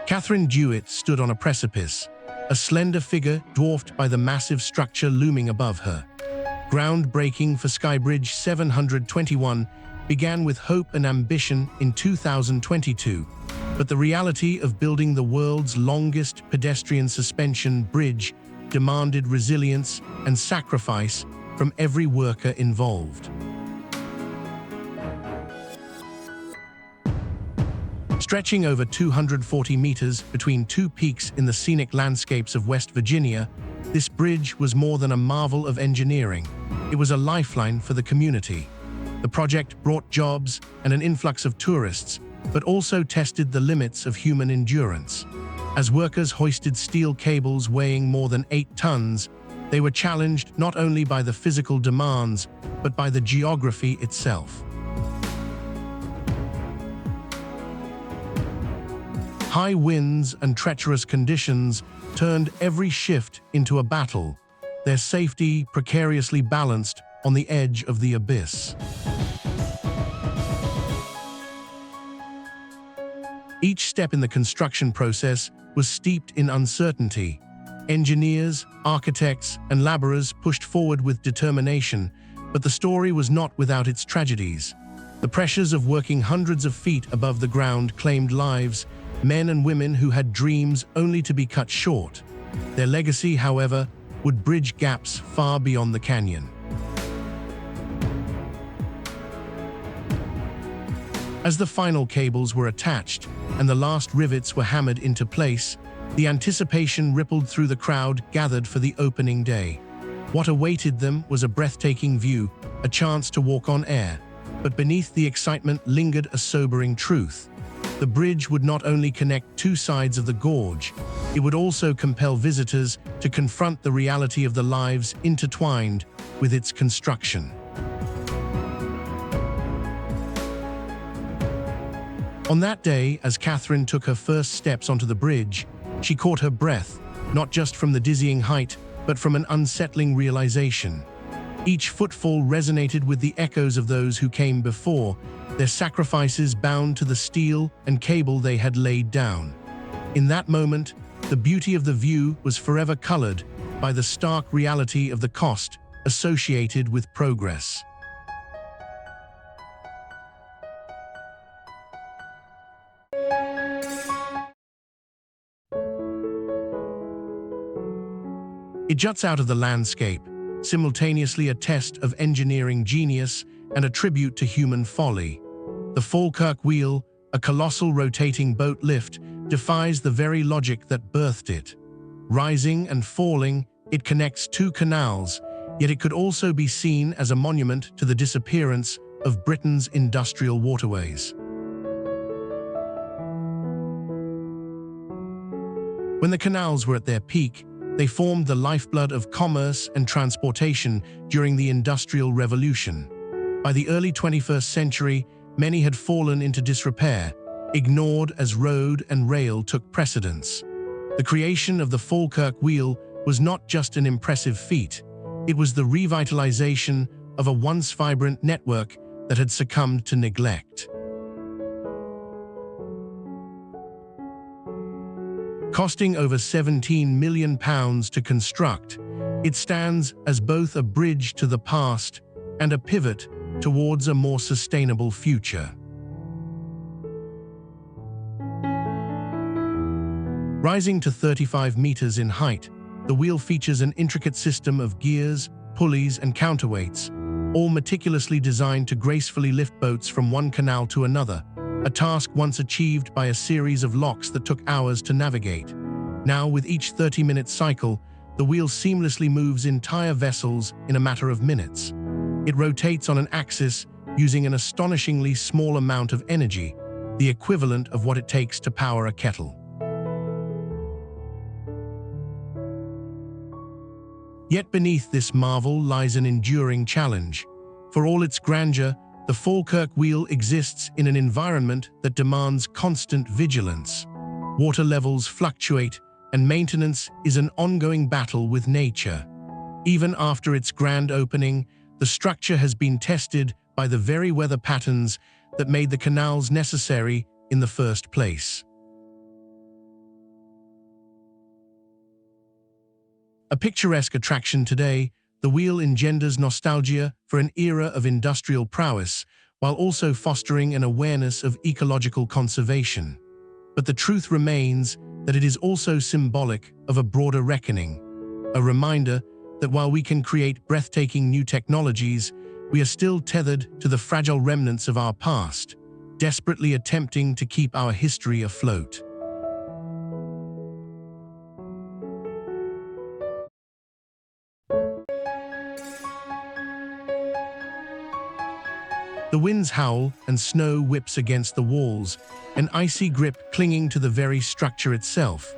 Catherine Dewitt stood on a precipice, a slender figure dwarfed by the massive structure looming above her. Groundbreaking for Skybridge 721 began with hope and ambition in 2022, but the reality of building the world's longest pedestrian suspension bridge demanded resilience and sacrifice from every worker involved. Stretching over 240 meters between two peaks in the scenic landscapes of West Virginia, this bridge was more than a marvel of engineering. It was a lifeline for the community. The project brought jobs and an influx of tourists, but also tested the limits of human endurance. As workers hoisted steel cables weighing more than 8 tons, they were challenged not only by the physical demands, but by the geography itself. High winds and treacherous conditions turned every shift into a battle, their safety precariously balanced on the edge of the abyss. Each step in the construction process was steeped in uncertainty. Engineers, architects, and laborers pushed forward with determination, but the story was not without its tragedies. The pressures of working hundreds of feet above the ground claimed lives, men and women who had dreams only to be cut short. Their legacy, however, would bridge gaps far beyond the canyon. As the final cables were attached and the last rivets were hammered into place, the anticipation rippled through the crowd gathered for the opening day. What awaited them was a breathtaking view, a chance to walk on air. But beneath the excitement lingered a sobering truth. The bridge would not only connect two sides of the gorge, it would also compel visitors to confront the reality of the lives intertwined with its construction. On that day, as Catherine took her first steps onto the bridge, she caught her breath, not just from the dizzying height, but from an unsettling realization. Each footfall resonated with the echoes of those who came before, their sacrifices bound to the steel and cable they had laid down. In that moment, the beauty of the view was forever colored by the stark reality of the cost associated with progress. It juts out of the landscape, simultaneously a test of engineering genius and a tribute to human folly. The Falkirk Wheel, a colossal rotating boat lift, defies the very logic that birthed it. Rising and falling, it connects two canals, Yet it could also be seen as a monument to the disappearance of Britain's industrial waterways. When the canals were at their peak, they formed the lifeblood of commerce and transportation during the Industrial Revolution. By the early 21st century, many had fallen into disrepair, ignored as road and rail took precedence. The creation of the Falkirk Wheel was not just an impressive feat, it was the revitalization of a once vibrant network that had succumbed to neglect. Costing over £17 million to construct, it stands as both a bridge to the past and a pivot towards a more sustainable future. Rising to 35 meters in height, the wheel features an intricate system of gears, pulleys, and counterweights, all meticulously designed to gracefully lift boats from one canal to another, a task once achieved by a series of locks that took hours to navigate. Now, with each 30-minute cycle, the wheel seamlessly moves entire vessels in a matter of minutes. It rotates on an axis using an astonishingly small amount of energy, the equivalent of what it takes to power a kettle. Yet beneath this marvel lies an enduring challenge. For all its grandeur, the Falkirk Wheel exists in an environment that demands constant vigilance. Water levels fluctuate, and maintenance is an ongoing battle with nature. Even after its grand opening, the structure has been tested by the very weather patterns that made the canals necessary in the first place. A picturesque attraction today, the wheel engenders nostalgia for an era of industrial prowess, while also fostering an awareness of ecological conservation. But the truth remains that it is also symbolic of a broader reckoning, a reminder that while we can create breathtaking new technologies, we are still tethered to the fragile remnants of our past, desperately attempting to keep our history afloat. The winds howl and snow whips against the walls, an icy grip clinging to the very structure itself.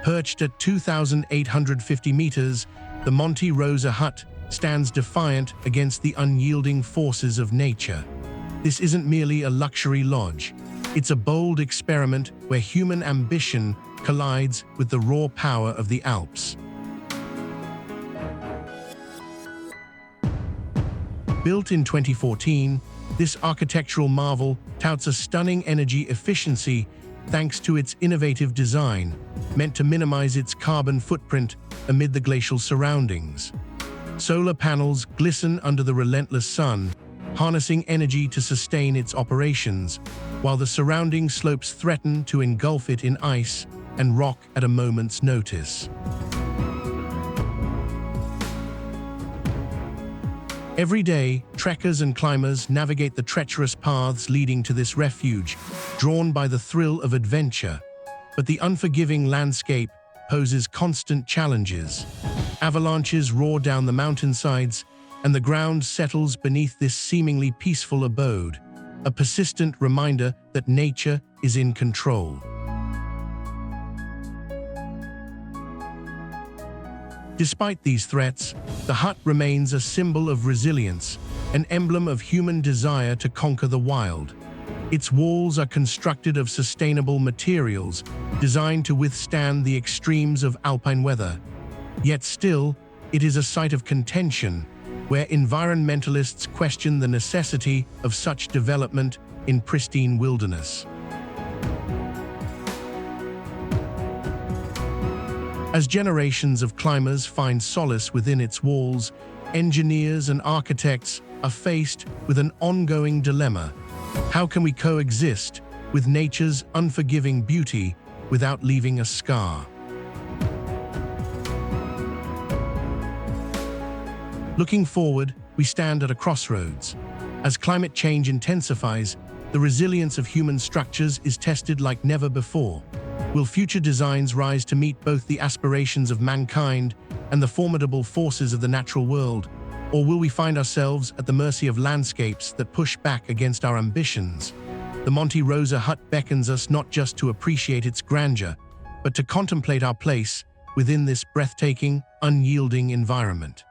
Perched at 2,850 meters, the Monte Rosa hut stands defiant against the unyielding forces of nature. This isn't merely a luxury lodge. It's a bold experiment where human ambition collides with the raw power of the Alps. Built in 2014, this architectural marvel touts a stunning energy efficiency thanks to its innovative design, meant to minimize its carbon footprint amid the glacial surroundings. Solar panels glisten under the relentless sun, harnessing energy to sustain its operations, while the surrounding slopes threaten to engulf it in ice and rock at a moment's notice. Every day, trekkers and climbers navigate the treacherous paths leading to this refuge, drawn by the thrill of adventure. But the unforgiving landscape poses constant challenges. Avalanches roar down the mountainsides, and the ground settles beneath this seemingly peaceful abode, a persistent reminder that nature is in control. Despite these threats, the hut remains a symbol of resilience, an emblem of human desire to conquer the wild. Its walls are constructed of sustainable materials, designed to withstand the extremes of alpine weather. Yet still, it is a site of contention, where environmentalists question the necessity of such development in pristine wilderness. As generations of climbers find solace within its walls, engineers and architects are faced with an ongoing dilemma. How can we coexist with nature's unforgiving beauty without leaving a scar? Looking forward, we stand at a crossroads. As climate change intensifies, the resilience of human structures is tested like never before. Will future designs rise to meet both the aspirations of mankind and the formidable forces of the natural world, Or will we find ourselves at the mercy of landscapes that push back against our ambitions? The Monte Rosa hut beckons us not just to appreciate its grandeur, but to contemplate our place within this breathtaking, unyielding environment.